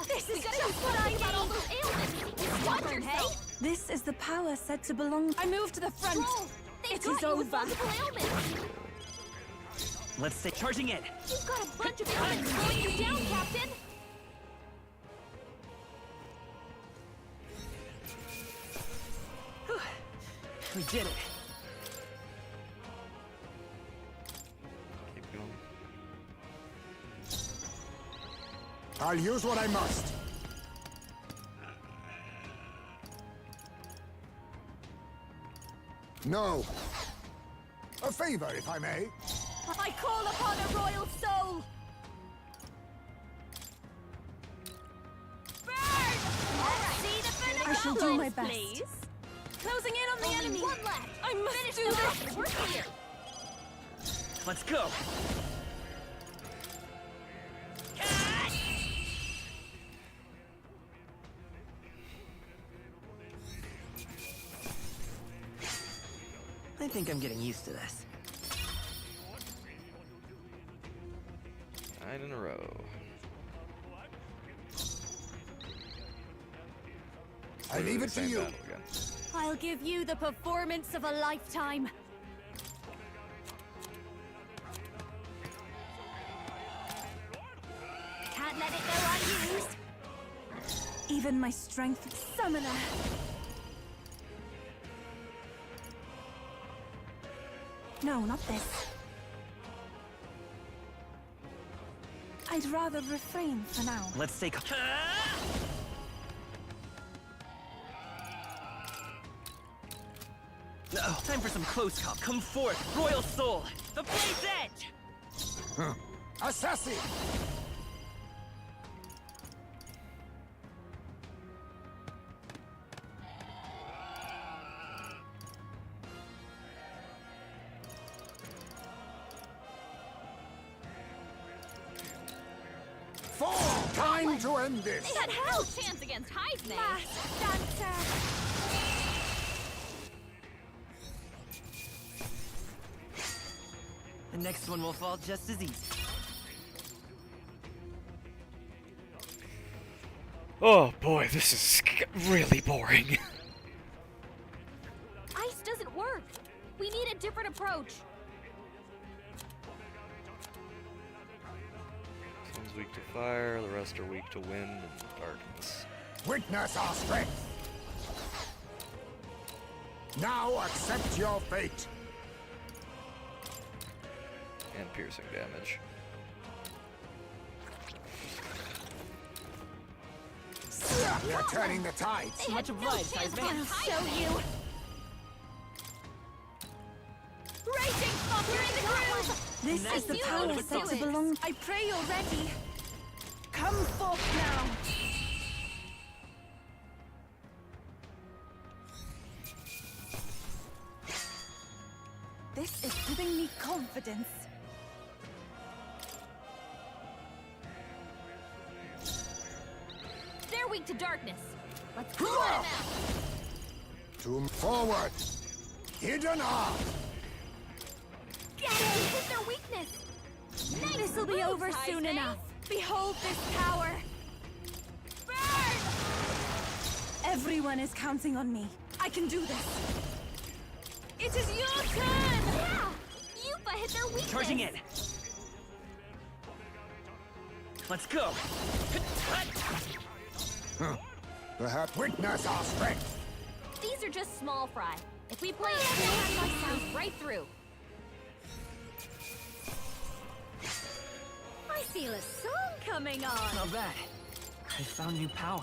This is just what I about all those ailments. Watch yourself. This is the power said to belong. I move to the front. Stroll, they've It got is you with over. multiple ailments. Let's stay charging in. You've got a bunch of ailments slowing you down, Captain. We did it. Keep going. I'll use what I must. No. A favor, if I may. I call upon a royal soul. Burn! All right. See the finish. I shall do my best. Please. Closing in on the Only enemy. one left. I must Finish do them this. off. We're clear. Let's go. I think I'm getting used to this. 9 in a row. I leave it to Same you. battle again. I'll give you the performance of a lifetime. Can't let it go unused. Even my strength. Summoner. No, not this. I'd rather refrain for now. Let's stay calm. Oh, time for some close comp. Come forth, Royal Soul! The Blade's Edge! Assassin! Time to end this! They had no chance against Heisman. Masked dancer. The next one will fall just as easy. Oh boy, this is really boring. Ice doesn't work. We need a different approach. Some's weak to fire, the rest are weak to wind and darkness. Witness our strength. Now accept your fate. And piercing damage. We are turning the tides. Much obliged, guys, man. I'll show you. Raging fuck, you're in the groove. This is the power said to belong. I pray you're ready. Come forth now. This is giving me confidence. They're weak to darkness. Let's call them out. To forward. Hidden art. Get it! Hit their weakness. This'll be over soon enough. Behold this power. Burn! Everyone is counting on me. I can do this. It is your turn! Yeah! Yuffie hit their weakness! Charging in. Let's go. Perhaps witness our strength. These are just small fry. If we play it cool, it goes right through. I feel a song coming on! Not bad. I found new power.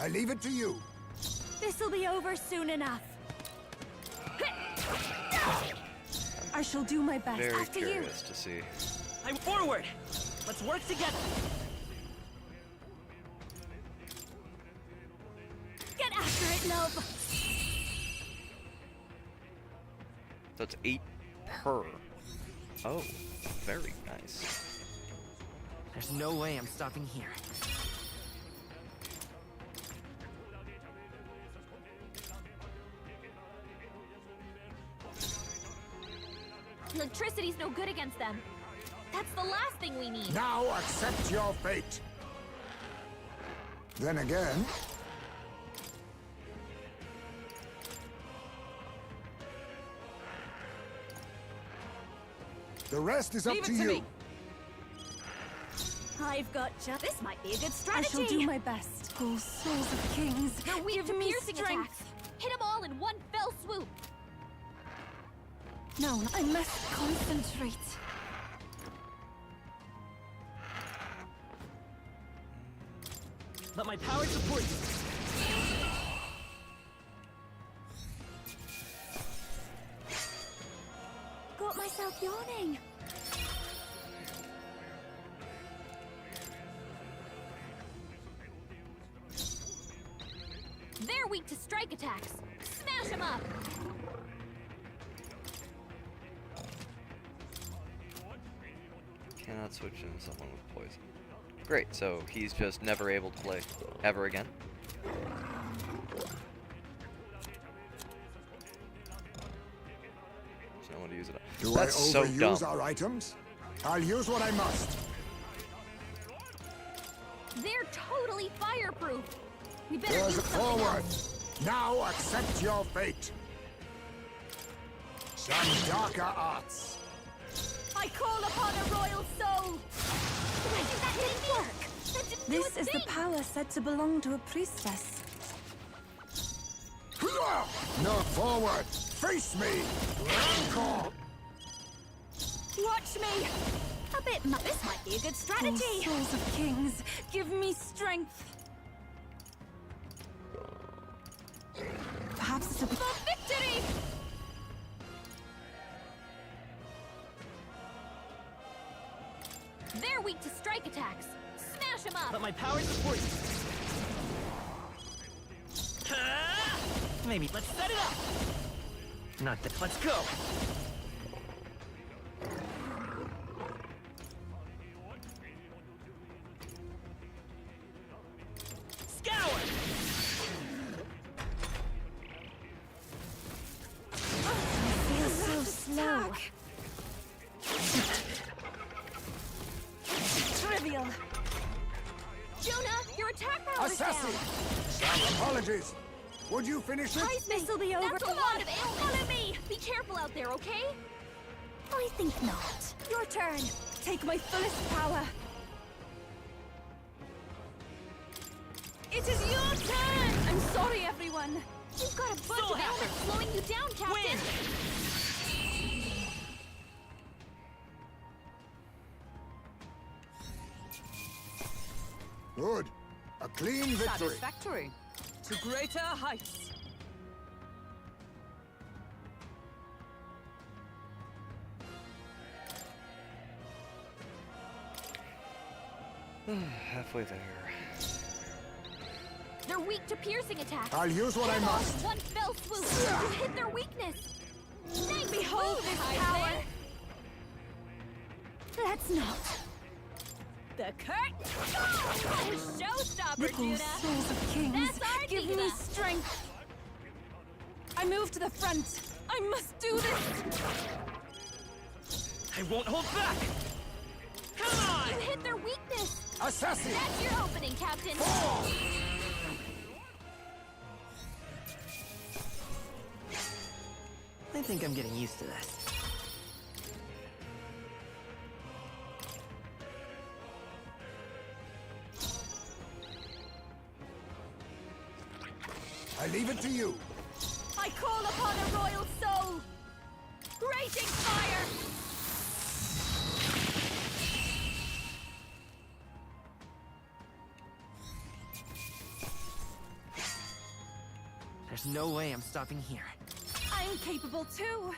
I leave it to you. This'll be over soon enough. I shall do my best. Very After curious to see. I'm forward. Let's work together. Get after it, love. That's 8 per. Oh, very nice. There's no way I'm stopping here. Electricity's no good against them. That's the last thing we need. Now accept your fate. Then again, the rest is up Leave it to to you. me. I've got just. This might be a good I strategy. shall do my best. Oh, souls of kings, They're weak give to me piercing strength. attacks. Hit them all in one fell swoop. No, I must concentrate. Let my power support you. Got myself yawning. They're weak to strike attacks. Smash them up. Cannot switch into someone with poison. Great, so he's just never able to play ever again. So no one to use it on. Do That's I so dumb. overuse our items? I'll use what I must. They're totally fireproof. We better There's do a something forward. else. Now accept your fate. Some darker arts. I call upon a royal soul. Wait, that didn't work. That didn't do This a is the thing. power said to belong to a priestess. No, forward. Face me. Rancor. Watch me. A bit. This might be a good Oh, strategy. souls of kings, give me strength. Perhaps it'll be For victory! They're weak to strike attacks. Smash them up. Let my power support you. Maybe let's set it up. Not that. Let's go. Jonah, your attack power is down. Assassin! Apologies! Would you finish it? This'll be over. That's a lot of ailments. Follow me! Be careful out there, okay? I think not. Your turn. Take my fullest power. It is your turn! I'm sorry, everyone. You've got a bunch of ailments slowing you down, Captain. Good. A clean victory. Satisfactory. To greater heights. Halfway there. They're weak to piercing attacks. I'll use what I must. One fell swoop. You hit their weakness. Thanks. Behold this power. That's not. The curtain. Showstopper, Little Judah. souls of kings, That's our give diva. me strength. I move to the front. I must do this. I won't hold back! Come on! You hit their weakness. Assassin! That's your opening, Captain. I think I'm getting used to this. I leave it to you. I call upon a royal soul. Raging fire. There's no way I'm stopping here. I'm capable too.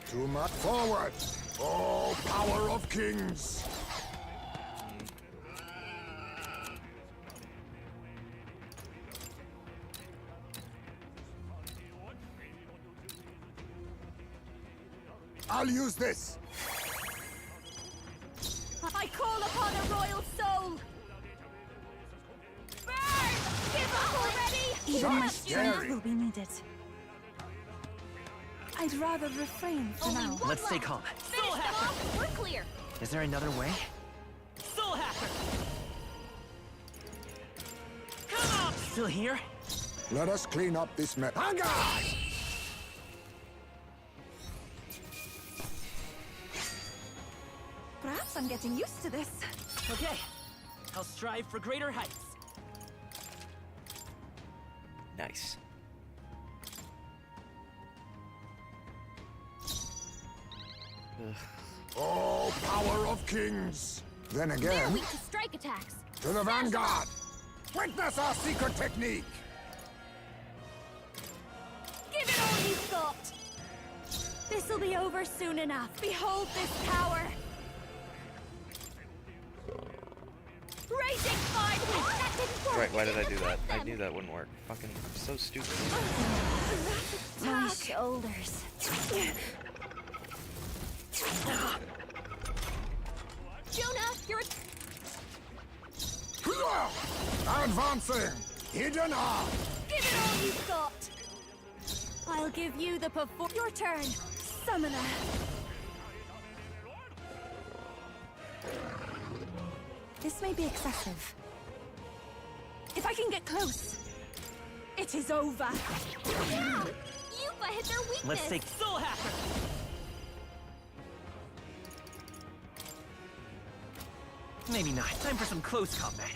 Too much forward. Oh, power of kings. I'll use this. I call upon a royal soul. Burn! Give up already! Even my Shots strength scary. will be needed. I'd rather refrain for Only now. one Let's stay left. calm. Finish them off. We're clear. Is there another way? Soul Hacker! Come on! Still here? Let us clean up this mess. Vanguard! Perhaps I'm getting used to this. Okay. I'll strive for greater heights. Nice. Ugh. Oh, power of kings. Then They're again, weak to strike attacks. to the vanguard. Witness our secret technique. Give it all you've got. This'll be over soon enough. Behold this power. Raging fire! That didn't work. Right, why did I Didn't do that? affect I them. knew that wouldn't work. Fucking so stupid. My shoulders. Jonah, you're Advancing. Hidden arm. give it all you've got. I'll give you the your turn, summoner. This may be excessive. If I can get close, it is over. Yeah! Yufa hit their weakness. Let's take Soul Hacker! Maybe not. Time for some close combat.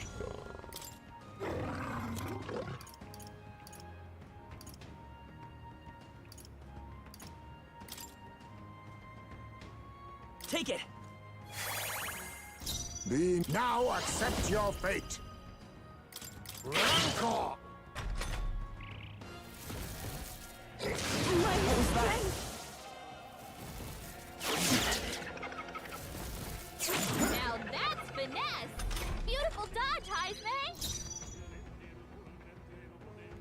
Take it! Be now accept your fate. Rancor. My strength. Now that's finesse. Beautiful dodge, Heisman.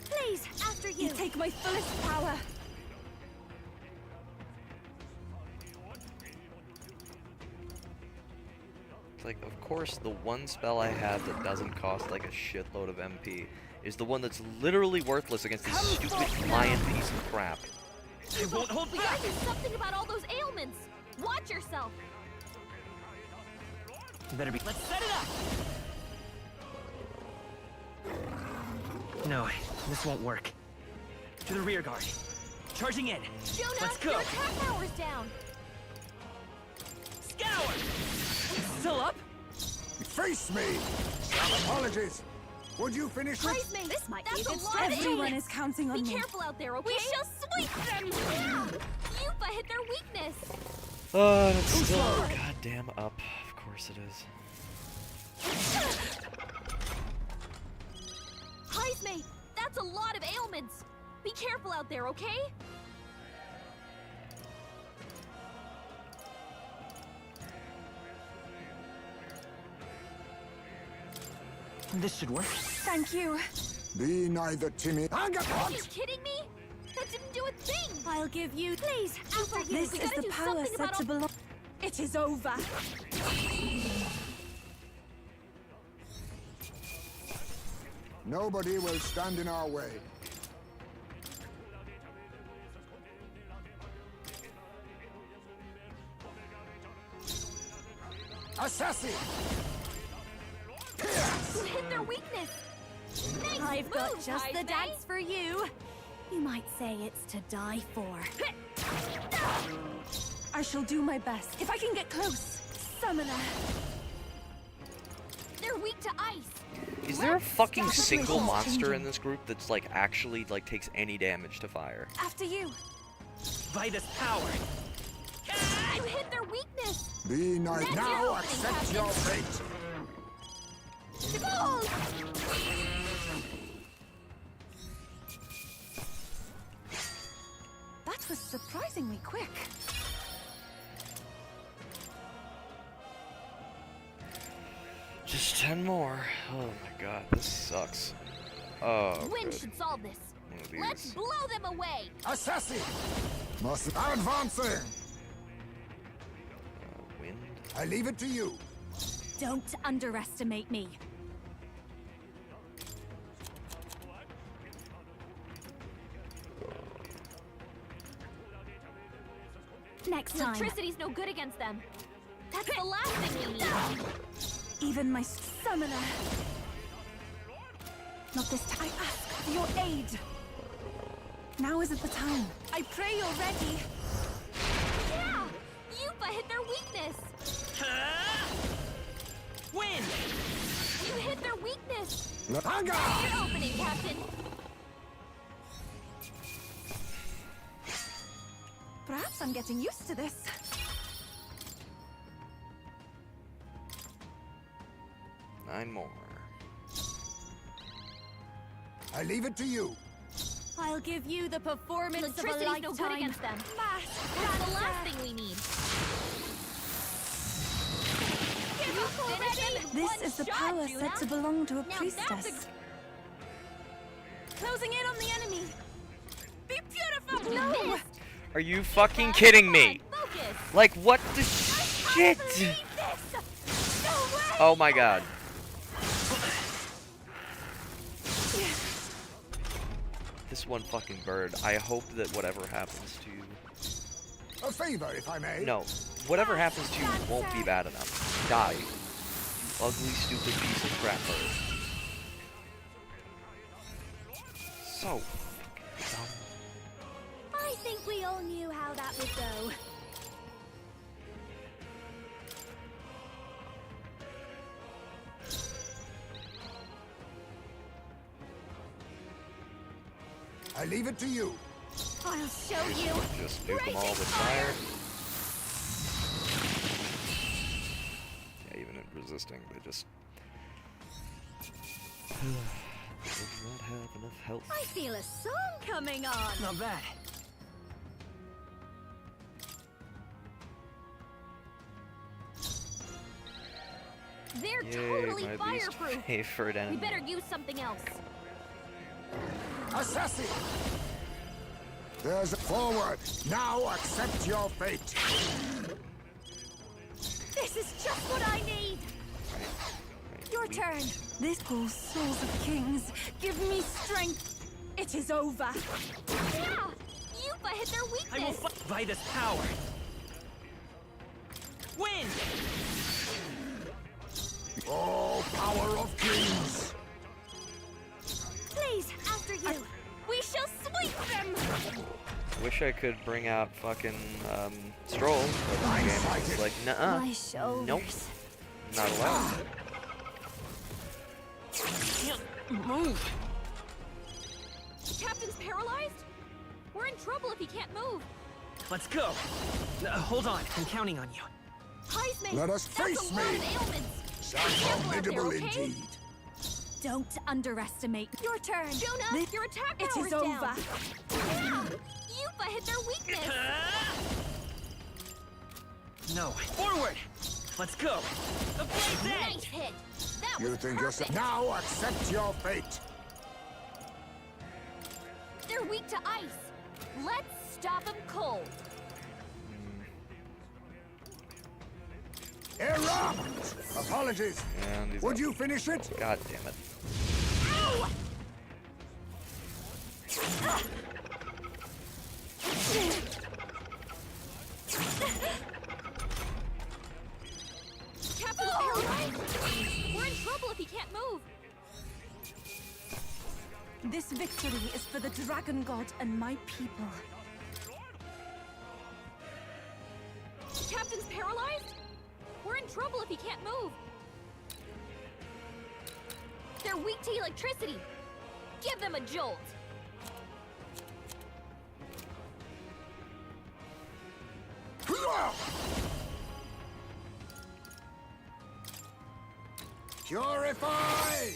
Please, after you. You take my fullest power. It's like, of course, the one spell I have that doesn't cost like a shitload of MP is the one that's literally worthless against this stupid lion piece of crap. I won't hold We back! gotta do something about all those ailments. Watch yourself. Better be. Let's set it up! No, this won't work. To the rear guard. Charging in. Jonah, Let's go. your attack power's down. Scour! Still up? Face me! Apologies. Would you finish it? Praise me. This might be a good Everyone is counting on Be me. careful out there, okay? We shall sweep them down. Yupa hit their weakness. Oh, it's still goddamn up. Of course it is. Praise that's a lot of ailments. Be careful out there, okay? This should work. Thank you. Be neither timid. Are you kidding me? That didn't do a thing. I'll give you. Please, after you. This We is gotta the do power something set about to belong. It is over. Nobody will stand in our way. Assassin! You hit their weakness. Nice I've got move, just the Hyde. dance for you. You might say it's to die for. I shall do my best. If I can get close. Summoner. They're weak to ice. Is there a fucking Stop the single crystals monster changing. in this group that's like actually like takes any damage to fire? After you. Vitus power. You hit their weakness. Be nice. That's your Now opening, accept Captain. your fate. Goal! That was surprisingly quick. Just 10 more. Oh my god, this sucks. Oh, Wind good. should solve this. One of these. Let's blow them away. Assassin! Must advancing! Wind? I leave it to you. Don't underestimate me. Next time. Electricity's no good against them. That's the last thing we need. Even my summoner. Not this time. I ask for your aid. Now isn't the time. I pray you're ready. Yeah! Yupa hit their weakness. Win! You hit their weakness. Lapanga! Your opening, Captain. Perhaps I'm getting used to this. Nine more. I leave it to you. I'll give you the performance of a Electricity's lifetime. no good against them. That's the last thing we need. This is the power said to belong to a Now priestess. Closing in on the enemy. Be beautiful! No! Are you fucking kidding me? Like, what the shit? Oh my god. This one fucking bird. I hope that whatever happens to you. A favor, if I may. No. Whatever happens to you won't be bad enough. Die. You ugly, stupid piece of crap bird. So fucking dumb. I think we all knew how that would go. I leave it to you. I'll show you. Just nuke them all with fire. Yeah, even at resisting, they just did not have enough health. I feel a song coming on. Not bad. They're Yay, totally my least fireproof. favorite We enemy. better use something else. Assassin! There's a forward. Now accept your fate. This is just what I need. Your Your turn. This calls souls of kings. Give me strength. It is over. Yeah! Yupa hit their I will weakness. fight by this power. Win! Oh, power of kings! Please, after you. We shall sweep them. Wish I could bring out fucking Stroll, but the game is like, nuh-uh. My shoulders. Nope. Not allowed. Move! The captain's paralyzed? We're in trouble if he can't move. Let's go. Hold on, I'm counting on you. Heisman, Let us that's face a lot me. of ailments. Sounds Careful out there, formidable okay? indeed. Don't underestimate. Your turn. Juna, your attack It power's is down. over. Yeah! Yupa hit their weakness. No, forward! Let's go. The blade's Nice edge! hit. That You was think perfect. yourself... Now accept your fate. They're weak to ice. Let's stop them cold. Erupt! Apologies. And he's Would up. you finish it? God damn it. Ow! Captain's paralyzed. We're in trouble if he can't move. This victory is for the Dragon God and my people. Captain's paralyzed? We're in trouble if he can't move. They're weak to electricity. Give them a jolt. Purify!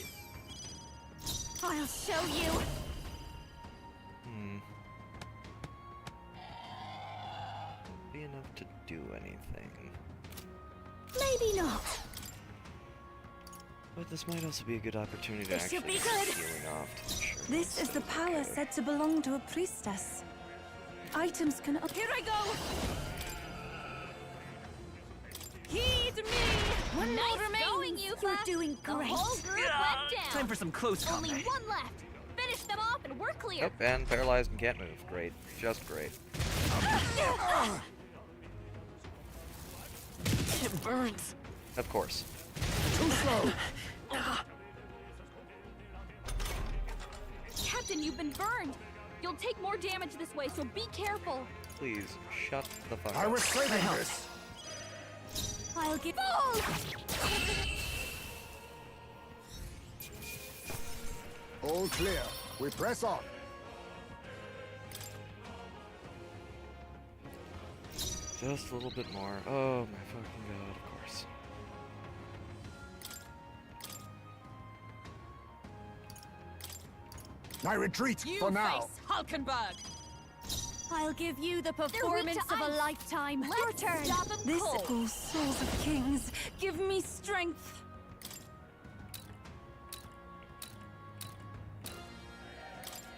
I'll show you. Be enough to do anything. Maybe not. But this might also be a good opportunity to This actually should be get good. healing off to make sure This is the power okay. said to belong to a priestess. Items can... Here I go! Heed me! One nice going, Yufa. You're doing great. The whole group went down. Time for some close Only combat. one left. Finish them off and we're clear. Nope, and paralyzed and can't move. Great. Just great. It burns. Of course. Too slow. Captain, you've been burned. You'll take more damage this way, so be careful. Please, shut the fuck I up. was saving this. I'll give. Oh! All clear. We press on. Just a little bit more. Oh my fucking god, of course. I retreat for now. Hulkenberg! I'll give you the performance of a lifetime. Your turn. Stop them This cold. calls souls of kings. Give me strength.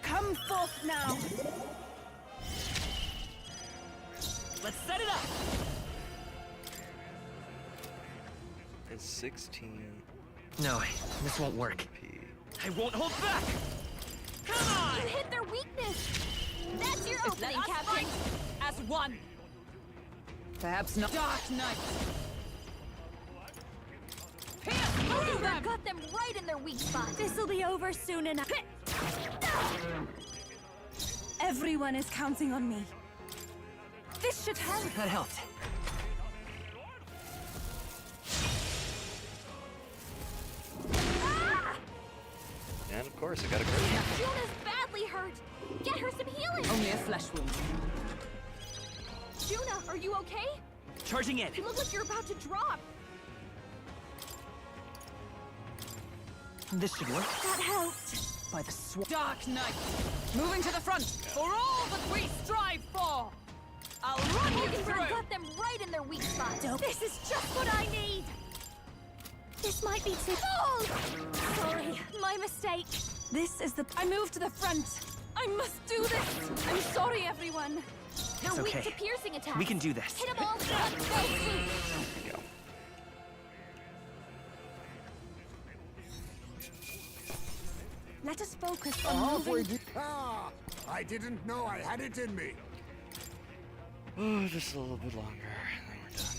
Come forth now. Let's set it up! It's 16 No, this won't work. P. I won't hold back! Come on! You hit their weakness. That's your opening, Let us Captain. fight as one. Perhaps not. Dark Knight. We've got them right in their weak spot. This'll be over soon enough. Everyone is counting on me. This should help. That helped. And of course, I got a crit. Juna's badly hurt. Get her some healing. Only a flesh wound. Juna, are you okay? Charging in. You look like you're about to drop. This should work. That helped. By the Dark Knight. Moving to the front for all that we strive for. I'll run you We've through. got them right in their weak spot. This is just what I need. This might be too. Oh! Sorry, my mistake. This is the... I move to the front. I must do this. I'm sorry, everyone. They're It's weak okay. to piercing attacks. We can do this. Hit them all. Let's go. There we go. Let us focus A on halfway moving... Ah! I didn't know I had it in me. Oh, just a little bit longer, and then we're done.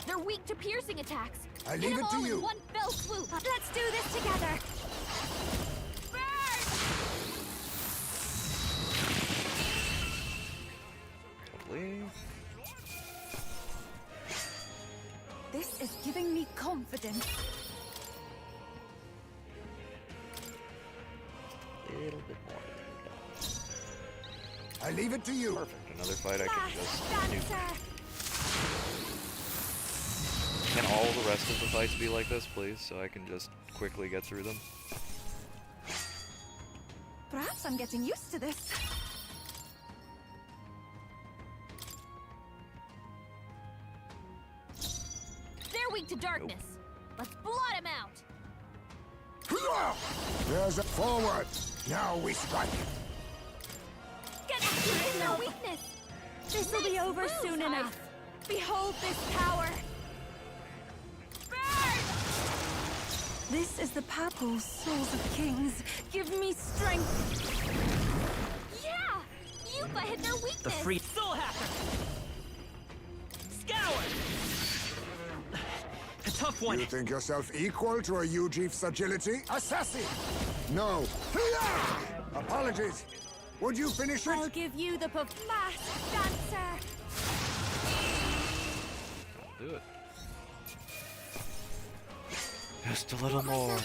They're weak to piercing attacks. I Hit leave them it to all you. in one fell swoop. Let's do this together. Burn! Lovely. This is giving me confidence. A little bit more. I leave it to you. Perfect. Another fight I can just do. Dancer! Can all the rest of the fights be like this, please, so I can just quickly get through them? Perhaps I'm getting used to this. They're weak to darkness. Let's blot him out. There's a forward. Now we strike. Get in their weakness. This will be over soon enough. Behold this power. Burn! This is the purple souls of kings. Give me strength. Yeah! Yupa hit their weakness. The free soul hacker. Scour. A tough one. You think yourself equal to a Ujief's agility? Assassin! No. Apologies. Would you finish it? I'll give you the last dancer. Do it. Just a little more.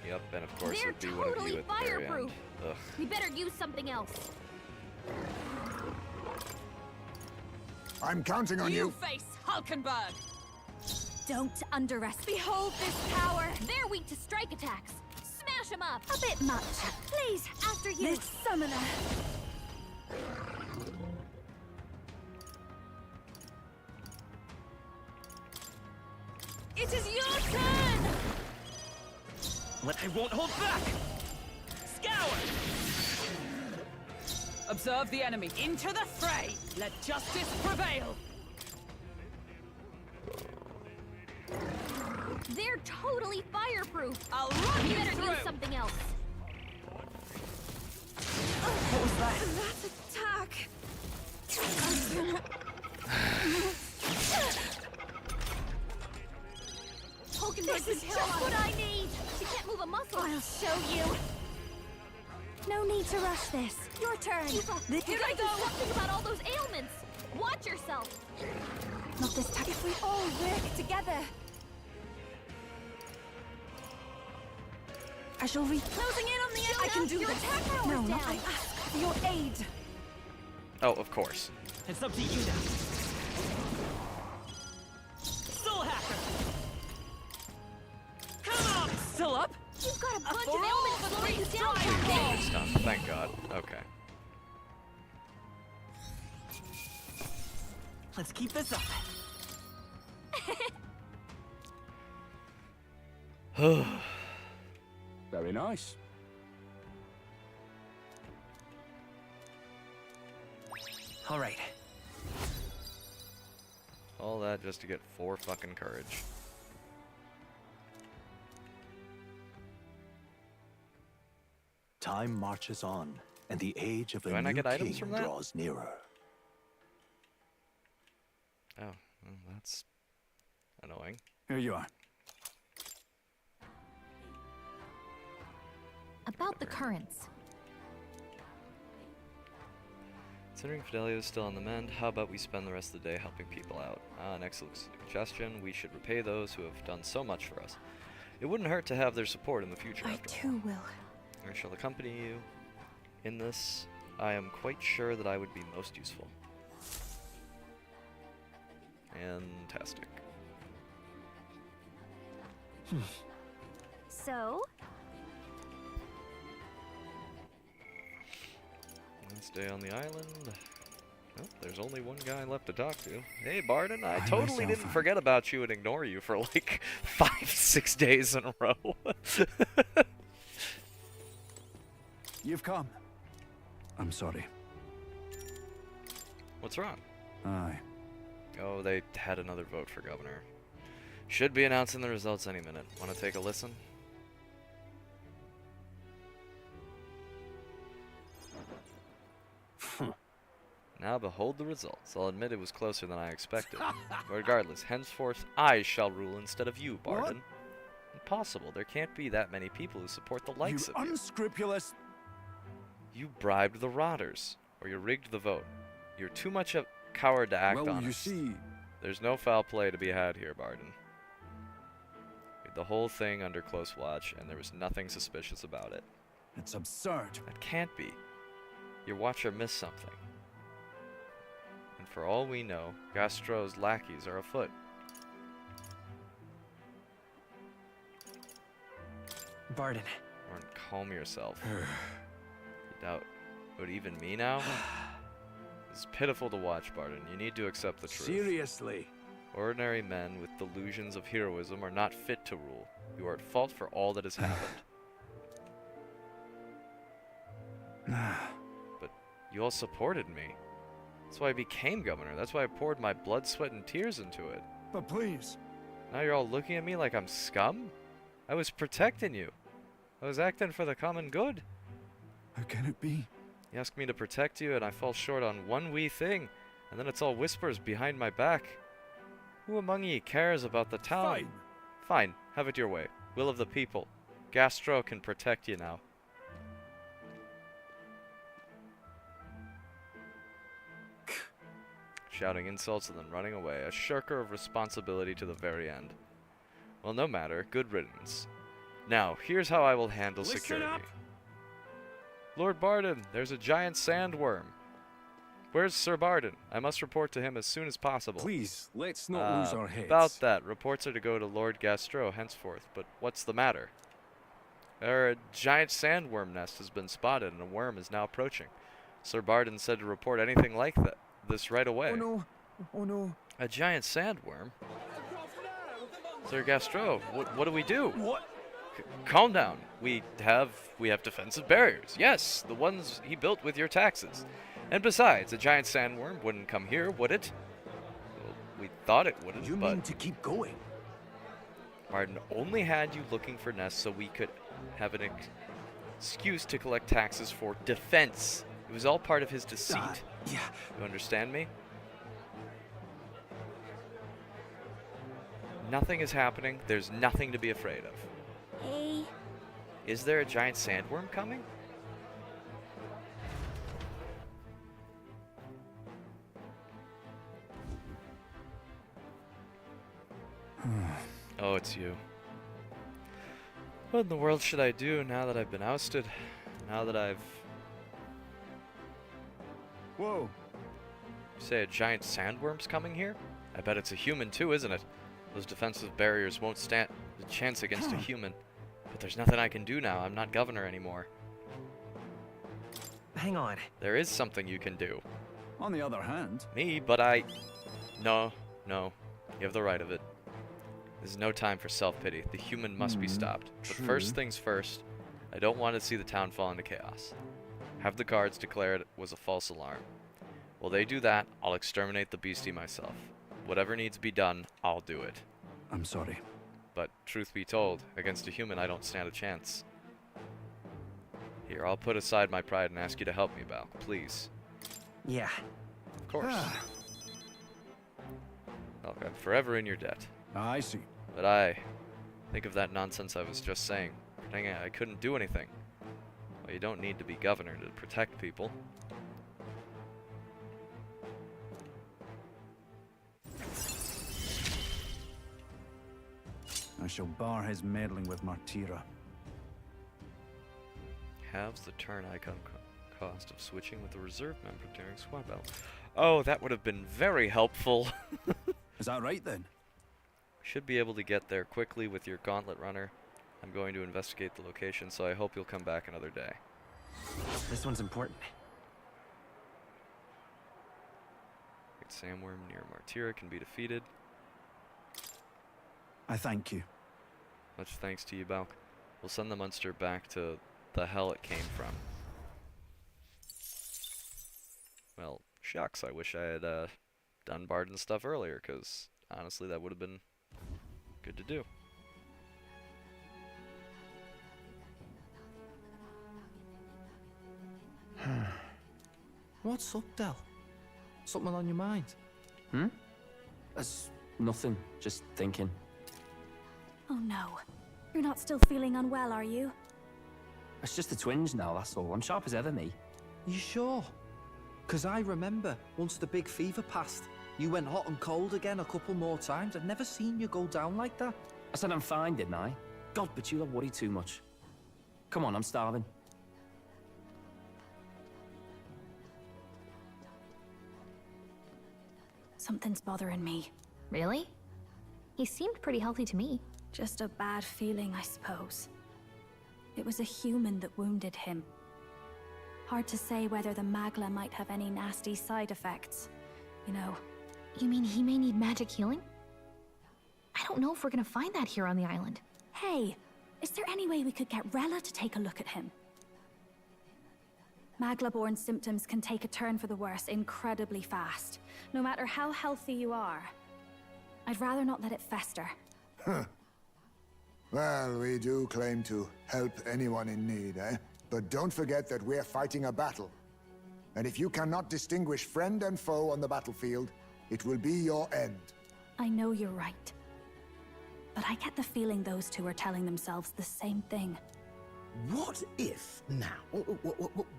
Yep, and of course They're it'd be one of totally you at the very fireproof. end. Ugh. We better use something else. I'm counting on you. face Hulkenberg! Don't underestimate. Behold this power. They're weak to strike attacks. Smash them up. A bit much. Please, after you. This summoner. It is your turn. I won't hold back. Scour. Observe the enemy. Into the fray! Let justice prevail! They're totally fireproof. I'll run We you better through! use something else. What was that? This is just what I need. She can't move a muscle. I'll show you. No need to rush this. Your turn. Here You gotta do something about all those ailments. Watch yourself. Not this time. If we all work together. I shall Closing in on the end. I can do Your this. attack power's No, down. not I ask for your aid. Oh, of course. It's up to you now. Soul hacker. Come on. Still up? You've got a bunch for of all ailments the slowing you three down. strikes. It's done. Thank God. Okay. Let's keep this up. Very nice. All right. All that just to get 4 fucking courage. Time marches on, and the age of Do a I not new get items king from that? draws nearer. Oh, well, that's annoying. Here you are. About the currents. Considering Fidelio is still on the mend, how about we spend the rest of the day helping people out? An excellent suggestion. We should repay those who have done so much for us. It wouldn't hurt to have their support in the future, I after all. too will. I shall accompany you in this. I am quite sure that I would be most useful. Fantastic. So? Let's stay on the island. Well, there's only one guy left to talk to. Hey, Barden, I totally didn't forget about you and ignore you for like 5-6 days in a row. You've come. I'm sorry. What's wrong? Aye. Oh, they had another vote for governor. Should be announcing the results any minute. Want to take a listen? Now behold the results. I'll admit it was closer than I expected. Regardless, henceforth I shall rule instead of you, Barden. What? Impossible. There can't be that many people who support the likes You of you. unscrupulous... You bribed the Rotters, or you rigged the vote. You're too much a coward to act Well, on you us. see... There's no foul play to be had here, Barden. We had the whole thing under close watch, and there was nothing suspicious about it. It's absurd. That can't be. Your watcher missed something. And for all we know, Gastro's lackeys are afoot. Barden. Warren, calm yourself. You doubt it would even me now? It's pitiful to watch, Barden. You need to accept the truth. Seriously. Ordinary men with delusions of heroism are not fit to rule. You are at fault for all that has happened. But you all supported me. That's why I became governor. That's why I poured my blood, sweat, and tears into it. But please. Now you're all looking at me like I'm scum? I was protecting you. I was acting for the common good. How can it be? You asked me to protect you, and I fall short on one wee thing, and then it's all whispers behind my back. Who among ye cares about the town? Fine. Fine, have it your way. Will of the people. Gastro can protect you now. Shouting insults and then running away, a shirker of responsibility to the very end. Well, no matter, good riddance. Now, here's how I will handle Listen security. up. Lord Barden, there's a giant sandworm. Where's Sir Barden? I must report to him as soon as possible. Please, let's not lose our heads. About that, reports are to go to Lord Gastro henceforth, but what's the matter? A giant sandworm nest has been spotted and a worm is now approaching. Sir Barden said to report anything like this right away. Oh no. Oh no. A giant sandworm? Sir Gastro, what do we do? What? Calm down. We have defensive barriers. Yes, the ones he built with your taxes. And besides, a giant sandworm wouldn't come here, would it? Well, we thought it wouldn't, You but mean to keep going? Barden only had you looking for nests so we could have an excuse to collect taxes for defense. It was all part of his deceit. Yeah. You understand me? Nothing is happening. There's nothing to be afraid of. Hey. Is there a giant sandworm coming? Oh, it's you. What in the world should I do now that I've been ousted? Now that I've... Whoa. You say a giant sandworm's coming here? I bet it's a human too, isn't it? Those defensive barriers won't stand a chance against a human. But there's nothing I can do now. I'm not governor anymore. Hang on. There is something you can do. On the other hand... Me, but I... No. You have the right of it. There's no time for self-pity. The human must be stopped. But true. first things first, I don't want to see the town fall into chaos. Have the guards declare it was a false alarm. While they do that, I'll exterminate the beastie myself. Whatever needs to be done, I'll do it. I'm sorry. But truth be told, against a human I don't stand a chance. Here, I'll put aside my pride and ask you to help me, Val. Please. Yeah. Of course. Look, I'm forever in your debt. I see. But I think of that nonsense I was just saying, pretending I couldn't do anything. Well, you don't need to be governor to protect people. I shall bar his meddling with Martira. Halves the turn icon cost of switching with a reserve member during swap out. Oh, that would have been very helpful. Is that right then? Should be able to get there quickly with your gauntlet runner. I'm going to investigate the location, so I hope you'll come back another day. This one's important. Sandworm near Martira can be defeated. I thank you. Much thanks to you, Balk. We'll send the monster back to the hell it came from. Well, Shucks, I wish I had done Bard and stuff earlier, because honestly, that would have been good to do. What's up, Del? Something on your mind? Hmm? That's nothing. Just thinking. Oh no. You're not still feeling unwell, are you? It's just the twinge now, that's all. I'm sharp as ever, me. You sure? Because I remember, once the big fever passed, you went hot and cold again a couple more times. I've never seen you go down like that. I said I'm fine, didn't I? God, but you don't worry too much. Come on, I'm starving. Something's bothering me. Really? He seemed pretty healthy to me. Just a bad feeling, I suppose. It was a human that wounded him. Hard to say whether the Magla might have any nasty side effects. You know. You mean he may need magic healing? I don't know if we're gonna find that here on the island. Hey, is there any way we could get Rella to take a look at him? Magla-born symptoms can take a turn for the worse incredibly fast, no matter how healthy you are. I'd rather not let it fester. Huh. Well, we do claim to help anyone in need, eh? But don't forget that we're fighting a battle. And if you cannot distinguish friend and foe on the battlefield, it will be your end. I know you're right. But I get the feeling those two are telling themselves the same thing. What if, now,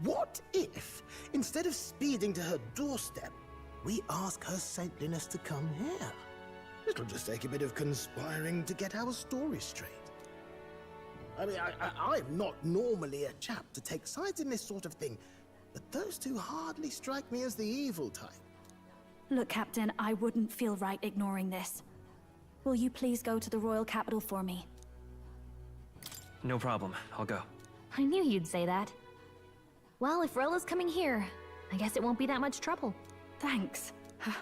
what if, instead of speeding to her doorstep, we ask her saintliness to come here? It'll just take a bit of conspiring to get our story straight. I mean, I'm not normally a chap to take sides in this sort of thing, but those two hardly strike me as the evil type. Look, Captain, I wouldn't feel right ignoring this. Will you please go to the royal capital for me? No problem. I'll go. I knew you'd say that. Well, if Rella's coming here, I guess it won't be that much trouble. Thanks. I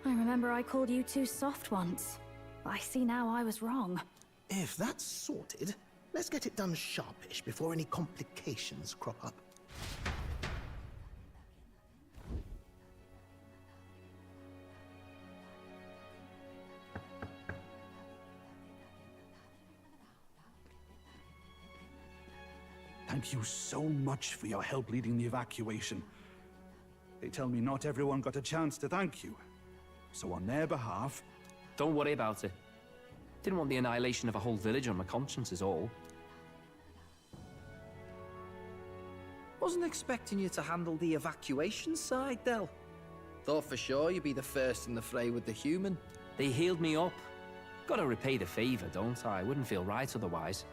remember I called you too soft once. I see now I was wrong. If that's sorted, let's get it done sharpish before any complications crop up. Thank you so much for your help leading the evacuation. They tell me not everyone got a chance to thank you. So on their behalf... Don't worry about it. Didn't want the annihilation of a whole village on my conscience is all. Wasn't expecting you to handle the evacuation side, Del. Thought for sure you'd be the first in the fray with the human. They healed me up. Gotta repay the favor, don't I? Wouldn't feel right otherwise.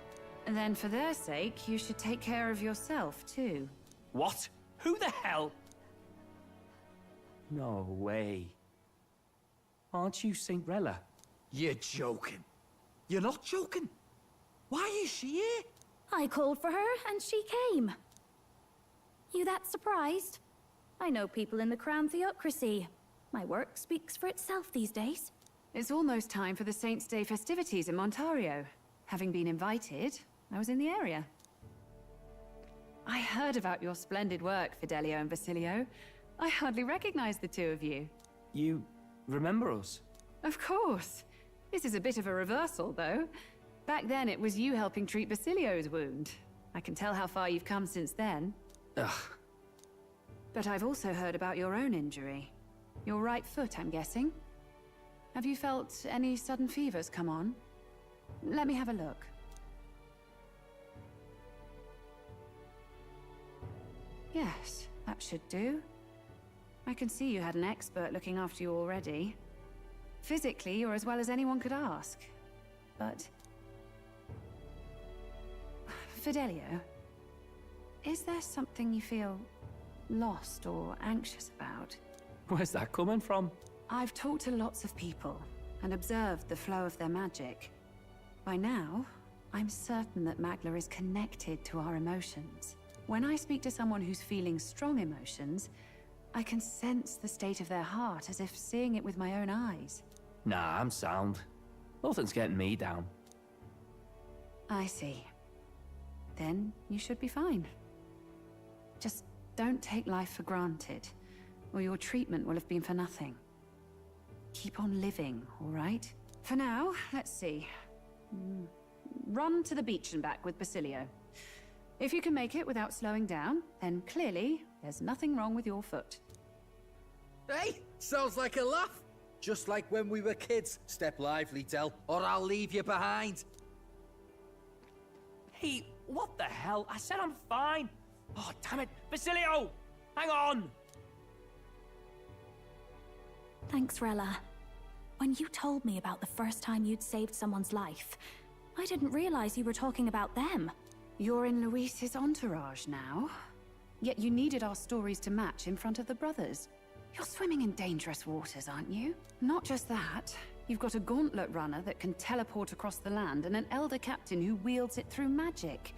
And then for their sake, you should take care of yourself, too. What? Who the hell? No way. Aren't you Saint Rella? You're joking. You're not joking. Why is she here? I called for her, and she came. You that surprised? I know people in the Crown Theocracy. My work speaks for itself these days. It's almost time for the Saints' Day festivities in Montario. Having been invited, I was in the area. I heard about your splendid work, Fidelio and Basilio. I hardly recognize the two of you. You remember us? Of course. This is a bit of a reversal, though. Back then, it was you helping treat Basilio's wound. I can tell how far you've come since then. Ugh. But I've also heard about your own injury. Your right foot, I'm guessing. Have you felt any sudden fevers come on? Let me have a look. Yes, that should do. I can see you had an expert looking after you already. Physically, you're as well as anyone could ask. But... Fidelio, is there something you feel lost or anxious about? Where's that coming from? I've talked to lots of people and observed the flow of their magic. By now, I'm certain that Magla is connected to our emotions. When I speak to someone who's feeling strong emotions, I can sense the state of their heart as if seeing it with my own eyes. Nah, I'm sound. Nothing's getting me down. I see. Then you should be fine. Just don't take life for granted. or your treatment will have been for nothing. Keep on living, all right? For now, let's see. Run to the beach and back with Basilio. If you can make it without slowing down, then clearly there's nothing wrong with your foot. Hey, sounds like a laugh. Just like when we were kids. Step lively, Del, or I'll leave you behind. Hey, what the hell? I said I'm fine. Oh, damn it. Basilio! Hang on! Thanks, Rella. When you told me about the first time you'd saved someone's life, I didn't realize you were talking about them. You're in Luis's entourage now. Yet you needed our stories to match in front of the brothers. You're swimming in dangerous waters, aren't you? Not just that, you've got a gauntlet runner that can teleport across the land and an elder captain who wields it through magic.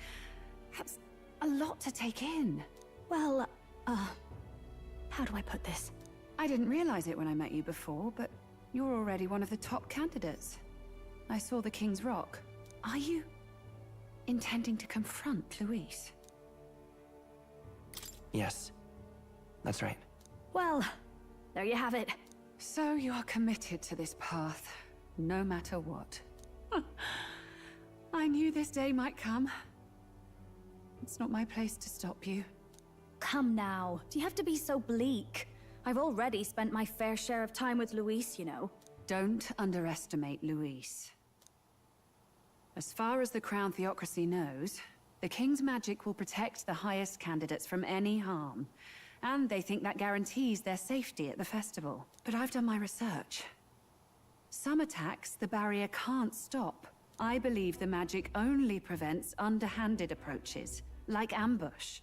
That's a lot to take in. Well, how do I put this? I didn't realize it when I met you before, but you're already one of the top candidates. I saw the King's Rock. Are you intending to confront Luis? Yes, that's right. Well, there you have it. So you are committed to this path, no matter what. I knew this day might come. It's not my place to stop you. Come now, do you have to be so bleak? I've already spent my fair share of time with Luis, you know. Don't underestimate Luis. As far as the Crown Theocracy knows, the King's magic will protect the highest candidates from any harm. And they think that guarantees their safety at the festival. But I've done my research. Some attacks the barrier can't stop. I believe the magic only prevents underhanded approaches, like ambush.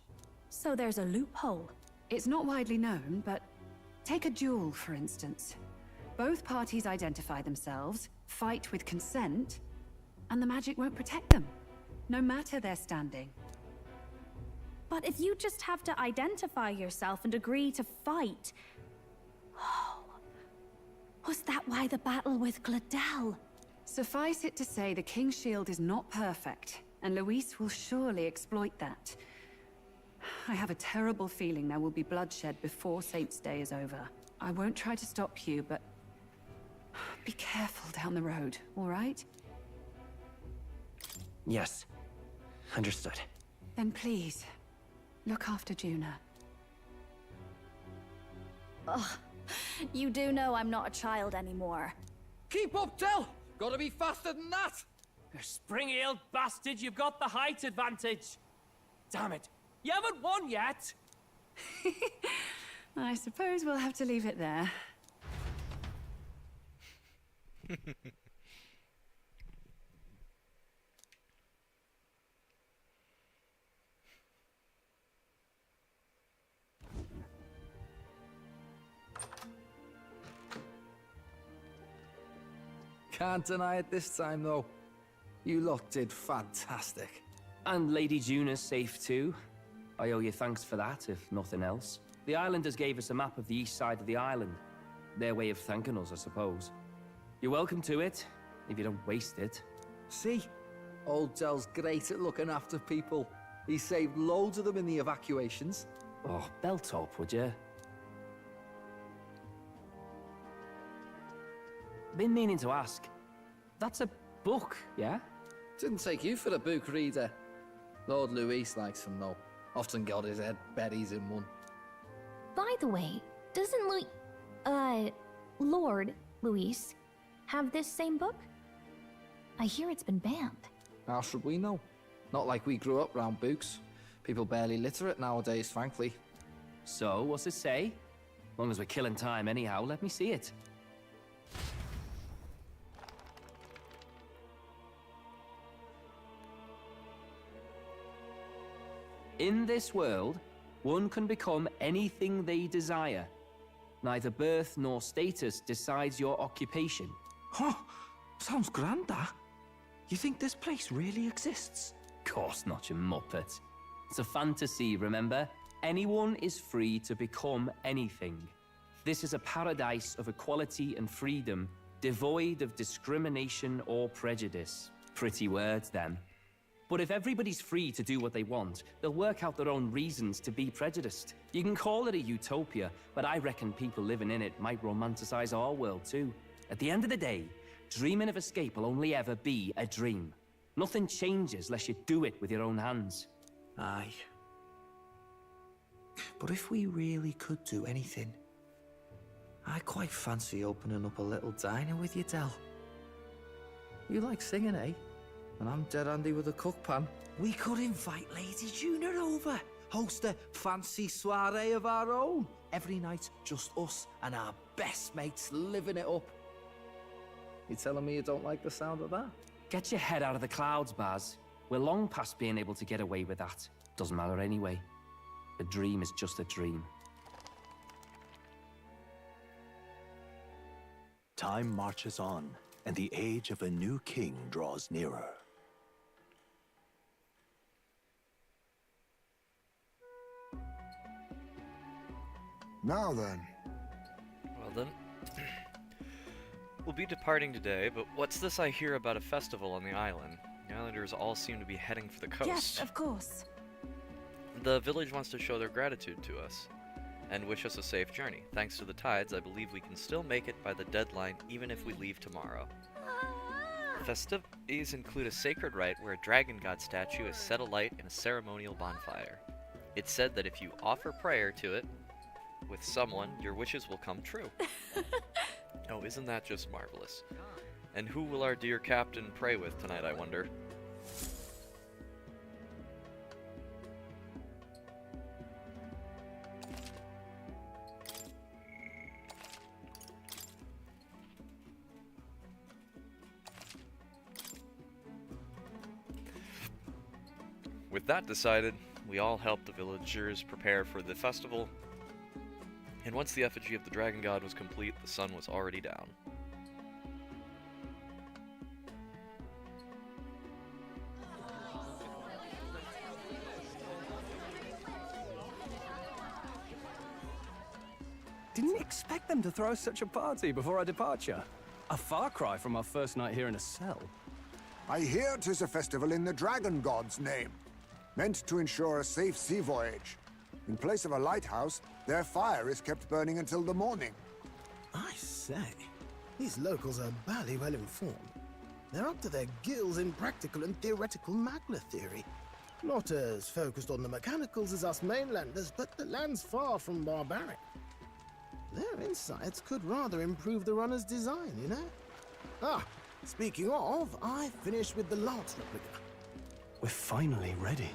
So there's a loophole. It's not widely known, but take a duel, for instance. Both parties identify themselves, fight with consent, and the magic won't protect them, no matter their standing. But if you just have to identify yourself and agree to fight... Oh, was that why the battle with Gladel? Suffice it to say, the King's Shield is not perfect, and Luis will surely exploit that. I have a terrible feeling there will be bloodshed before Saint's Day is over. I won't try to stop you, but be careful down the road, all right? Yes, understood. Then please, look after Juna. Ugh, you do know I'm not a child anymore. Keep up, Del! Gotta be faster than that! You spring-heeled bastard, you've got the height advantage. Damn it, you haven't won yet! I suppose we'll have to leave it there. Can't deny it this time, though. You lot did fantastic. And Lady Juna's safe too. I owe you thanks for that, if nothing else. The islanders gave us a map of the east side of the island. Their way of thanking us, I suppose. You're welcome to it, if you don't waste it. See? Old Del's great at looking after people. He saved loads of them in the evacuations. Oh, belt up, would you? Been meaning to ask. That's a book, yeah? Didn't take you for a book reader. Lord Luis likes them, though. Often got his head berries in one. By the way, doesn't Lord Luis have this same book? I hear it's been banned. How should we know? Not like we grew up round books. People barely literate nowadays, frankly. So, what's it say? Long as we're killing time anyhow, let me see it. In this world, one can become anything they desire. Neither birth nor status decides your occupation. Huh? Sounds grand, that. You think this place really exists? Course not, you muppet. It's a fantasy, remember? Anyone is free to become anything. This is a paradise of equality and freedom, devoid of discrimination or prejudice. Pretty words, them. But if everybody's free to do what they want, they'll work out their own reasons to be prejudiced. You can call it a utopia, but I reckon people living in it might romanticize our world too. At the end of the day, dreaming of escape will only ever be a dream. Nothing changes unless you do it with your own hands. Aye. But if we really could do anything, I quite fancy opening up a little diner with you, Del. You like singing, eh? And I'm dead handy with a cook pan. We could invite Lady Juna over. Host a fancy soiree of our own. Every night, just us and our best mates living it up. You telling me you don't like the sound of that? Get your head out of the clouds, Baz. We're long past being able to get away with that. Doesn't matter anyway. A dream is just a dream. Time marches on, and the age of a new king draws nearer. Now then. Well then. We'll be departing today, but what's this I hear about a festival on the island? The islanders all seem to be heading for the coast. Yes, of course. The village wants to show their gratitude to us, and wish us a safe journey. Thanks to the tides, I believe we can still make it by the deadline, even if we leave tomorrow. Festivities include a sacred rite where a dragon god statue is set alight in a ceremonial bonfire. It's said that if you offer prayer to it with someone, your wishes will come true. Oh, isn't that just marvelous? And who will our dear captain pray with tonight, I wonder? With that decided, we all helped the villagers prepare for the festival, and once the effigy of the dragon god was complete, the sun was already down. Didn't expect them to throw such a party before our departure. A far cry from our first night here in a cell. I hear 'tis a festival in the dragon god's name, meant to ensure a safe sea voyage. In place of a lighthouse, their fire is kept burning until the morning. I say, these locals are bally well informed. They're up to their gills in practical and theoretical magna theory. Not as focused on the mechanicals as us mainlanders, but the land's far from barbaric. Their insights could rather improve the runner's design, you know? Ah, speaking of, I finished with the lance replica. We're finally ready.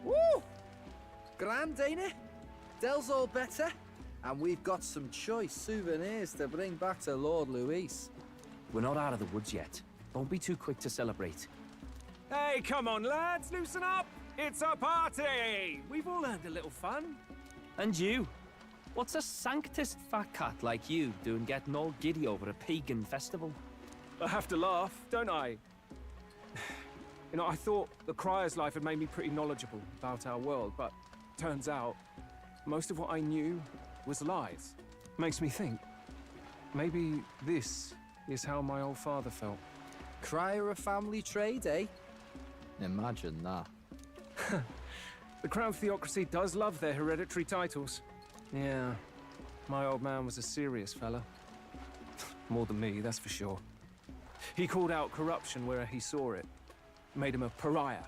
Woo! Grand, ain't it? Del's all better, and we've got some choice souvenirs to bring back to Lord Luis. We're not out of the woods yet. Don't be too quick to celebrate. Hey, come on, lads, loosen up! It's a party! We've all earned a little fun. And you? What's a sanctist fat cat like you doing getting all giddy over a pagan festival? I have to laugh, don't I? You know, I thought the Crier's life had made me pretty knowledgeable about our world, but turns out most of what I knew was lies. Makes me think, maybe this is how my old father felt. Crier a family trade, eh? Imagine that. The Crown Theocracy does love their hereditary titles. Yeah, my old man was a serious fella. More than me, that's for sure. He called out corruption where he saw it. Made him a pariah.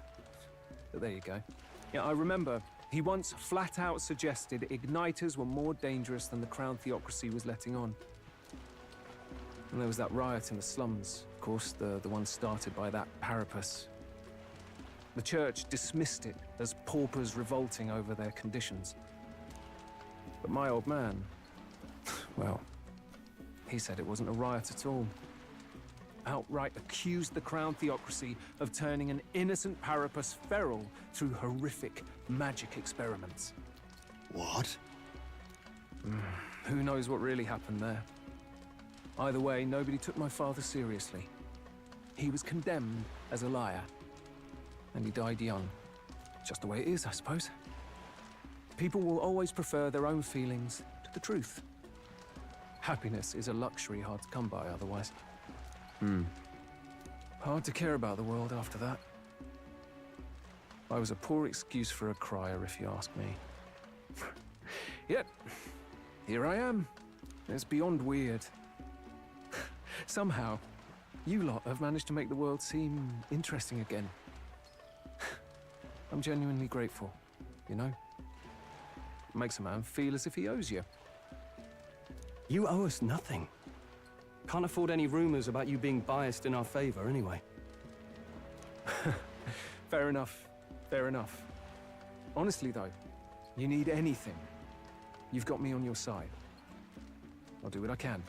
But there you go. Yeah, I remember he once flat out suggested igniters were more dangerous than the Crown Theocracy was letting on. And there was that riot in the slums, of course, the one started by that Parapus. The church dismissed it as paupers revolting over their conditions. But my old man, well, he said it wasn't a riot at all. Outright accused the Crown Theocracy of turning an innocent Parapus feral through horrific magic experiments. What? Who knows what really happened there? Either way, nobody took my father seriously. He was condemned as a liar. And he died young. Just the way it is, I suppose. People will always prefer their own feelings to the truth. Happiness is a luxury hard to come by otherwise. Hard to care about the world after that. I was a poor excuse for a crier, if you ask me. Yet, here I am. It's beyond weird. Somehow, you lot have managed to make the world seem interesting again. I'm genuinely grateful, you know? It makes a man feel as if he owes you. You owe us nothing. Can't afford any rumors about you being biased in our favor, anyway. Fair enough. Fair enough. Honestly, though, you need anything, you've got me on your side. I'll do what I can.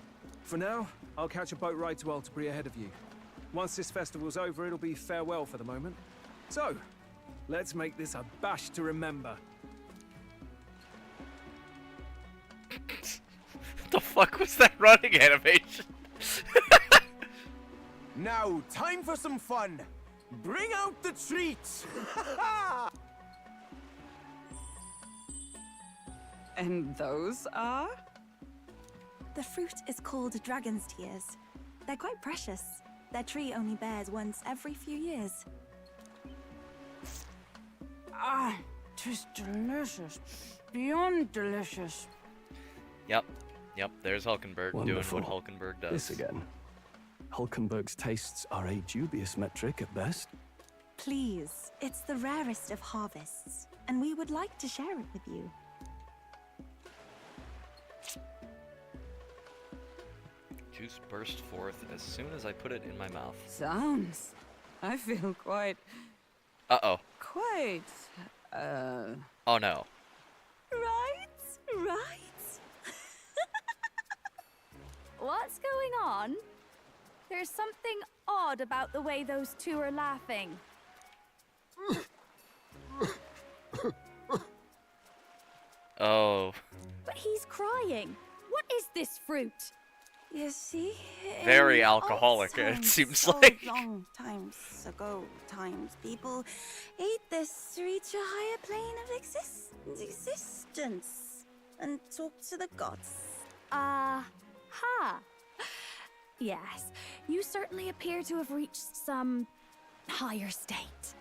For now, I'll catch a boat ride to Altabury ahead of you. Once this festival's over, it'll be farewell for the moment. So, let's make this a bash to remember. The fuck was that running animation? Now, time for some fun. Bring out the treats! And those are? The fruit is called dragon's tears. They're quite precious. Their tree only bears once every few years. Ah, 'tis delicious. Beyond delicious. Yep. Yep, there's Hulkenberg Wonderful. doing what Hulkenberg does. This again. Hulkenberg's tastes are a dubious metric at best. Please, it's the rarest of harvests, and we would like to share it with you. Juice burst forth as soon as I put it in my mouth. Sounds. I feel quite. Uh-oh. Quite. Oh no. Right? What's going on? There's something odd about the way those two are laughing. Oh. But he's crying. What is this fruit? You see? Very in alcoholic, old it times, seems old like. long times ago, people ate this to reach a higher plane of existence and talk to the gods. Ha! Yes, you certainly appear to have reached some higher state.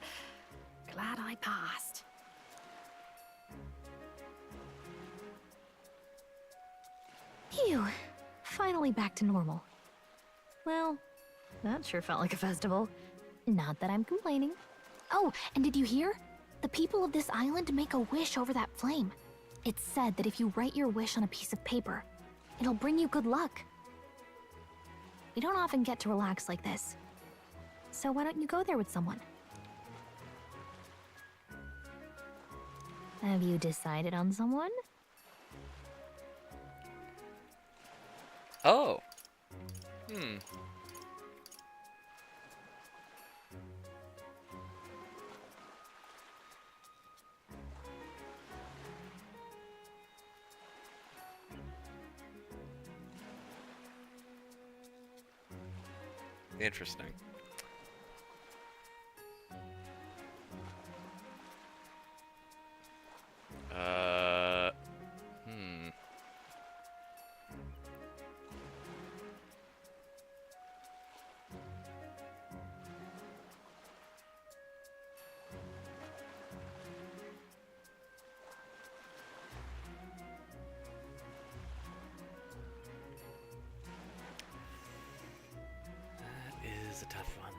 Glad I passed. Phew. Finally back to normal. Well, that sure felt like a festival. Not that I'm complaining. Oh, and did you hear? The people of this island make a wish over that flame. It's said that if you write your wish on a piece of paper, it'll bring you good luck. We don't often get to relax like this. So why don't you go there with someone? Have you decided on someone? Oh. Interesting. That is a tough one.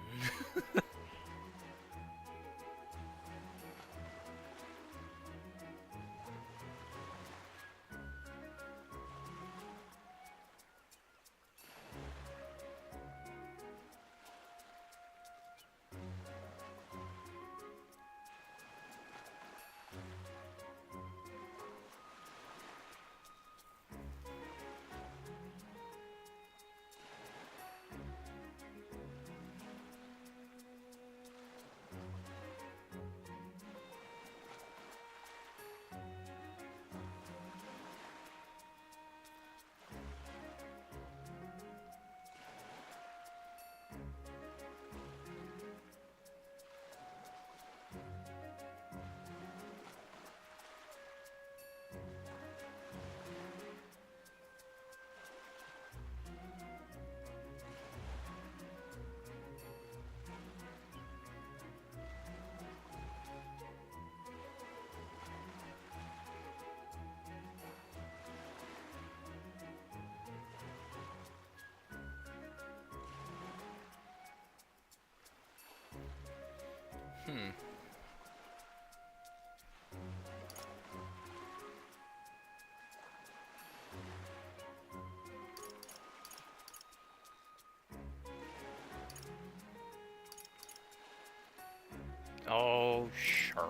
Oh, sure.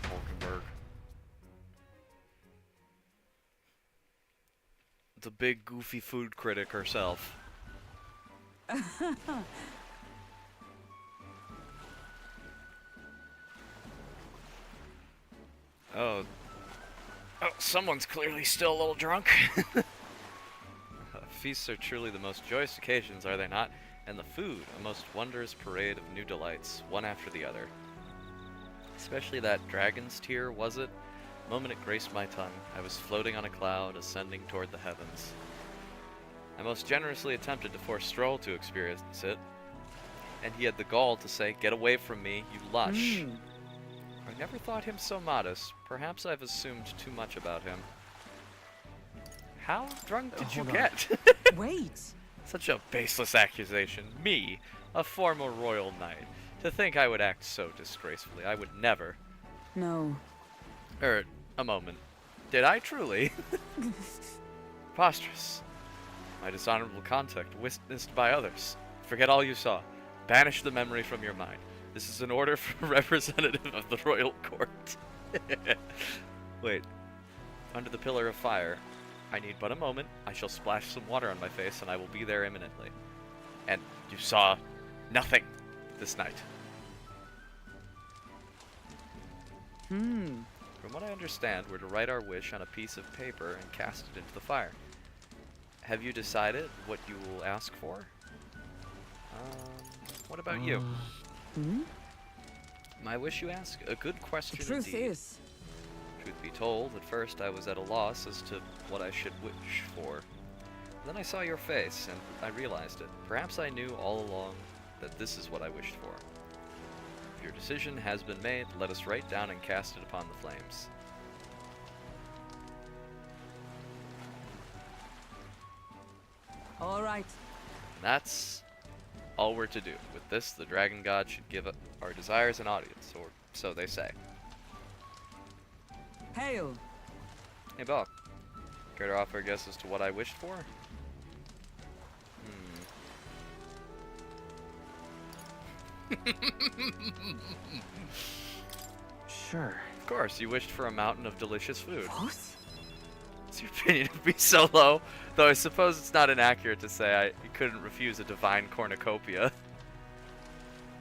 Hulkenberg. The big goofy food critic herself. Oh. Oh, someone's clearly still a little drunk. Feasts are truly the most joyous occasions, are they not? And the food, a most wondrous parade of new delights, one after the other. Especially that dragon's tear, was it? The moment it graced my tongue, I was floating on a cloud, ascending toward the heavens. I most generously attempted to force Stroll to experience it, and he had the gall to say, "Get away from me, you lush." I never thought him so modest. Perhaps I've assumed too much about him. How drunk did you get? Wait. Such a baseless accusation. Me, a former royal knight. To think I would act so disgracefully. I would never. No. A moment. Did I truly? Preposterous. My dishonorable conduct witnessed by others. Forget all you saw. Banish the memory from your mind. This is an order from a representative of the royal court. Wait. Under the pillar of fire. I need but a moment. I shall splash some water on my face, and I will be there imminently. And you saw nothing this night. From what I understand, we're to write our wish on a piece of paper and cast it into the fire. Have you decided what you will ask for? What about you? My wish, you ask? A good question The truth indeed. is... Truth be told, at first I was at a loss as to what I should wish for. Then I saw your face, and I realized it. Perhaps I knew all along that this is what I wished for. If your decision has been made, let us write down and cast it upon the flames. All right. That's all we're to do. With this, the Dragon God should give our desires an audience, or so they say. Hail. Hey, Bob. Care to offer a guess as to what I wished for? Sure. Of course, you wished for a mountain of delicious food. What? Is your opinion of me so low? Though I suppose it's not inaccurate to say I couldn't refuse a divine cornucopia.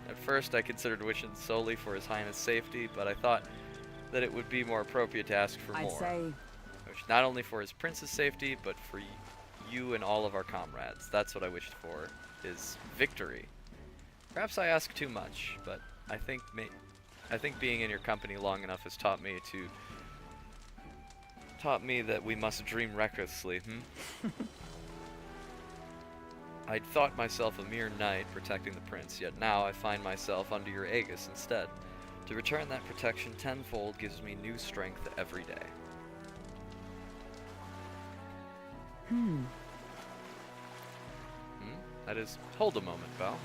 At first, I considered wishing solely for His Highness' safety, but I thought that it would be more appropriate to ask for more. I'd say... I wished not only for his prince's safety, but for you and all of our comrades. That's what I wished for, is victory. Perhaps I ask too much, but I think being in your company long enough has taught me that we must dream recklessly. I'd thought myself a mere knight protecting the prince, yet now I find myself under your aegis instead. To return that protection tenfold gives me new strength every day. That is... Hold a moment, Val.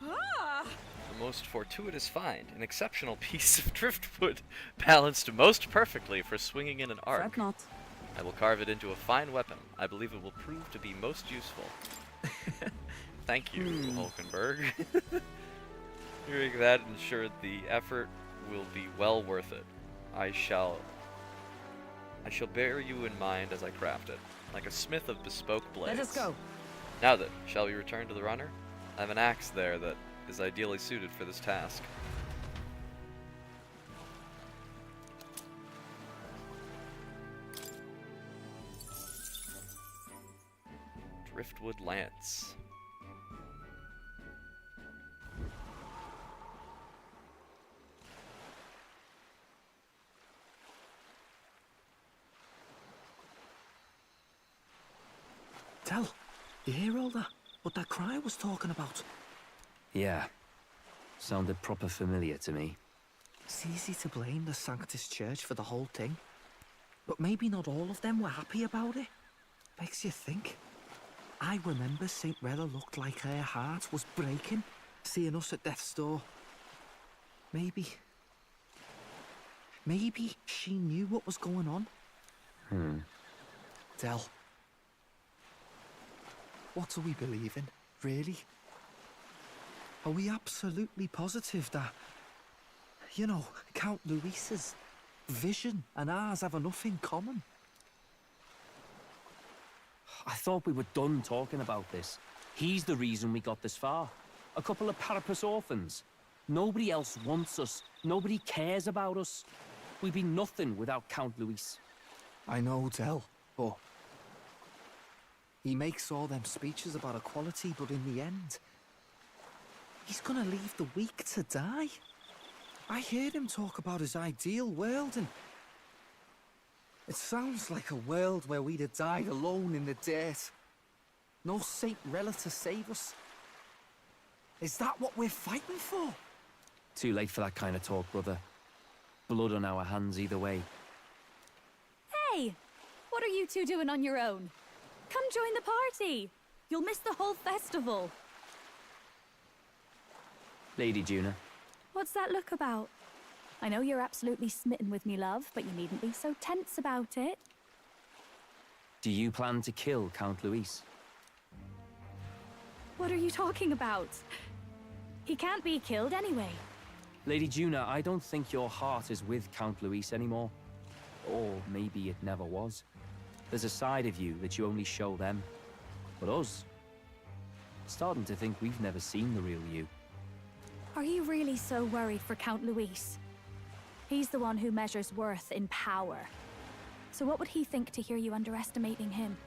A most fortuitous find. An exceptional piece of driftwood, balanced most perfectly for swinging in an arc. Fret not. I will carve it into a fine weapon. I believe it will prove to be most useful. Thank you, Hulkenberg. Hearing that ensured the effort will be well worth it. I shall bear you in mind as I craft it, like a smith of bespoke blades. Let us go. Now then, shall we return to the runner? I have an axe there that is ideally suited for this task. Driftwood lance. Tell, you hear all that? What that cry was talking about? Yeah. Sounded proper familiar to me. It's easy to blame the Sanctus Church for the whole thing. But maybe not all of them were happy about it. Makes you think. I remember St. Rella looked like her heart was breaking, seeing us at death's door. Maybe she knew what was going on. Del, what do we believe in, really? Are we absolutely positive that, you know, Count Luis's vision and ours have enough in common? I thought we were done talking about this. He's the reason we got this far. A couple of Parapus orphans. Nobody else wants us. Nobody cares about us. We'd be nothing without Count Luis. I know, Del, but he makes all them speeches about equality, but in the end, he's gonna leave the weak to die. I heard him talk about his ideal world, and it sounds like a world where we'd have died alone in the dirt. No Saint Rella to save us. Is that what we're fighting for? Too late for that kind of talk, brother. Blood on our hands either way. Hey! What are you two doing on your own? Come join the party! You'll miss the whole festival. Lady Juna. What's that look about? I know you're absolutely smitten with me, love, but you needn't be so tense about it. Do you plan to kill Count Luis? What are you talking about? He can't be killed anyway. Lady Juna, I don't think your heart is with Count Luis anymore. Or maybe it never was. There's a side of you that you only show them. But us, starting to think we've never seen the real you. Are you really so worried for Count Luis? He's the one who measures worth in power. So what would he think to hear you underestimating him?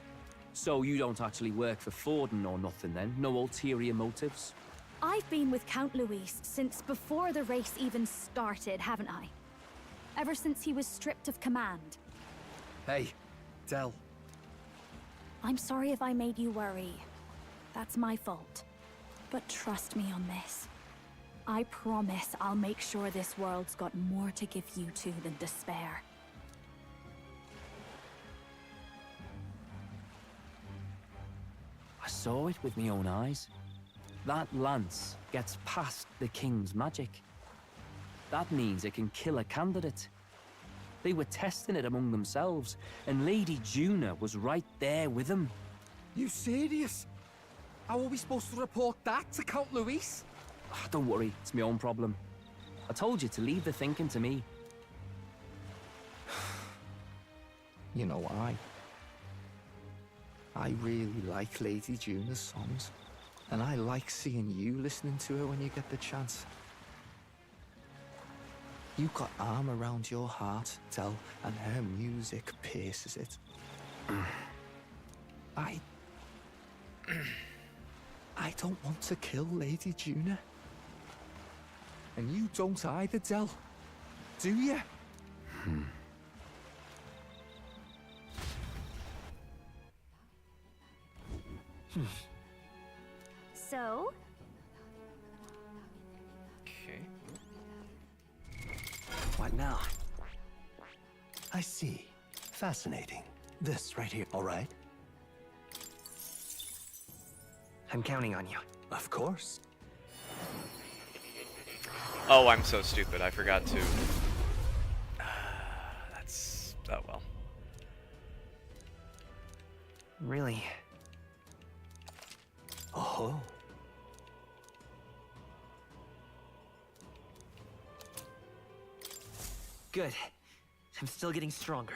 So you don't actually work for Forden or nothing then? No ulterior motives? I've been with Count Luis since before the race even started, haven't I? Ever since he was stripped of command. Hey, Del. I'm sorry if I made you worry. That's my fault. But trust me on this. I promise I'll make sure this world's got more to give you two than despair. I saw it with my own eyes. That lance gets past the king's magic. That means it can kill a candidate. They were testing it among themselves, and Lady Juna was right there with them. You serious? How are we supposed to report that to Count Luis? Don't worry, it's my own problem. I told you to leave the thinking to me. You know, I really like Lady Juna's songs. And I like seeing you listening to her when you get the chance. You've got arm around your heart, Del, and her music pierces it. I don't want to kill Lady Juna. And you don't either, Del. Do you? So? Okay. What now? I see. Fascinating. This right here, all right? I'm counting on you. Of course. Oh, I'm so stupid. I forgot to. That's. Oh well. Really? Oh. Good. I'm still getting stronger.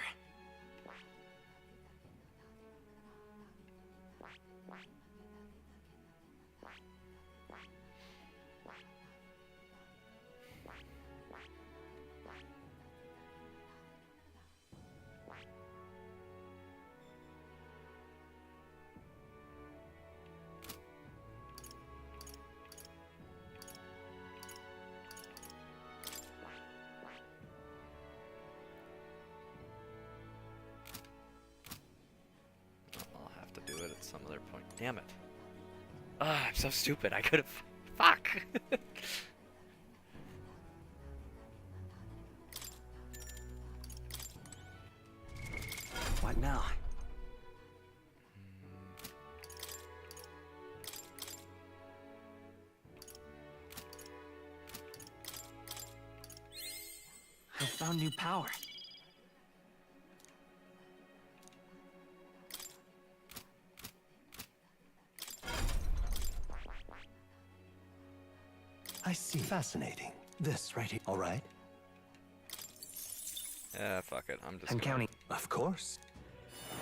Some other point. Damn it. Ah, I'm so stupid. I could have. Fuck. What now? found new power. I see. Fascinating. This right here. All right. Yeah, fuck it. I'm just I'm gonna, counting. Of course. I'm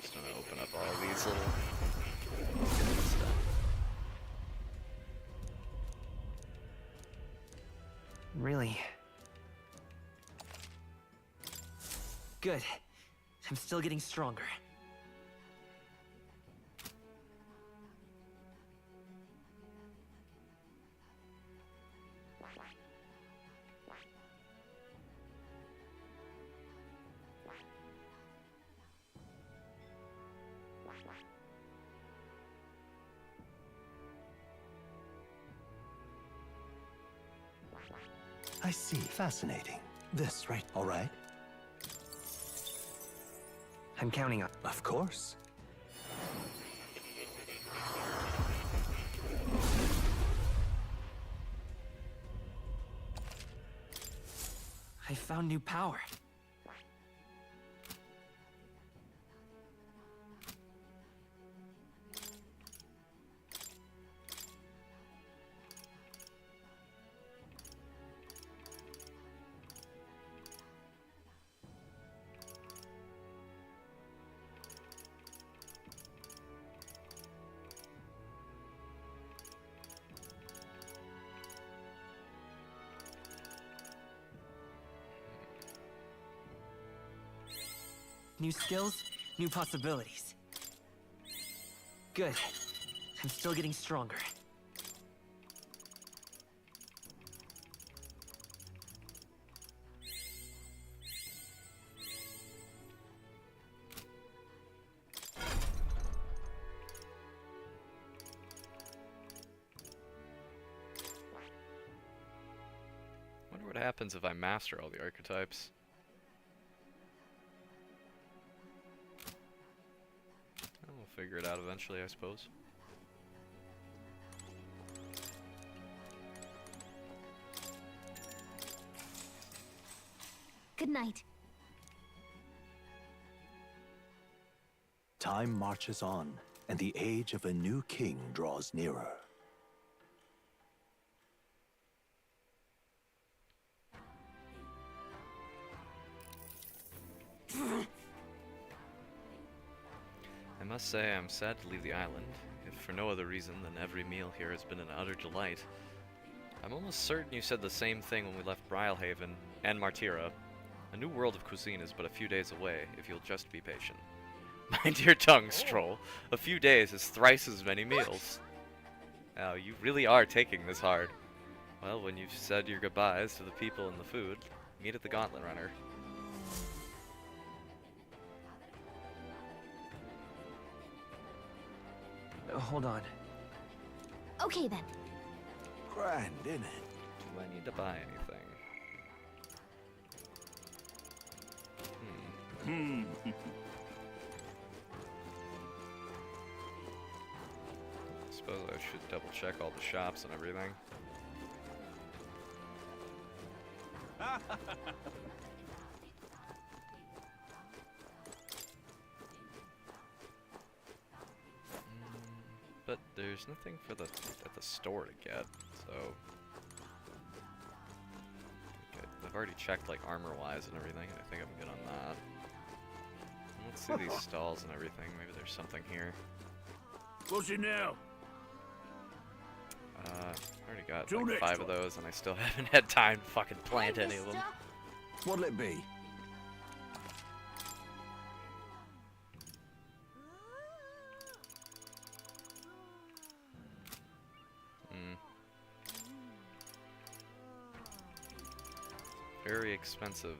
just gonna open up all these little... Really? Good. I'm still getting stronger. I see. Fascinating. This right. All right. I'm counting on. Of course. I found new power. New skills, new possibilities. Good. I'm still getting stronger. Wonder what happens if I master all the archetypes. We'll figure it out eventually, I suppose. Good night. Time marches on, and the age of a new king draws nearer. I must say I'm sad to leave the island, if for no other reason than every meal here has been an utter delight. I'm almost certain you said the same thing when we left Brylehaven and Martira. A new world of cuisine is but a few days away, if you'll just be patient. Mind your tongue, Stroll. A few days is thrice as many meals. Now, you really are taking this hard. Well, when you've said your goodbyes to the people and the food, meet at the Gauntlet Runner. Hold on. Okay then. Grand, innit? Do I need to buy anything? I suppose I should double check all the shops and everything. But there's nothing for at the store to get, so okay, I've already checked like armor-wise and everything, and I think I'm good on that. And let's see these stalls and everything. Maybe there's something here. What's it now? I already got like 5 of those, and I still haven't had time to fucking plant any of them. What'll it be? Very expensive.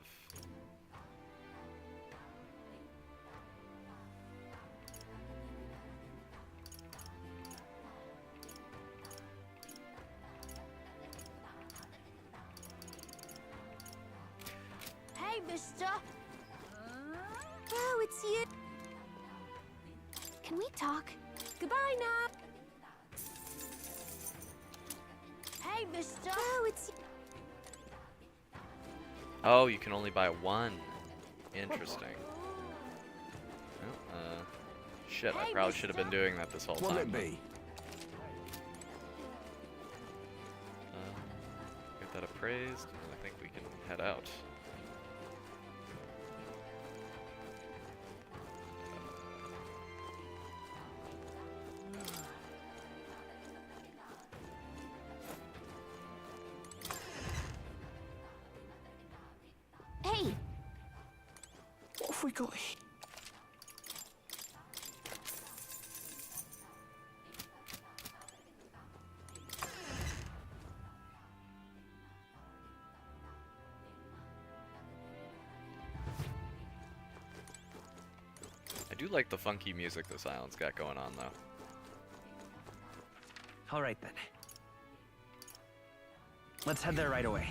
Hey, mister! Oh, it's you! Can we talk? Goodbye now! Hey, mister! Oh, it's you! Oh, you can only buy one. Interesting. Well, shit, I probably should have been doing that this whole time. What'll it be? Get that appraised. I think we can head out. Hey! What have we got here? I do like the funky music this island's got going on, though. All right, then. Let's head there right away.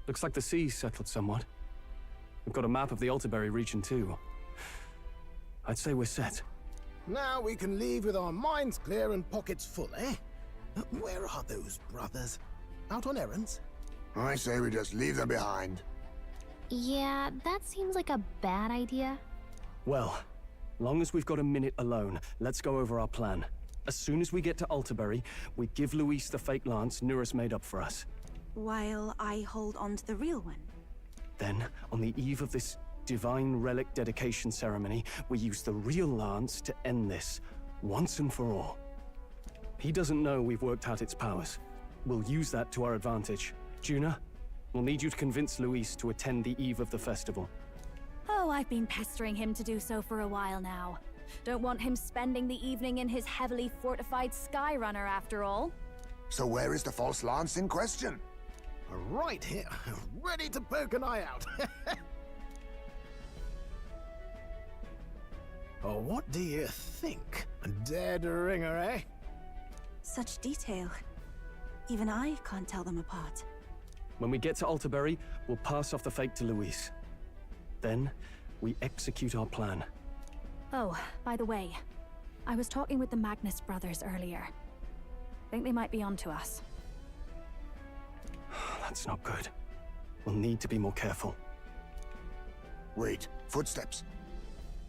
Looks like the sea's settled somewhat. We've got a map of the Altaberry region too. I'd say we're set. Now we can leave with our minds clear and pockets full, eh? Where are those brothers? Out on errands? I say we just leave them behind. Yeah, that seems like a bad idea. Well, long as we've got a minute alone, let's go over our plan. As soon as we get to Altaberry, we give Luis the fake lance Nurus made up for us. While I hold on to the real one. Then, on the eve of this divine relic dedication ceremony, we use the real lance to end this, once and for all. He doesn't know we've worked out its powers. We'll use that to our advantage. Juna, we'll need you to convince Luis to attend the eve of the festival. Oh, I've been pestering him to do so for a while now. Don't want him spending the evening in his heavily fortified Skyrunner after all. So where is the false lance in question? Right here, ready to poke an eye out. Oh, what do you think? A dead ringer, eh? Such detail. Even I can't tell them apart. When we get to Altaberry, we'll pass off the fake to Luis. Then, we execute our plan. Oh, by the way, I was talking with the Magnus brothers earlier. Think they might be onto us. That's not good. We'll need to be more careful. Wait, footsteps.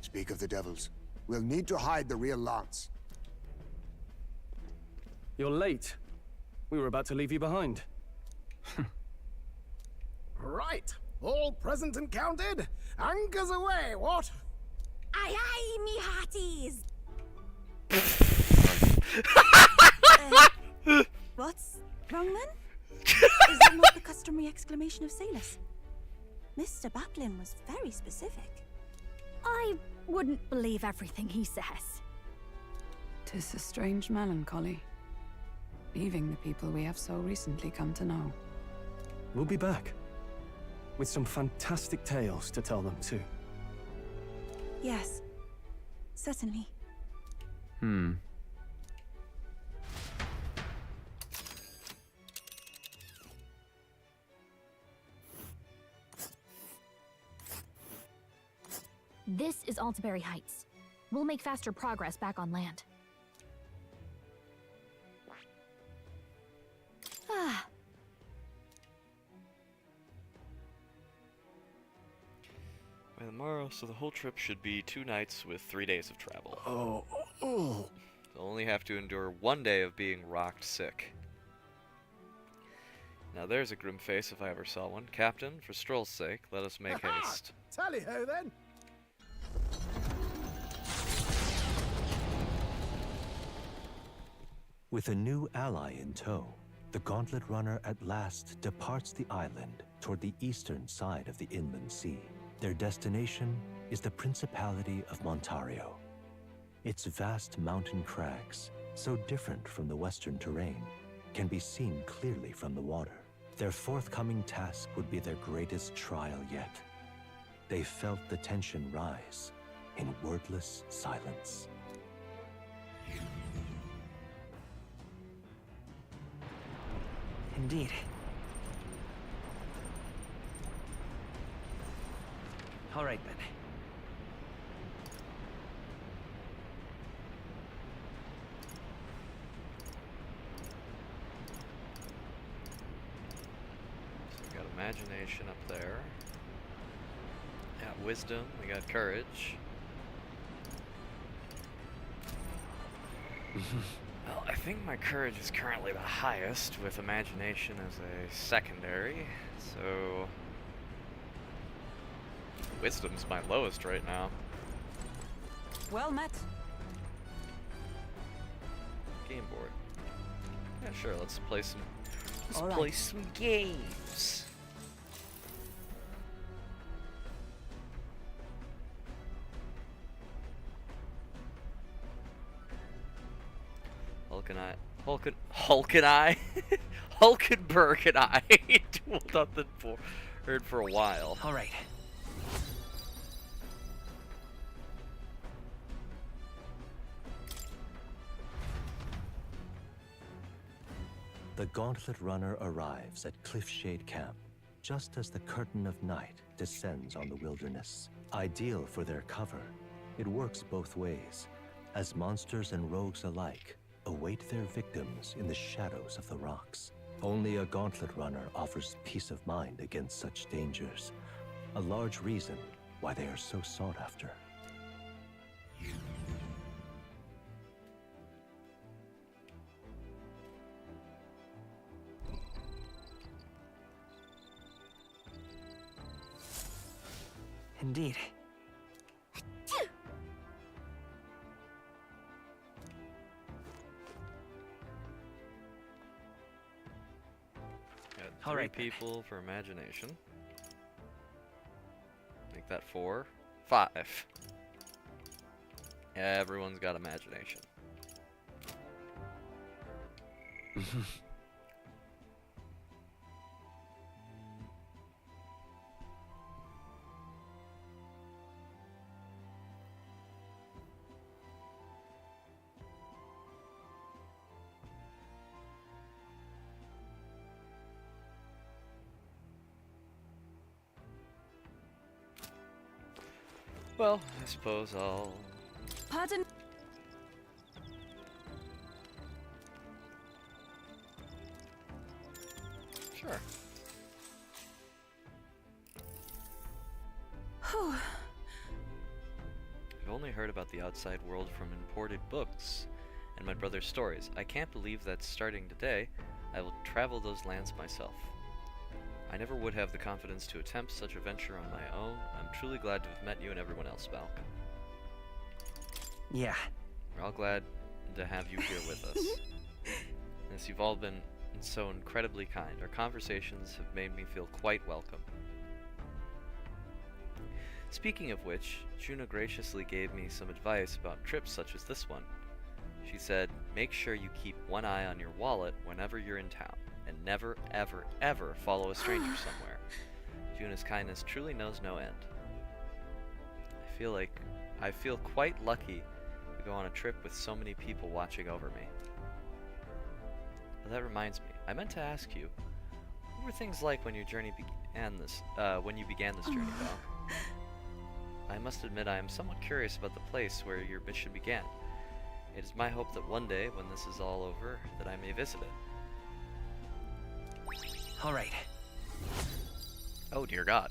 Speak of the devils. We'll need to hide the real lance. You're late. We were about to leave you behind. Right, all present and counted. Anchors away, what? Aye, aye, me hearties! What's wrong then? Is that not the customary exclamation of sailors? Mr. Batlin was very specific. I wouldn't believe everything he says. 'Tis a strange melancholy, leaving the people we have so recently come to know. We'll be back. With some fantastic tales to tell them, too. Yes, certainly. This is Altaberry Heights. We'll make faster progress back on land. Ah. By the morrow, so the whole trip should be 2 nights with 3 days of travel. Oh. They'll only have to endure 1 day of being rocked sick. Now there's a grim face if I ever saw one. Captain, for Stroll's sake, let us make haste. Tally-ho then. With a new ally in tow, the Gauntlet Runner at last departs the island toward the eastern side of the inland sea. Their destination is the Principality of Montario. Its vast mountain crags, so different from the western terrain, can be seen clearly from the water. Their forthcoming task would be their greatest trial yet. They felt the tension rise in wordless silence. Indeed. All right, then. imagination up there. Got wisdom, we got courage. Well, I think my courage is currently the highest, with imagination as a secondary, so wisdom's my lowest right now. Well met. Game board. Yeah, sure, let's play some All right. play some games. Hulkenberg and I dueled nothing for a while. All right. The Gauntlet Runner arrives at Cliffshade Camp, just as the curtain of night descends on the wilderness. Ideal for their cover, it works both ways, as monsters and rogues alike await their victims in the shadows of the rocks. Only a Gauntlet Runner offers peace of mind against such dangers, a large reason why they are so sought after. Indeed. Got three people for imagination. Make that 4. 5. Everyone's got imagination. Well, I suppose I'll... Pardon? Sure. Whew. I've only heard about the outside world from imported books and my brother's stories. I can't believe that starting today, I will travel those lands myself. I never would have the confidence to attempt such a venture on my own. I'm truly glad to have met you and everyone else, Val. Yeah. We're all glad to have you here with us. As you've all been so incredibly kind, our conversations have made me feel quite welcome. Speaking of which, Juna graciously gave me some advice about trips such as this one. She said, make sure you keep one eye on your wallet whenever you're in town, and never, ever, ever follow a stranger somewhere. Juna's kindness truly knows no end. I feel quite lucky to go on a trip with so many people watching over me. Well, that reminds me, I meant to ask you, what were things like when your journey began this journey, Val? I must admit I am somewhat curious about the place where your mission began. It is my hope that one day, when this is all over, that I may visit it. All right. Oh dear God.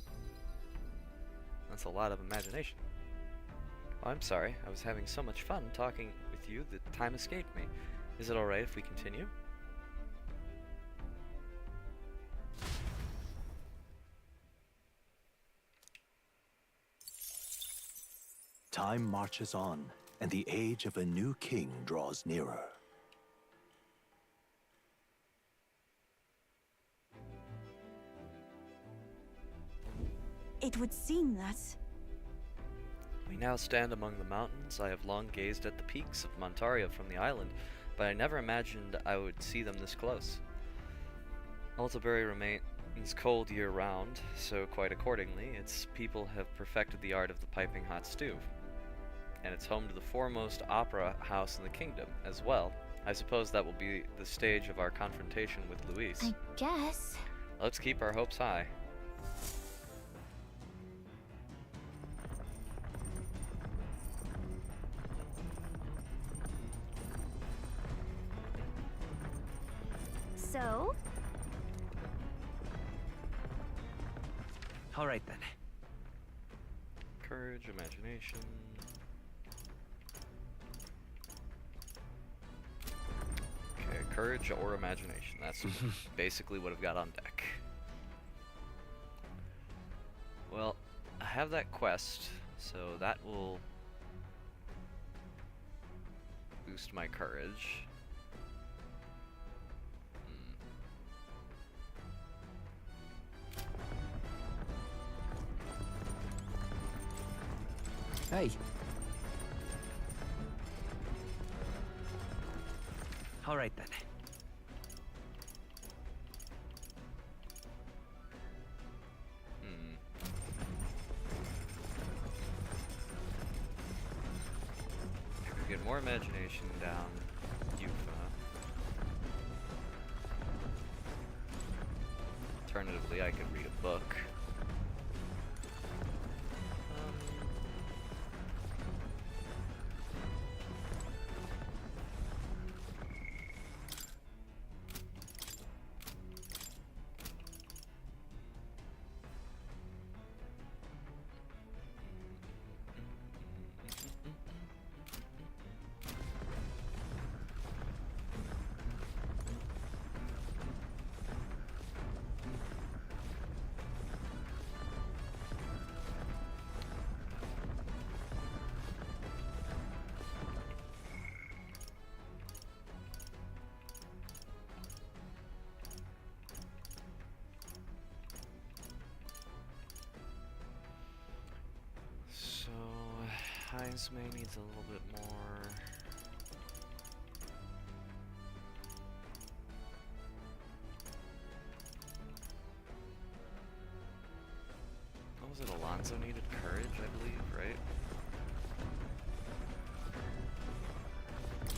That's a lot of imagination. Oh, I'm sorry. I was having so much fun talking with you that time escaped me. Is it alright if we continue? Time marches on, and the age of a new king draws nearer. It would seem that... We now stand among the mountains. I have long gazed at the peaks of Montaria from the island, but I never imagined I would see them this close. Altabury remains cold year-round, so quite accordingly, its people have perfected the art of the piping hot stew. And it's home to the foremost opera house in the kingdom, as well. I suppose that will be the stage of our confrontation with Luis. I guess. Let's keep our hopes high. So? All right then. Courage, imagination. Okay, courage or imagination. That's basically what I've got on deck. Well, I have that quest, so that will boost my courage. Hey. All right then. Get more imagination down. Alternatively, I could read a book. May needs a little bit more. What was it? Alonso needed courage, I believe, right?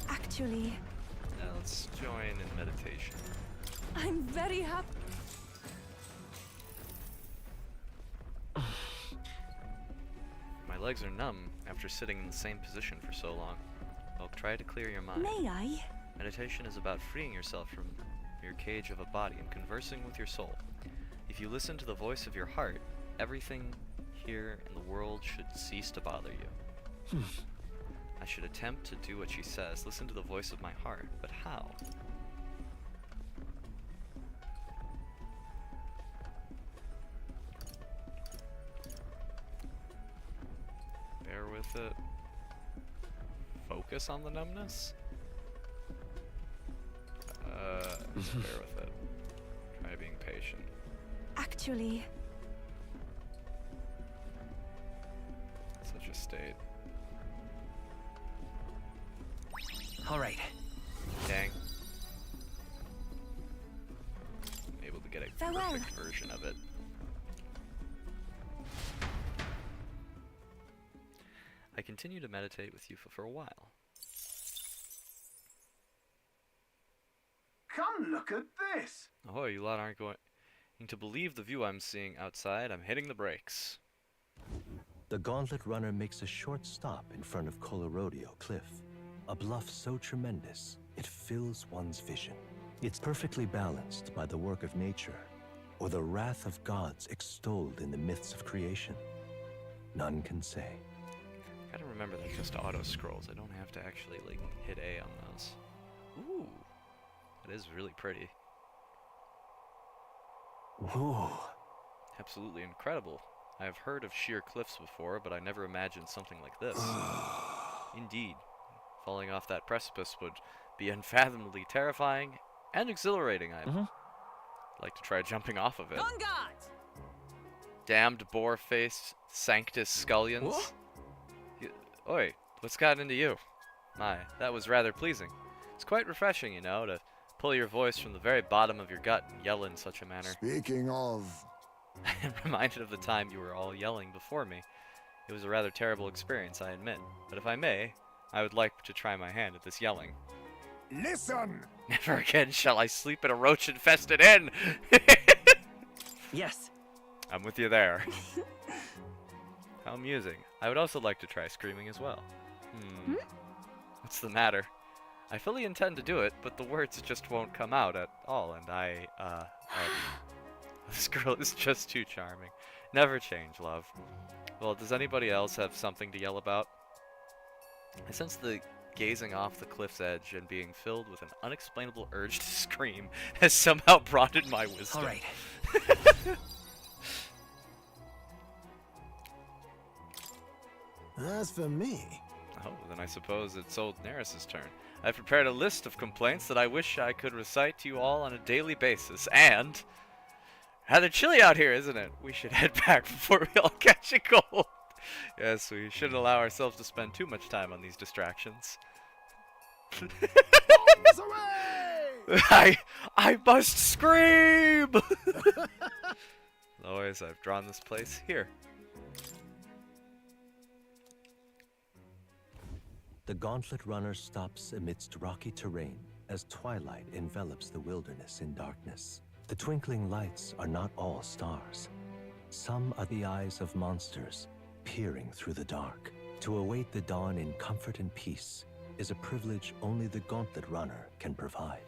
Actually, Now let's join in meditation. I'm very happy. My legs are numb after sitting in the same position for so long. Well, try to clear your mind. May I? Meditation is about freeing yourself from your cage of a body and conversing with your soul. If you listen to the voice of your heart, everything here in the world should cease to bother you. I should attempt to do what she says, listen to the voice of my heart, but how? Bear with it. Focus on the numbness? Bear with it. Try being patient. Actually, Such a state. All right. Dang. I'm able to get a Farewell. perfect version of it. I continue to meditate with Yufa for a while. Come look at this! Oh, you lot aren't going to believe the view I'm seeing outside. I'm hitting the brakes. The Gauntlet Runner makes a short stop in front of Colorodeo Cliff, a bluff so tremendous it fills one's vision. It's perfectly balanced by the work of nature, or the wrath of gods extolled in the myths of creation. None can say. Gotta remember they're just auto scrolls. I don't have to actually like hit A on those. Ooh, that is really pretty. Whoa. Absolutely incredible. I have heard of sheer cliffs before, but I never imagined something like this. Indeed, falling off that precipice would be unfathomably terrifying and exhilarating. I'd like to try jumping off of it. On guard! Damned boar-faced Sanctus Scullions. Oi, what's gotten into you? My, that was rather pleasing. It's quite refreshing, you know, to pull your voice from the very bottom of your gut and yell in such a manner. Speaking of... I am reminded of the time you were all yelling before me. It was a rather terrible experience, I admit. But if I may, I would like to try my hand at this yelling. Listen! Never again shall I sleep in a roach-infested inn! Yes. I'm with you there. How amusing. I would also like to try screaming as well. What's the matter? I fully intend to do it, but the words just won't come out at all, and this girl is just too charming. Never change, love. Well, does anybody else have something to yell about? I sense the gazing off the cliff's edge and being filled with an unexplainable urge to scream has somehow broadened my wisdom. All right. As for me... Oh, then I suppose it's old Neris's turn. I've prepared a list of complaints that I wish I could recite to you all on a daily basis, and... rather chilly out here, isn't it? We should head back before we all catch a cold. Yes, we shouldn't allow ourselves to spend too much time on these distractions. I must scream! Always, I've drawn this place here. The gauntlet runner stops amidst rocky terrain as twilight envelops the wilderness in darkness. The twinkling lights are not all stars. Some are the eyes of monsters peering through the dark. To await the dawn in comfort and peace is a privilege only the gauntlet runner can provide.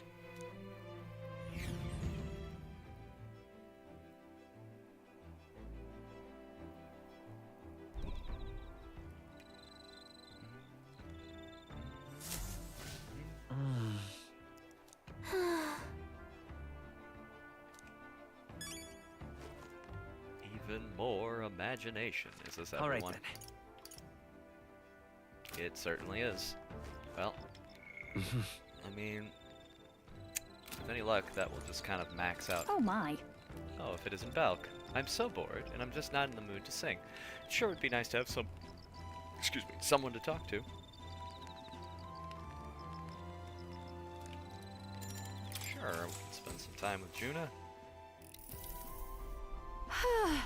Even more imagination, is this All right, everyone? It certainly is. Well, I mean, with any luck, that will just kind of max out. Oh my. Oh, if it isn't Belk. I'm so bored, and I'm just not in the mood to sing. It sure would be nice to have someone to talk to. Sure, we can spend some time with Juna. I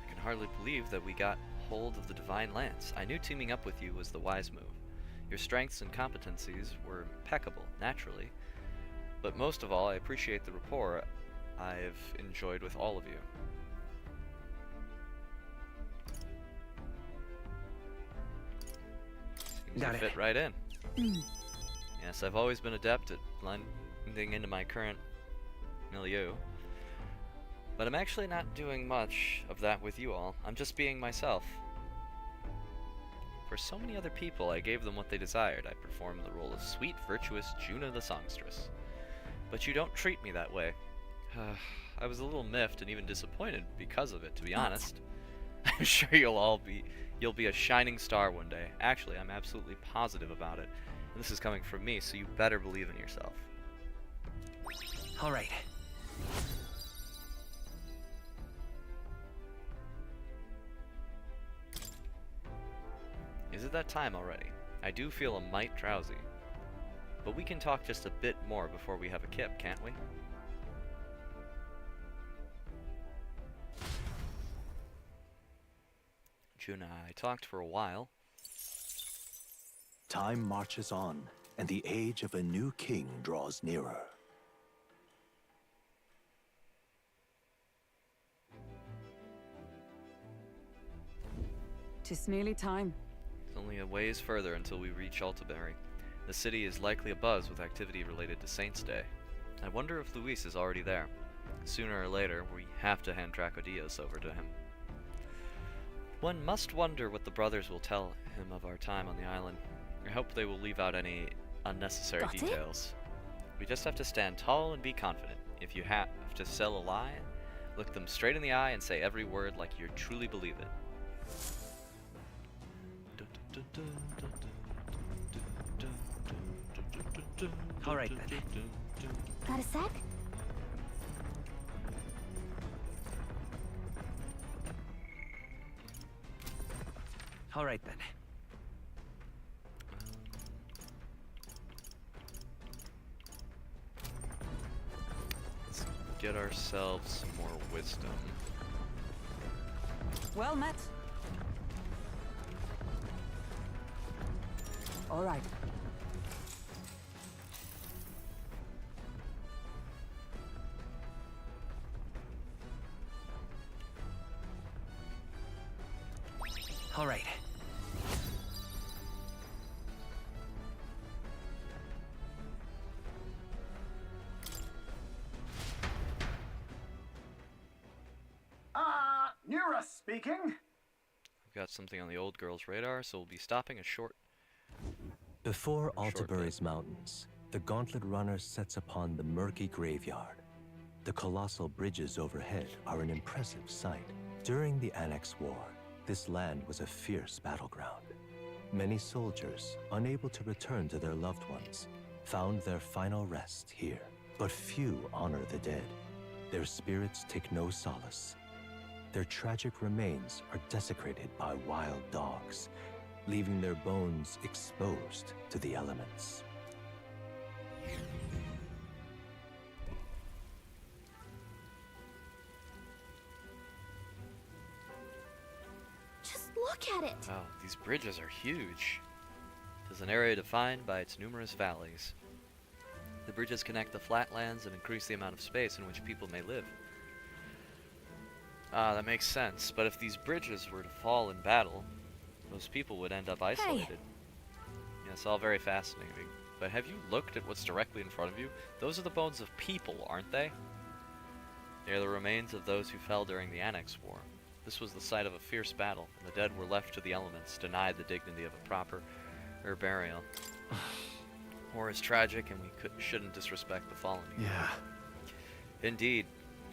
can hardly believe that we got hold of the Divine Lance. I knew teaming up with you was the wise move. Your strengths and competencies were impeccable, naturally. But most of all, I appreciate the rapport I've enjoyed with all of you. Seems to fit right in. Yes, I've always been adept at blending into my current milieu. But I'm actually not doing much of that with you all. I'm just being myself. For so many other people, I gave them what they desired. I performed the role of sweet, virtuous Juna the Songstress. But you don't treat me that way. I was a little miffed and even disappointed because of it, to be honest. I'm sure you'll be a shining star one day. Actually, I'm absolutely positive about it. And this is coming from me, so you better believe in yourself. All right. Is it that time already? I do feel a mite drowsy. But we can talk just a bit more before we have a kip, can't we? Juna, I talked for a while. Time marches on, and the age of a new king draws nearer. "'Tis nearly time. It's only a ways further until we reach Altaberry. The city is likely abuzz with activity related to Saint's Day. I wonder if Luis is already there. Sooner or later, we have to hand Dracodios over to him. One must wonder what the brothers will tell him of our time on the island. I hope they will leave out any unnecessary details. We just have to stand tall and be confident. If you have to sell a lie, look them straight in the eye and say every word like you truly believe it. All right, then. Got a sec? All right, then. Let's get ourselves some more wisdom. Well met. All right. All right. Nira speaking. We've got something on the old girl's radar, so we'll be stopping a short. Before short Altabury's mountains, the Gauntlet Runner sets upon the murky graveyard. The colossal bridges overhead are an impressive sight. During the Annex War, this land was a fierce battleground. Many soldiers, unable to return to their loved ones, found their final rest here. But few honor the dead. Their spirits take no solace. Their tragic remains are desecrated by wild dogs, leaving their bones exposed to the elements. Just look at it! Wow, these bridges are huge. It is an area defined by its numerous valleys. The bridges connect the flatlands and increase the amount of space in which people may live. Ah, that makes sense, but if these bridges were to fall in battle, those people would end up isolated. Hey. Yes, all very fascinating. But have you looked at what's directly in front of you? Those are the bones of people, aren't they? They are the remains of those who fell during the Annex War. This was the site of a fierce battle, and the dead were left to the elements, denied the dignity of a proper burial. War is tragic, and we shouldn't disrespect the fallen. Yeah. Indeed,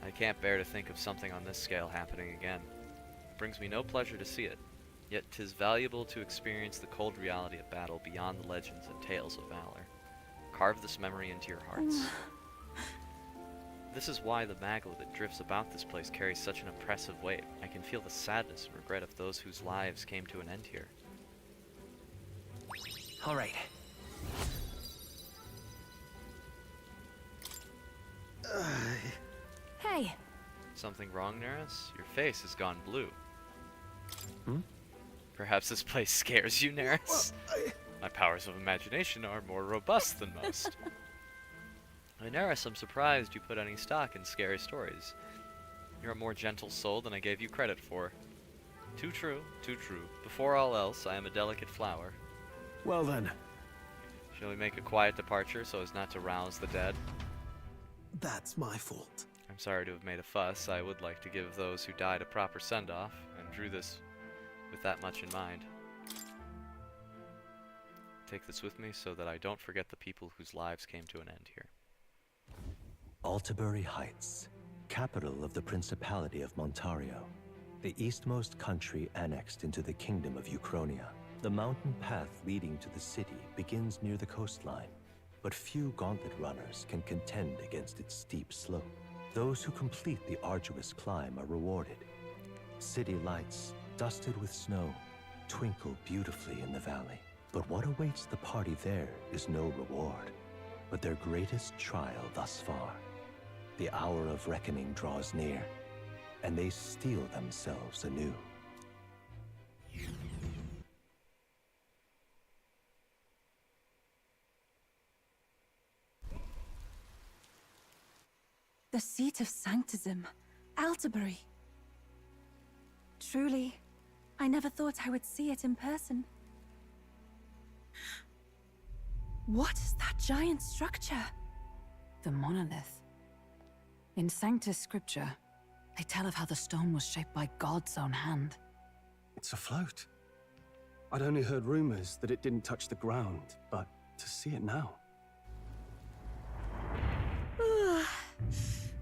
I can't bear to think of something on this scale happening again. It brings me no pleasure to see it, yet 'tis valuable to experience the cold reality of battle beyond the legends and tales of valor. Carve this memory into your hearts. This is why the magla that drifts about this place carries such an oppressive weight. I can feel the sadness and regret of those whose lives came to an end here. All right. Hey! Something wrong, Neris? Your face has gone blue. Hmm? Perhaps this place scares you, Neris? My powers of imagination are more robust than most. Neris, I'm surprised you put any stock in scary stories. You're a more gentle soul than I gave you credit for. Too true, too true. Before all else, I am a delicate flower. Well then. Shall we make a quiet departure so as not to rouse the dead? That's my fault. I'm sorry to have made a fuss. I would like to give those who died a proper send-off, and drew this with that much in mind. Take this with me so that I don't forget the people whose lives came to an end here. Altabury Heights, capital of the Principality of Montario, the eastmost country annexed into the Kingdom of Uchronia. The mountain path leading to the city begins near the coastline, but few gauntlet runners can contend against its steep slope. Those who complete the arduous climb are rewarded. City lights, dusted with snow, twinkle beautifully in the valley. But what awaits the party there is no reward, but their greatest trial thus far. The hour of reckoning draws near, and they steel themselves anew. The seat of sanctism, Altabury. Truly, I never thought I would see it in person. What is that giant structure? The monolith. In Sanctus Scripture, they tell of how the stone was shaped by God's own hand. It's afloat. I'd only heard rumors that it didn't touch the ground, but to see it now.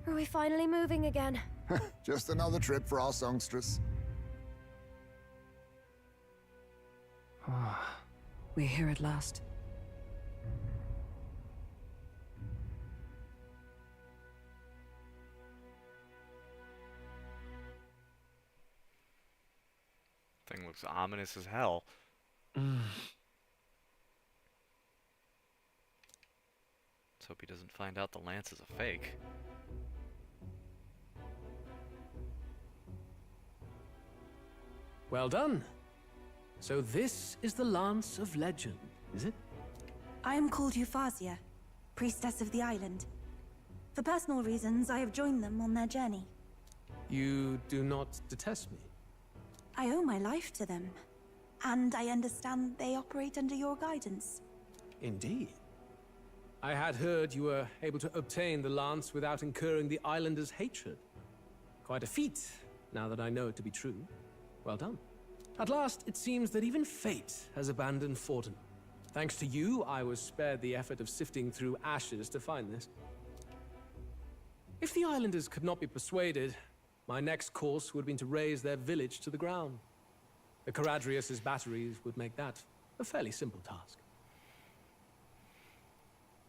Are we finally moving again? Just another trip for our songstress. We're here at last. Thing looks ominous as hell. Let's hope he doesn't find out the lance is a fake. Well done. So this is the Lance of Legend, is it? I am called Euphazia, priestess of the island. For personal reasons, I have joined them on their journey. You do not detest me? I owe my life to them, and I understand they operate under your guidance. Indeed. I had heard you were able to obtain the lance without incurring the islanders' hatred. Quite a feat, now that I know it to be true. Well done. At last, it seems that even fate has abandoned Forden. Thanks to you, I was spared the effort of sifting through ashes to find this. If the islanders could not be persuaded, my next course would have been to raze their village to the ground. The Caradrius' batteries would make that a fairly simple task.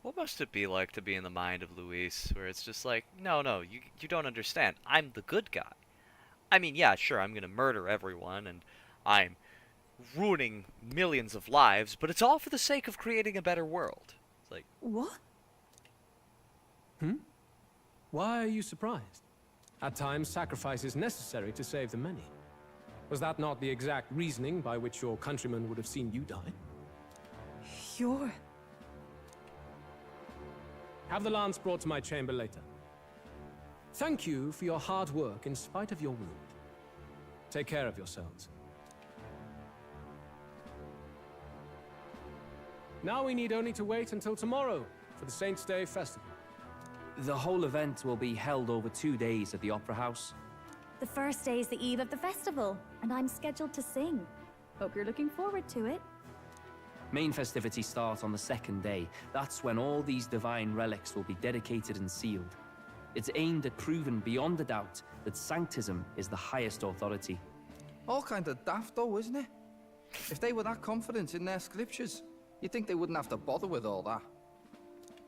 What must it be like to be in the mind of Luis, where it's just like, no, you don't understand. I'm the good guy. I mean, yeah, sure, I'm gonna murder everyone, and I'm ruining millions of lives, but it's all for the sake of creating a better world. It's like... What? Why are you surprised? At times, sacrifice is necessary to save the many. Was that not the exact reasoning by which your countrymen would have seen you die? You're... Have the lance brought to my chamber later. Thank you for your hard work in spite of your wound. Take care of yourselves. Now we need only to wait until tomorrow for the Saints' Day festival. The whole event will be held over 2 days at the Opera House. The first day is the eve of the festival, and I'm scheduled to sing. Hope you're looking forward to it. Main festivities start on the 2nd day. That's when all these divine relics will be dedicated and sealed. It's aimed at proving beyond a doubt that Sanctism is the highest authority. All kind of daft though, isn't it? If they were that confident in their scriptures, you'd think they wouldn't have to bother with all that.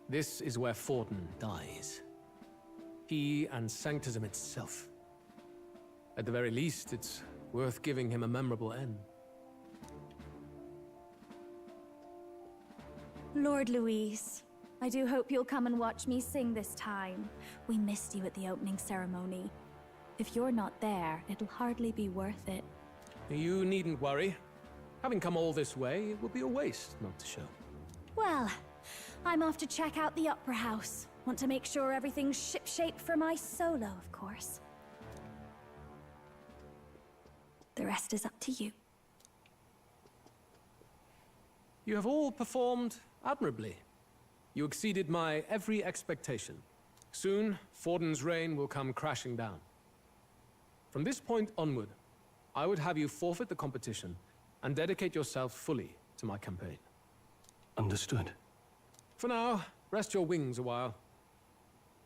This is where Forden dies. He and Sanctism itself. At the very least, it's worth giving him a memorable end. Lord Luis, I do hope you'll come and watch me sing this time. We missed you at the opening ceremony. If you're not there, it'll hardly be worth it. You needn't worry. Having come all this way, it would be a waste not to show. Well, I'm off to check out the Opera House. Want to make sure everything's shipshape for my solo, of course. The rest is up to you. You have all performed admirably. You exceeded my every expectation. Soon, Forden's reign will come crashing down. From this point onward, I would have you forfeit the competition and dedicate yourself fully to my campaign. Understood. For now, rest your wings a while.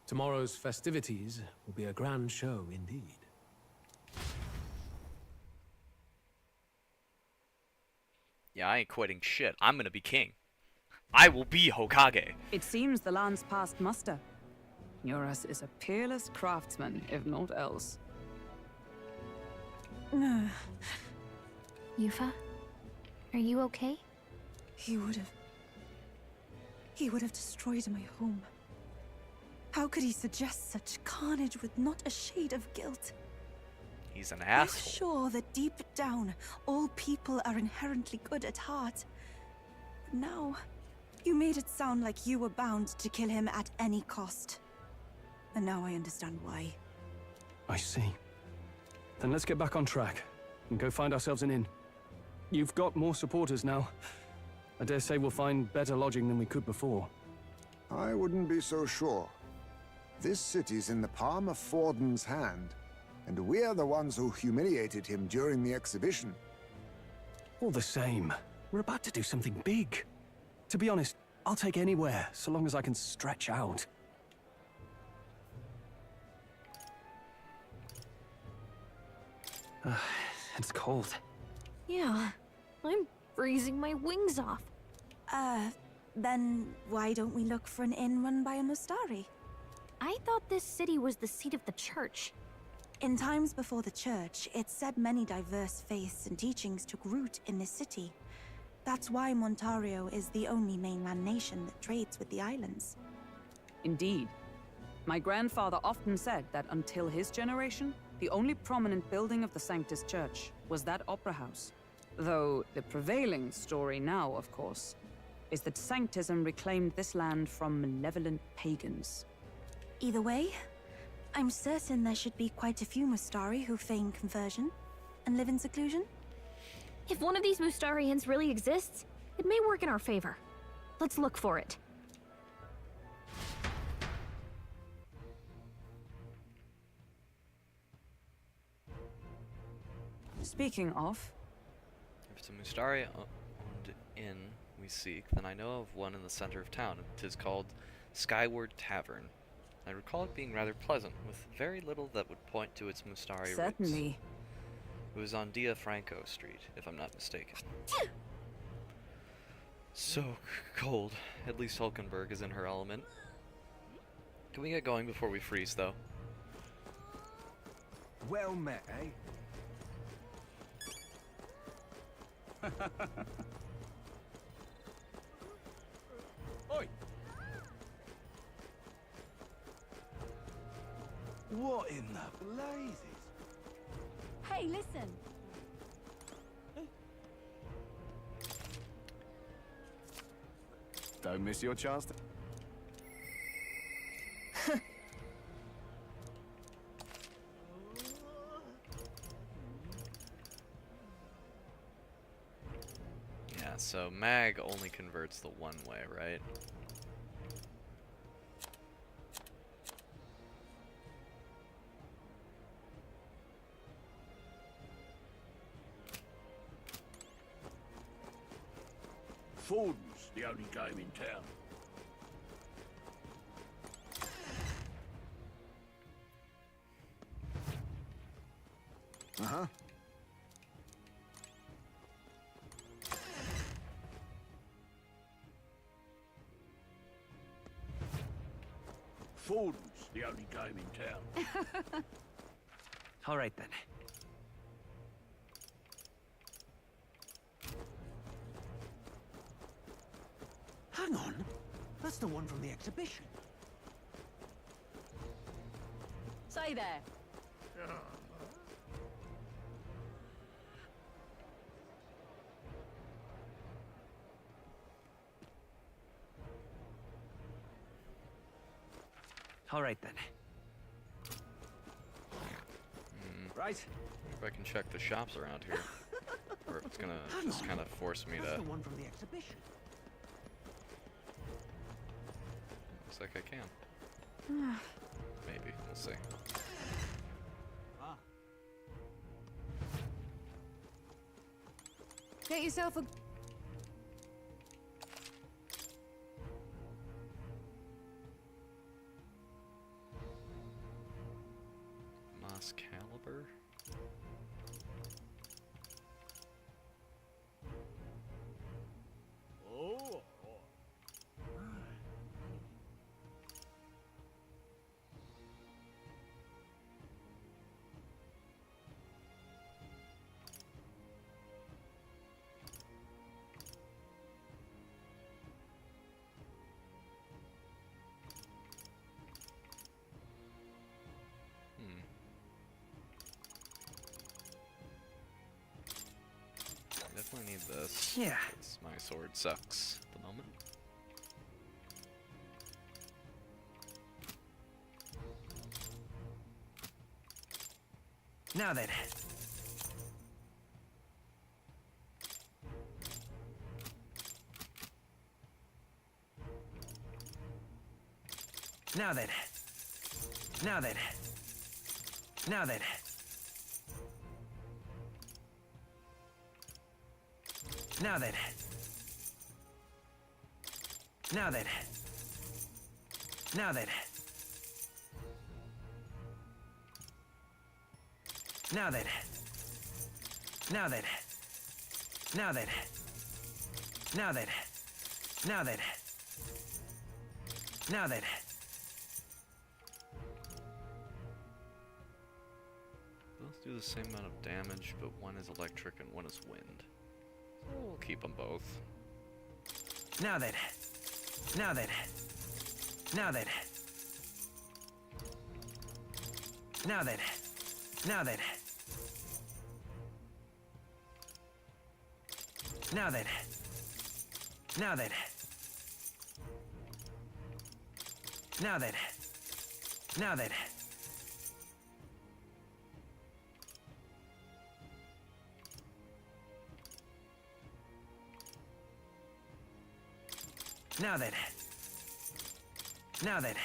Tomorrow's festivities will be a grand show indeed. Yeah, I ain't quitting shit. I'm gonna be king. I will be Hokage. It seems the land's passed muster. Eurus is a peerless craftsman, if not else. Yufa, are you okay? He would have destroyed my home. How could he suggest such carnage with not a shade of guilt? He's an I'm asshole. sure that deep down, all people are inherently good at heart. But now, you made it sound like you were bound to kill him at any cost. And now I understand why. I see. Then let's get back on track and go find ourselves an inn. You've got more supporters now. I dare say we'll find better lodging than we could before. I wouldn't be so sure. This city's in the palm of Forden's hand, and we're the ones who humiliated him during the exhibition. All the same, we're about to do something big. To be honest, I'll take anywhere, so long as I can stretch out. It's cold. Yeah, I'm freezing my wings off. Then why don't we look for an inn run by a Mustari? I thought this city was the seat of the church. In times before the church, it's said many diverse faiths and teachings took root in this city. That's why Montario is the only mainland nation that trades with the islands. Indeed. My grandfather often said that until his generation, the only prominent building of the Sanctus Church was that opera house. Though the prevailing story now, of course, is that Sanctism reclaimed this land from malevolent pagans. Either way, I'm certain there should be quite a few Mustari who feign conversion and live in seclusion. If one of these Mustarians really exists, it may work in our favor. Let's look for it. Speaking of, If it's a Mustari-owned inn we seek, then I know of one in the center of town. It is called Skyward Tavern. I recall it being rather pleasant, with very little that would point to its Mustari roots. certainly. It was on Dia Franco Street, if I'm not mistaken. So cold. At least Hulkenberg is in her element. Can we get going before we freeze, though? Well met, eh? Oi! What in the blazes? Hey, listen. Don't miss your chance to... Yeah, so Mag only converts the one way, right? Ford's the only game in town. Uh-huh. Ford's the only game in town. All right then. Hang on. That's the one from the exhibition. Say there. All right then. Right. If I can check the shops around here. Or if it's gonna just kind of force me That's to... the one from the exhibition. Looks like I can. Maybe. We'll see. Get yourself a... Moss Caliber? Oh. Definitely need this. Yeah. 'Cause my sword sucks at the moment. Now then. Now then. Now then. Now then. Now then. Now then. Now then. Now then. Now then. Now then. Now then. Now then. Now then. Both do the same amount of damage, but one is electric and one is wind. So we'll keep them both. Now then. Now then. Now then. Now then. Now then. Now then. Now then. Now then. Now then. Now then. Now then.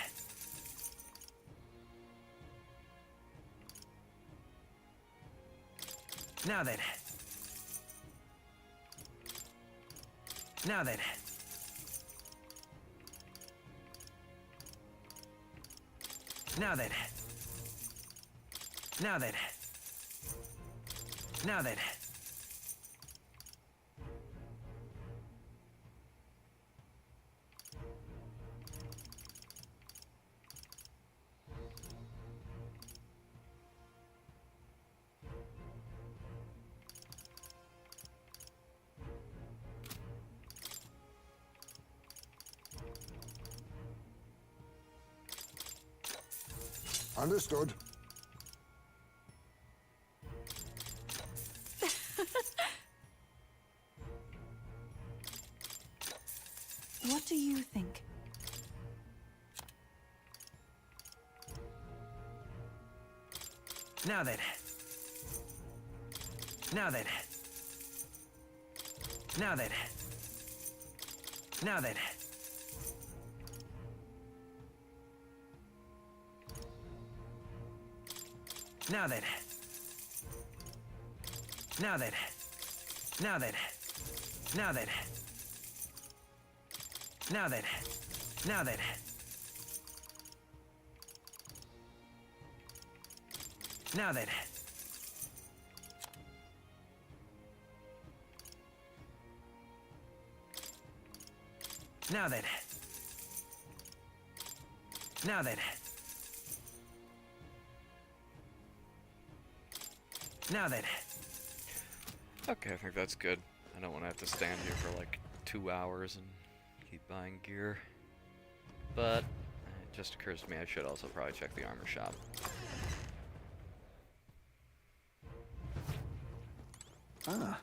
Now then. Now then. Now then. Now then. Now then. Understood. What do you think? Now then. Now then. Now then. Now then. Now then. Now then. Now then. Now then. Now then. Now then. Now then. Now then. Now then. Now then. Okay, I think that's good. I don't want to have to stand here for like 2 hours and keep buying gear. But it just occurs to me I should also probably check the armor shop. Ah.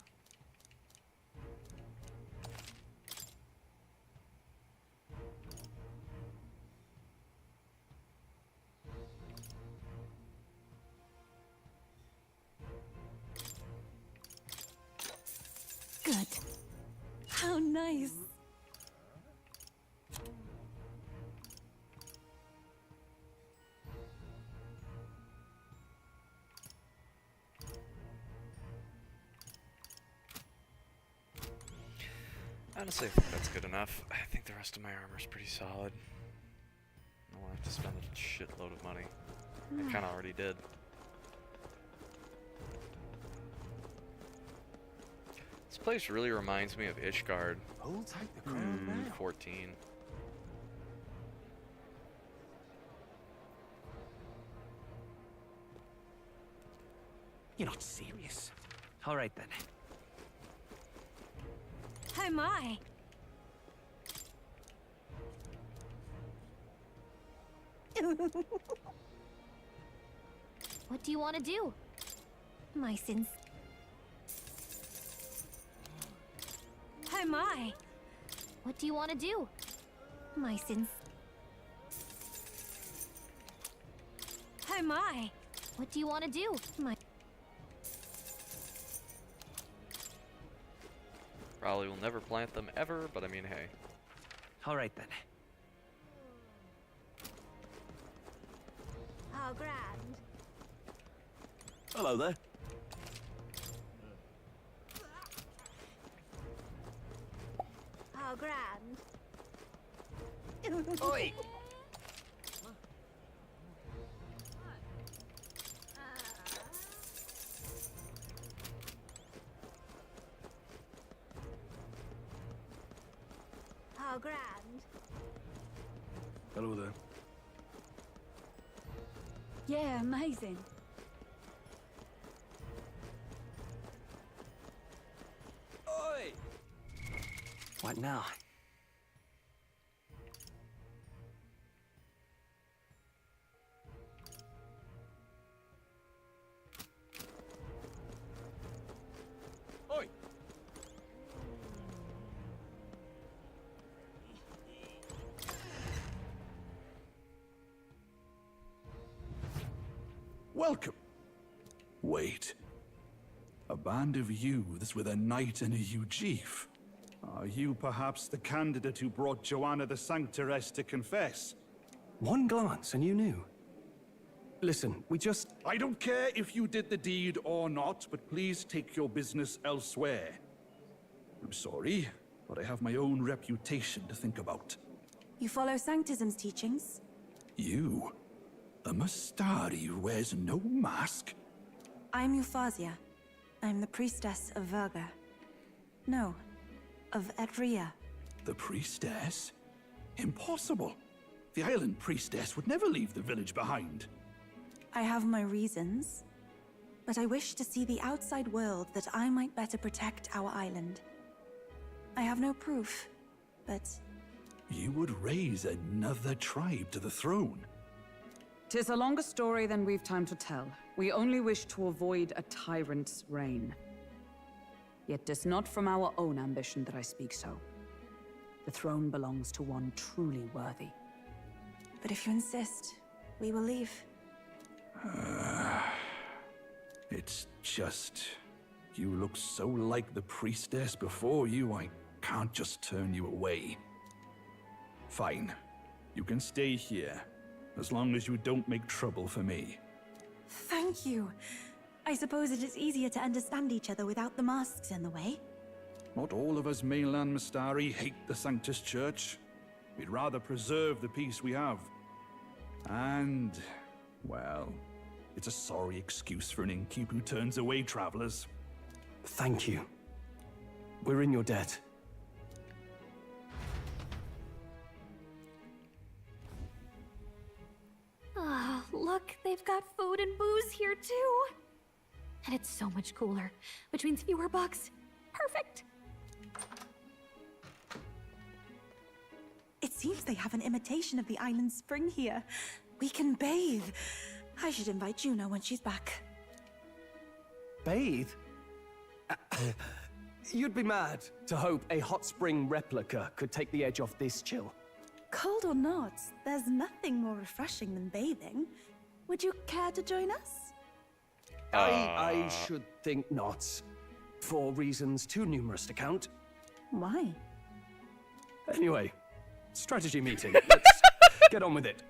Good. How nice. Honestly, I think that's good enough. I think the rest of my armor's pretty solid. I don't want to have to spend a shitload of money. I kind of already did. This place really reminds me of Ishgard. Who'll take the crown now? 14. You're not serious. All right then. Oh my! What do you want to do? My sins. Oh my! What do you want to do? My sins. Oh my! What do you want to do? My. Probably will never plant them ever, but I mean, hey. All right then. How grand. Hello there. How grand. Oi! How grand. Hello there. Yeah, amazing. Oi! What now? Oi! Welcome. Wait. A band of youths with a knight and a Ujief. Are you perhaps the candidate who brought Joanna the Sanctoress to confess? One glance and you knew. listen, we just... I don't care if you did the deed or not, but please take your business elsewhere. I'm sorry, but I have my own reputation to think about. You follow Sanctism's teachings? You? A Mastari who wears no mask? I'm Euphazia. I'm the priestess of Verga. No, of Etria. The priestess? Impossible. The island priestess would never leave the village behind. I have my reasons, but I wish to see the outside world that I might better protect our island. I have no proof, but... You would raise another tribe to the throne. 'Tis a longer story than we've time to tell. We only wish to avoid a tyrant's reign. Yet 'tis not from our own ambition that I speak so. The throne belongs to one truly worthy. But if you insist, we will leave. It's just... You look so like the priestess before you, I can't just turn you away. Fine. You can stay here, as long as you don't make trouble for me. Thank you. I suppose it is easier to understand each other without the masks in the way. Not all of us mainland Mastari hate the Sanctus Church. We'd rather preserve the peace we have. And, well, it's a sorry excuse for an innkeep who turns away travelers. Thank you. We're in your debt. Ah, look, they've got food and booze here too. And it's so much cooler, which means fewer bugs. Perfect. It seems they have an imitation of the island spring here. We can bathe. I should invite Juno when she's back. Bathe? You'd be mad to hope a hot spring replica could take the edge off this chill. Cold or not, there's nothing more refreshing than bathing. Would you care to join us? I should think not. For reasons too numerous to count. Why? Anyway, strategy meeting. Let's get on with it.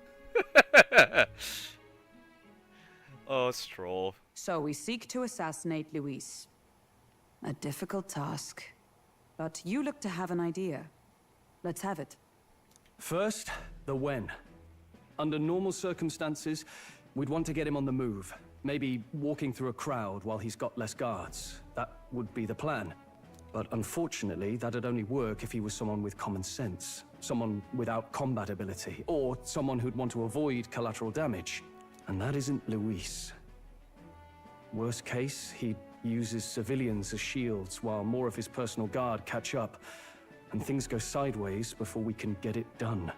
Oh, Stroll. So we seek to assassinate Luis. A difficult task. But you look to have an idea. Let's have it. First, the when. Under normal circumstances, we'd want to get him on the move. Maybe walking through a crowd while he's got less guards. That would be the plan. But unfortunately, that'd only work if he was someone with common sense. Someone without combat ability. Or someone who'd want to avoid collateral damage. And that isn't Luis. Worst case, he uses civilians as shields while more of his personal guard catch up. And things go sideways before we can get it done.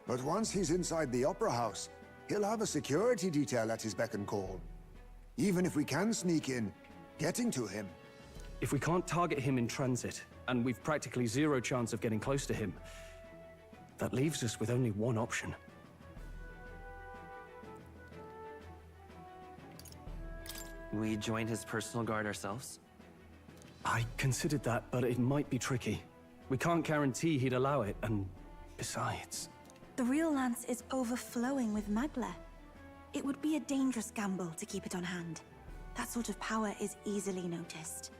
But once he's inside the Opera House, he'll have a security detail at his beck and call. Even if we can sneak in, getting to him. If we can't target him in transit, and we've practically zero chance of getting close to him, that leaves us with only one option. We join his personal guard ourselves? I considered that, but it might be tricky. We can't guarantee he'd allow it, and besides... The real lance is overflowing with Magla. It would be a dangerous gamble to keep it on hand. That sort of power is easily noticed.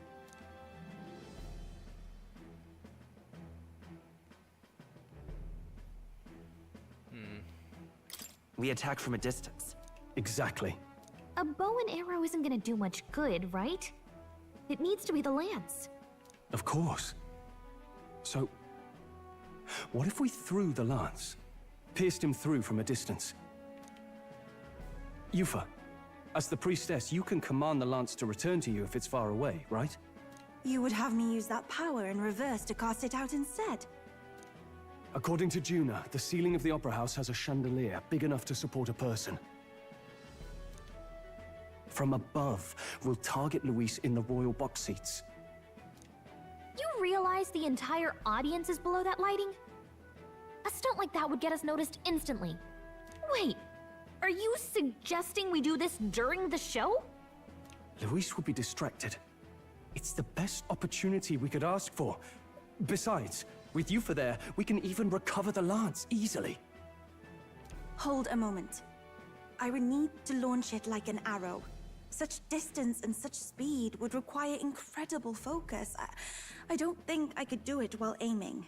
We attack from a distance. Exactly. A bow and arrow isn't gonna do much good, right? It needs to be the lance. Of course. So, what if we threw the lance? Pierced him through from a distance? Yufa, as the priestess, you can command the lance to return to you if it's far away, right? You would have me use that power in reverse to cast it out instead. According to Juna, the ceiling of the Opera House has a chandelier big enough to support a person. From above, we'll target Luis in the royal box seats. You realize the entire audience is below that lighting? A stunt like that would get us noticed instantly. Wait, are you suggesting we do this during the show? Luis would be distracted. It's the best opportunity we could ask for. Besides, with Yufa there, we can even recover the lance easily. Hold a moment. I would need to launch it like an arrow. Such distance and such speed would require incredible focus. I don't think I could do it while aiming.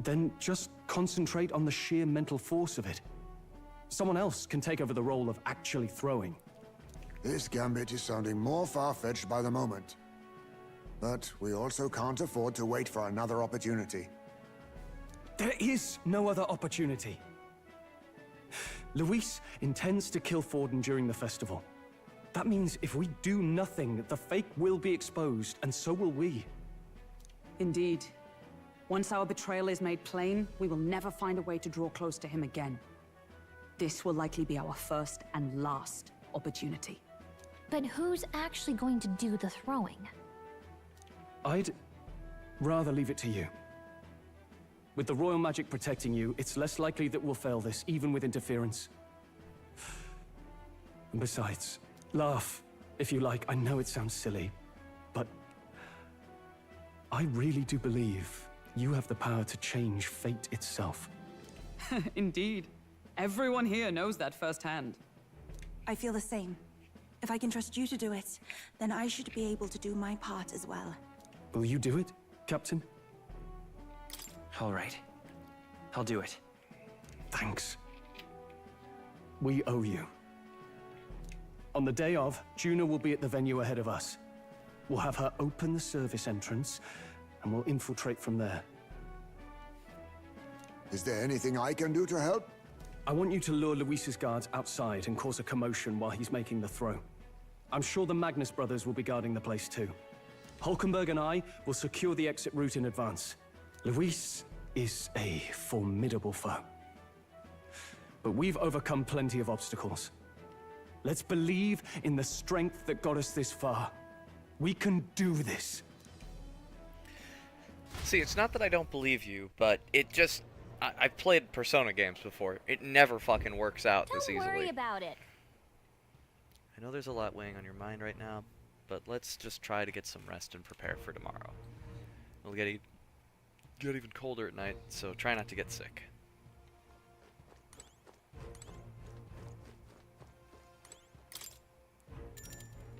Then just concentrate on the sheer mental force of it. Someone else can take over the role of actually throwing. This gambit is sounding more far-fetched by the moment. But we also can't afford to wait for another opportunity. There is no other opportunity. Luis intends to kill Forden during the festival. That means if we do nothing, the fake will be exposed, and so will we. Indeed. Once our betrayal is made plain, we will never find a way to draw close to him again. This will likely be our first and last opportunity. But who's actually going to do the throwing? I'd rather leave it to you. With the royal magic protecting you, it's less likely that we'll fail this, even with interference. And besides, laugh, if you like. I know it sounds silly, but I really do believe you have the power to change fate itself. Indeed. Everyone here knows that firsthand. I feel the same. If I can trust you to do it, then I should be able to do my part as well. Will you do it, Captain? All right. I'll do it. Thanks. We owe you. On the day of, Juna will be at the venue ahead of us. We'll have her open the service entrance, and we'll infiltrate from there. Is there anything I can do to help? I want you to lure Luis's guards outside and cause a commotion while he's making the throw. I'm sure the Magnus brothers will be guarding the place too. Hulkenberg and I will secure the exit route in advance. Luis is a formidable foe. But we've overcome plenty of obstacles. Let's believe in the strength that got us this far. We can do this. See, it's not that I don't believe you, but it just... I've played Persona games before. It never fucking works out this easily. Don't worry about it. I know there's a lot weighing on your mind right now, but let's just try to get some rest and prepare for tomorrow. It'll get even colder at night, so try not to get sick.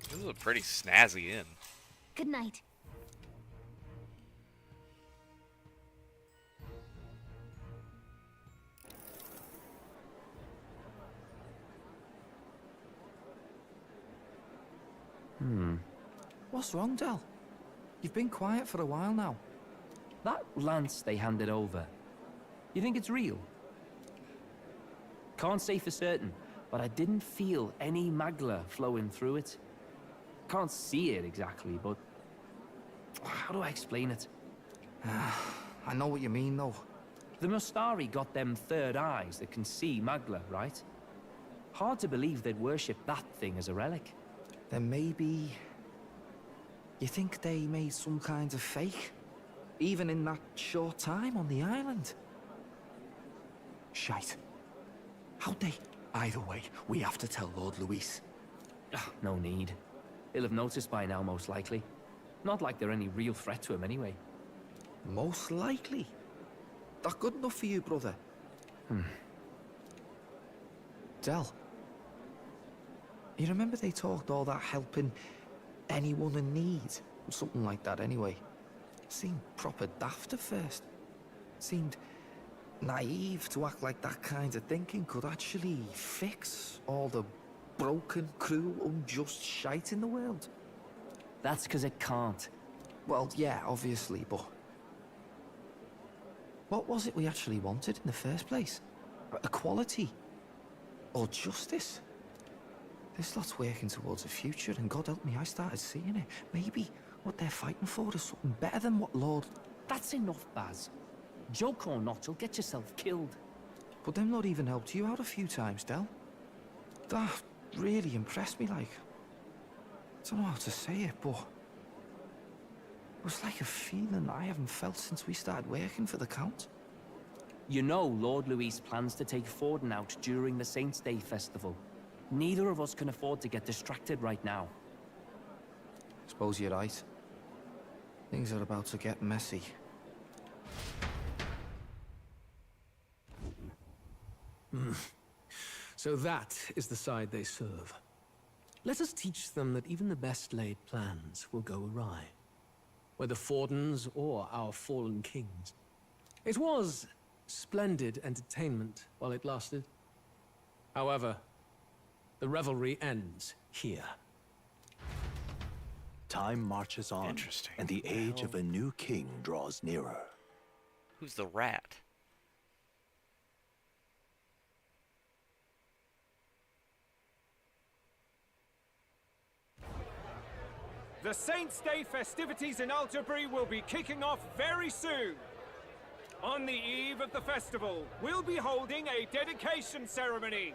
This is a pretty snazzy inn. Good night. What's wrong, Del? You've been quiet for a while now. That lance they handed over, you think it's real? Can't say for certain, but I didn't feel any magla flowing through it. Can't see it exactly, but how do I explain it? I know what you mean, though. The Mustari got them third eyes that can see magla, right? Hard to believe they'd worship that thing as a relic. Then maybe... You think they made some kind of fake? Even in that short time on the island? Shite. How'd they? Either way, we have to tell Lord Luis. No need. He'll have noticed by now, most likely. Not like they're any real threat to him anyway. Most likely? That good enough for you, brother? Del. You remember they talked all that helping anyone in need? Something like that anyway. Seemed proper daft at first. Seemed naive to act like that kind of thinking could actually fix all the broken, cruel, unjust shite in the world. That's because it can't. Well, yeah, obviously, but... What was it we actually wanted in the first place? Equality? Or justice? This lot's working towards a future, and God help me, I started seeing it. Maybe what they're fighting for is something better than what Lord... That's enough, Baz. Joke or not, you'll get yourself killed. But them not even helped you out a few times, Del. That really impressed me, like... I don't know how to say it, but... It was like a feeling I haven't felt since we started working for the Count. You know Lord Luis plans to take Forden out during the Saints' Day festival. Neither of us can afford to get distracted right now. Suppose you're right. Things are about to get messy. So that is the side they serve. Let us teach them that even the best laid plans will go awry, whether Fordens or our fallen kings. It was splendid entertainment while it lasted. However, the revelry ends here. Time marches on, and the age of a new king draws nearer. Who's the rat? The Saints' Day festivities in Alderbury will be kicking off very soon. On the eve of the festival, we'll be holding a dedication ceremony.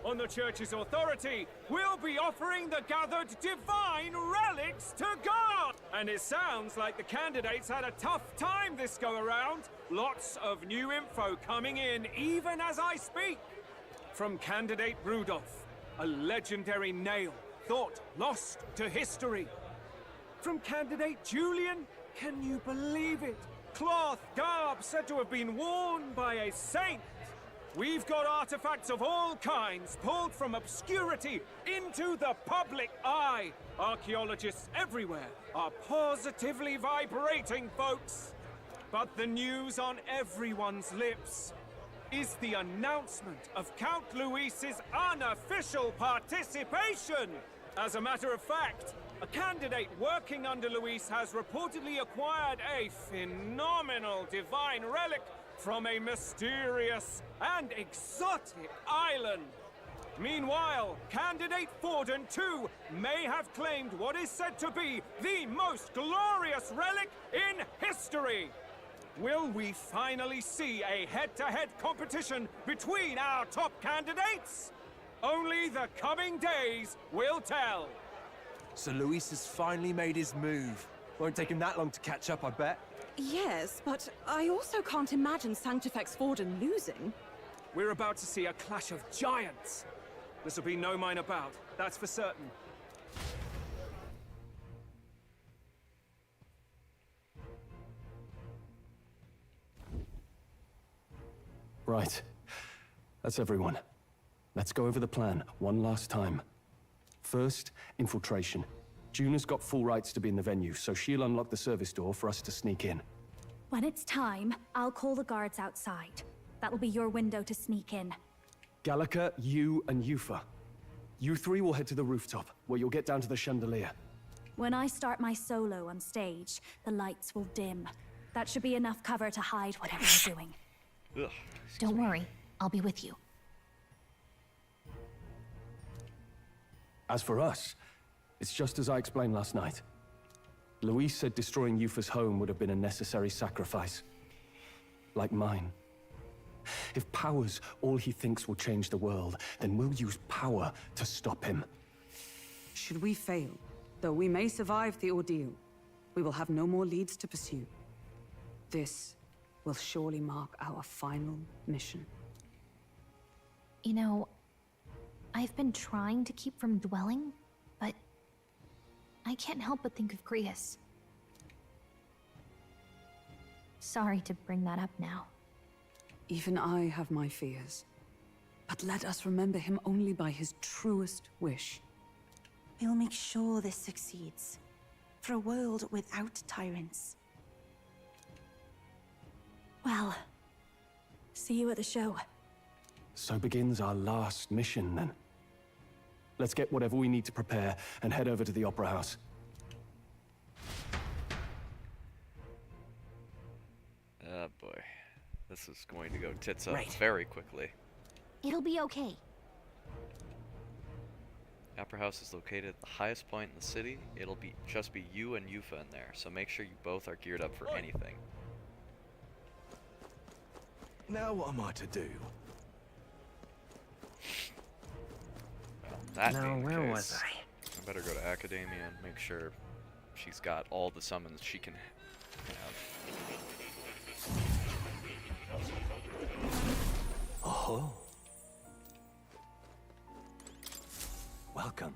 On the church's authority, we'll be offering the gathered divine relics to God! And it sounds like the candidates had a tough time this go-around. Lots of new info coming in even as I speak. From candidate Rudolph, a legendary nail thought lost to history. From candidate Julian, can you believe it? Cloth garb said to have been worn by a saint. We've got artifacts of all kinds pulled from obscurity into the public eye. Archaeologists everywhere are positively vibrating, folks. But the news on everyone's lips is the announcement of Count Luis's unofficial participation. As a matter of fact, a candidate working under Luis has reportedly acquired a phenomenal divine relic from a mysterious and exotic island. Meanwhile, candidate Forden, too, may have claimed what is said to be the most glorious relic in history. Will we finally see a head-to-head competition between our top candidates? Only the coming days will tell. So Luis has finally made his move. Won't take him that long to catch up, I bet. Yes, but I also can't imagine Sanctifex Forden losing. We're about to see a clash of giants. This'll be no minor bout, that's for certain. Right. That's everyone. Let's go over the plan one last time. First, infiltration. Juna's got full rights to be in the venue, so she'll unlock the service door for us to sneak in. When it's time, I'll call the guards outside. That'll be your window to sneak in. Gallica, you, and Yufa. You three will head to the rooftop, where you'll get down to the chandelier. When I start my solo on stage, the lights will dim. That should be enough cover to hide whatever you're doing. Ugh. Don't worry, I'll be with you. As for us, it's just as I explained last night. Luis said destroying Yufa's home would have been a necessary sacrifice. Like mine. If power's all he thinks will change the world, then we'll use power to stop him. Should we fail, though we may survive the ordeal, we will have no more leads to pursue. This will surely mark our final mission. You know, I've been trying to keep from dwelling, but I can't help but think of Grius. Sorry to bring that up now. Even I have my fears. But let us remember him only by his truest wish. We'll make sure this succeeds. For a world without tyrants. Well, see you at the show. So begins our last mission, then. Let's get whatever we need to prepare and head over to the Opera House. Oh boy. This is going to go tits up Right. very quickly. It'll be okay. Opera House is located at the highest point in the city. It'll just be you and Yufa in there, so make sure you both are geared up for anything. Now what am I to do? Well, that Now, being the where case, was I? I better go to Academia and make sure she's got all the summons she can have. Oh. Welcome.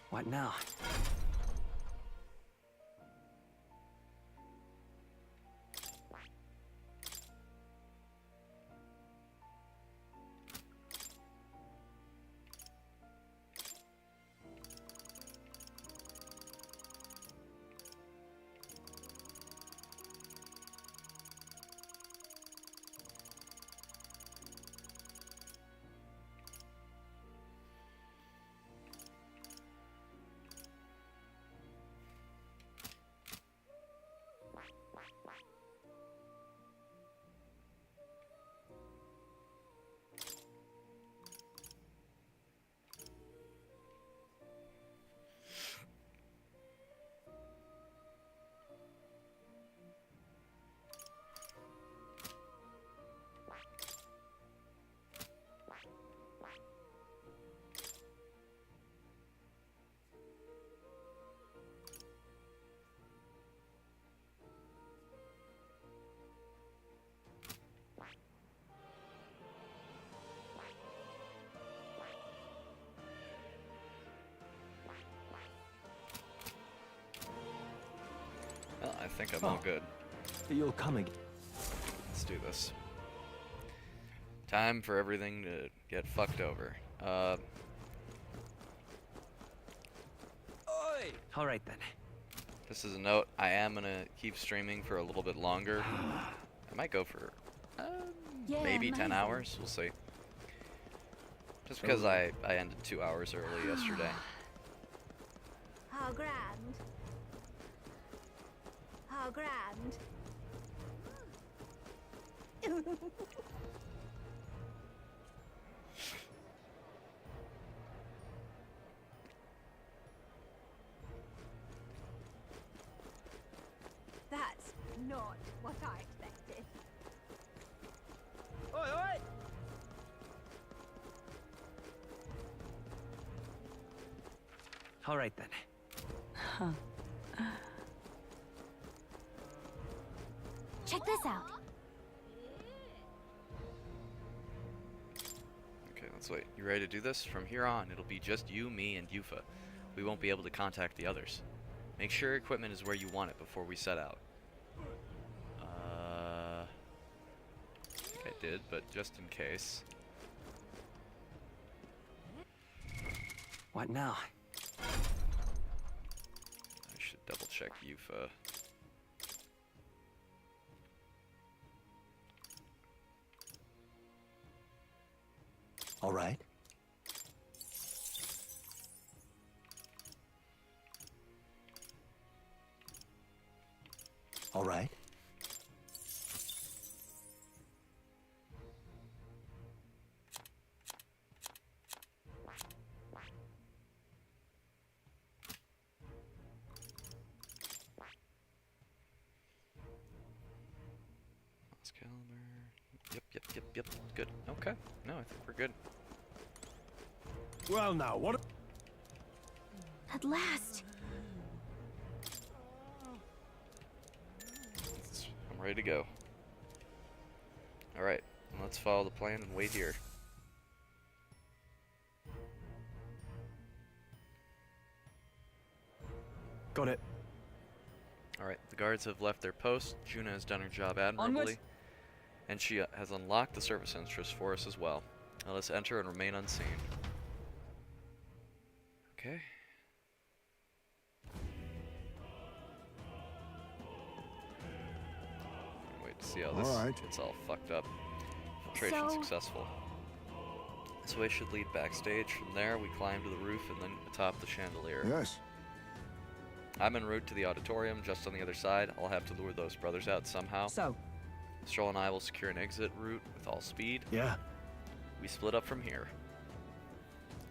What now? Well, I think I'm all good. You'll come again. Let's do this. Time for everything to get fucked over. All right then. This is a note. I am gonna keep streaming for a little bit longer. I might go for maybe 10 hours. We'll see. Just because I ended 2 hours early yesterday. How grand. How grand. That's not what I expected. Oi, oi! All right then. Huh. Check this out. Okay, let's wait. You ready to do this? From here on, it'll be just you, me, and Yufa. We won't be able to contact the others. Make sure equipment is where you want it before we set out. I think I did, but just in case. What now? I should double check Yufa. All right. All right. Excalibur. Yep. Good. Okay. No, I think we're good. Well, now, what? At last. I'm ready to go. Alright, let's follow the plan and wait here. Got it. Alright, the guards have left their post. Juna has done her job admirably. Onward. And she has unlocked the service entrance for us as well. Now let's enter and remain unseen. Okay. Wait to see how this gets all fucked up. Infiltration successful. This way should lead backstage. From there, we climb to the roof and then atop the chandelier. Yes. I'm en route to the auditorium, just on the other side. I'll have to lure those brothers out somehow. So? Stroll and I will secure an exit route with all speed. Yeah. We split up from here.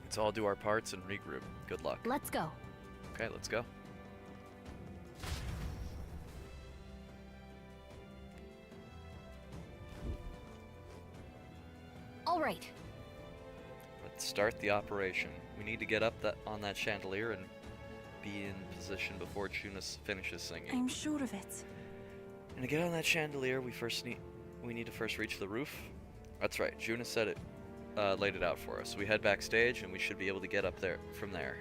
Let's all do our parts and regroup. Good luck. Let's go. Okay, let's go. All right. Let's start the operation. We need to get up on that chandelier and be in position before Juna finishes singing. I'm sure of it. And to get on that chandelier, we need to first reach the roof. That's right. Juna said it, laid it out for us. We head backstage, and we should be able to get up there from there.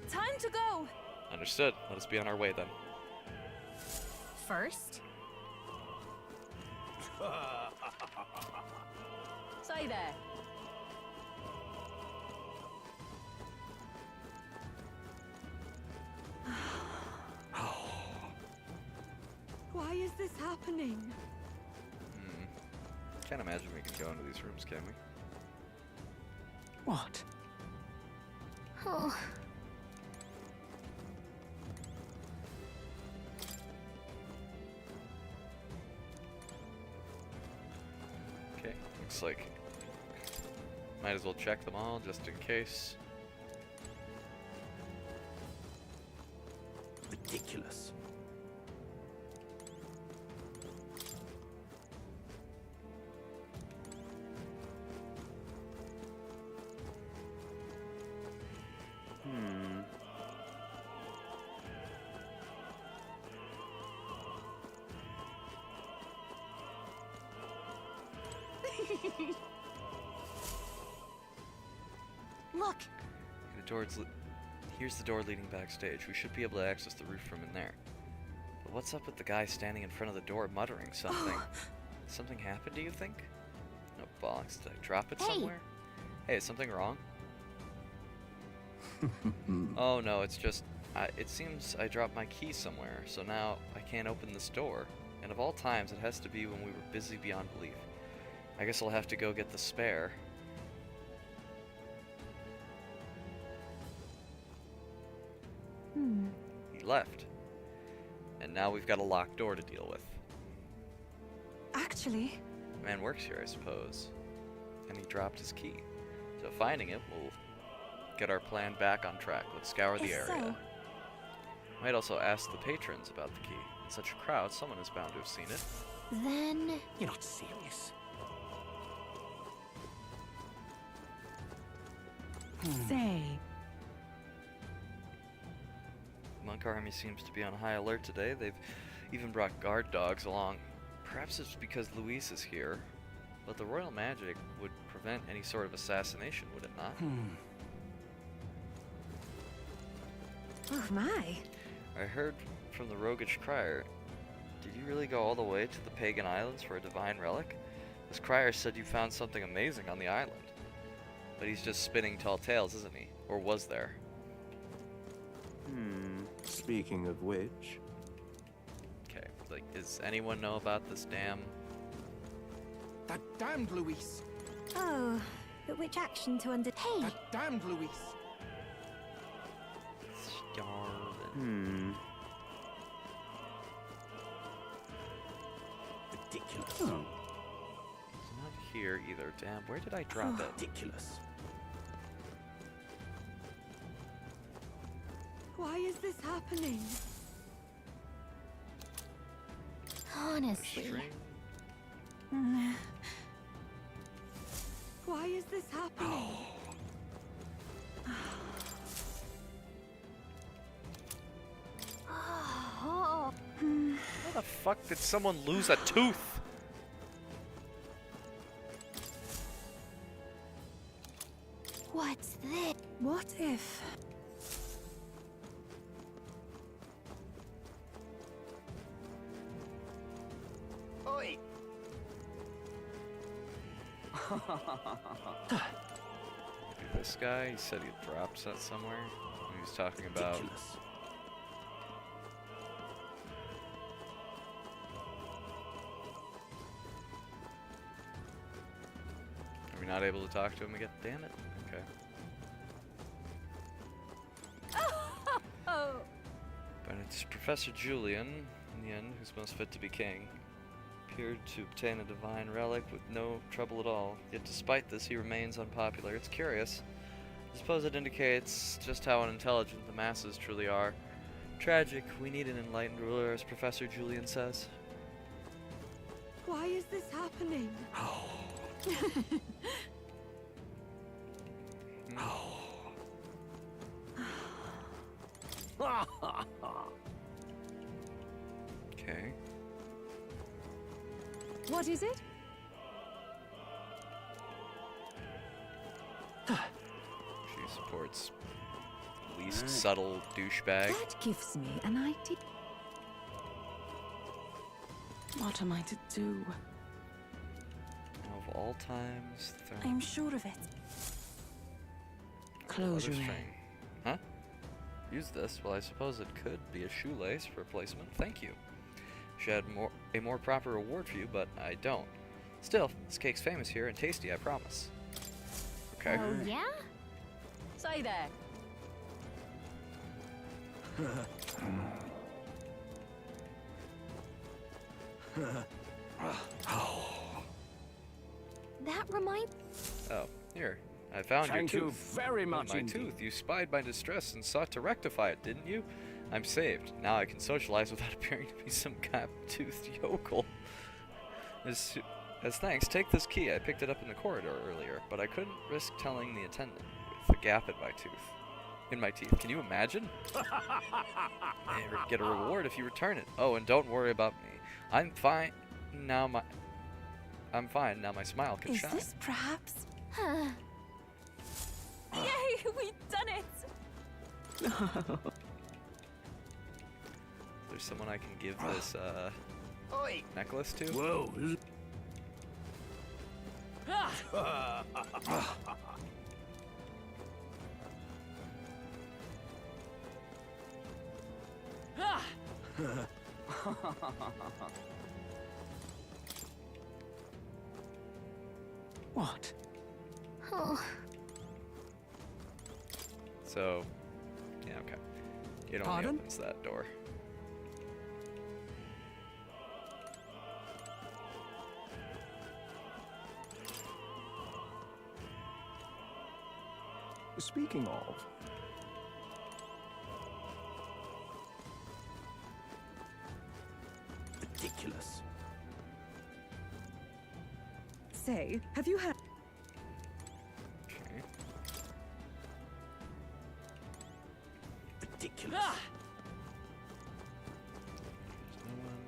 Time to go! Understood. Let us be on our way then. First? Say there. Why is this happening? Can't imagine we can go into these rooms, can we? What? Oh. Okay, looks like might as well check them all just in case. Ridiculous. Look! Here's the door leading backstage. We should be able to access the roof from in there. But what's up with the guy standing in front of the door muttering something? Something happened, do you think? No bollocks. Did I drop it somewhere? Hey, is something wrong? Oh no, it's just... it seems I dropped my key somewhere, so now I can't open this door. And of all times, it has to be when we were busy beyond belief. I guess I'll have to go get the spare. He left. And now we've got a locked door to deal with. Actually... Man works here, I suppose. And he dropped his key. So finding it will get our plan back on track. Let's scour the area. So... Might also ask the patrons about the key. In such a crowd, someone is bound to have seen it. Then... You're not serious. Say... The monk army seems to be on high alert today. They've even brought guard dogs along. Perhaps it's because Luis is here. But the royal magic would prevent any sort of assassination, would it not? Oh my. I heard from the roguish crier. Did you really go all the way to the pagan islands for a divine relic? This crier said you found something amazing on the island. But he's just spinning tall tales, isn't he? Or was there? Speaking of which... Okay, like, does anyone know about this damn... That damned Luis! Oh, but which action to undertake? Hey! That damned Luis! Ridiculous. It's not here either. Damn, where did I drop it? Ridiculous. Why is this happening? Honestly. Why is this happening? How the fuck did someone lose a tooth? What's this? What if... Oi! Maybe this guy, he said he dropped that somewhere. He was talking about... Ridiculous. Are we not able to talk to him again? Damn it. Okay. Oh! But it's Professor Julian, in the end, who's most fit to be king. Appeared to obtain a divine relic with no trouble at all. Yet despite this, he remains unpopular. It's curious. I suppose it indicates just how unintelligent the masses truly are. Tragic. We need an enlightened ruler, as Professor Julian says. Why is this happening? Okay. What is it? She supports least subtle douchebag. That gives me an idea. What am I to do? Of all times, I'm sure of it. Close your string. Huh? Use this? Well, I suppose it could be a shoelace replacement. Thank you. Should have a more proper reward for you, but I don't. Still, this cake's famous here and tasty, I promise. Okay. Oh, yeah? Say there. That reminds... Oh, here. I found Thank your you tooth. very much my indeed. tooth. You spied my distress and sought to rectify it, didn't you? I'm saved. Now I can socialize without appearing to be some gap-toothed yokel. As thanks, take this key. I picked it up in the corridor earlier, but I couldn't risk telling the attendant with a gap in my teeth. Can you imagine? I get a reward if you return it. Oh, and don't worry about me. I'm fine. Now my smile can shine. Is this perhaps? Yay, we've done it! There's someone I can give this necklace to? Whoa. What? Oh. So, yeah, okay. It only Pardon? opens that door. Speaking of, Ridiculous. Say, have you had... Okay. Ridiculous.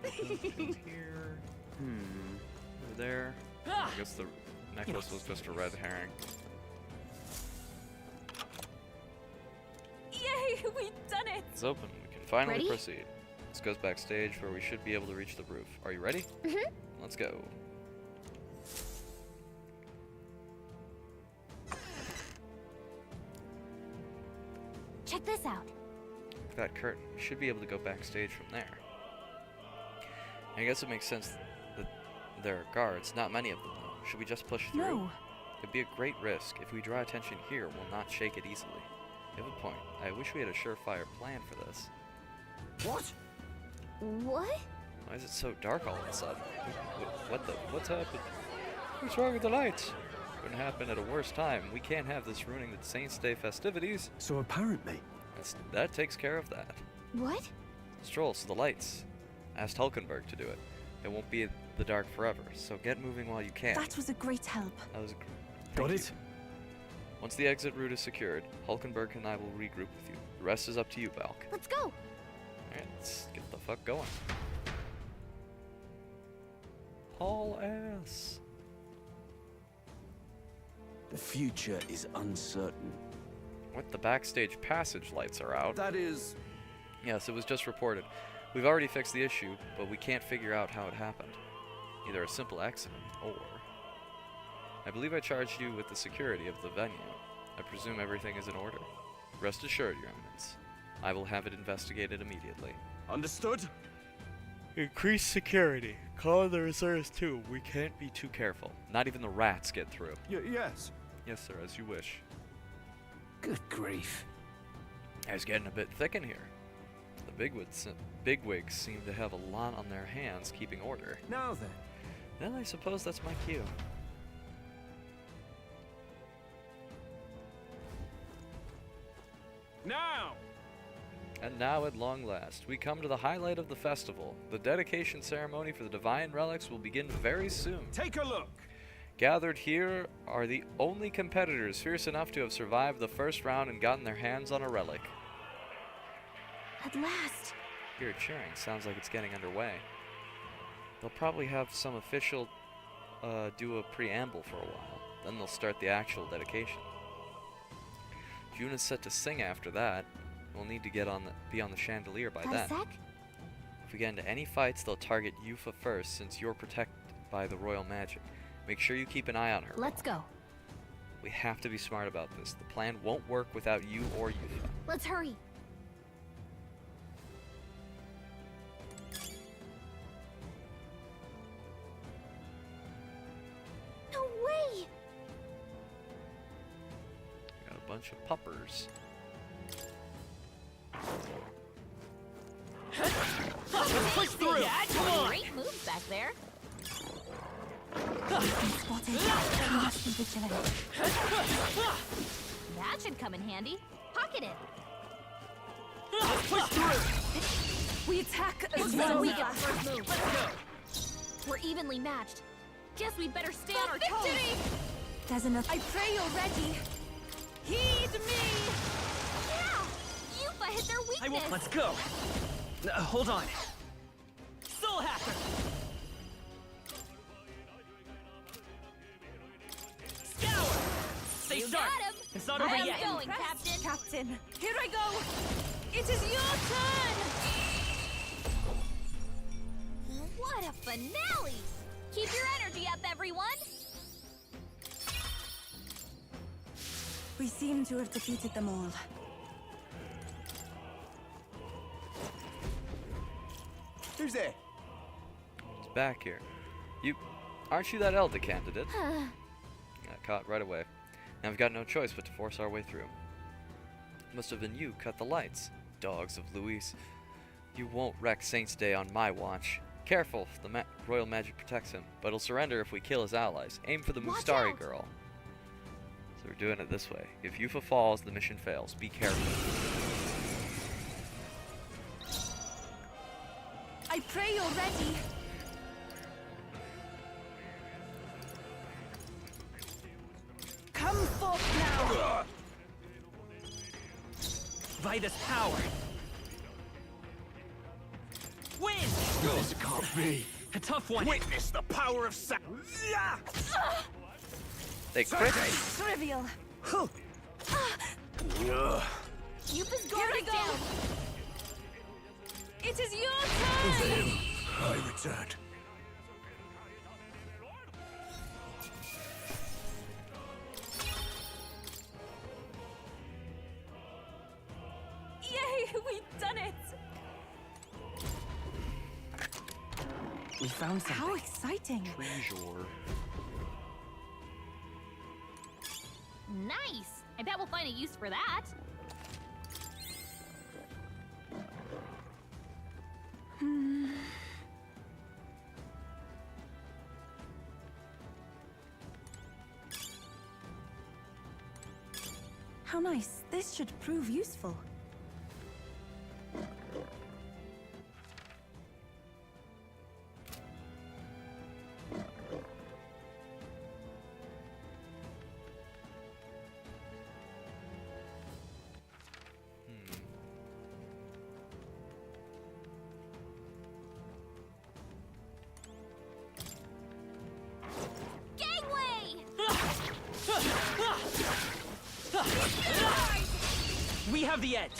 There's no one in here. Over there. I guess the necklace was just a red herring. Yay, we've done it! It's open. We can finally Ready? proceed. This goes backstage where we should be able to reach the roof. Are you ready? Mm-hmm. Let's go. Check this out. Look at that curtain. We should be able to go backstage from there. I guess it makes sense that there are guards. Not many of them, though. Should we just push through? No. It'd be a great risk. If we draw attention here, we'll not shake it easily. You have a point. I wish we had a surefire plan for this. What? What? Why is it so dark all of a sudden? What's happened? What's wrong with the lights? Couldn't happen at a worse time. We can't have this ruining the Saints' Day festivities. so apparently, That takes care of that. What? Stroll, so the lights. Asked Hulkenberg to do it. It won't be in the dark forever, so get moving while you can. That was a great help. That was got it? Once the exit route is secured, Hulkenberg and I will regroup with you. The rest is up to you, Balk. Let's go. Alright, let's get the fuck going. Haul ass. The future is uncertain. What, the backstage passage lights are out? That is... Yes, it was just reported. We've already fixed the issue, but we can't figure out how it happened. Either a simple accident, or... I believe I charged you with the security of the venue. I presume everything is in order. Rest assured, Your Eminence. I will have it investigated immediately. Understood? Increase security. Call the reserves too. We can't be too careful. Not even the rats get through. Yes. Yes, sir, as you wish. Good grief. It's getting a bit thick in here. The bigwigs seem to have a lot on their hands keeping order. Now then. Well, I suppose that's my cue. Now! And now, at long last, we come to the highlight of the festival. The dedication ceremony for the divine relics will begin very soon. Take a look! Gathered here are the only competitors fierce enough to have survived the first round and gotten their hands on a relic. At last. Here cheering. Sounds like it's getting underway. They'll probably have some official do a preamble for a while. Then they'll start the actual dedication. June is set to sing after that. We'll need to be on the chandelier by Got a then. sec? If we get into any fights, they'll target Yufa first, since you're protected by the royal magic. Make sure you keep an eye on her. Let's go. We have to be smart about this. The plan won't work without you or Yufa. Let's hurry. No way! Got a bunch of puppers. Let's push through! Great moves back there. Spotted. We must be vigilant. That should come in handy. Pocket it. Let's push through. We attack as Looks one. like we get the first move. Let's go. We're evenly matched. Guess we better stay on our toes. There's enough. I pray you're ready. Heed me. Yeah! Yufa hit their weakness. Let's go. Hold on. Soul Hacker. Scour. Stay You sharp. got him. It's not over yet. Going, Captain. Captain, here I go. It is your turn. What a finale! Keep your energy up, everyone. We seem to have defeated them all. Who's there? It's back here. Aren't you that Elder candidate? Got caught right away. Now we've got no choice but to force our way through. Must have been you cut the lights. Dogs of Luis. You won't wreck Saint's Day on my watch. Careful, the royal magic protects him, but he'll surrender if we kill his allies. Aim for the Watch Mustari out. girl. So we're doing it this way. If Yufa falls, the mission fails. Be careful. I pray you're ready. Come forth now. Vitus power. Win! This can't be. A tough one. Witness the power of They crit. Trivial. Yufa's guard is down. It is your turn. I returned. Yay, we've done it. We found something. How exciting. Treasure. Nice! I bet we'll find a use for that. How nice. This should prove useful. Gangway! We have the edge.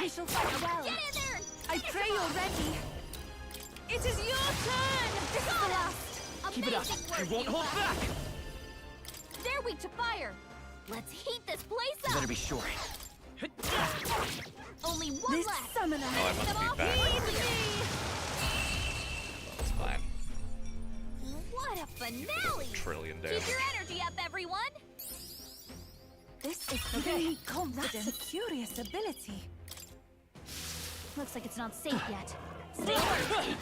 We shall fight well. Get in there! I pray you're ready. It is your turn. This is the last. Keep it up. Amazing We work, won't hold Yufa. back. They're weak to fire. Let's heat this place up. Better be sure. Only one This left. summoner. Oh, I must Them be all back. clear. That's fine. What a finale! Trillion Keep damage. your energy up, everyone. This is giving me confidence. That's a curious ability. Looks like it's not safe yet. Stay alert.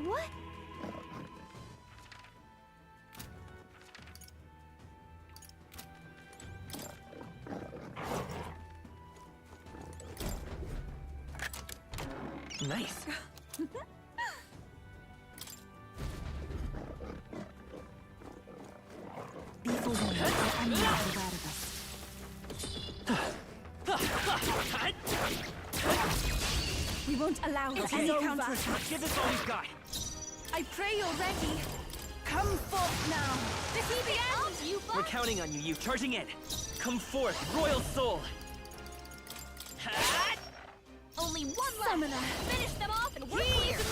What? Nice. Be forewarned, the enemy is aware of us. We won't allow any counterattack. Give this all you've got. I pray you're ready. Come forth now! This is the end! You We're counting on you, you. Charging in. Come forth, royal soul. Only one left! Summoner! Finish them off and we're Heed clear! me!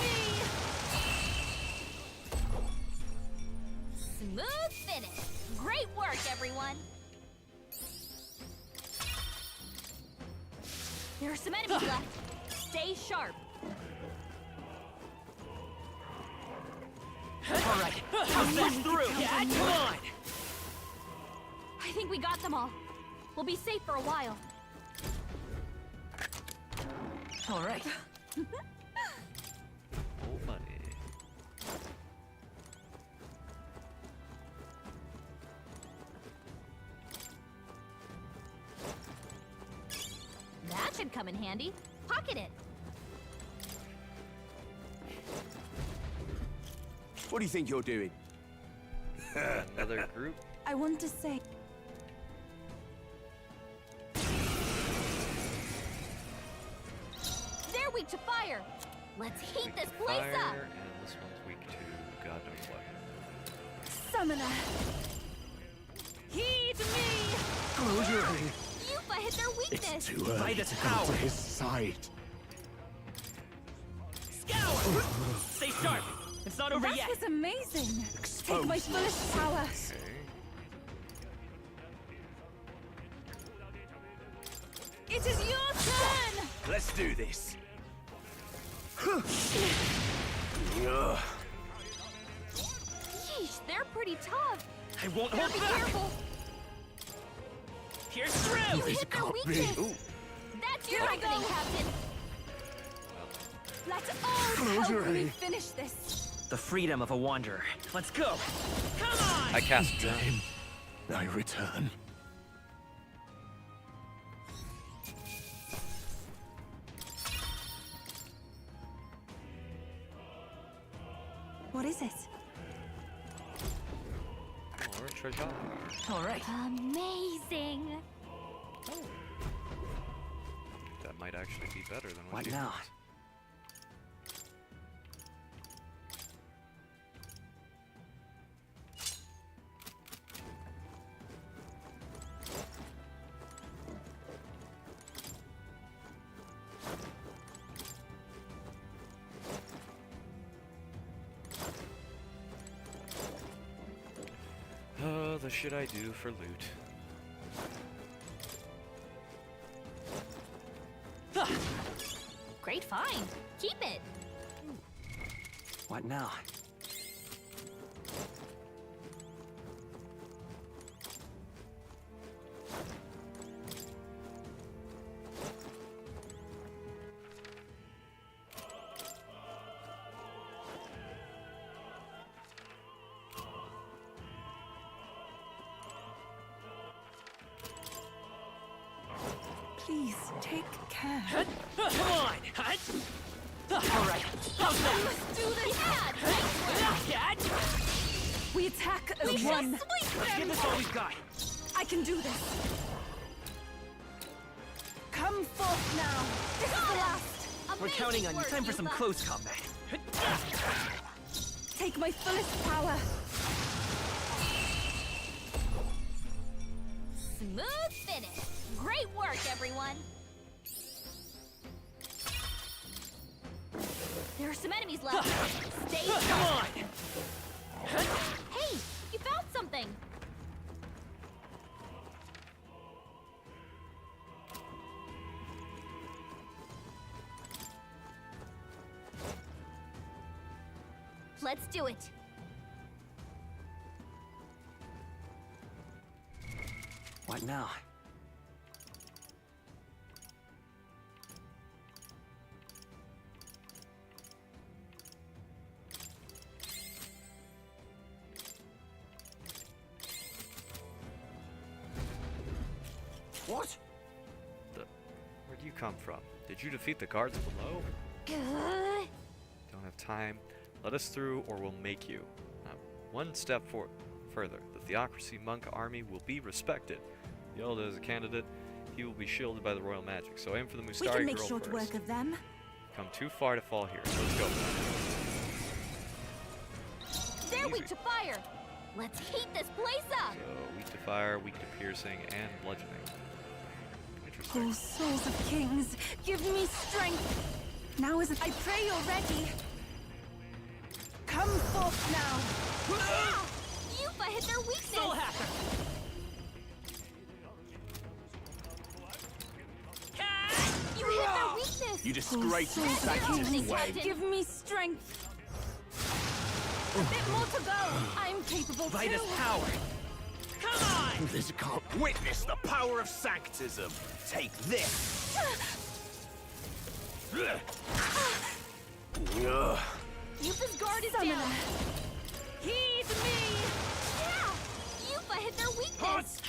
Smooth finish! Great work, everyone! There are some enemies left. Stay sharp. All right, how's that through? Yeah, come on. I think we got them all. We'll be safe for a while. All right. Old money. That should come in handy. Pocket it. What do you think you're doing? Another group? I want to say... They're weak to fire. Let's heat this place Fire, up. and this one's weak to God knows what. Summoner! Heed me! Close your eyes. Yuffie hit their weakness. It's too early By the to come power. to his side. Scour! Stay sharp. It's not over That yet. was amazing! Expose Take my fullest power! It is your turn! Let's do this. Yeesh, they're pretty tough. I won't Better hold be back. careful. Pierce through. You hit their weakness. That's your opening, Captain. Let's all Close your help me eyes. finish this! The freedom of a wanderer. Let's go. Come on. I cast down. Time, I return. What is it? More treasure. All right. Amazing. That might actually be better than what What you now? Oh, the shit I do for loot. Great find. Keep it. What now? Please, take care. Come on. All right. How's that? Let's do this. We attack as We should one! sweep Let's give them. this all we've got. I can do this! Come forth now! This is the last! We're counting on you. Time for some close combat. Take my fullest power! Smooth finish. Great work, everyone. There are some enemies left. Stay Come sharp. on. Hey, you found something. Let's do it. What now? What? Where'd you come from? Did you defeat the guards below? Don't have time. Let us through or we'll make you. Now, one step further. The Theocracy Monk army will be respected. Yelda is a candidate. He will be shielded by the royal magic. So aim for the Mustari We can make girl short first. work of them. Come too far to fall here. Let's go. They're Easy. weak to fire. Let's heat this place up! So, weak to fire, weak to piercing, and bludgeoning. Interesting. Oh, souls of kings, give me strength. Now is I pray you're ready. Come forth now. Yuffie hit their weakness! Soul Hacker! You hit their weakness! You disgrace the Sanctus way. Give me strength. A bit more to go. I'm capable Vader's too. power. Come on! This can't witness the power of Sanctism. Take this. Yuffie's guard is down! Heed me! Yeah! Yuffie hit their weakness!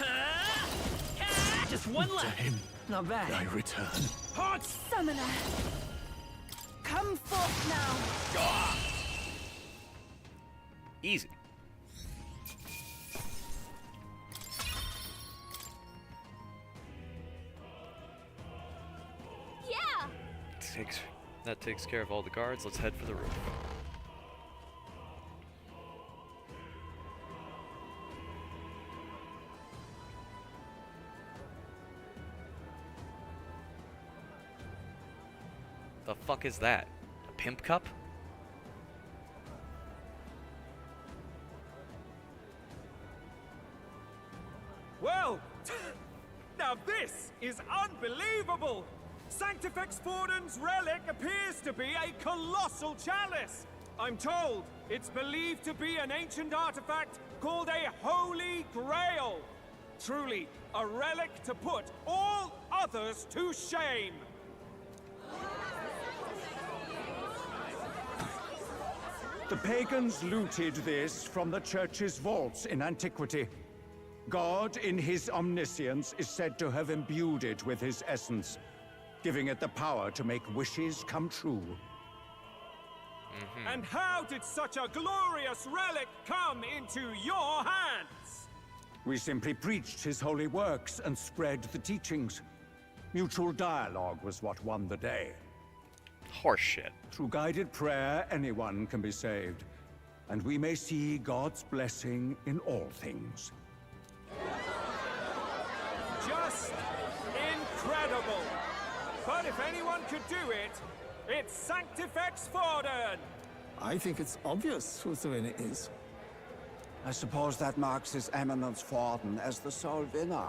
Just one left! Not bad. I return. Hot! Summoner. Come forth now. Easy. Yeah! That takes care of all the guards. Let's head for the roof. The fuck is that? A pimp cup? Well, now this is unbelievable! Sanctifex Forden's relic appears to be a colossal chalice! I'm told it's believed to be an ancient artifact called a Holy Grail! Truly, a relic to put all others to shame! The pagans looted this from the church's vaults in antiquity. God, in his omniscience, is said to have imbued it with his essence, giving it the power to make wishes come true. And how did such a glorious relic come into your hands? We simply preached his holy works and spread the teachings. Mutual dialogue was what won the day. Horseshit. Through guided prayer, anyone can be saved. And we may see God's blessing in all things. Just incredible! But if anyone could do it, it's Sanctifex Forden! I think it's obvious who the winner is. I suppose that marks His Eminence Forden as the sole winner.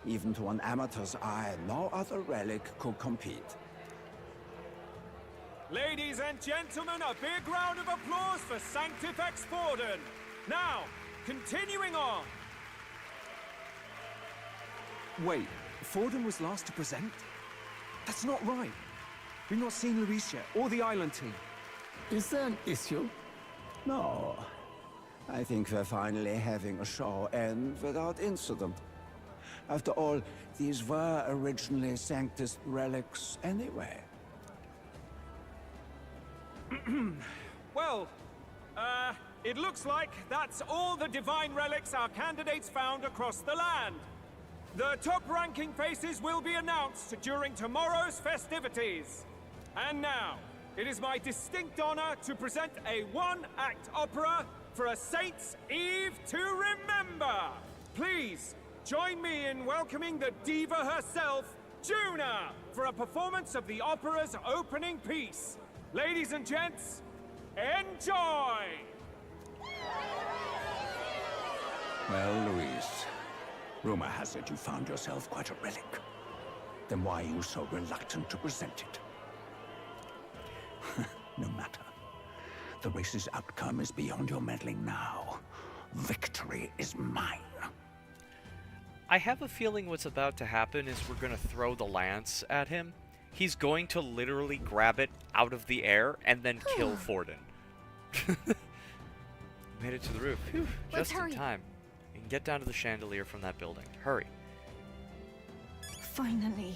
Even to an amateur's eye, no other relic could compete. Ladies and gentlemen, a big round of applause for Sanctifex Forden! Now, continuing on! Wait, Forden was last to present? That's not right. We've not seen Luis yet, or the island team. Is there an issue? No. I think we're finally having a show end without incident. After all, these were originally Sanctus relics anyway. Well, it looks like that's all the divine relics our candidates found across the land. The top-ranking faces will be announced during tomorrow's festivities. And now, it is my distinct honor to present a one-act opera for a Saint's Eve to remember. Please, join me in welcoming the diva herself, Juna, for a performance of the opera's opening piece. Ladies and gents, enjoy! Well, Luis, rumor has it you found yourself quite a relic. Then why are you so reluctant to present it? No matter. The race's outcome is beyond your meddling now. Victory is mine. I have a feeling what's about to happen is we're going to throw the lance at him. He's going to literally grab it out of the air and then kill Forden. Made it to the roof. Phew, just in time. You can get down to the chandelier from that building. Hurry. Finally.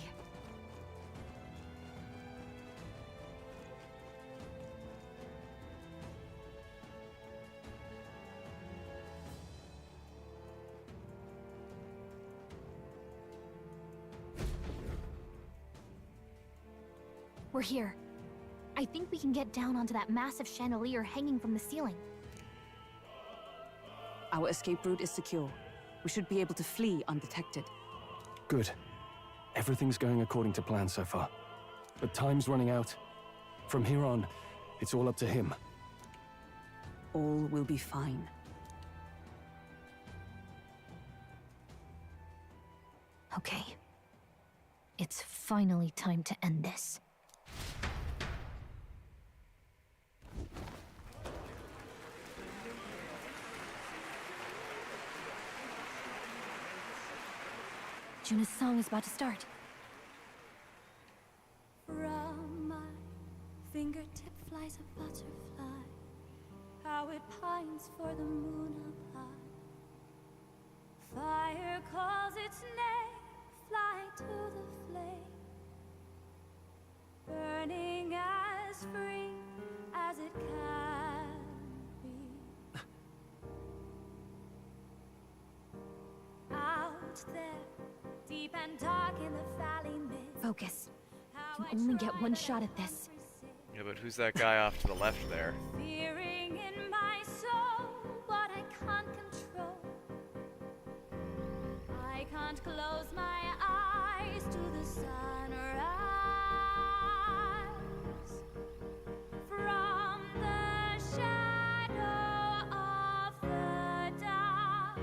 We're here. I think we can get down onto that massive chandelier hanging from the ceiling. Our escape route is secure. We should be able to flee undetected. Good. Everything's going according to plan so far. But time's running out. From here on, it's all up to him. All will be fine. Okay. It's finally time to end this. Juna's song is about to start. From my fingertip flies a butterfly, how it pines for the moon up high. Fire calls its name, fly to the flame, burning as free as it can be. Out there, deep and dark in the valley mist. Focus. You can only get one shot at this. Yeah, but who's that guy off to the left there? Fearing in my soul what I can't control. I can't close my eyes to the sunrise. From the shadow of the dark,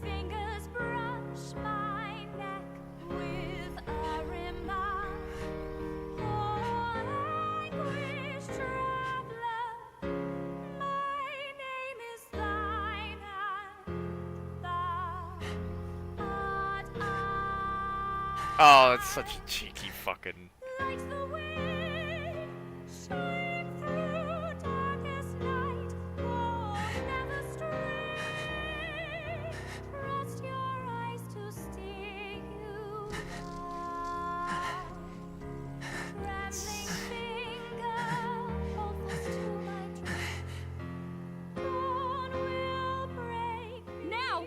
fingers brush my neck with a remark. Oh, anguish traveler, my name is thine, and thou art I. Oh, it's such a cheeky fucking. Like the wind, shine through darkest night. Oh, never stray. Trust your eyes to steer you by. Trembling finger, hold fast to my dream. Dawn will break now.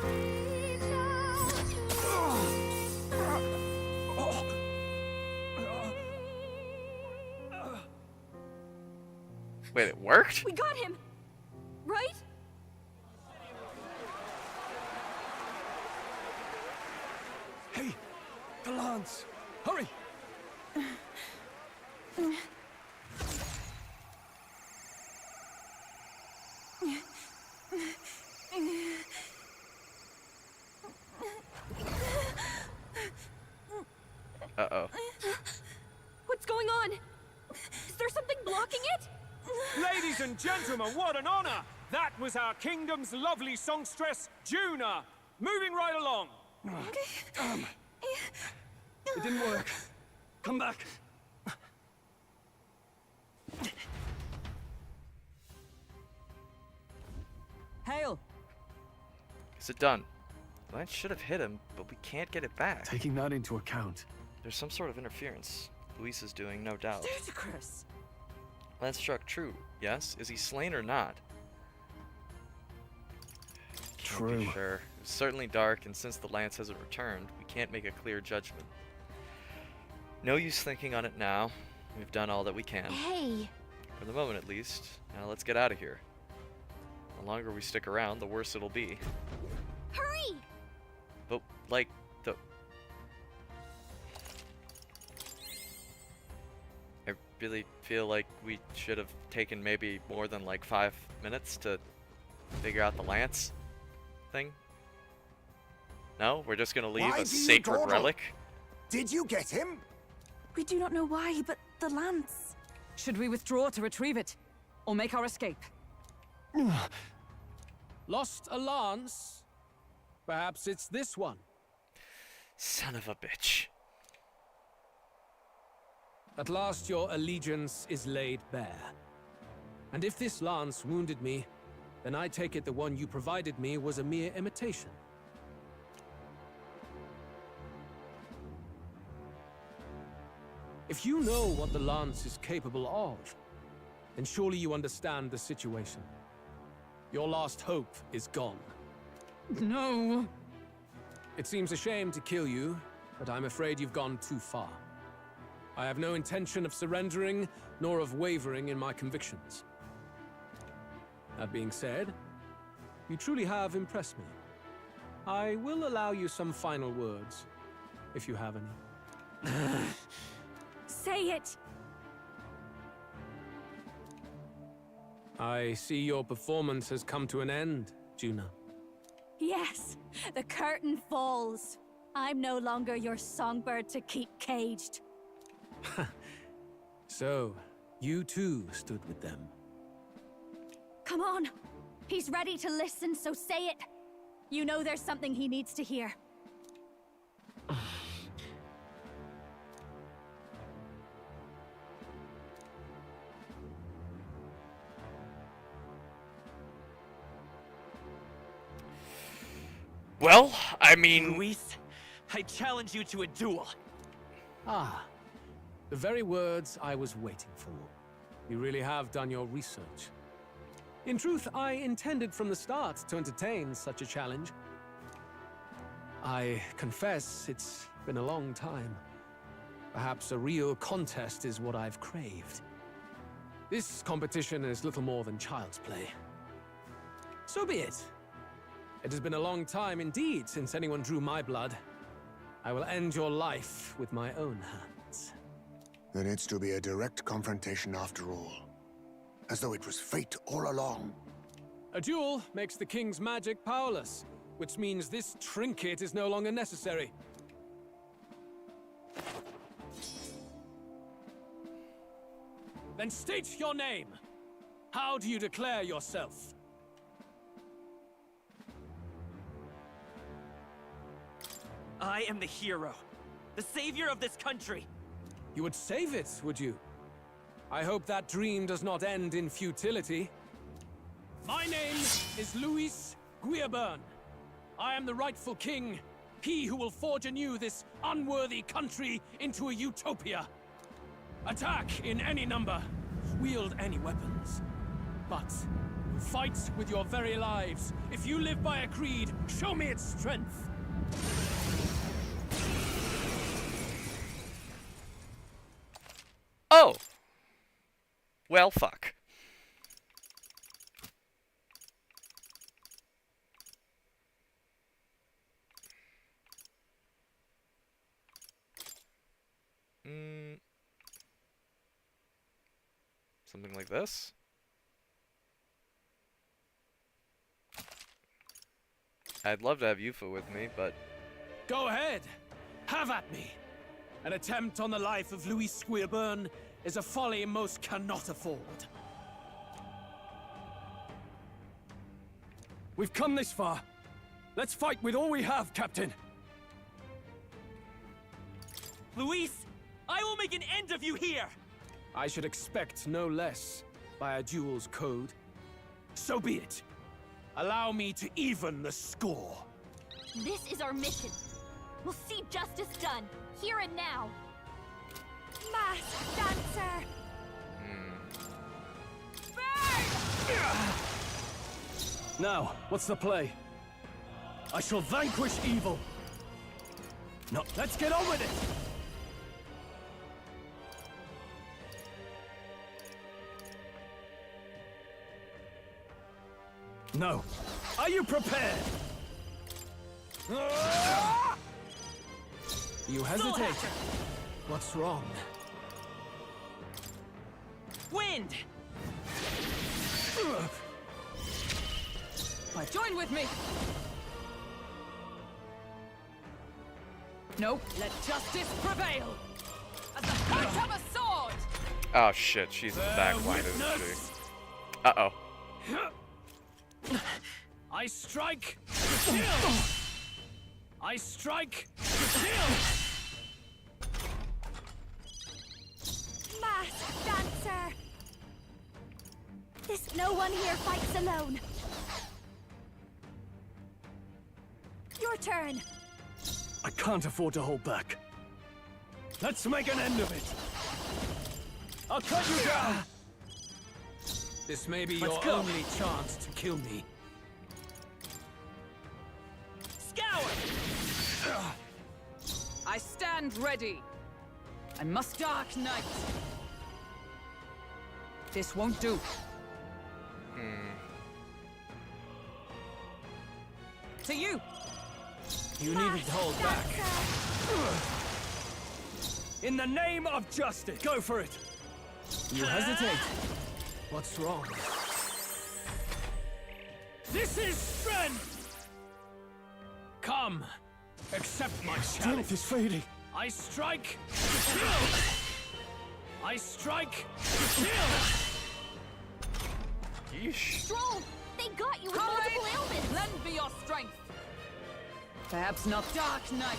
Reach out Wait, it worked? We got him, right? Hey! The lance! Hurry! Uh-oh. What's going on? Is there something blocking it? Ladies and gentlemen, what an honor! That was our kingdom's lovely songstress, Juna. Moving right along. Damn! It didn't work. Come back. Hail! Is it done? Lance should have hit him, but we can't get it back. Taking that into account. There's some sort of interference. Luis is doing, no doubt. Ludicrous! Lance struck true, yes? Is he slain or not? Can't be True. sure. It's certainly dark, and since the lance hasn't returned, we can't make a clear judgment. No use thinking on it now. We've done all that we can. Hey! For the moment, at least. Now let's get out of here. The longer we stick around, the worse it'll be. Hurry! But, like, the... I really feel like we should have taken maybe more than, like, 5 minutes to figure out the lance thing. No? We're just gonna leave Why a do you sacred dawdle? relic? Did you get him? We do not know why, but the lance. Should we withdraw to retrieve it? Or make our escape? Lost a lance? Perhaps it's this one. Son of a bitch. At last your allegiance is laid bare. And if this lance wounded me, then I take it the one you provided me was a mere imitation. If you know what the lance is capable of, then surely you understand the situation. Your last hope is gone. No! It seems a shame to kill you, but I'm afraid you've gone too far. I have no intention of surrendering, nor of wavering in my convictions. That being said, you truly have impressed me. I will allow you some final words, if you have any. Say it! I see your performance has come to an end, Juna. Yes, the curtain falls. I'm no longer your songbird to keep caged. So, you too stood with them. Come on. He's ready to listen, so say it. You know there's something he needs to hear. Well, I mean... Luis, I challenge you to a duel. Ah, the very words I was waiting for. You really have done your research. In truth, I intended from the start to entertain such a challenge. I confess it's been a long time. Perhaps a real contest is what I've craved. This competition is little more than child's play. So be it. It has been a long time indeed since anyone drew my blood. I will end your life with my own hands. There needs to be a direct confrontation after all. As though it was fate all along. A duel makes the king's magic powerless, which means this trinket is no longer necessary. Then state your name. How do you declare yourself? I am the hero, the savior of this country. You would save it, would you? I hope that dream does not end in futility. My name is Luis Guiaburn. I am the rightful king, he who will forge anew this unworthy country into a utopia. Attack in any number, wield any weapons. But fight with your very lives. If you live by a creed, show me its strength. Oh! Well, fuck. Something like this? I'd love to have Yufa with me, but... Go ahead! Have at me! An attempt on the life of Luis Guiaburn is a folly most cannot afford. We've come this far. Let's fight with all we have, Captain. Luis, I will make an end of you here! I should expect no less by a duel's code. So be it. Allow me to even the score. This is our mission. We'll see justice done, here and now. Masked dancer! Now, what's the play? I shall vanquish evil. No, let's get on with it! No. Are you prepared? You hesitate. What's wrong? Wind! Join with me! Nope. Let justice prevail! As the hurt of a sword! Oh shit, she's in the back line, isn't she? Uh-oh. I strike to kill! I strike to kill! Masked dancer! No one here fights alone. Your turn. I can't afford to hold back. Let's make an end of it. I'll cut you down! This may be your only chance to kill me. Scour! I stand ready. I must Dark Knight. This won't do. To you! You needn't hold back. In the name of justice, go for it. You hesitate. What's wrong? This is strength! Come, accept my challenge. Strength is fading. I strike to kill! I strike to kill! Yeesh. Stroll! They got you with multiple ailments! Lend me your strength! Perhaps not. Dark Knight!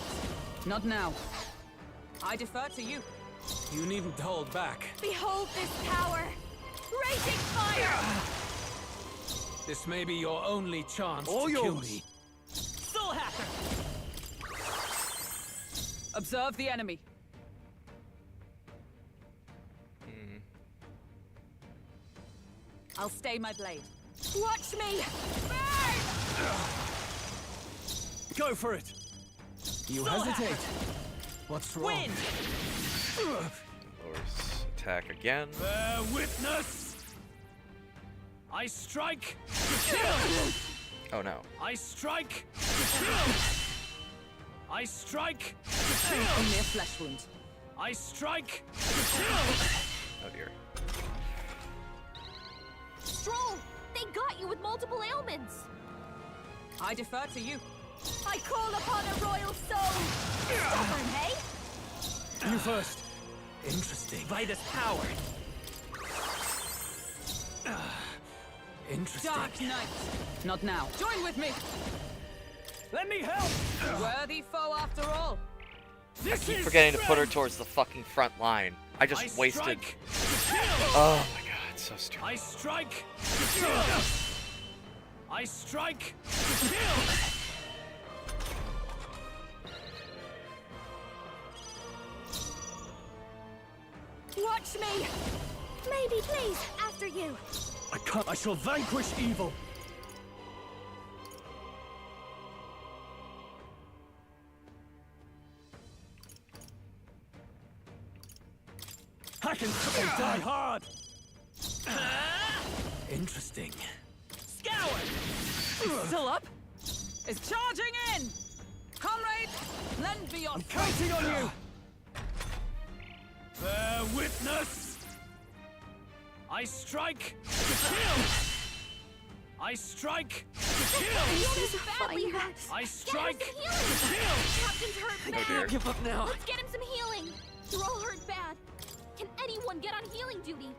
Not now. I defer to you. You needn't hold back. Behold this power! Raging fire! This may be your only chance All to kill yours. me. Soul Hacker! Observe the enemy. I'll stay my blade. Watch me! Burn! Go for it! You hesitate. What's wrong? Win! Lowers attack again. Bear witness! I strike to kill! Oh no. I strike to kill! I strike to A kill! mere flesh wound. I strike to kill! Oh dear. Stroll! They got you with multiple ailments! I defer to you. I call upon a royal soul! Stubborn, hey? You first. Interesting. By this power. Interesting. Dark Knight! Not now. Join with me! Let me help! Worthy foe after all. I keep forgetting to put her towards the fucking front line. I just wasted. Oh my god, so stupid. I strike to kill! I strike to kill! Watch me! Maybe, please, after you. I can't. I shall vanquish evil. Hack and die hard! Interesting. Scour! It's still up? Is charging in! Comrade, lend me your I'm counting on you! Bear witness! I strike to kill! I strike to kill! He's badly hurt. I strike Get him to some healing! kill! Captain's hurt Oh bad! dear. Give up now. Let's get him some healing! You're all hurt bad. Can anyone get on healing duty?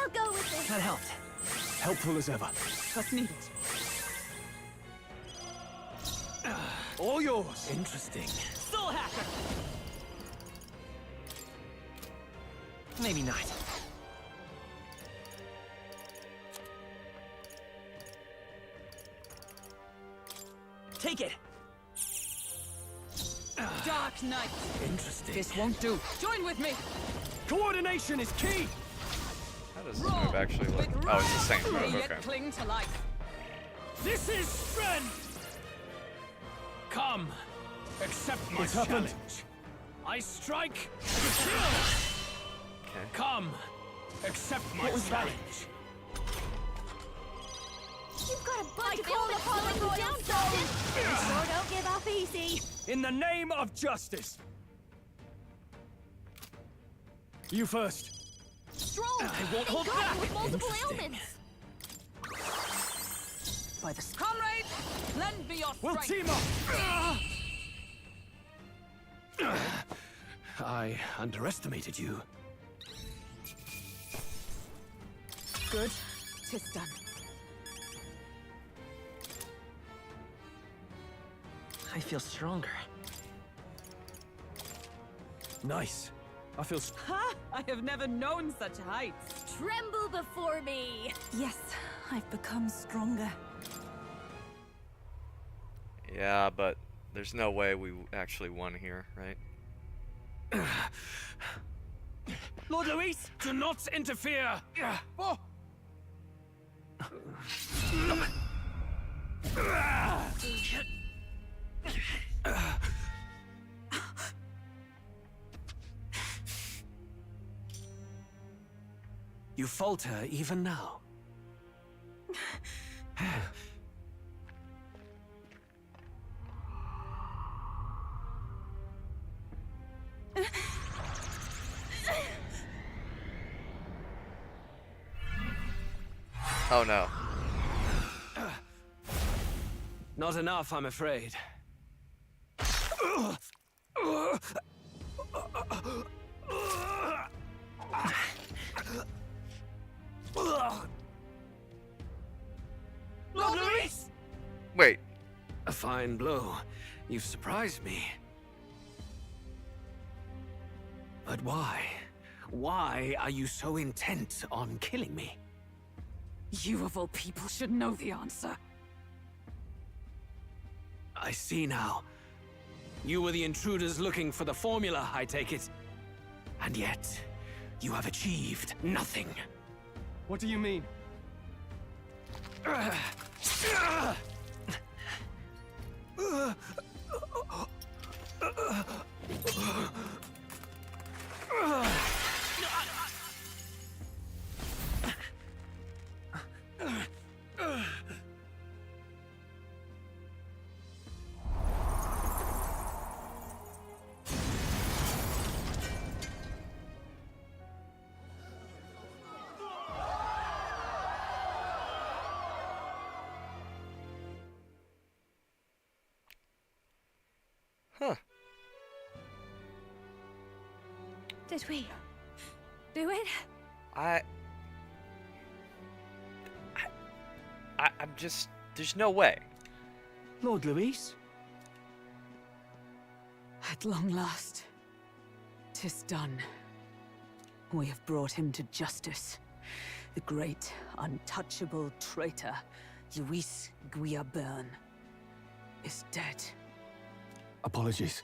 I'll go with this. That helped. Helpful as ever. What's needed? All yours. Interesting. Soul Hacker! Maybe not. Take it! Dark Knight! Interesting. This won't do. Join with me! Coordination is key. How does this move actually look? Oh, it's the same move. May Okay. yet cling to life. This is strength! Come, accept my What's happened? challenge. I strike to kill! Okay. Come, accept my challenge. You've got a bunch of ailments slowing you down, Captain! You sure don't give up easy. In the name of justice. You first. Stroll! I won't They hold got back. you with multiple Interesting. ailments! By the comrade, lend me your We'll strength. team up. I underestimated you. Good. 'Tis done. I feel stronger. Nice. I feel. Ha! I have never known such heights. Tremble before me! Yes, I've become stronger. Yeah, but there's no way we actually won here, right? Lord Luis, do not interfere. Oh. You falter even now. Oh no. Not enough, I'm afraid. Lord Luis! Wait. A fine blow. You've surprised me. But why? Why are you so intent on killing me? You of all people should know the answer. I see now. You were the intruders looking for the formula, I take it. And yet, you have achieved nothing. What do you mean? Huh. Did we do it? I'm just... There's no way. Lord Luis? At long last, 'tis done. We have brought him to justice. The great, untouchable traitor, Luis Guillaburn, is dead. Apologies.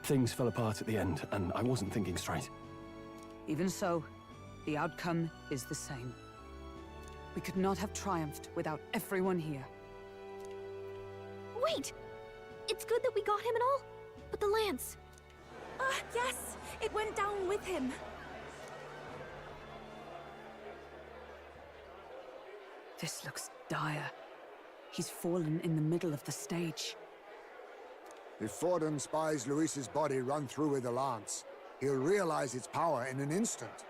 Things fell apart at the end, and I wasn't thinking straight. Even so, the outcome is the same. We could not have triumphed without everyone here. Wait! It's good that we got him and all, but the lance... Yes! It went down with him. This looks dire. He's fallen in the middle of the stage. If Forden spies Luis's body run through with the lance, he'll realize its power in an instant.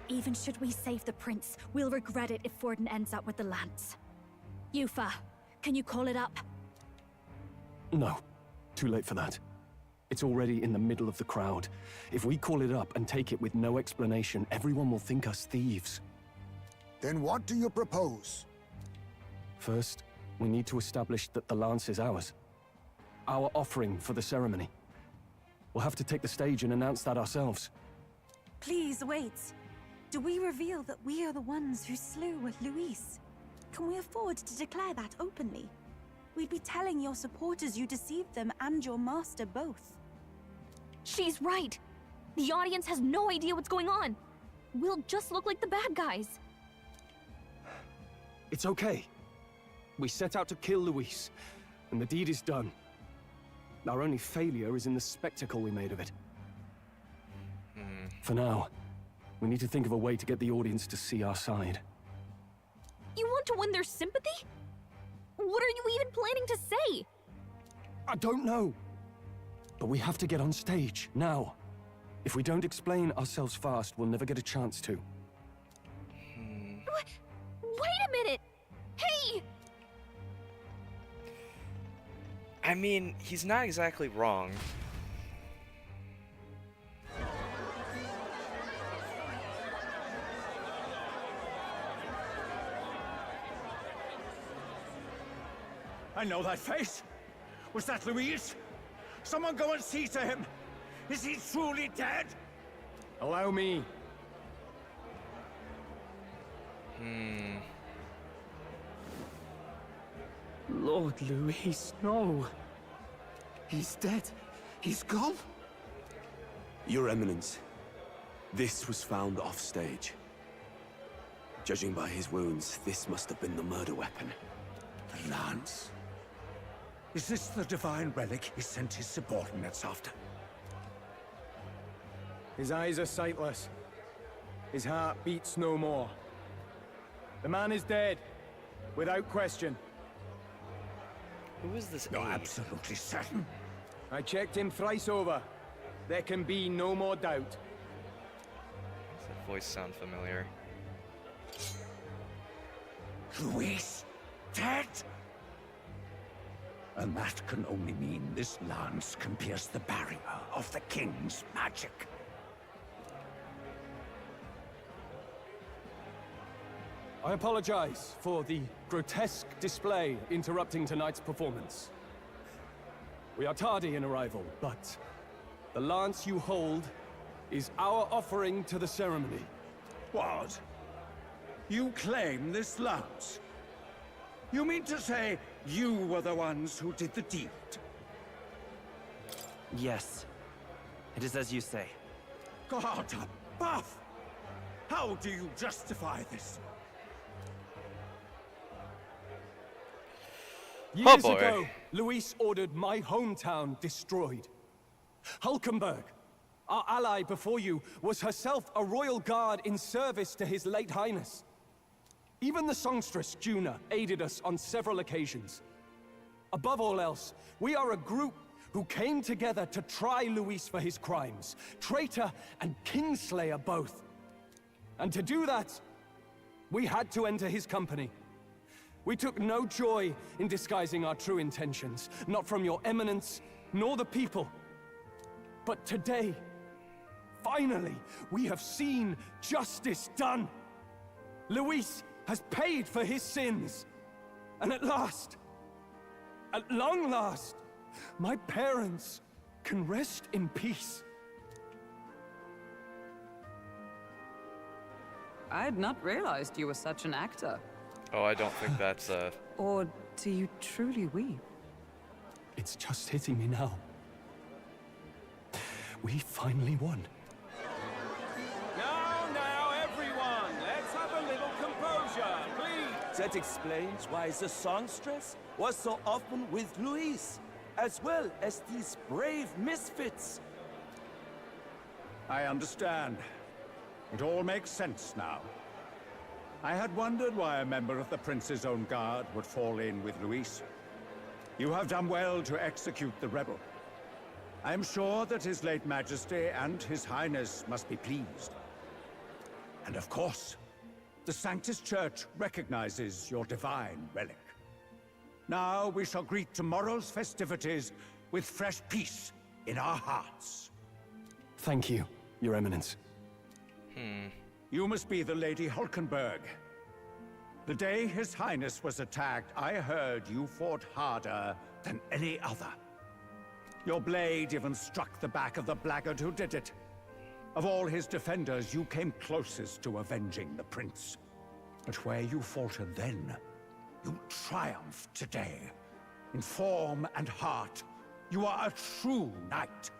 Even should we save the prince, we'll regret it if Forden ends up with the lance. Yufa, can you call it up? No. Too late for that. It's already in the middle of the crowd. If we call it up and take it with no explanation, everyone will think us thieves. Then what do you propose? First, we need to establish that the lance is ours. Our offering for the ceremony. We'll have to take the stage and announce that ourselves. Please, wait. Do we reveal that we are the ones who slew Luis? Can we afford to declare that openly? We'd be telling your supporters you deceived them and your master both. She's right! The audience has no idea what's going on! We'll just look like the bad guys. It's okay. We set out to kill Luis, and the deed is done. Our only failure is in the spectacle we made of it. For now, we need to think of a way to get the audience to see our side. You want to win their sympathy? What are you even planning to say? I don't know. But we have to get on stage, now. If we don't explain ourselves fast, we'll never get a chance to. Wait a minute! Hey! I mean, he's not exactly wrong. I know that face. Was that Luis? Someone go and see to him. Is he truly dead? Allow me. Lord Luis, no. He's dead. He's gone. Your Eminence, this was found off-stage. Judging by his wounds, this must have been the murder weapon. The lance? Is this the divine relic he sent his subordinates after? His eyes are sightless. His heart beats no more. The man is dead, without question. Who is this You're aide? absolutely certain? I checked him thrice over. There can be no more doubt. Does that voice sound familiar? Luis, dead? And that can only mean this lance can pierce the barrier of the king's magic. I apologize for the grotesque display interrupting tonight's performance. We are tardy in arrival, but the lance you hold is our offering to the ceremony. What? You claim this lance? You mean to say you were the ones who did the deed? Yes. It is as you say. God above! How do you justify this? Years ago, Luis ordered my hometown destroyed. Hulkenberg, our ally before you, was herself a royal guard in service to his late highness. Even the songstress, Juna, aided us on several occasions. Above all else, we are a group who came together to try Luis for his crimes. Traitor and kingslayer both. And to do that, we had to enter his company. We took no joy in disguising our true intentions, not from your eminence, nor the people. But today, finally, we have seen justice done. Luis has paid for his sins. And at last, at long last, my parents can rest in peace. I had not realized you were such an actor. Oh, I don't think that's Or do you truly weep? It's just hitting me now. We finally won. Now, everyone, let's have a little composure, please. That explains why the songstress was so often with Luis, as well as these brave misfits. I understand. It all makes sense now. I had wondered why a member of the Prince's own guard would fall in with Luis. You have done well to execute the rebel. I am sure that His late Majesty and His Highness must be pleased. And of course, the Sanctus Church recognizes your divine relic. Now we shall greet tomorrow's festivities with fresh peace in our hearts. Thank you, Your Eminence. You must be the Lady Hulkenberg. The day His Highness was attacked, I heard you fought harder than any other. Your blade even struck the back of the blackguard who did it. Of all his defenders, you came closest to avenging the prince. But where you faltered then, you triumphed today. In form and heart, you are a true knight.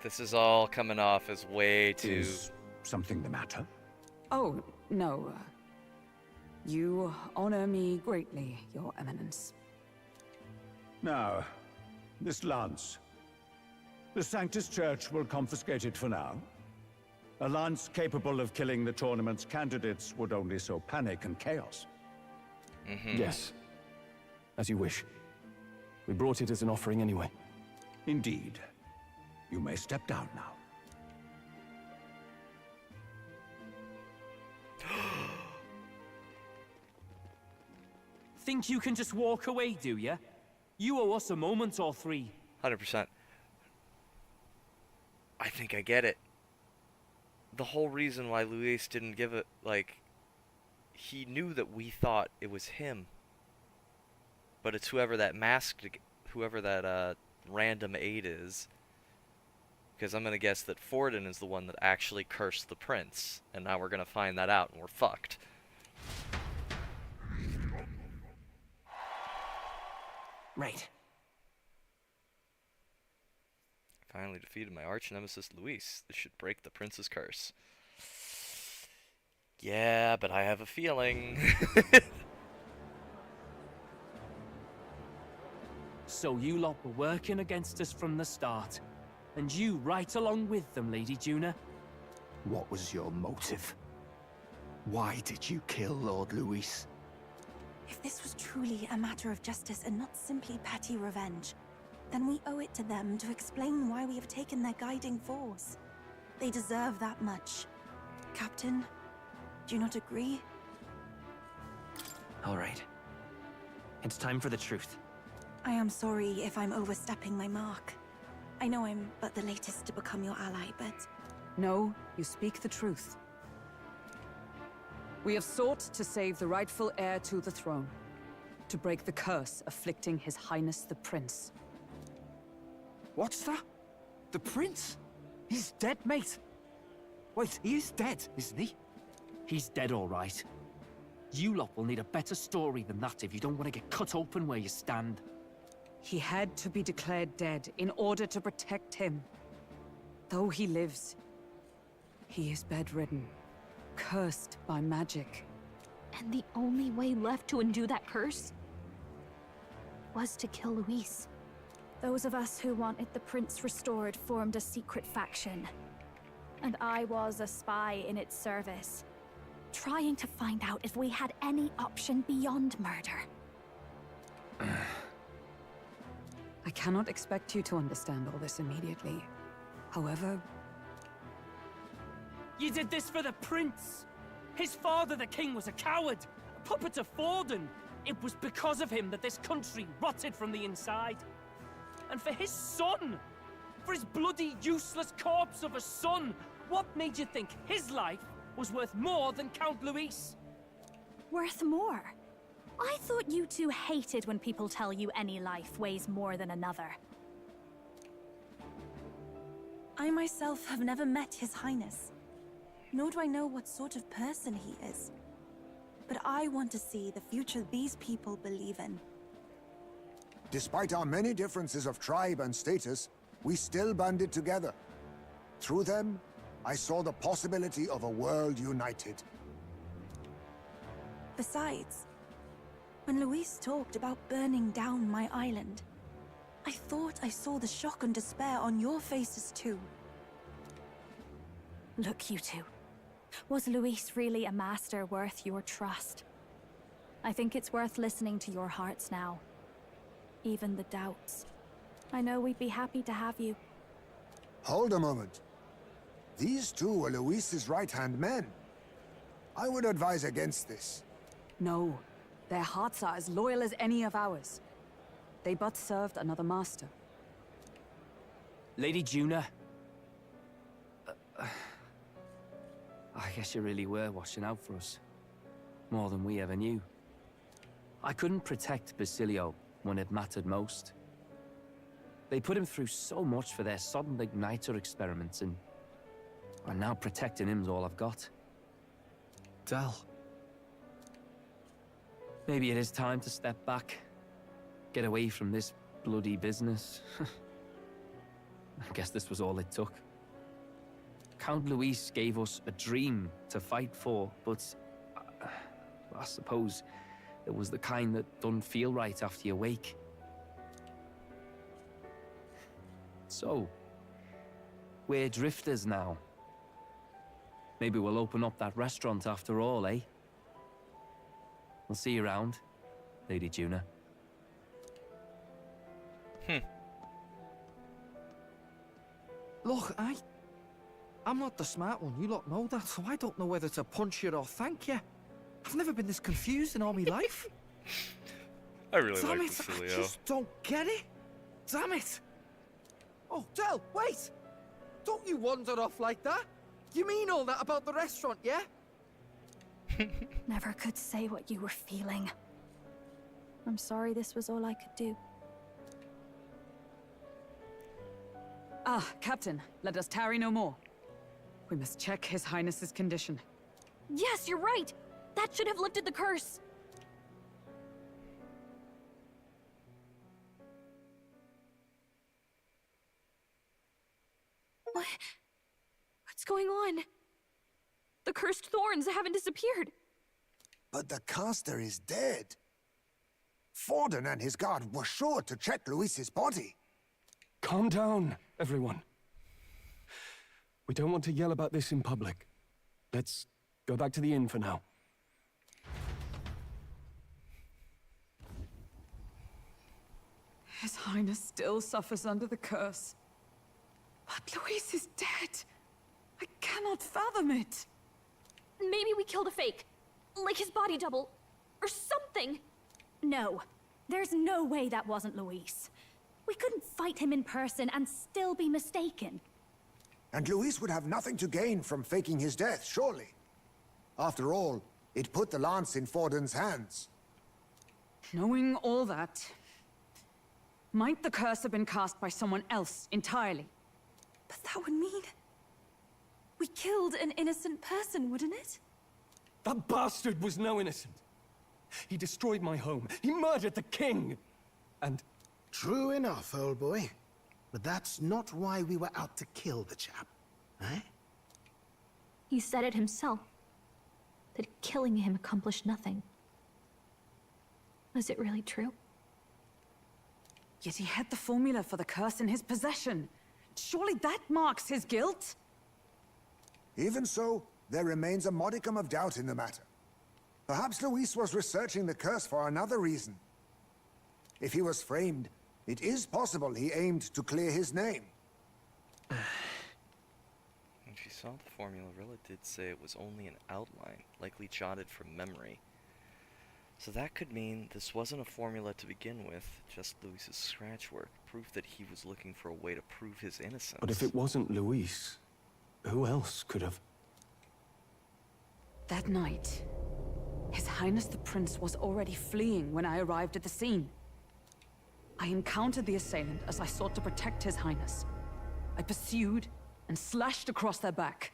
This is all coming off as way too... Is something the matter? Oh, no. You honor me greatly, Your Eminence. Now, this lance. The Sanctus Church will confiscate it for now. A lance capable of killing the tournament's candidates would only sow panic and chaos. Yes. As you wish. We brought it as an offering anyway. Indeed. You may step down now. Think you can just walk away, do ya? You owe us a moment or three. 100%. I think I get it. The whole reason why Luis didn't give it, like, he knew that we thought it was him. But it's whoever that random aide is. Because I'm going to guess that Forden is the one that actually cursed the prince. And now we're going to find that out and we're fucked. Right. Finally defeated my arch nemesis Luis. This should break the prince's curse. Yeah, but I have a feeling. So you lot were working against us from the start. And you right along with them, Lady Juna. What was your motive? Why did you kill Lord Luis? If this was truly a matter of justice and not simply petty revenge, then we owe it to them to explain why we have taken their guiding force. They deserve that much. Captain, do you not agree? All right. It's time for the truth. I am sorry if I'm overstepping my mark. I know I'm but the latest to become your ally, but... No, you speak the truth. We have sought to save the rightful heir to the throne, to break the curse afflicting His Highness the Prince. What's that? The prince? He's dead, mate. Wait, he is dead, isn't he? He's dead, all right. You lot will need a better story than that if you don't want to get cut open where you stand. He had to be declared dead in order to protect him. Though he lives, he is bedridden, cursed by magic. And the only way left to undo that curse was to kill Luis. Those of us who wanted the prince restored formed a secret faction. And I was a spy in its service, trying to find out if we had any option beyond murder. I cannot expect you to understand all this immediately. However... You did this for the prince! His father, the king, was a coward, a puppet of Forden. It was because of him that this country rotted from the inside. And for his son! For his bloody, useless corpse of a son! What made you think his life was worth more than Count Luis? Worth more? I thought you two hated when people tell you any life weighs more than another. I myself have never met His Highness, nor do I know what sort of person he is. But I want to see the future these people believe in. Despite our many differences of tribe and status, we still banded together. Through them, I saw the possibility of a world united. Besides, when Luis talked about burning down my island, I thought I saw the shock and despair on your faces too. Look, you two. Was Luis really a master worth your trust? I think it's worth listening to your hearts now. Even the doubts. I know we'd be happy to have you. Hold a moment. These two were Luis's right-hand men. I would advise against this. No, their hearts are as loyal as any of ours. They but served another master. Lady Juna. I guess you really were watching out for us. More than we ever knew. I couldn't protect Basilio when it mattered most. They put him through so much for their sudden igniter experiments, and now protecting him's all I've got. Del. Maybe it is time to step back. Get away from this bloody business. I guess this was all it took. Count Luis gave us a dream to fight for, but I suppose it was the kind that doesn't feel right after you wake. So, we're drifters now. Maybe we'll open up that restaurant after all, eh? I'll see you around, Lady Juna. Look, I'm not the smart one, you lot know that, so I don't know whether to punch you or thank you. I've never been this confused in all my life. I really Damn like it, Basilio. I just don't get it. Damn it. Oh, Del, wait! Don't you wander off like that? You mean all that about the restaurant, yeah? Never could say what you were feeling. I'm sorry this was all I could do. Ah, Captain, let us tarry no more. We must check His Highness's condition. Yes, you're right! That should have lifted the curse! What's going on? The cursed thorns haven't disappeared. But the caster is dead. Forden and his guard were sure to check Luis's body. Calm down, everyone. We don't want to yell about this in public. Let's go back to the inn for now. His Highness still suffers under the curse. But Luis is dead. I cannot fathom it. Maybe we killed a fake. Like his body double. Or something. No. There's no way that wasn't Luis. We couldn't fight him in person and still be mistaken. And Luis would have nothing to gain from faking his death, surely. After all, it put the lance in Forden's hands. Knowing all that, might the curse have been cast by someone else entirely? But that would mean... we killed an innocent person, wouldn't it? That bastard was no innocent. He destroyed my home. He murdered the king. And... True enough, old boy. But that's not why we were out to kill the chap, eh? He said it himself. That killing him accomplished nothing. Was it really true? Yet he had the formula for the curse in his possession. Surely that marks his guilt? Even so, there remains a modicum of doubt in the matter. Perhaps Luis was researching the curse for another reason. If he was framed, it is possible he aimed to clear his name. When she saw the formula, Rilla did say it was only an outline, likely jotted from memory. So that could mean this wasn't a formula to begin with, just Luis's scratch work, proof that he was looking for a way to prove his innocence. But if it wasn't Luis, who else could have? That night, His Highness the Prince was already fleeing when I arrived at the scene. I encountered the assailant as I sought to protect His Highness. I pursued and slashed across their back.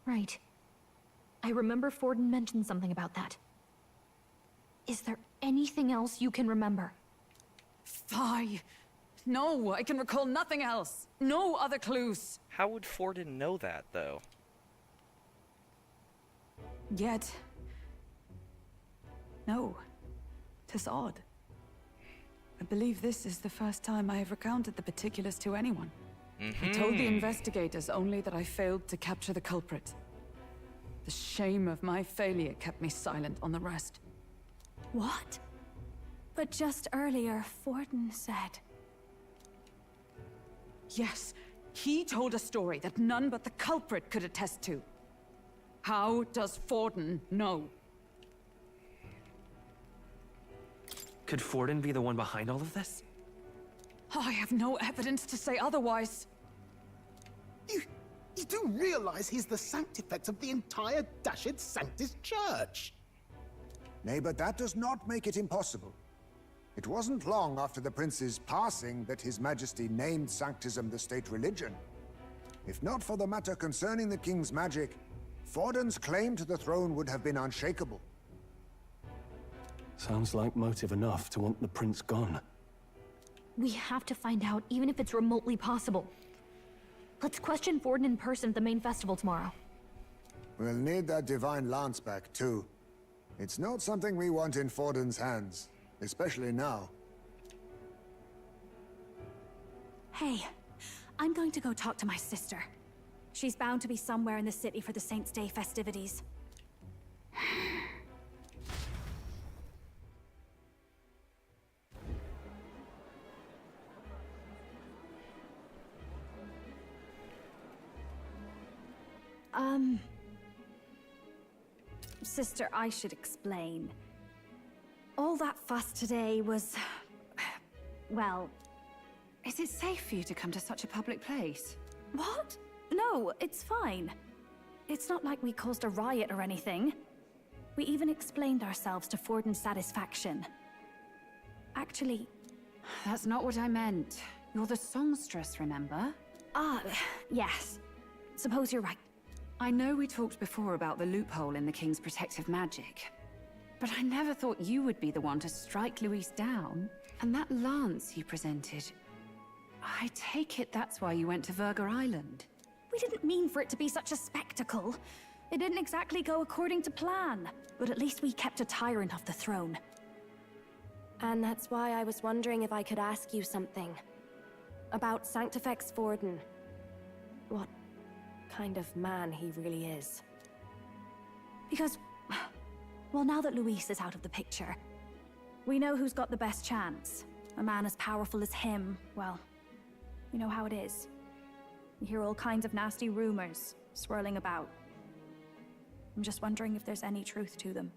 Right. I remember Forden mentioned something about that. Is there anything else you can remember? Fie! No, I can recall nothing else. No other clues. How would Forden know that, though? Yet... no. 'Tis odd. I believe this is the first time I have recounted the particulars to anyone. I told the investigators only that I failed to capture the culprit. The shame of my failure kept me silent on the rest. What? But just earlier, Forden said... Yes, he told a story that none but the culprit could attest to. How does Forden know? Could Forden be the one behind all of this? I have no evidence to say otherwise. You do realize he's the sanctifex of the entire Dashed Sanctus Church? Nay, but that does not make it impossible. It wasn't long after the prince's passing that His Majesty named Sanctism the state religion. If not for the matter concerning the king's magic, Forden's claim to the throne would have been unshakable. Sounds like motive enough to want the prince gone. We have to find out, even if it's remotely possible. Let's question Forden in person at the main festival tomorrow. We'll need that divine lance back, too. It's not something we want in Forden's hands, especially now. Hey, I'm going to go talk to my sister. She's bound to be somewhere in the city for the Saints' Day festivities. Sister, I should explain. All that fuss today was... well... Is it safe for you to come to such a public place? What? No, it's fine. It's not like we caused a riot or anything. We even explained ourselves to Forden's satisfaction. Actually... That's not what I meant. You're the songstress, remember? Ah, yes. Suppose you're right. I know we talked before about the loophole in the King's protective magic, but I never thought you would be the one to strike Luis down. And that lance you presented... I take it that's why you went to Virga Island. We didn't mean for it to be such a spectacle. It didn't exactly go according to plan, but at least we kept a tyrant off the throne. And that's why I was wondering if I could ask you something. About Sanctifex Forden. what kind of man he really is. Because, well, now that Luis is out of the picture, we know who's got the best chance. A man as powerful as him, well, you know how it is. You hear all kinds of nasty rumors swirling about. I'm just wondering if there's any truth to them.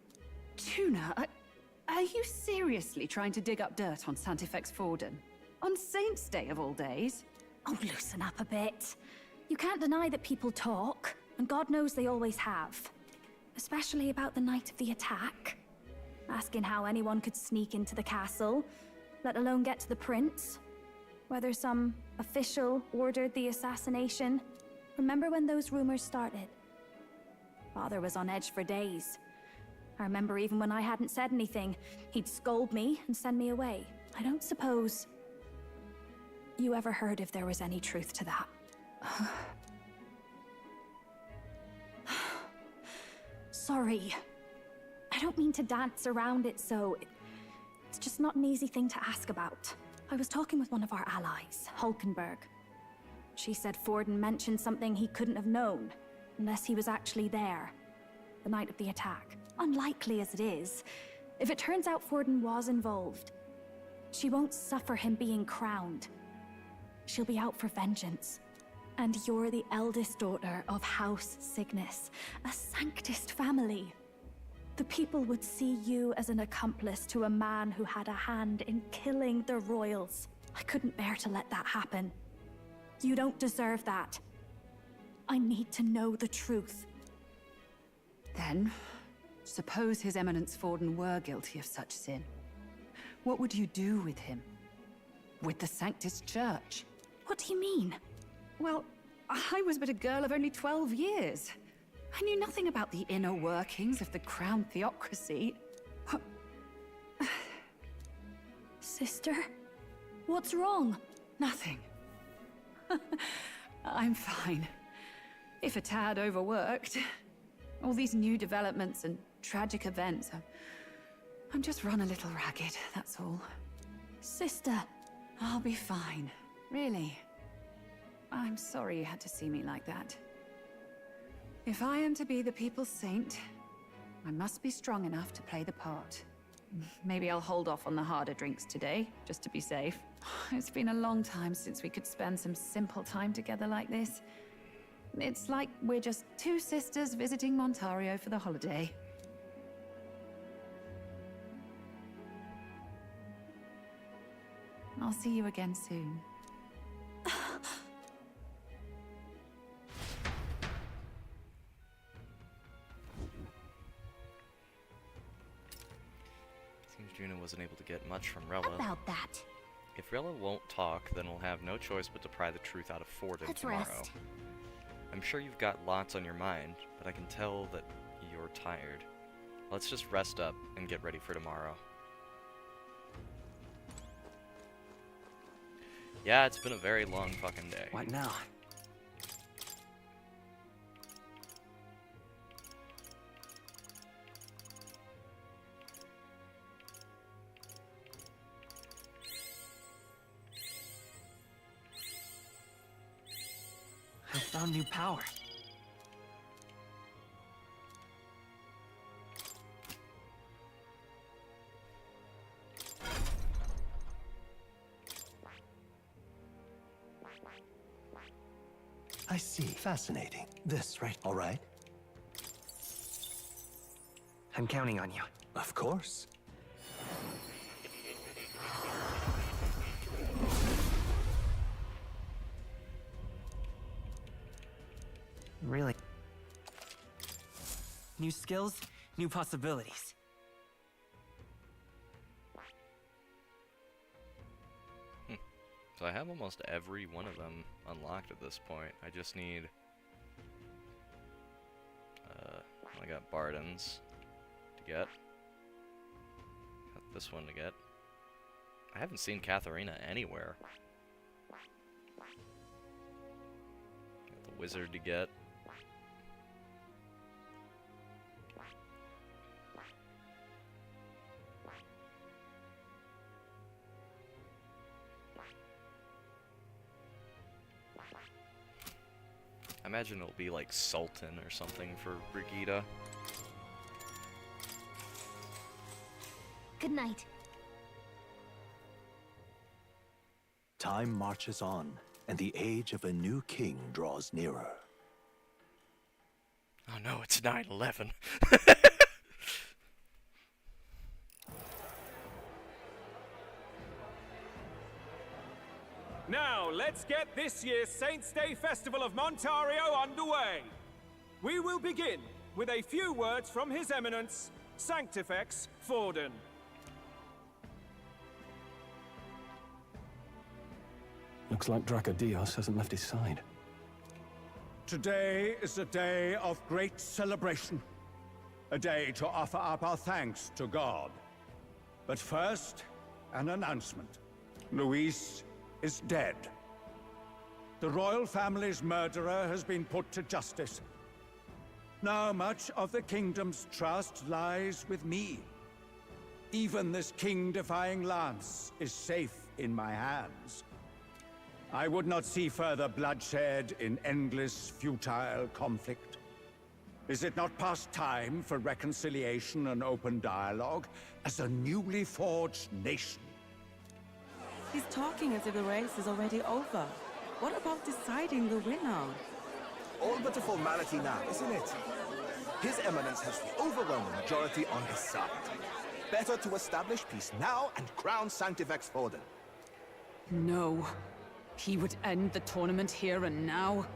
Tuna, are you seriously trying to dig up dirt on Santifex Forden? On Saint's Day of all days? Oh, loosen up a bit. You can't deny that people talk, and God knows they always have. Especially about the night of the attack. Asking how anyone could sneak into the castle, let alone get to the prince. Whether some official ordered the assassination. Remember when those rumors started? Father was on edge for days. I remember even when I hadn't said anything, he'd scold me and send me away. I don't suppose you ever heard if there was any truth to that. Sorry. I don't mean to dance around it so... It's just not an easy thing to ask about. I was talking with one of our allies, Hulkenberg. She said Forden mentioned something he couldn't have known, unless he was actually there, the night of the attack. Unlikely as it is, if it turns out Forden was involved, she won't suffer him being crowned. She'll be out for vengeance. And you're the eldest daughter of House Cygnus, a Sanctist family. The people would see you as an accomplice to a man who had a hand in killing the royals. I couldn't bear to let that happen. You don't deserve that. I need to know the truth. Then, suppose His Eminence Forden were guilty of such sin. What would you do with him? With the Sanctist Church? What do you mean? Well, I was but a girl of only 12 years. I knew nothing about the inner workings of the crown theocracy. Sister? What's wrong? Nothing. I'm fine. If a tad overworked. All these new developments and tragic events. I'm just run a little ragged, that's all. Sister! I'll be fine. Really. I'm sorry you had to see me like that. If I am to be the people's saint, I must be strong enough to play the part. Maybe I'll hold off on the harder drinks today, just to be safe. It's been a long time since we could spend some simple time together like this. It's like we're just two sisters visiting Montario for the holiday. I'll see you again soon. Seems Juno wasn't able to get much from Rella. About that. If Rella won't talk, then we'll have no choice but to pry the truth out of Forden tomorrow. Rest. I'm sure you've got lots on your mind, but I can tell that you're tired. Let's just rest up and get ready for tomorrow. Yeah, it's been a very long fucking day. What now? I found new power. I see. Fascinating. This, right? All right. I'm counting on you. Of course. Really? New skills, new possibilities. So I have almost every one of them unlocked at this point. I just need... I got Barden's to get. Got this one to get. I haven't seen Katharina anywhere. Got the Wizard to get. I imagine it'll be like Sultan or something for Brigida. Good night. Time marches on, and the age of a new king draws nearer. Oh no, it's 9/11. Now, let's get this year's Saints' Day Festival of Montario underway. We will begin with a few words from His Eminence, Sanctifex Forden. Looks like Dracodios hasn't left his side. Today is a day of great celebration. A day to offer up our thanks to God. But first, an announcement. Luis is dead. The royal family's murderer has been put to justice. Now much of the kingdom's trust lies with me. Even this king-defying lance is safe in my hands. I would not see further bloodshed in endless, futile conflict. Is it not past time for reconciliation and open dialogue as a newly forged nation? He's talking as if the race is already over. What about deciding the winner? All but a formality now, isn't it? His Eminence has the overwhelming majority on his side. Better to establish peace now and crown Sanctifex Forden. No. He would end the tournament here and now.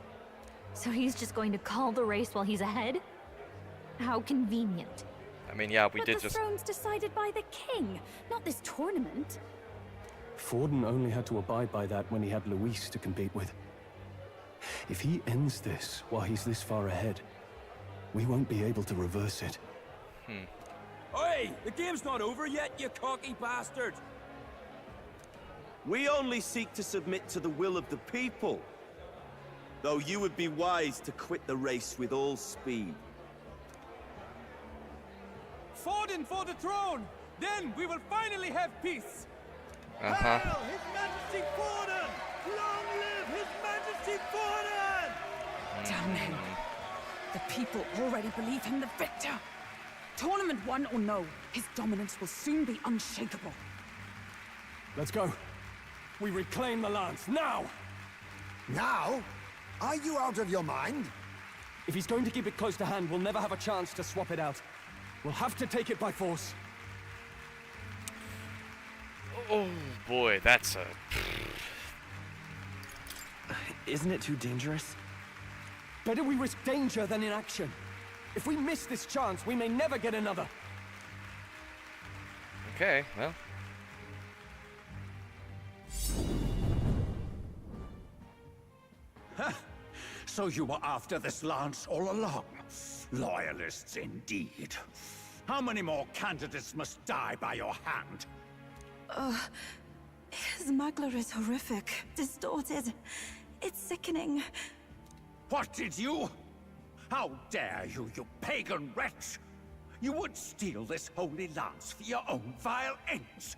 So he's just going to call the race while he's ahead? How convenient. I mean, yeah, we but did the just... throne's decided by the king, not this tournament. Forden only had to abide by that when he had Luis to compete with. If he ends this while he's this far ahead, we won't be able to reverse it. Oi! The game's not over yet, you cocky bastard! We only seek to submit to the will of the people. Though you would be wise to quit the race with all speed. Forden for the throne! Then we will finally have peace! Uh-huh. Hail His Majesty Forden! Long live His Majesty Forden! Damn him. The people already believe him the victor. Tournament won or no, his dominance will soon be unshakable. Let's go. We reclaim the lance, now! Now? Are you out of your mind? If he's going to keep it close to hand, we'll never have a chance to swap it out. We'll have to take it by force. Oh boy, that's a... Isn't it too dangerous? Better we risk danger than inaction. If we miss this chance, we may never get another. Okay, well... So you were after this lance all along? Loyalists indeed. How many more candidates must die by your hand? His smuggler is horrific, distorted. It's sickening. What did you? How dare you, you pagan wretch! You would steal this holy lance for your own vile ends.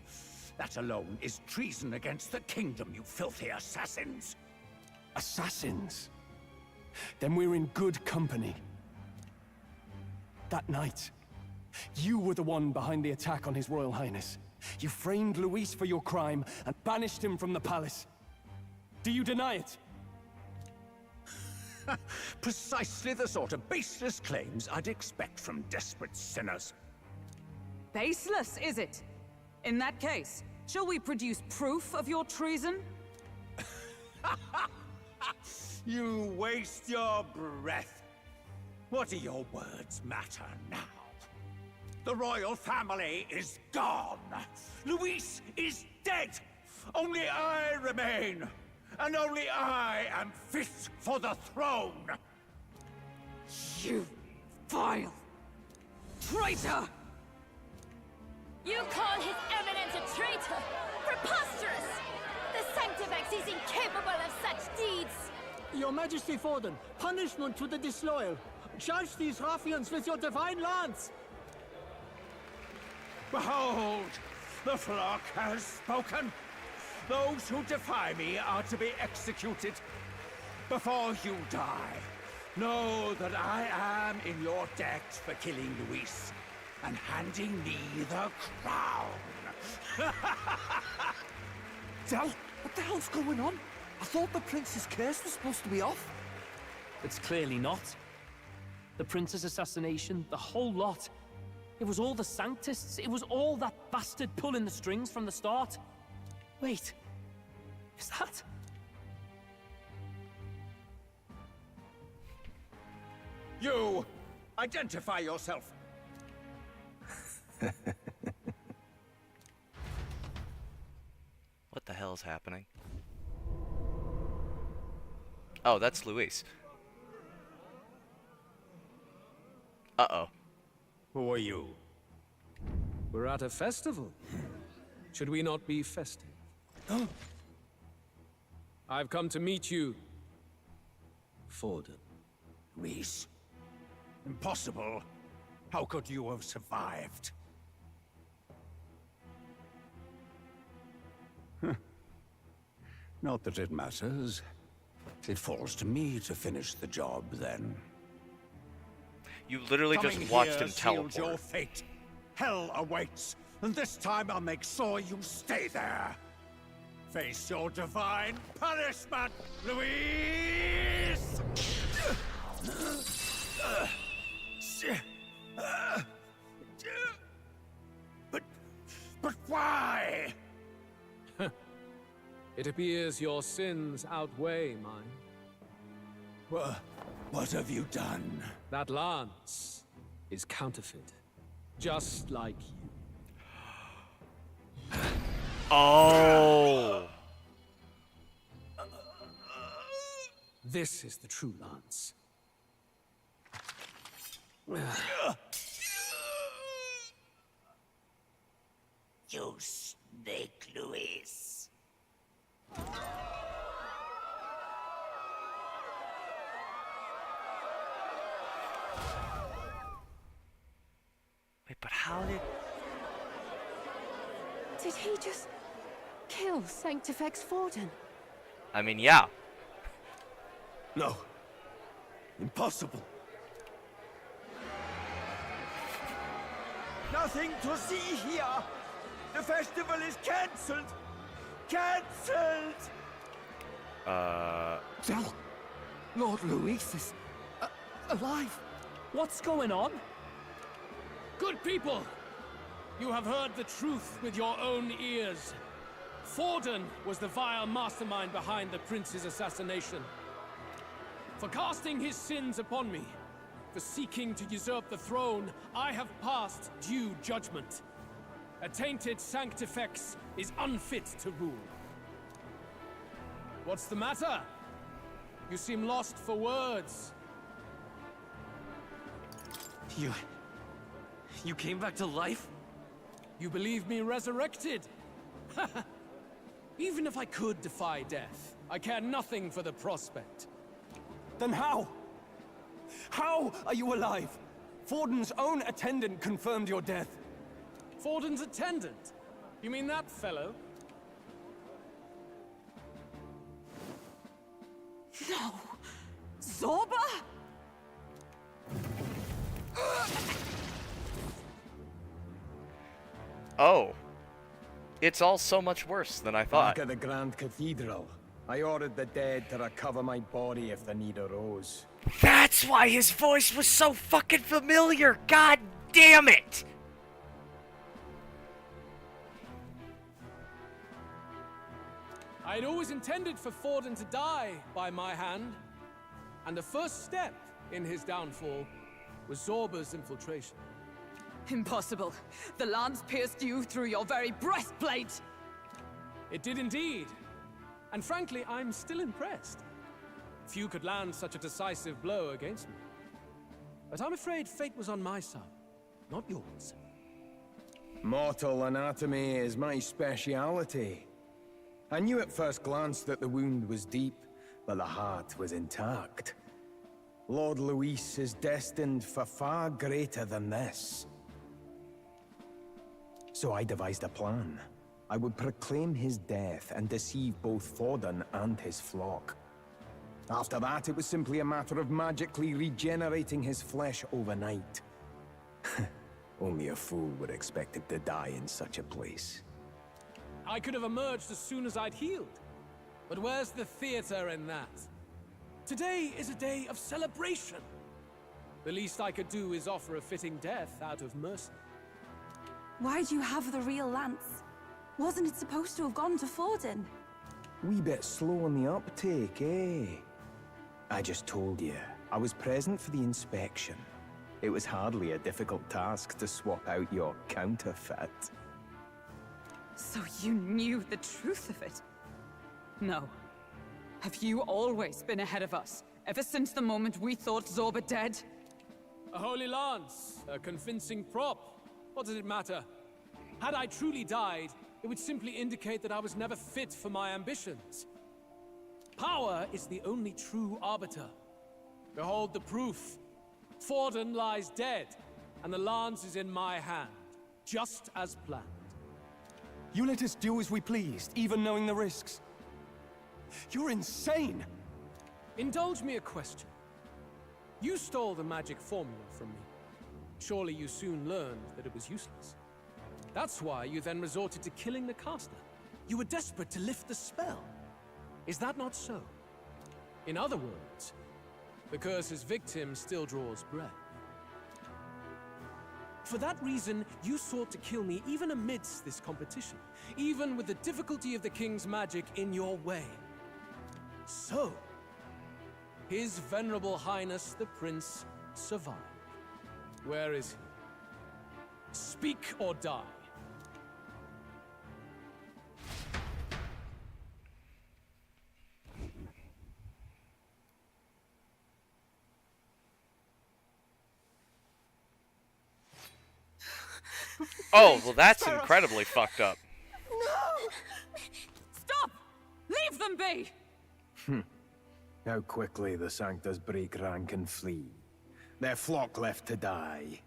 That alone is treason against the kingdom, you filthy assassins. Assassins? Then we're in good company. That night, you were the one behind the attack on His Royal Highness. You framed Luis for your crime and banished him from the palace. Do you deny it? Precisely the sort of baseless claims I'd expect from desperate sinners. Baseless, is it? In that case, shall we produce proof of your treason? You waste your breath. What do your words matter now? The royal family is gone. Luis is dead. Only I remain. And only I am fit for the throne. You vile traitor! You call His Eminence a traitor? Preposterous! The Sanctifex is incapable of such deeds! Your Majesty Forden, punishment to the disloyal. Judge these ruffians with your divine lance! Behold, the flock has spoken. Those who defy me are to be executed. Before you die, Know that I am in your debt for killing Luis and handing me the crown. Del, what the hell's going on? I thought the prince's curse was supposed to be off. It's clearly not. The prince's assassination, the whole lot. It was all the Sanctists. It was all that bastard pulling the strings from the start. Wait, is that... You! Identify yourself! What the hell is happening? Oh, that's Luis. Uh-oh. Who are you? We're at a festival. Should we not be festive? I've come to meet you, Forden. Luis? Impossible. How could you have survived? Not that it matters. It falls to me to finish the job, then. You literally just watched him teleport. Your fate. Hell awaits, and this time I'll make sure you stay there. Face your divine punishment, Luis! But why? It appears your sins outweigh mine. What have you done? That lance is counterfeit, just like you. Oh! This is the true lance. You snake, Luis. Wait, but how did... Did he just kill Sanctifex Forden? I mean, yeah. No. Impossible. Nothing to see here. The festival is cancelled. Cancelled. Del, Lord Luis is alive. What's going on? Good people, you have heard the truth with your own ears. Forden was the vile mastermind behind the prince's assassination. For casting his sins upon me, for seeking to usurp the throne, I have passed due judgment. A tainted Sanctifex is unfit to rule. What's the matter? You seem lost for words. You came back to life? You believe me resurrected? Even if I could defy death, I care nothing for the prospect. Then how? How are you alive? Forden's own attendant confirmed your death. Forden's attendant? You mean that fellow? No! Zorba? Oh. It's all so much worse than I thought. Back at the Grand Cathedral, I ordered the dead to recover my body if the need arose. That's why his voice was so fucking familiar! God damn it! I'd always intended for Forden to die by my hand, and the first step in his downfall was Zorba's infiltration. Impossible. The lance pierced you through your very breastplate! It did indeed. And frankly, I'm still impressed. Few could land such a decisive blow against me. But I'm afraid fate was on my side, not yours. Mortal anatomy is my speciality. I knew at first glance that the wound was deep, but the heart was intact. Lord Luis is destined for far greater than this. So I devised a plan. I would proclaim his death and deceive both Forden and his flock. After that, it was simply a matter of magically regenerating his flesh overnight. Only a fool would expect him to die in such a place. I could have emerged as soon as I'd healed. But where's the theater in that? Today is a day of celebration. The least I could do is offer a fitting death out of mercy. Why'd you have the real lance? Wasn't it supposed to have gone to Forden? Wee bit slow on the uptake, eh? I just told you, I was present for the inspection. It was hardly a difficult task to swap out your counterfeit. So you knew the truth of it? No. Have you always been ahead of us? Ever since the moment we thought Zorba dead? A holy lance, a convincing prop. What does it matter? Had I truly died, it would simply indicate that I was never fit for my ambitions. Power is the only true arbiter. Behold the proof. Forden lies dead, and the lance is in my hand, just as planned. You let us do as we pleased, even knowing the risks. You're insane! Indulge me a question. You stole the magic formula from me. Surely you soon learned that it was useless. That's why you then resorted to killing the caster. You were desperate to lift the spell. Is that not so? In other words, the curse's victim still draws breath. For that reason, you sought to kill me even amidst this competition, even with the difficulty of the king's magic in your way. So, His Venerable Highness the Prince survived. Where is he? Speak or die. Oh, well that's incredibly fucked up. No! Stop! Leave them be! How quickly the Sanctus break rank and flee. Their flock left to die.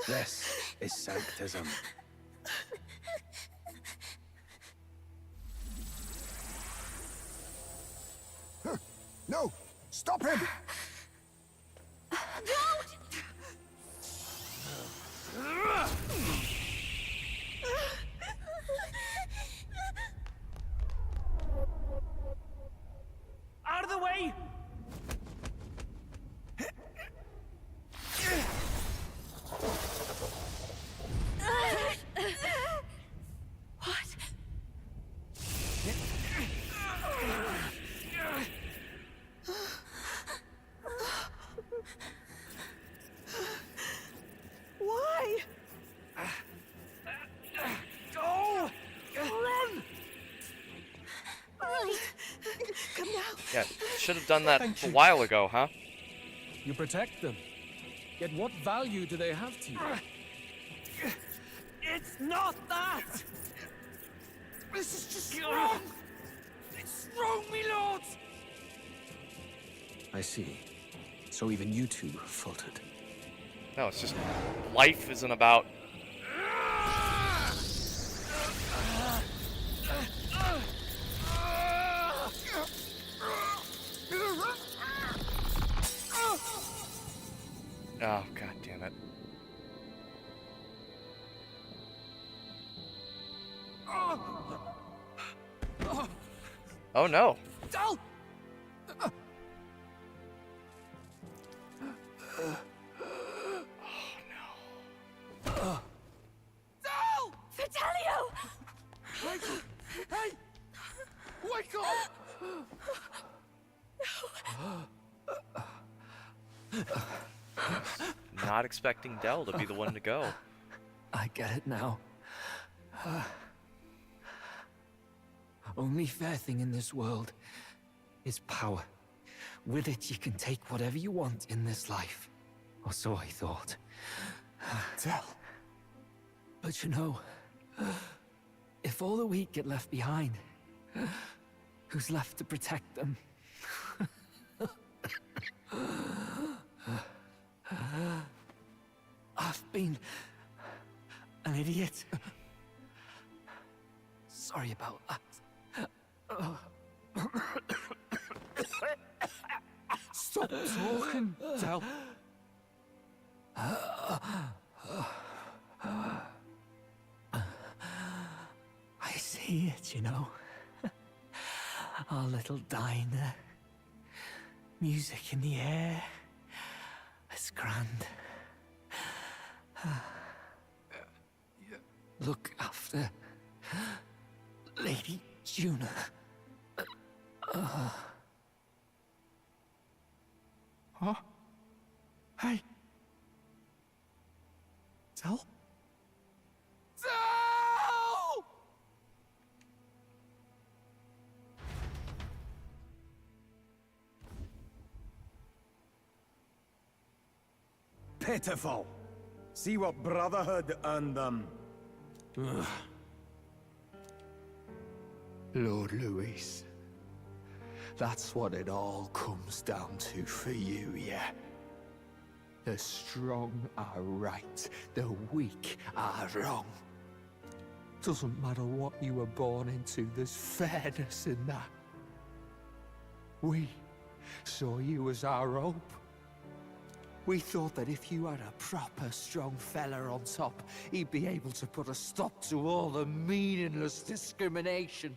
This is Sanctism. No! Stop him! Out of the way! What? Why? Go! Run! Right. Come now. Yeah, should have done that a while ago, huh? You protect them. Yet what value do they have to you? It's not that! This is just wrong! It's wrong, me lords! I see. So even you two faltered. No, it's just life isn't about. Oh, god damn it. Oh no. Don't! No! Vitelio! Hey! Wake Not expecting Del to be the one to go. I get it now. Only fair thing in this world is power. With it, you can take whatever you want in this life. Or so I thought. Del. But you know, if all the weak get left behind, who's left to protect them? I've been an idiot. Sorry about that. Stop talking, Del. I see it, you know. Our little diner. Music in the air. It's grand. Look after Lady Juna. Huh? Hey. Del? Del! Pitiful. See what Brotherhood earned them. Lord Louis. That's what it all comes down to for you, yeah? The strong are right, the weak are wrong. Doesn't matter what you were born into, there's fairness in that. We saw you as our hope. We thought that if you had a proper strong fella on top, he'd be able to put a stop to all the meaningless discrimination.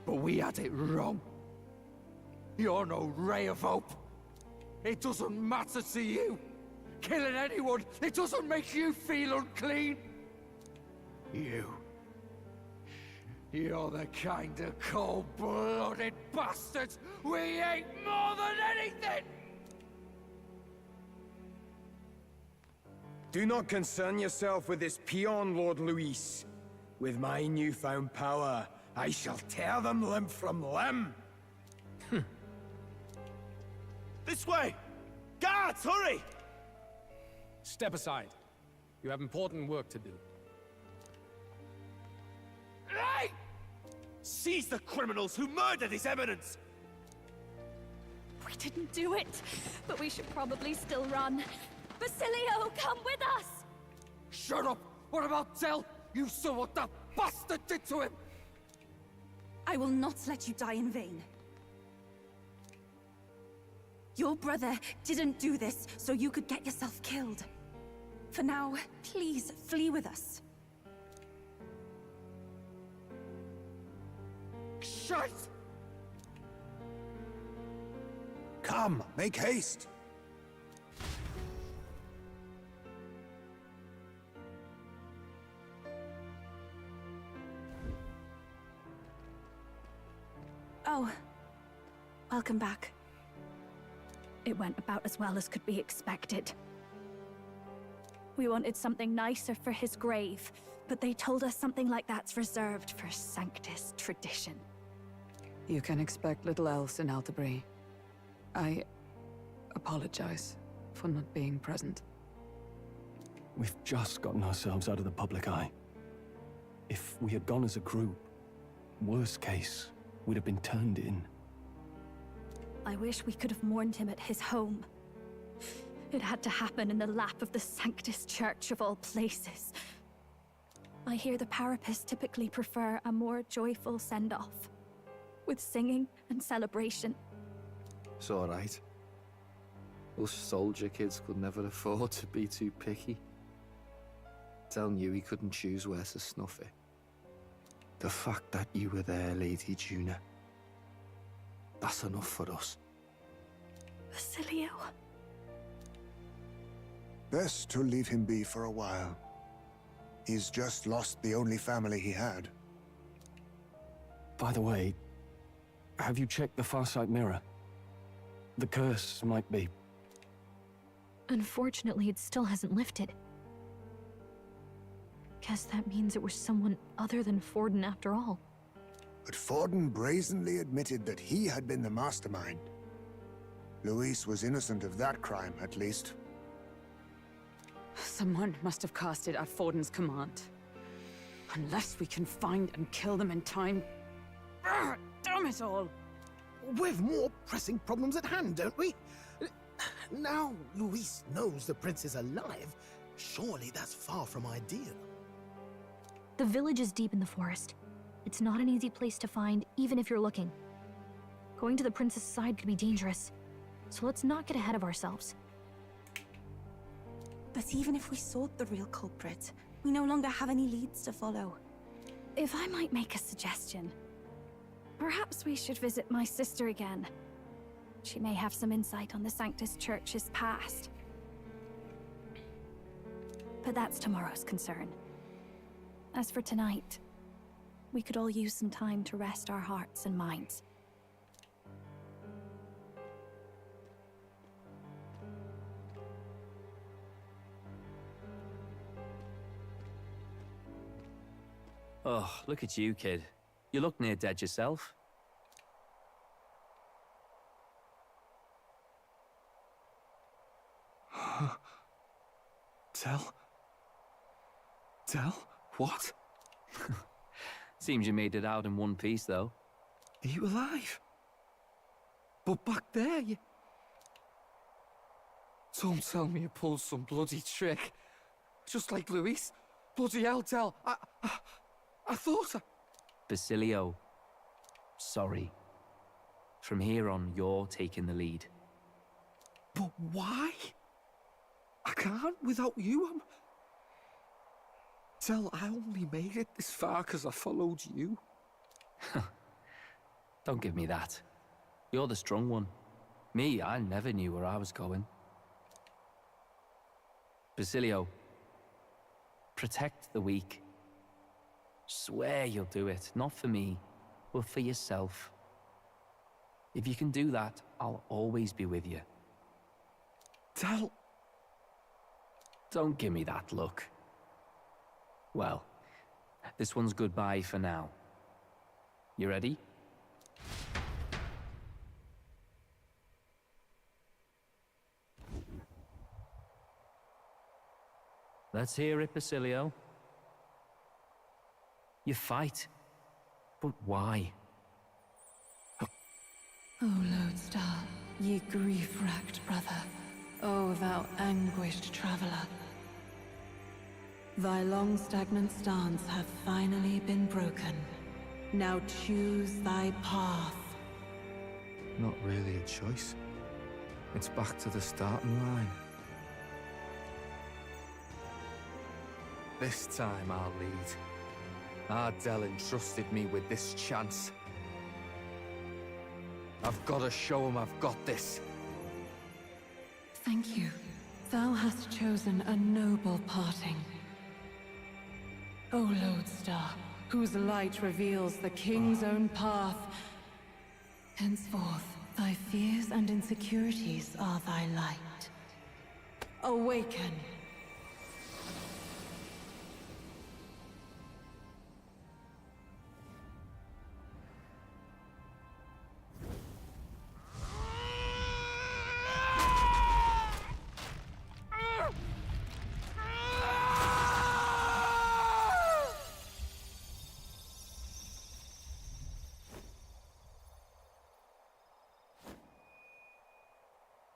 But we had it wrong. You're no ray of hope. It doesn't matter to you. Killing anyone, it doesn't make you feel unclean. You're the kind of cold-blooded bastards we hate more than anything! Do not concern yourself with this peon, Lord Luis. With my newfound power, I shall tear them limb from limb. This way! Guards, hurry! Step aside. You have important work to do. Hey! Seize the criminals who murdered His Eminence! We didn't do it, but we should probably still run. Basilio, come with us! Shut up! What about Del? You saw what that bastard did to him! I will not let you die in vain. Your brother didn't do this so you could get yourself killed. For now, please flee with us. Shite! Come, make haste! Oh, welcome back. It went about as well as could be expected. We wanted something nicer for his grave, but they told us something like that's reserved for Sanctus tradition. You can expect little else in Altabri. I apologize for not being present. We've just gotten ourselves out of the public eye. If we had gone as a group, worst case, we'd have been turned in. I wish we could have mourned him at his home. It had to happen in the lap of the Sanctus Church of all places. I hear the Parapists typically prefer a more joyful send-off, with singing and celebration. It's all right. Us soldier kids could never afford to be too picky. Telling you he couldn't choose where to snuff it. The fact that you were there, Lady Juna, that's enough for us. Basilio. Best to leave him be for a while. He's just lost the only family he had. By the way, have you checked the Farsight mirror? The curse might be... Unfortunately, it still hasn't lifted. Guess that means it was someone other than Forden after all. But Forden brazenly admitted that he had been the mastermind. Luis was innocent of that crime, at least. Someone must have cast it at Forden's command. Unless we can find and kill them in time. Damn it all! We've more pressing problems at hand, don't we? Now Luis knows the prince is alive, surely that's far from ideal. The village is deep in the forest. It's not an easy place to find, even if you're looking. Going to the prince's side could be dangerous, so let's not get ahead of ourselves. But even if we sought the real culprit, we no longer have any leads to follow. If I might make a suggestion, perhaps we should visit my sister again. She may have some insight on the Sanctus Church's past. But that's tomorrow's concern. As for tonight, we could all use some time to rest our hearts and minds. Oh, look at you, kid. You look near dead yourself. Tell? What? Seems you made it out in one piece, though. Are you alive? But back there, you... Don't tell me you pulled some bloody trick. Just like Luis. Bloody hell, Tell. I thought I... Basilio, sorry. From here on, you're taking the lead. But why? I can't without you. Tell, I only made it this far because I followed you. Don't give me that. You're the strong one. Me, I never knew where I was going. Basilio, protect the weak. Swear you'll do it, not for me, but for yourself. If you can do that, I'll always be with you. Tell... Don't give me that look. Well, this one's goodbye for now. You ready? Let's hear it, Basilio. You fight, but why? O Lodestar, ye grief-racked brother, O thou anguished traveler. Thy long stagnant stance hath finally been broken. Now choose thy path. Not really a choice. It's back to the starting line. This time I'll lead. Ardell entrusted me with this chance. I've got to show him I've got this. Thank you. Thou hast chosen a noble parting. O Lodestar, whose light reveals the king's own path. Henceforth, thy fears and insecurities are thy light. Awaken!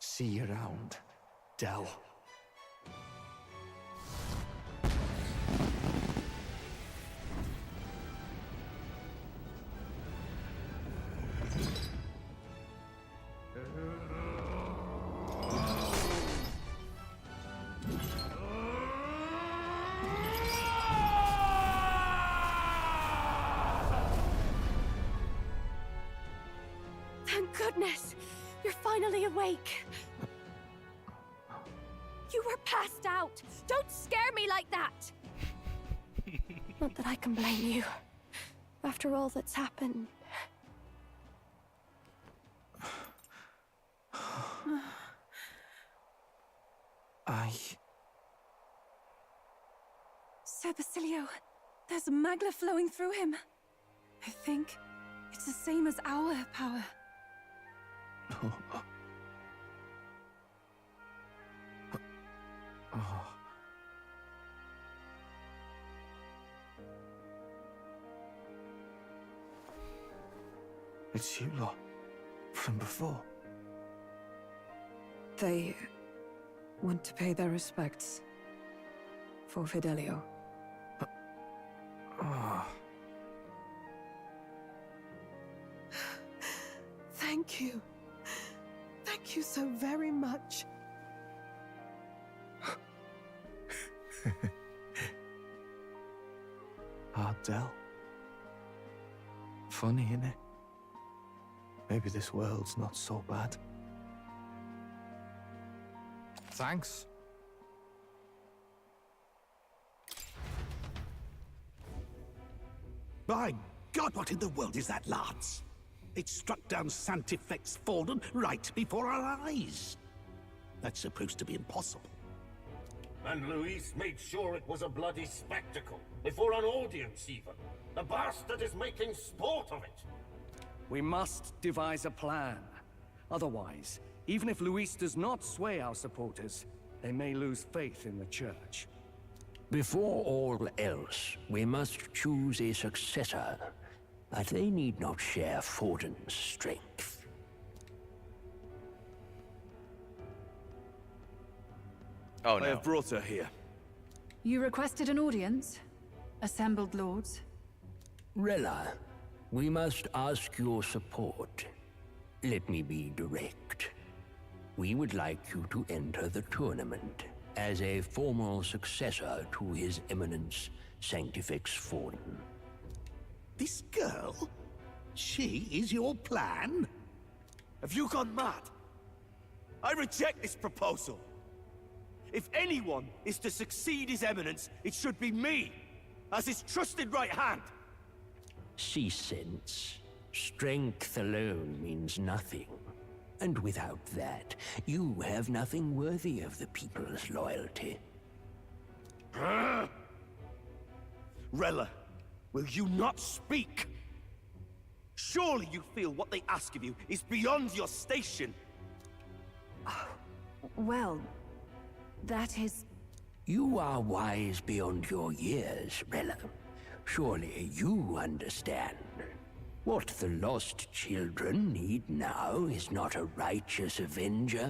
See you around, Dell. Thank goodness! You're finally awake! You were passed out! Don't scare me like that! Not that I can blame you. After all that's happened. Sir Basilio, there's magla flowing through him. I think it's the same as our power. It's you lot. From before. They want to pay their respects for Fidelio. Thank you. Thank you so very much. Ardell. Funny, innit? Maybe this world's not so bad. Thanks. My God, what in the world is that, Lance? It struck down Santifex Forden right before our eyes. That's supposed to be impossible. And Luis made sure it was a bloody spectacle, before an audience even. The bastard is making sport of it. We must devise a plan. Otherwise, even if Luis does not sway our supporters, they may lose faith in the church. Before all else, we must choose a successor, but they need not share Forden's strength. Oh, I have brought her here. You requested an audience? Assembled lords? Rella, we must ask your support. Let me be direct. We would like you to enter the tournament as a formal successor to His Eminence Sanctifex Forden. This girl? She is your plan? Have you gone mad? I reject this proposal. If anyone is to succeed His Eminence, it should be me, as his trusted right hand. See sense. Strength alone means nothing. And without that, you have nothing worthy of the people's loyalty. Rella, will you not speak? Surely you feel what they ask of you is beyond your station. Well, that is... You are wise beyond your years, Rella. Surely you understand. What the lost children need now is not a righteous avenger,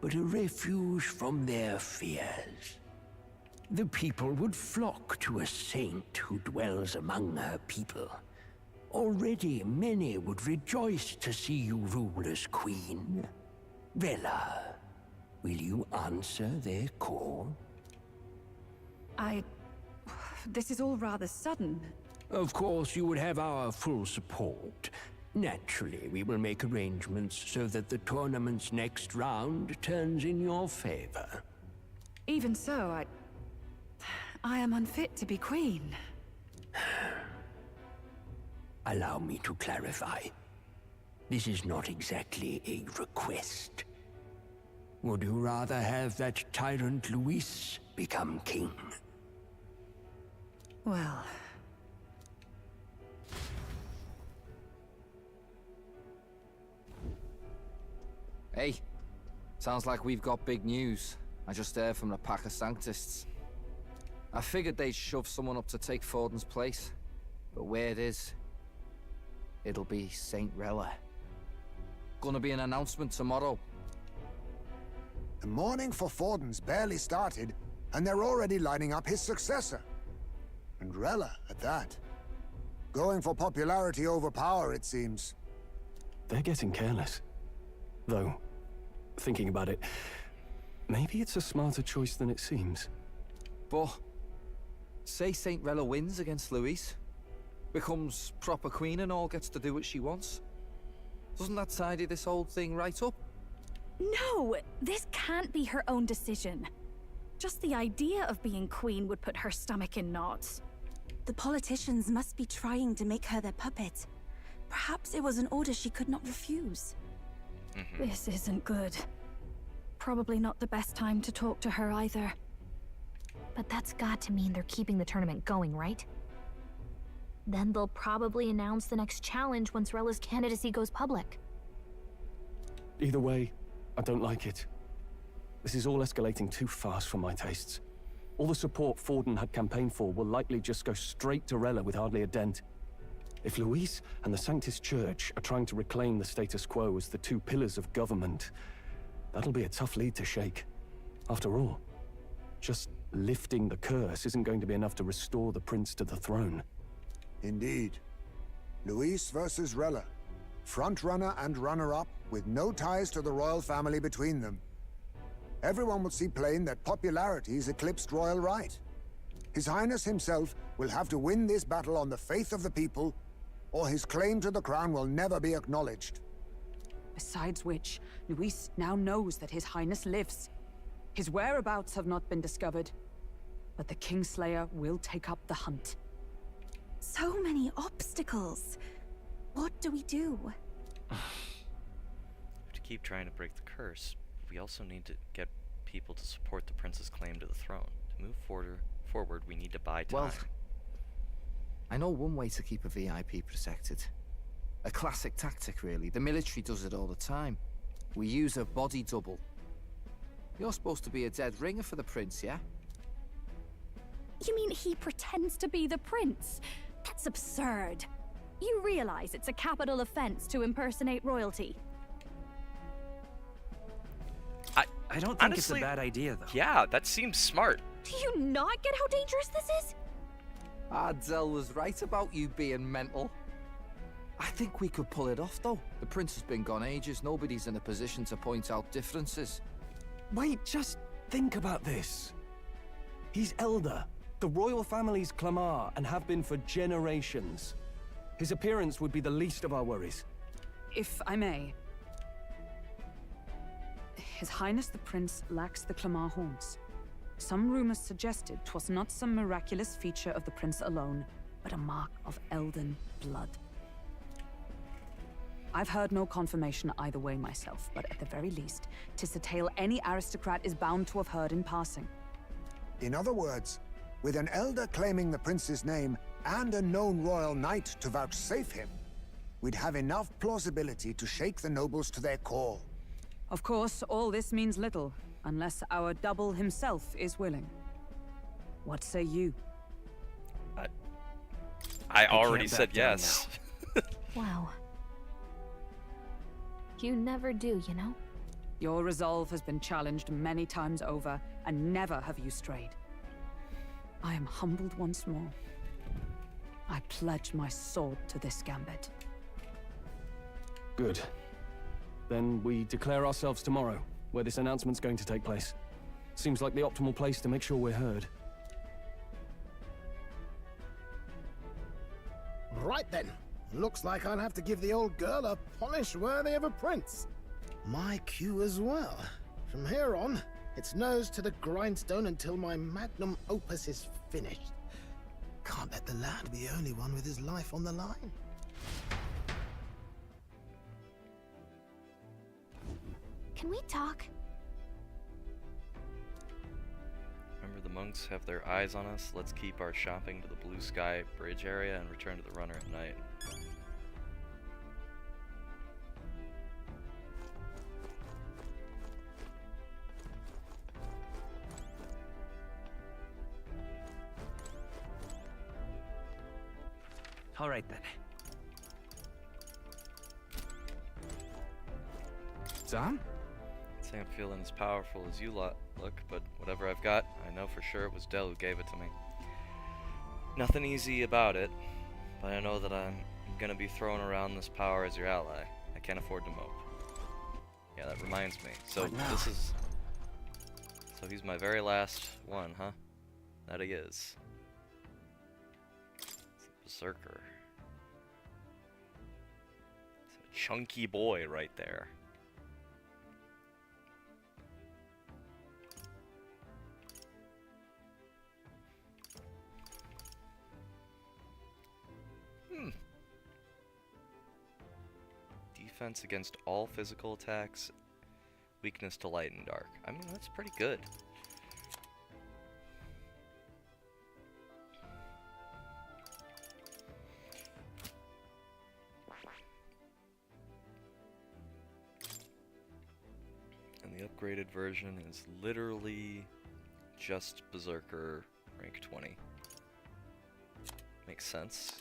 but a refuge from their fears. The people would flock to a saint who dwells among her people. Already many would rejoice to see you rule as queen. Rella, will you answer their call? This is all rather sudden. Of course, you would have our full support. Naturally, we will make arrangements so that the tournament's next round turns in your favor. Even so, I am unfit to be queen. Allow me to clarify. This is not exactly a request. Would you rather have that tyrant Luis become king? Well... Hey, sounds like we've got big news. I just heard from the pack of Sanctists. I figured they'd shove someone up to take Forden's place, but where it is, it'll be Saint Rella. Gonna be an announcement tomorrow. The mourning for Forden's barely started, and they're already lining up his successor. And Rella, at that. Going for popularity over power, it seems. They're getting careless. Though, thinking about it, maybe it's a smarter choice than it seems. But, say Saint Rella wins against Luis, becomes proper queen and all gets to do what she wants. Doesn't that tidy this whole thing right up? No! This can't be her own decision. Just the idea of being queen would put her stomach in knots. The politicians must be trying to make her their puppet. Perhaps it was an order she could not refuse. This isn't good. Probably not the best time to talk to her either. But that's got to mean they're keeping the tournament going, right? Then they'll probably announce the next challenge once Rella's candidacy goes public. Either way, I don't like it. This is all escalating too fast for my tastes. All the support Forden had campaigned for will likely just go straight to Rella with hardly a dent. If Luis and the Sanctis Church are trying to reclaim the status quo as the two pillars of government, that'll be a tough lead to shake. After all, just lifting the curse isn't going to be enough to restore the prince to the throne. Indeed. Luis versus Rella. Frontrunner and runner-up, with no ties to the royal family between them. Everyone will see plain that popularity's eclipsed royal right. His Highness himself will have to win this battle on the faith of the people, or his claim to the crown will never be acknowledged. Besides which, Luis now knows that His Highness lives. His whereabouts have not been discovered, but the Kingslayer will take up the hunt. So many obstacles. What do we do? We have to keep trying to break the curse. We also need to get people to support the prince's claim to the throne. To move forward, we need to buy time. Well, I know one way to keep a VIP protected. A classic tactic, really. The military does it all the time. We use a body double. You're supposed to be a dead ringer for the prince, yeah? You mean he pretends to be the prince? That's absurd. You realize it's a capital offense to impersonate royalty? I don't think Honestly, it's a bad idea, though. Yeah, that seems smart. Do you not get how dangerous this is? Ardell was right about you being mental. I think we could pull it off, though. The prince has been gone ages. Nobody's in a position to point out differences. Wait, just think about this. He's elder. The royal family's Clamar and have been for generations. His appearance would be the least of our worries. If I may. His Highness the Prince lacks the Clamar horns. Some rumors suggested 'twas not some miraculous feature of the prince alone, but a mark of Elden blood. I've heard no confirmation either way myself, but at the very least, 'tis a tale any aristocrat is bound to have heard in passing. In other words, with an elder claiming the prince's name and a known royal knight to vouchsafe him, we'd have enough plausibility to shake the nobles to their core. Of course, all this means little, unless our double himself is willing. What say you? I already said yes. Wow. You never do, you know? Your resolve has been challenged many times over, and never have you strayed. I am humbled once more. I pledge my sword to this gambit. Good. Then we declare ourselves tomorrow, where this announcement's going to take place. Seems like the optimal place to make sure we're heard. Right then. Looks like I'll have to give the old girl a polish worthy of a prince. My cue as well. From here on, it's nose to the grindstone until my magnum opus is finished. Can't let the lad be the only one with his life on the line. Can we talk? Remember, the monks have their eyes on us. Let's keep our shopping to the Blue Sky Bridge area and return to the runner at night. All right, then. Sam? I'd say I'm feeling as powerful as you lot look, but whatever I've got, I know for sure it was Del who gave it to me. Nothing easy about it, but I know that I'm gonna be throwing around this power as your ally. I can't afford to mope. Yeah, that reminds me. So this is... So he's my very last one, huh? That he is. It's a berserker. It's a chunky boy right there. Defense against all physical attacks, weakness to light and dark. I mean, that's pretty good. And the upgraded version is literally just Berserker rank 20. Makes sense.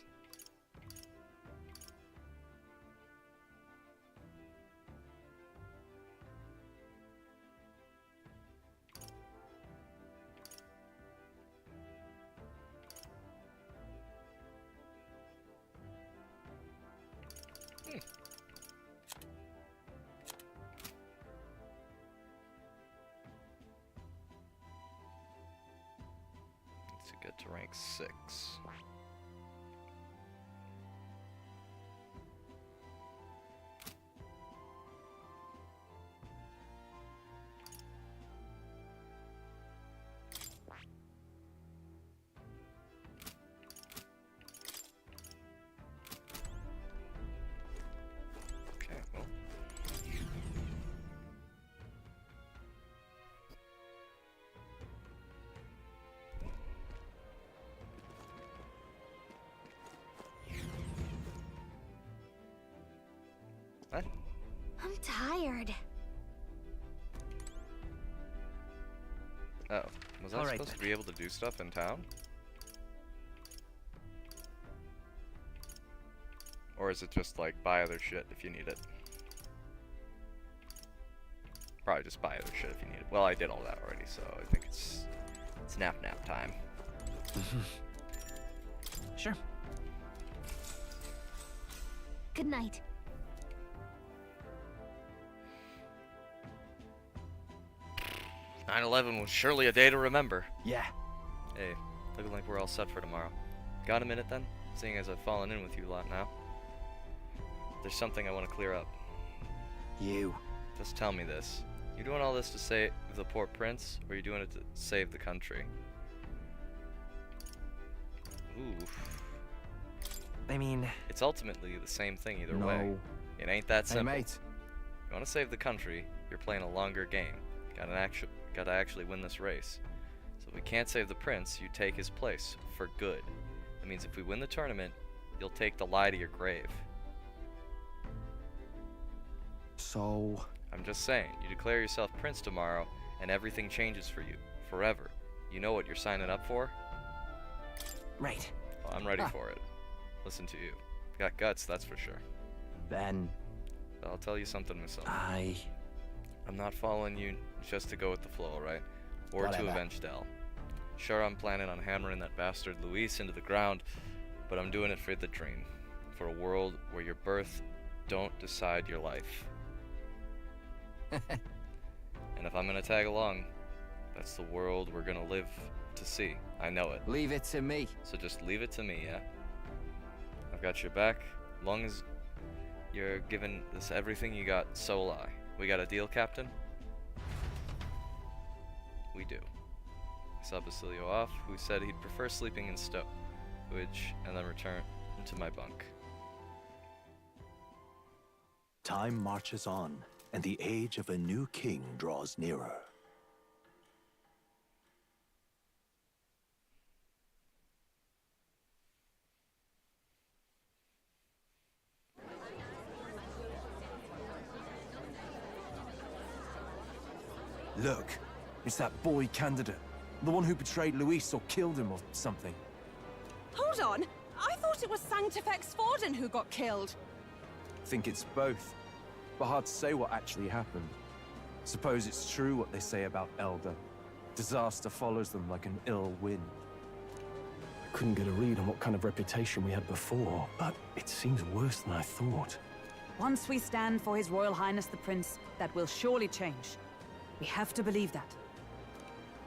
get to rank 6. Okay, well. What? I'm tired. Oh, was I All right, supposed to be able to do stuff in town? Or is it just like buy other shit if you need it? Probably just buy other shit if you need it. Well, I did all that already, so I think it's nap time. Sure. Good night. 9/11 was surely a day to remember. Yeah. Hey, looking like we're all set for tomorrow. Got a minute then? Seeing as I've fallen in with you a lot now. There's something I want to clear up. You. Just tell me this. You doing all this to save the poor prince, or are you doing it to save the country? Ooh. I mean... It's ultimately the same thing either way. It ain't that simple. Hey, mate. You want to save the country, you're playing a longer game. Gotta actually win this race. So if we can't save the prince, you take his place, for good. That means if we win the tournament, you'll take the lie to your grave. So... I'm just saying, you declare yourself prince tomorrow, and everything changes for you, forever. You know what you're signing up for? Right. Well, I'm ready for it. Listen to you. You got guts, that's for sure. Then... But I'll tell you something myself. I'm not following you just to go with the flow, right? Or Whatever. to avenge Del. Sure, I'm planning on hammering that bastard Luis into the ground, but I'm doing it for the dream. For a world where your birth don't decide your life. And if I'm gonna tag along, that's the world we're gonna live to see. I know it. Leave it to me. So just leave it to me, yeah? I've got your back. As long as you're giving this everything you got, so will I. We got a deal, Captain? We do. I saw Basilio off, who said he'd prefer sleeping in stowage, and then return to my bunk. Time marches on, and the age of a new king draws nearer. Look, it's that boy candidate. The one who betrayed Luis or killed him or something. Hold on! I thought it was Sanctifex Forden who got killed. Think it's both. But hard to say what actually happened. Suppose it's true what they say about Elder. Disaster follows them like an ill wind. I couldn't get a read on what kind of reputation we had before, but it seems worse than I thought. Once we stand for His Royal Highness the Prince, that will surely change. We have to believe that.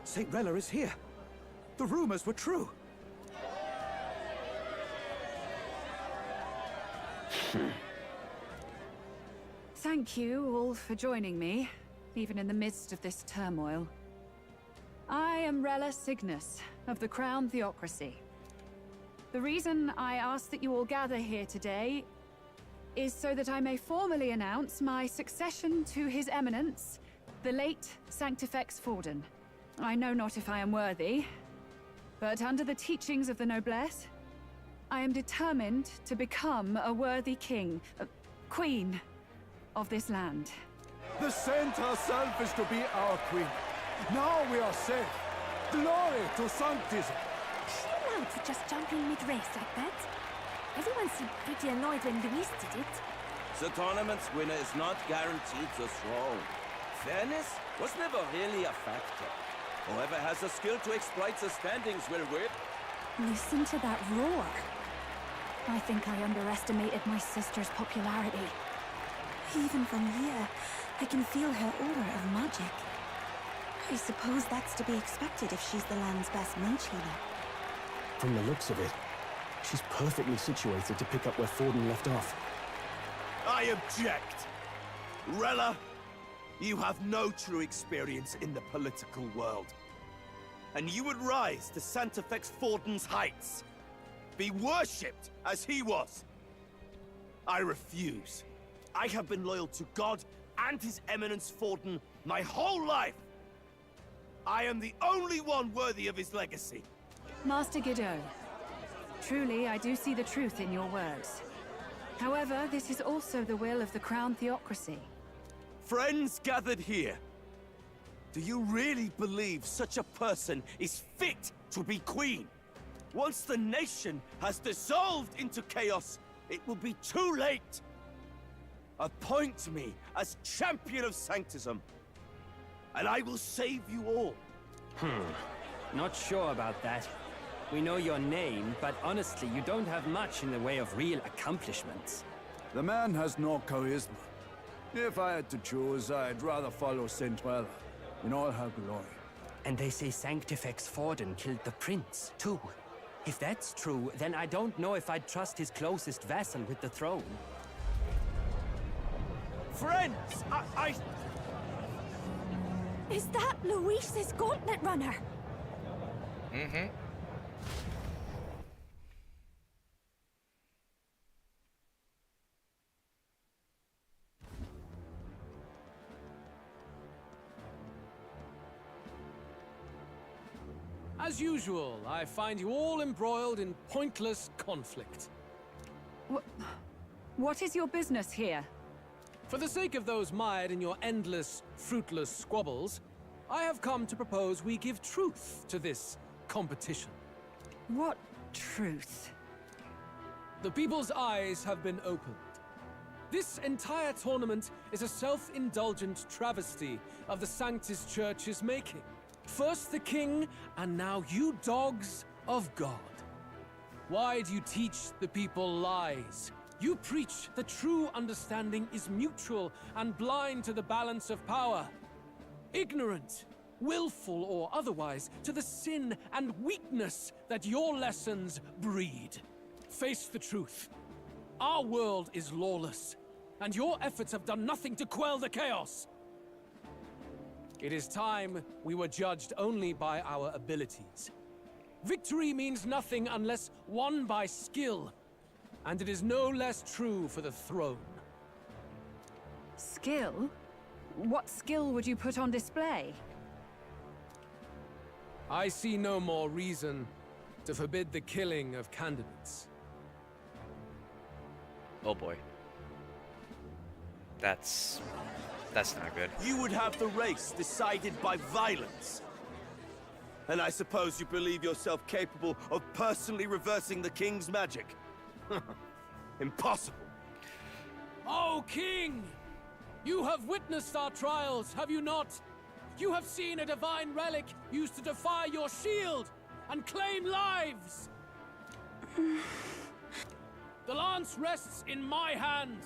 St. Rella is here. The rumors were true. Thank you all for joining me, even in the midst of this turmoil. I am Rella Cygnus, of the Crown Theocracy. The reason I ask that you all gather here today is so that I may formally announce my succession to His Eminence, the late Sanctifex Forden. I know not if I am worthy, but under the teachings of the noblesse, I am determined to become a worthy king, queen of this land. The saint herself is to be our queen. Now we are safe. Glory to Sanctism. Is she allowed to just jump in mid-race like that? Everyone seemed pretty annoyed when Luis did it. The tournament's winner is not guaranteed the throne. Fairness was never really a factor. Whoever has the skill to exploit the standings will win. Listen to that roar. I think I underestimated my sister's popularity. Even from here, I can feel her aura of magic. I suppose that's to be expected if she's the land's best mage healer. From the looks of it, she's perfectly situated to pick up where Forden left off. I object! Rella, you have no true experience in the political world. And you would rise to Santefex Forden's heights. Be worshipped as he was. I refuse. I have been loyal to God and His Eminence Forden my whole life. I am the only one worthy of his legacy. Master Godot, truly I do see the truth in your words. However, this is also the will of the Crown Theocracy. Friends gathered here, do you really believe such a person is fit to be queen? Once the nation has dissolved into chaos, it will be too late. Appoint me as champion of Sanctism, and I will save you all. Not sure about that. We know your name, but honestly, you don't have much in the way of real accomplishments. The man has no charisma. If I had to choose, I'd rather follow Centrella in all her glory. And they say Sanctifex Forden killed the prince, too. If that's true, then I don't know if I'd trust his closest vassal with the throne. Friends, I... Is that Luis's gauntlet runner? Mm-hmm. As usual, I find you all embroiled in pointless conflict. What is your business here? For the sake of those mired in your endless, fruitless squabbles, I have come to propose we give truth to this competition. What truth? The people's eyes have been opened. This entire tournament is a self-indulgent travesty of the Sanctus Church's making. First the king, and now you dogs of God. Why do you teach the people lies? You preach that true understanding is mutual and blind to the balance of power. Ignorant, willful or otherwise, to the sin and weakness that your lessons breed. Face the truth. Our world is lawless, and your efforts have done nothing to quell the chaos. It is time we were judged only by our abilities. Victory means nothing unless won by skill, and it is no less true for the throne. Skill? What skill would you put on display? I see no more reason to forbid the killing of candidates. Oh boy. That's not good. You would have the race decided by violence. And I suppose you believe yourself capable of personally reversing the king's magic. Impossible. Oh, King! You have witnessed our trials, have you not? You have seen a divine relic used to defy your shield and claim lives! The lance rests in my hand.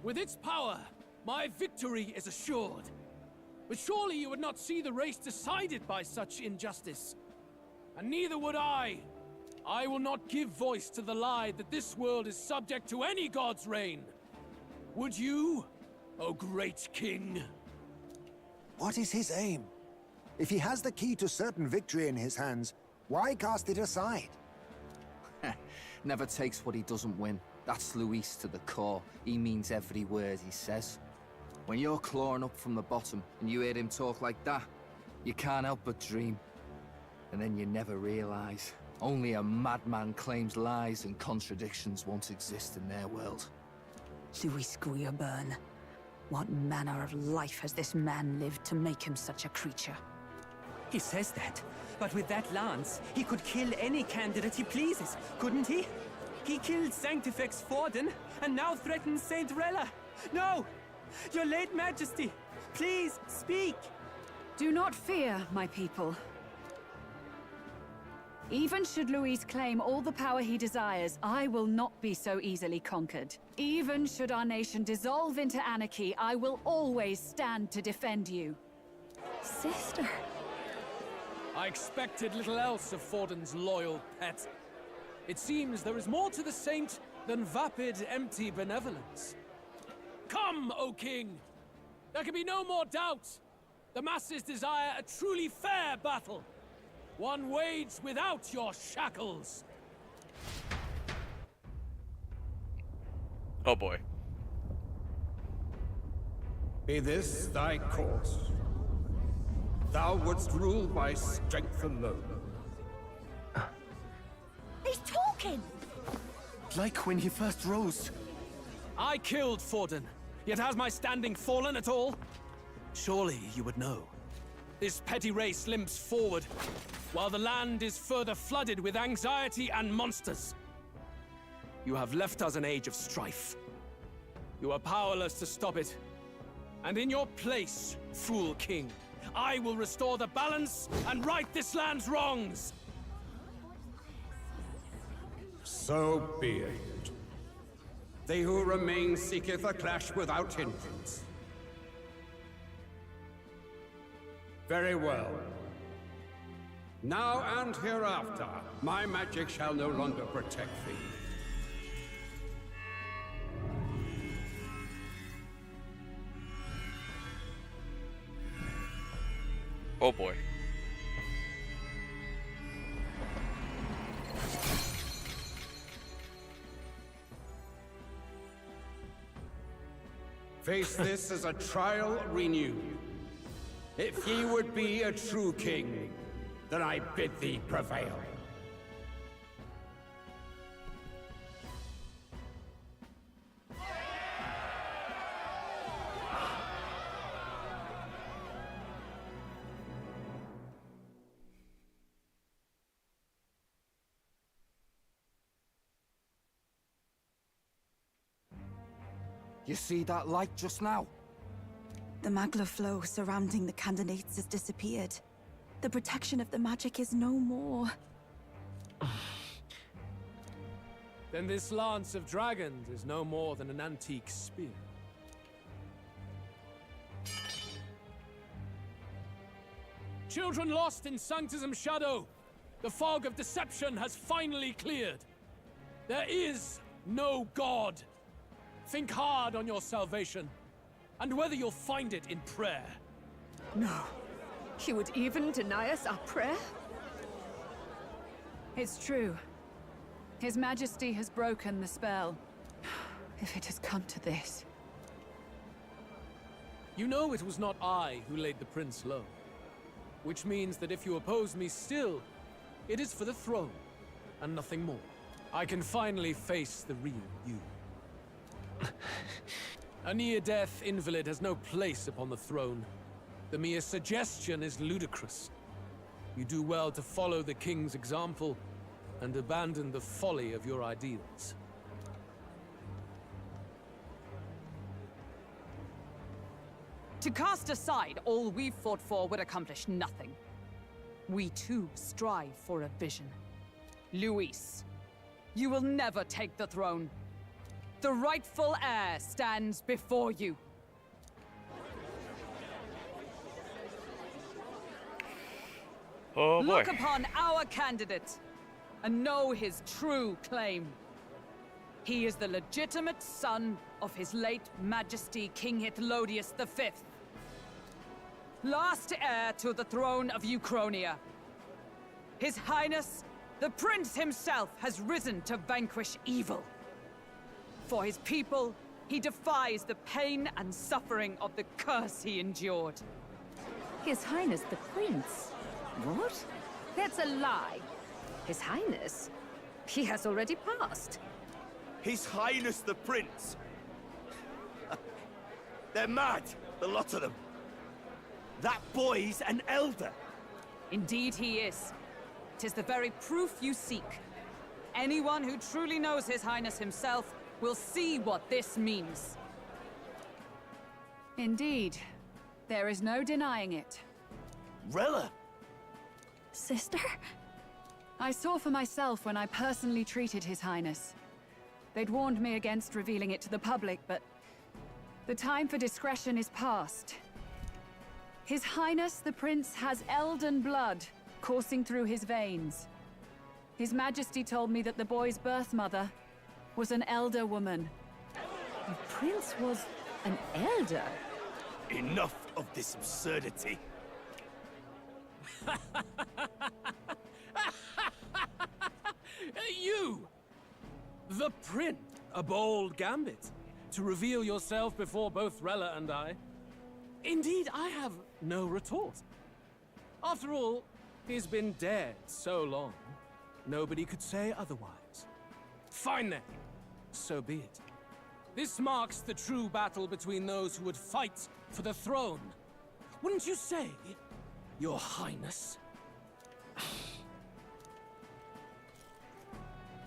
With its power, my victory is assured. But surely you would not see the race decided by such injustice. And neither would I. I will not give voice to the lie that this world is subject to any god's reign. Would you, O great king? What is his aim? If he has the key to certain victory in his hands, why cast it aside? Never takes what he doesn't win. That's Luis to the core. He means every word he says. When you're clawing up from the bottom and you hear him talk like that, you can't help but dream. And then you never realize. Only a madman claims lies and contradictions won't exist in their world. Luis Guillerburn. What manner of life has this man lived to make him such a creature? He says that, but with that lance, he could kill any candidate he pleases, couldn't he? He killed Sanctifex Forden, and now threatens Saint Rella. No! Your late majesty, please, speak! Do not fear, my people. Even should Luis claim all the power he desires, I will not be so easily conquered. Even should our nation dissolve into anarchy, I will always stand to defend you. Sister. I expected little else of Forden's loyal pet. It seems there is more to the saint than vapid, empty benevolence. Come, O king! There can be no more doubt! The masses desire a truly fair battle. One waged without your shackles. Oh boy. Be this thy course? Thou wouldst rule by strength alone. He's talking! Like when he first rose. I killed Forden, yet has my standing fallen at all? Surely you would know. This petty race limps forward, while the land is further flooded with anxiety and monsters. You have left us an age of strife. You are powerless to stop it. And in your place, fool king, I will restore the balance and right this land's wrongs! So be it. They who remain seeketh a clash without hindrance. Very well. Now and hereafter, my magic shall no longer protect thee. Oh boy. Face this as a trial renewed. If ye would be a true king, then I bid thee prevail. You see that light just now? The magla flow surrounding the candidates has disappeared. The protection of the magic is no more. Then this lance of dragons is no more than an antique spear. Children lost in Sanctism Shadow! The fog of deception has finally cleared! There is no God! Think hard on your salvation, and whether you'll find it in prayer. No. She would even deny us our prayer? It's true. His Majesty has broken the spell. If it has come to this. You know it was not I who laid the prince low. Which means that if you oppose me still, it is for the throne, and nothing more. I can finally face the real you. A near-death invalid has no place upon the throne. The mere suggestion is ludicrous. You do well to follow the king's example and abandon the folly of your ideals. To cast aside all we've fought for would accomplish nothing. We too strive for a vision. Luis, you will never take the throne. The rightful heir stands before you. Oh boy. Look upon our candidate and know his true claim. He is the legitimate son of his late Majesty King Hithlodius V, last heir to the throne of Euchronia. His Highness, the Prince himself, has risen to vanquish evil. For his people, he defies the pain and suffering of the curse he endured. His Highness the Prince? What? That's a lie. His Highness? He has already passed. His Highness the Prince! They're mad, the lot of them. That boy's an elder. Indeed he is. 'Tis the very proof you seek. Anyone who truly knows His Highness himself will see what this means. Indeed. There is no denying it. Rella! Sister? I saw for myself when I personally treated His Highness. They'd warned me against revealing it to the public, but the time for discretion is past. His Highness the Prince has Elden blood, coursing through his veins. His Majesty told me that the boy's birth mother was an elder woman. The prince was an elder? Enough of this absurdity. You! The prince! A bold gambit. To reveal yourself before both Rella and I. Indeed, I have no retort. After all, he's been dead so long. Nobody could say otherwise. Fine then. So be it. This marks the true battle between those who would fight for the throne. Wouldn't you say, Your Highness?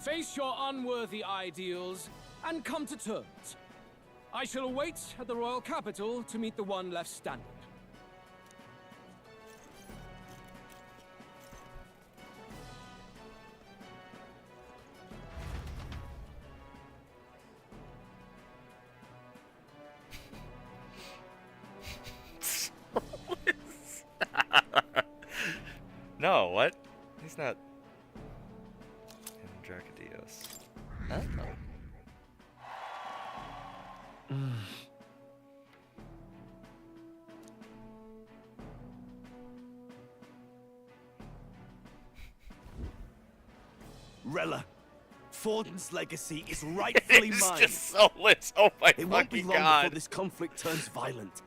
Face your unworthy ideals and come to terms. I shall await at the royal capital to meet the one left standing. No, what? He's not in Dracadios. Huh? Rella, Forden's legacy is rightfully It's mine. just so lit. Oh my It won't be fucking long God. before this conflict turns violent.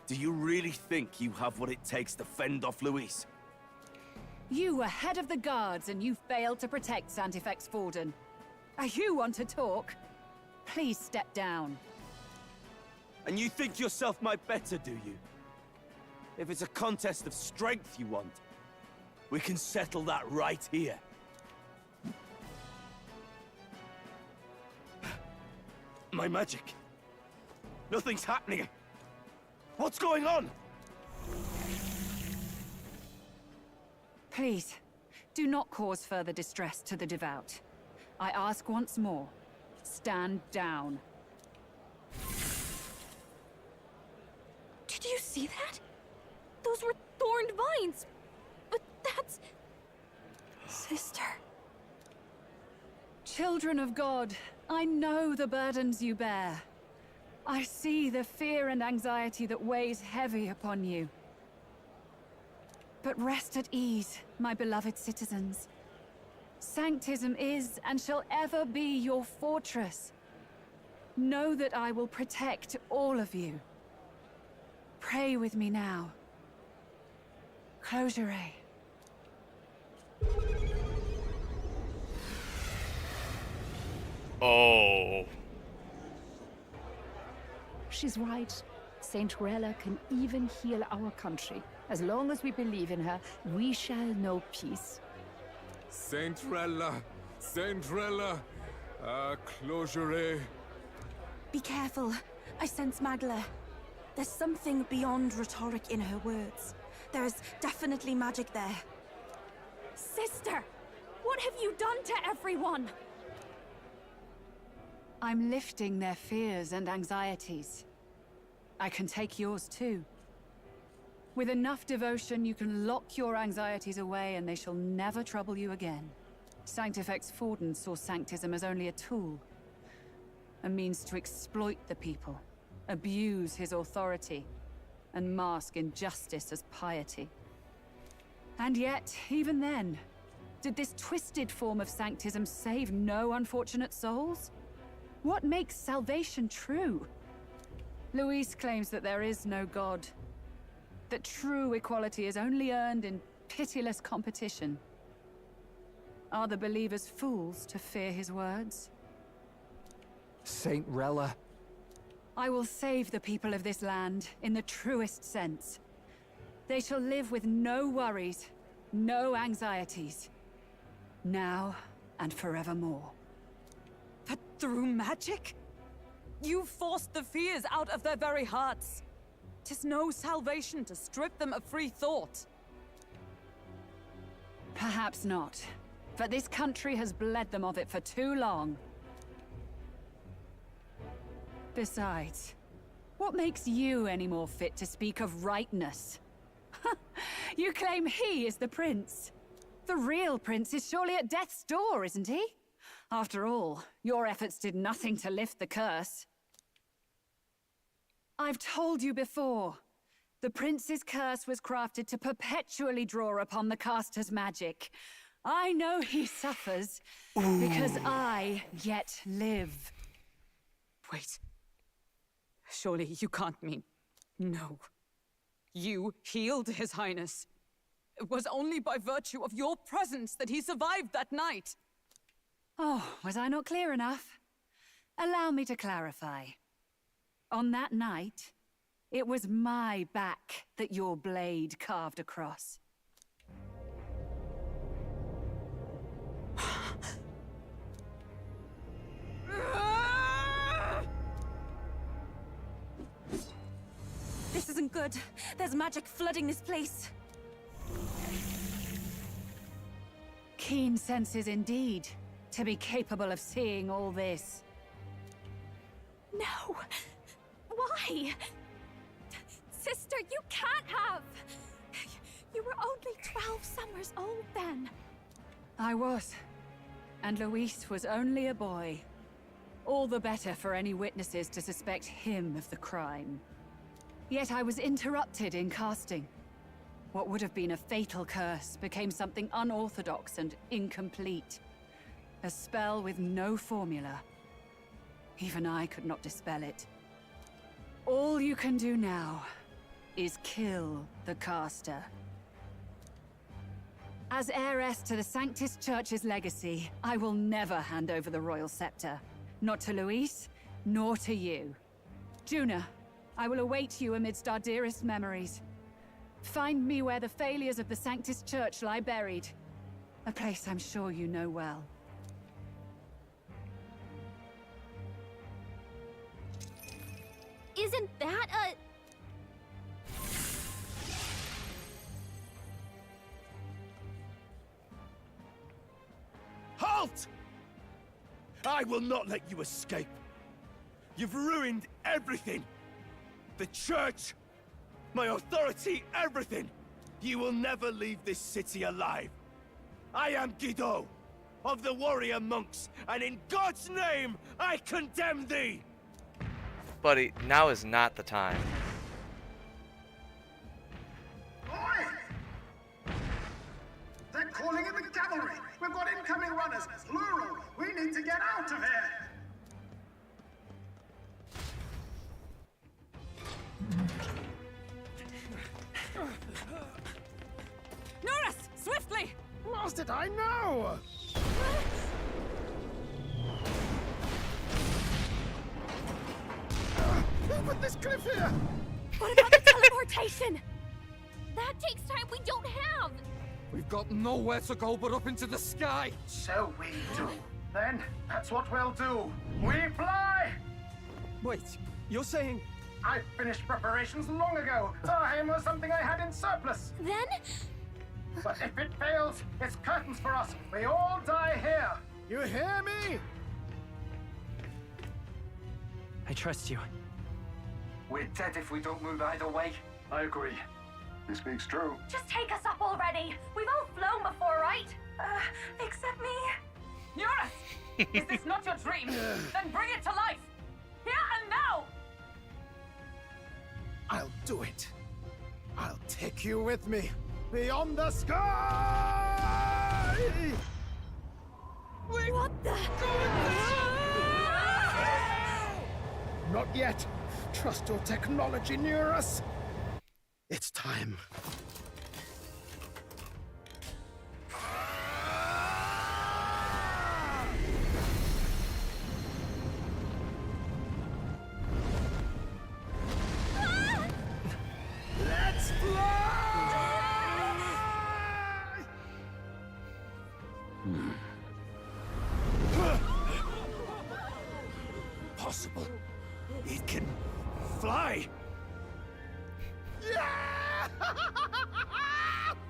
Do you really think you have what it takes to fend off Luis? You were head of the guards and you failed to protect Santifex Forden. You want to talk? Please step down. And you think yourself my better, do you? If it's a contest of strength you want, we can settle that right here. My magic. Nothing's happening. What's going on? Please, do not cause further distress to the devout. I ask once more, stand down. Did you see that? Those were thorned vines. But that's... Sister. Children of God, I know the burdens you bear. I see the fear and anxiety that weighs heavy upon you. But rest at ease, my beloved citizens. Sanctism is and shall ever be your fortress. Know that I will protect all of you. Pray with me now. Closure. Oh. She's right. Saint Rella can even heal our country. As long as we believe in her, we shall know peace. Saint Rella! Saint Rella! Closure. Be careful. I sense Magla. There's something beyond rhetoric in her words. There's definitely magic there. Sister! What have you done to everyone? I'm lifting their fears and anxieties. I can take yours too. With enough devotion, you can lock your anxieties away and they shall never trouble you again. Sanctifex Forden saw Sanctism as only a tool. A means to exploit the people, abuse his authority, and mask injustice as piety. And yet, even then, did this twisted form of Sanctism save no unfortunate souls? What makes salvation true? Luis claims that there is no God. That true equality is only earned in pitiless competition. Are the believers fools to fear his words? Saint Rella. I will save the people of this land in the truest sense. They shall live with no worries, no anxieties. Now and forevermore. But through magic? You forced the fears out of their very hearts. 'Tis no salvation to strip them of free thought. Perhaps not. But this country has bled them of it for too long. Besides, what makes you any more fit to speak of rightness? You claim he is the prince. The real prince is surely at death's door, isn't he? After all, your efforts did nothing to lift the curse. I've told you before. The prince's curse was crafted to perpetually draw upon the caster's magic. I know he suffers because I yet live. Wait. Surely you can't mean... No. You healed His Highness. It was only by virtue of your presence that he survived that night. Oh, was I not clear enough? Allow me to clarify. On that night, it was my back that your blade carved across. This isn't good. There's magic flooding this place. Keen senses indeed, to be capable of seeing all this. No! Why? Sister, you can't have! You were only 12 summers old then. I was. And Luis was only a boy. All the better for any witnesses to suspect him of the crime. Yet I was interrupted in casting. What would have been a fatal curse became something unorthodox and incomplete. A spell with no formula. Even I could not dispel it. All you can do now is kill the caster. As heiress to the Sanctus Church's legacy, I will never hand over the royal scepter. Not to Luis, nor to you. Juna, I will await you amidst our dearest memories. Find me where the failures of the Sanctus Church lie buried. A place I'm sure you know well. Isn't that a... Halt! I will not let you escape. You've ruined everything. The church, my authority, everything. You will never leave this city alive. I am Guido, of the warrior monks, and in God's name, I condemn thee! Buddy, now is not the time. Oi! They're calling in the cavalry! We've got incoming runners, plural! We need to get out of here! Norris! Swiftly! Lost it, I know! Who put this cliff here? What about the teleportation? That takes time we don't have! We've got nowhere to go but up into the sky! So we do. Then, that's what we'll do. We fly! Wait, you're saying... I finished preparations long ago. Time was something I had in surplus. Then? But if it fails, it's curtains for us. We all die here. You hear me? I trust you. We're dead if we don't move either way. I agree. He speaks true. Just take us up already! We've all flown before, right? Except me. Norris! Is this not your dream? Then bring it to life! Here and now! I'll do it. I'll take you with me. Beyond the sky! What the? Not yet. Trust your technology near us. It's time. Let's fly! Possible. It can fly. Yeah!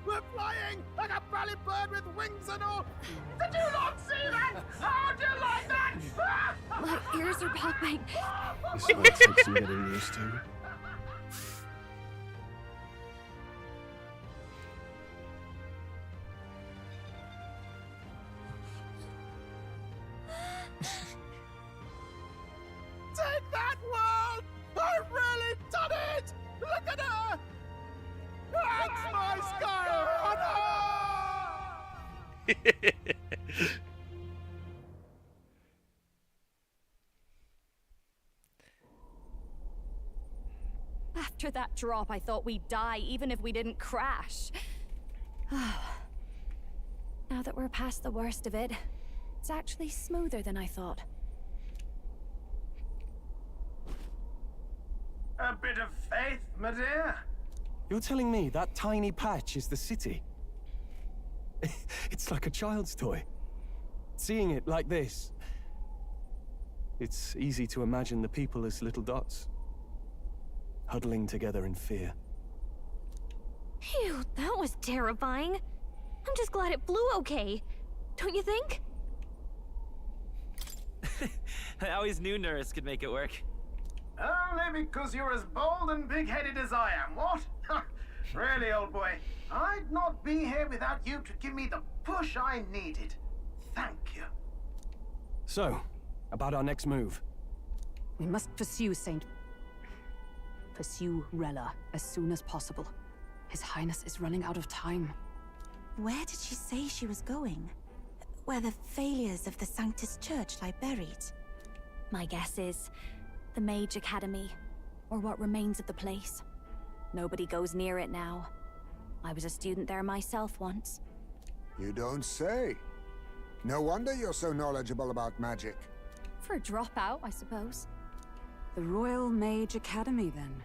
We're flying like a bally bird with wings and all. Did you not see that? How do you like that? My ears are popping. This might take some getting used to. After that drop, I thought we'd die, even if we didn't crash. Now that we're past the worst of it, it's actually smoother than I thought. A bit of faith, my dear. You're telling me that tiny patch is the city? It's like a child's toy. Seeing it like this, it's easy to imagine the people as little dots, huddling together in fear. Phew, that was terrifying. I'm just glad it flew okay. Don't you think? I always knew Nurse could make it work. Only because you're as bold and big-headed as I am, what? Really, old boy, I'd not be here without you to give me the push I needed. Thank you. So, about our next move. We must pursue Rella as soon as possible. His Highness is running out of time. Where did she say she was going? Where the failures of the Sanctus Church lie buried? My guess is the Mage Academy, or what remains of the place. Nobody goes near it now. I was a student there myself once. You don't say. No wonder you're so knowledgeable about magic. For a dropout, I suppose. The Royal Mage Academy, then.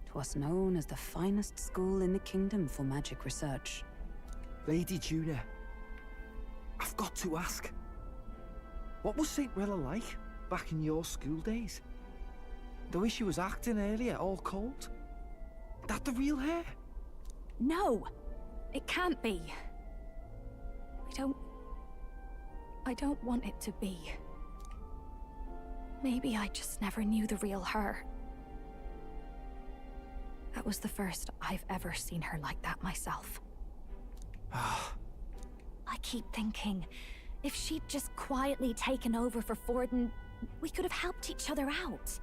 'Twas known as the finest school in the kingdom for magic research. Lady Juna, I've got to ask. What was St. Rella like back in your school days? The way she was acting earlier, all cold? That the real hair? No! It can't be. I don't want it to be. Maybe I just never knew the real her. That was the first I've ever seen her like that myself. I keep thinking, if she'd just quietly taken over for Forden, we could have helped each other out.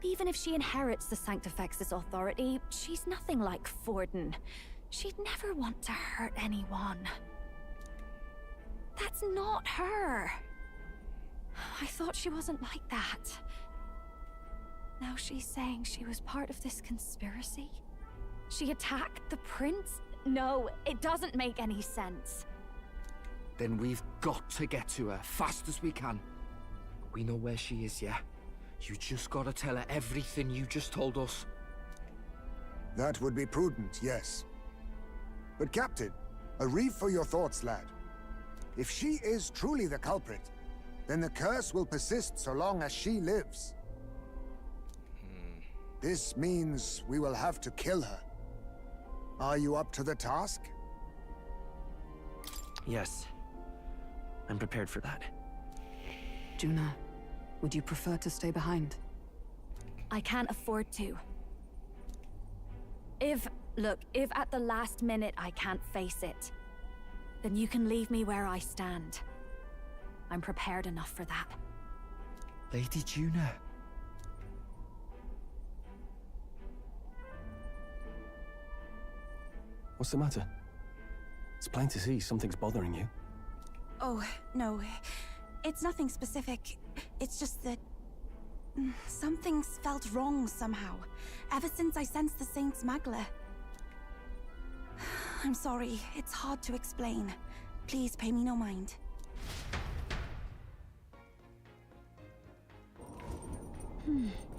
Even if she inherits the Sanctifex's authority, she's nothing like Forden. She'd never want to hurt anyone. That's not her. I thought she wasn't like that. Now she's saying she was part of this conspiracy? She attacked the prince? No, it doesn't make any sense. Then we've got to get to her fast as we can. We know where she is, yeah? You just gotta tell her everything you just told us. That would be prudent, yes. But Captain, a reef for your thoughts, lad. If she is truly the culprit, then the curse will persist so long as she lives. This means we will have to kill her. Are you up to the task? Yes. I'm prepared for that. Juna, would you prefer to stay behind? I can't afford to. If at the last minute I can't face it, then you can leave me where I stand. I'm prepared enough for that. Lady Juna. What's the matter? It's plain to see something's bothering you. Oh, no. It's nothing specific. It's just that... something's felt wrong somehow. Ever since I sensed the Saint's Magla. I'm sorry. It's hard to explain. Please pay me no mind.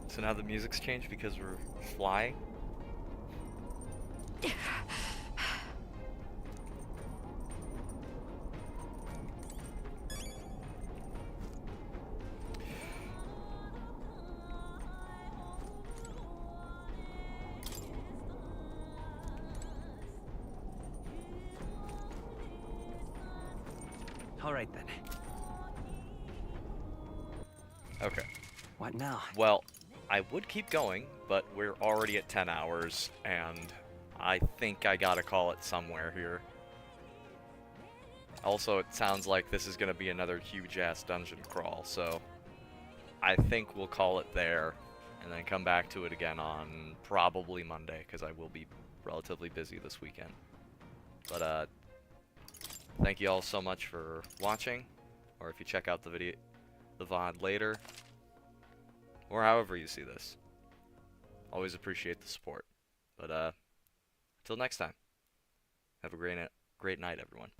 So now the music's changed because we're flying? All right then. Okay. What now? Well, I would keep going, but we're already at 10 hours, and I think I gotta call it somewhere here. Also, it sounds like this is gonna be another huge-ass dungeon crawl, so I think we'll call it there, and then come back to it again on probably Monday, because I will be relatively busy this weekend. But, Thank you all so much for watching, or if you check out the VOD later, or however you see this. Always appreciate the support. But until next time, have a great night, everyone.